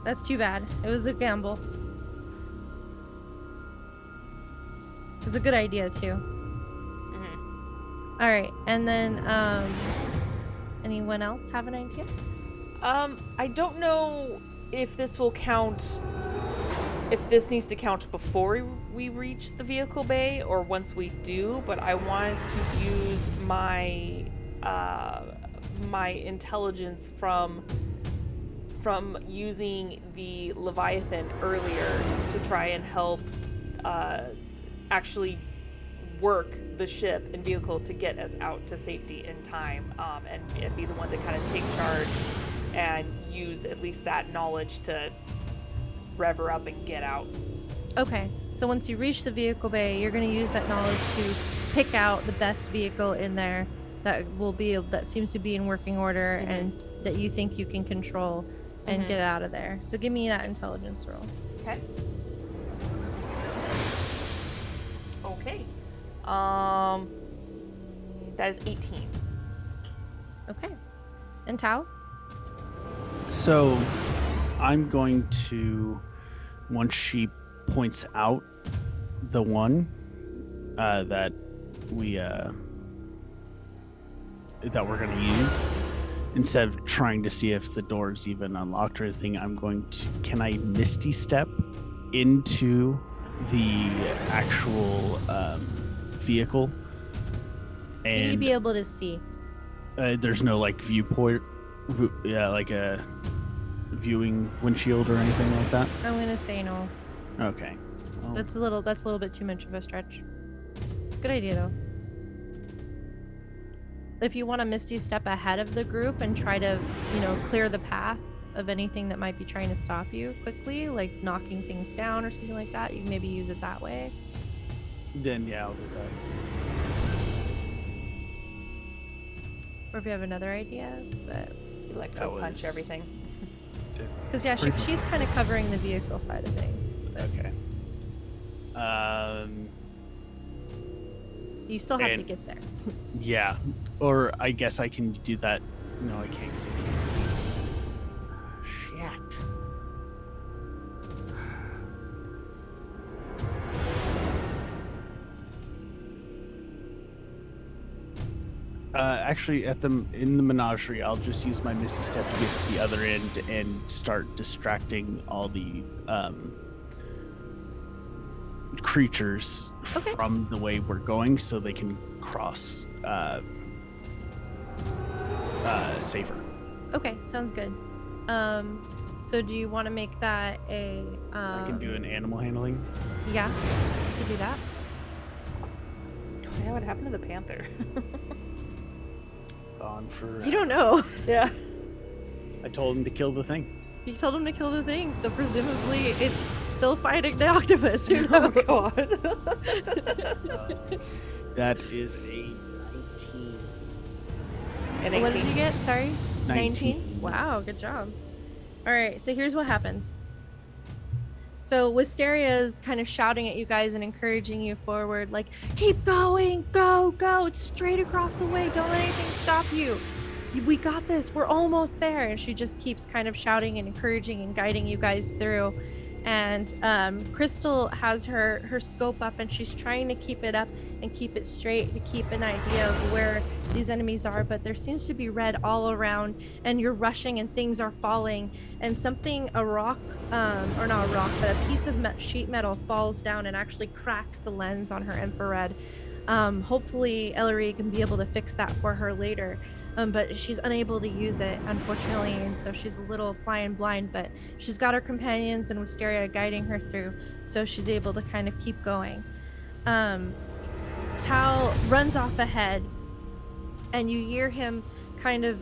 That's too bad. It was a gamble. It was a good idea too.
Mhm.
All right, and then anyone else have an idea?
I don't know if this will count, if this needs to count before we reach the vehicle bay or once we do, but I want to use my my intelligence from using the Leviathan earlier to try and help actually work the ship and vehicle to get us out to safety in time, and be the one to kind of take charge and use at least that knowledge to rev her up and get out.
Okay, so once you reach the vehicle bay, you're going to use that knowledge to pick out the best vehicle in there that seems to be in working order
Mhm.
and that you think you can control and
Mhm.
get out of there. So give me that intelligence roll.
Okay. Okay. That is 18.
Okay. And Tao?
So I'm going to, once she points out the one that we're going to use, instead of trying to see if the door's even unlocked or anything, can I Misty Step into the actual vehicle?
You need to
And
be able to see.
there's no like viewport, like a viewing windshield or anything like that.
I'm going to say no.
Okay. Well,
That's a little bit too much of a stretch. Good idea though. If you want to Misty step ahead of the group and try to, clear the path of anything that might be trying to stop you quickly, like knocking things down or something like that, you can maybe use it that way.
then yeah, I'll do that.
Or if you have another idea, but
Electro
That
punch
was-
everything.
because yeah, she's kind of covering the vehicle side of things. But
Okay.
you still have to
And-
get there.
Yeah. Or I guess I can do that. No, I can't 'cause I can't see. Shit. Actually, in the menagerie, I'll just use my Misty Step to get to the other end and start distracting all the creatures
Okay.
from the way we're going, so they can cross safer.
Okay, sounds good. So do you want to make that a?
I can do an animal handling.
Yeah, you can do that.
Oh, yeah, what happened to the panther?
Gone for.
You don't know.
Yeah.
I told him to kill the thing.
He told him to kill the thing, so presumably it's still fighting the octopus. Who
Oh
knows?
god.
That is a 19.
And
What did
18.
you get? Sorry?
19.
Wow, good job. All right, so here's what happens. So Wisteria is kind of shouting at you guys and encouraging you forward, like, keep going, go, go. It's straight across the way. Don't let anything stop you. We got this. We're almost there. And she just keeps kind of shouting and encouraging and guiding you guys through. And Crystal has her scope up, and she's trying to keep it up and keep it straight to keep an idea of where these enemies are. But there seems to be red all around, and you're rushing and things are falling, and a rock, or not a rock, but a piece of sheet metal falls down and actually cracks the lens on her infrared. Hopefully Ellery can be able to fix that for her later. But she's unable to use it, unfortunately, and so she's a little flying blind, but she's got her companions and Wisteria guiding her through, so she's able to kind of keep going. Tao runs off ahead, and you hear him kind of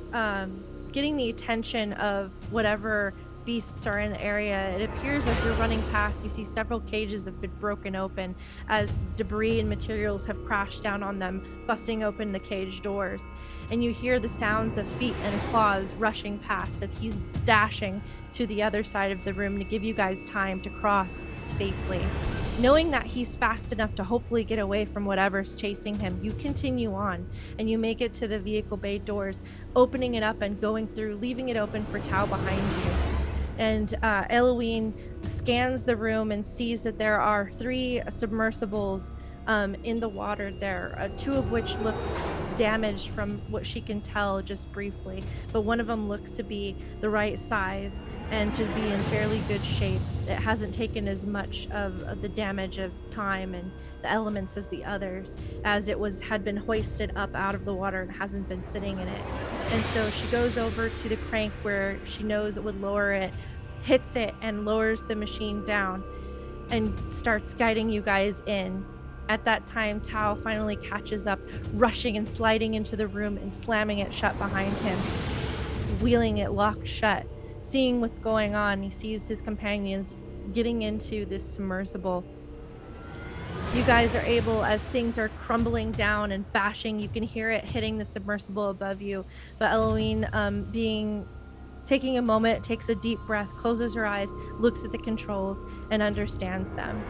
getting the attention of whatever beasts are in the area. It appears as you're running past, you see several cages have been broken open as debris and materials have crashed down on them, busting open the cage doors. And you hear the sounds of feet and claws rushing past as he's dashing to the other side of the room to give you guys time to cross safely. Knowing that he's fast enough to hopefully get away from whatever's chasing him, you continue on and you make it to the vehicle bay doors, opening it up and going through, leaving it open for Tao behind you. And Eloine scans the room and sees that there are 3 submersibles in the water there, 2 of which look damaged from what she can tell just briefly, but one of them looks to be the right size and to be in fairly good shape. It hasn't taken as much of the damage of time and the elements as the others, as it had been hoisted up out of the water and hasn't been sitting in it. And so she goes over to the crank where she knows it would lower it, hits it and lowers the machine down and starts guiding you guys in. At that time, Tao finally catches up, rushing and sliding into the room and slamming it shut behind him, wheeling it locked shut. Seeing what's going on, he sees his companions getting into this submersible. You guys are able, as things are crumbling down and bashing, you can hear it hitting the submersible above you. But Eloine, taking a moment, takes a deep breath, closes her eyes, looks at the controls, and understands them.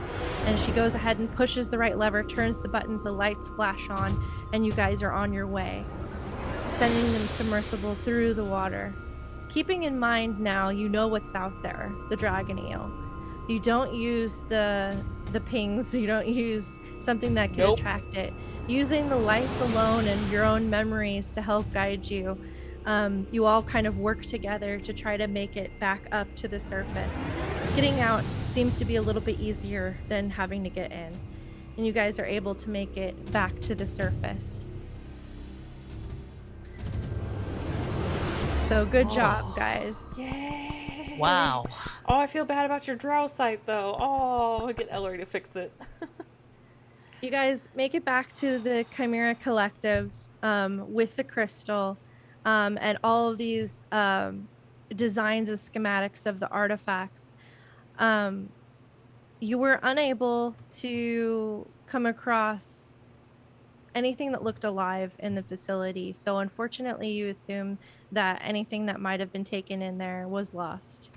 And she goes ahead and pushes the right lever, turns the buttons, the lights flash on, and you guys are on your way, sending the submersible through the water. Keeping in mind now, you know what's out there, the dragon eel. You don't use the pings, you don't use something that can attract it. Using the lights alone and your own memories to help guide you, you all kind of work together to try to make it back up to the surface. Getting out seems to be a little bit easier than having to get in, and you guys are able to make it back to the surface. So good job, guys.
Yay!
Wow.
Oh, I feel bad about your drow site though. Oh, I'll get Ellery to fix it.
You guys make it back to the Chimera Collective with the crystal and all of these designs and schematics of the artifacts. You were unable to come across anything that looked alive in the facility. So unfortunately, you assume that anything that might have been taken in there was lost.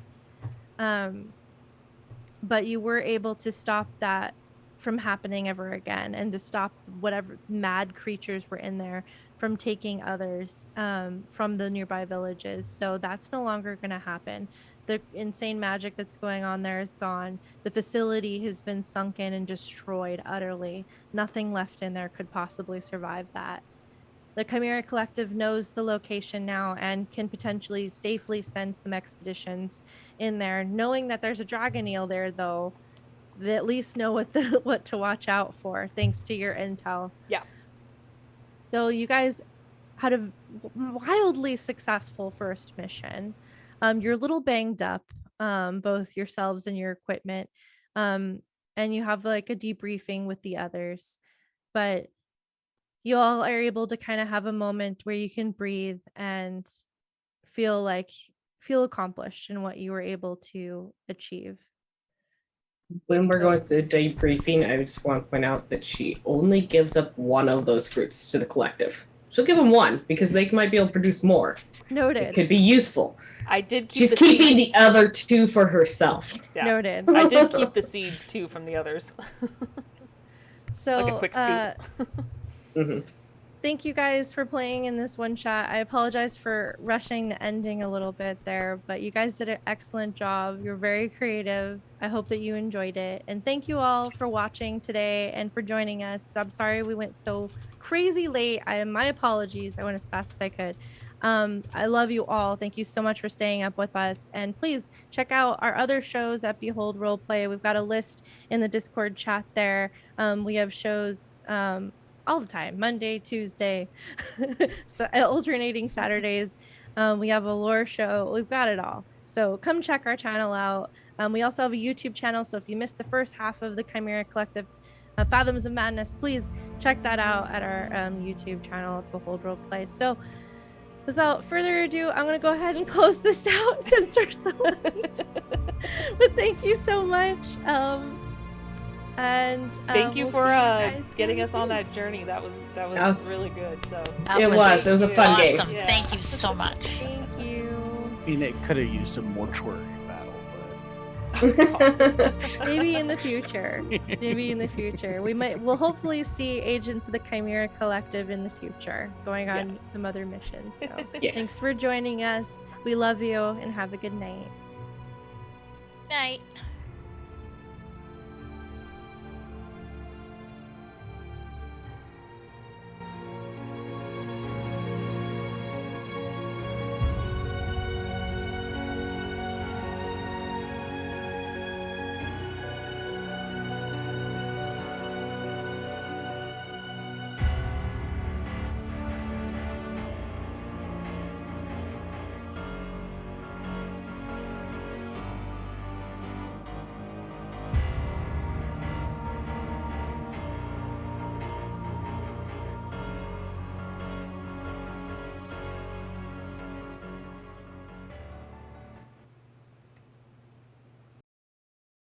But you were able to stop that from happening ever again, and to stop whatever mad creatures were in there from taking others from the nearby villages. So that's no longer going to happen. The insane magic that's going on there is gone. The facility has been sunken and destroyed utterly. Nothing left in there could possibly survive that. The Chimera Collective knows the location now and can potentially safely send some expeditions in there. Knowing that there's a dragon eel there, though, they at least know what to watch out for, thanks to your intel.
Yeah.
So you guys had a wildly successful first mission. You're a little banged up, both yourselves and your equipment, and you have like a debriefing with the others, but you all are able to kind of have a moment where you can breathe and feel feel accomplished in what you were able to achieve.
When we're going through the debriefing, I just want to point out that she only gives up one of those fruits to the collective. She'll give them one because they might be able to produce more.
Noted.
It could be useful.
I did keep
She's
the
keeping
seeds.
the other two for herself.
Yeah.
Noted.
I did keep the seeds too from the others.
So
Like a quick scoop.
Mhm.
thank you guys for playing in this one shot. I apologize for rushing the ending a little bit there, but you guys did an excellent job. You're very creative. I hope that you enjoyed it. And thank you all for watching today and for joining us. I'm sorry we went so crazy late. My apologies. I went as fast as I could. I love you all. Thank you so much for staying up with us. And please check out our other shows at Behold Roleplay. We've got a list in the Discord chat there. We have shows all the time, Monday, Tuesday, so alternating Saturdays. We have a lore show. We've got it all. So come check our channel out. We also have a YouTube channel. So if you missed the first half of the Chimera Collective Fathoms of Madness, please check that out at our YouTube channel at Behold Roleplay. So without further ado, I'm going to go ahead and close this out since we're so late. But thank you so much. And
Thank you
we'll
for
see guys
getting
really
us on
soon.
that journey. That was
was-
really good. So
It was a fun game.
awesome.
Yeah.
Thank you so much.
Thank you.
I mean, it could have used a mortuary battle,
Maybe in the future. Maybe in the future. We'll hopefully see Agents of the Chimera Collective in the future going on
Yes.
some other missions. So
Yes.
thanks for joining us. We love you and have a good night.
Night.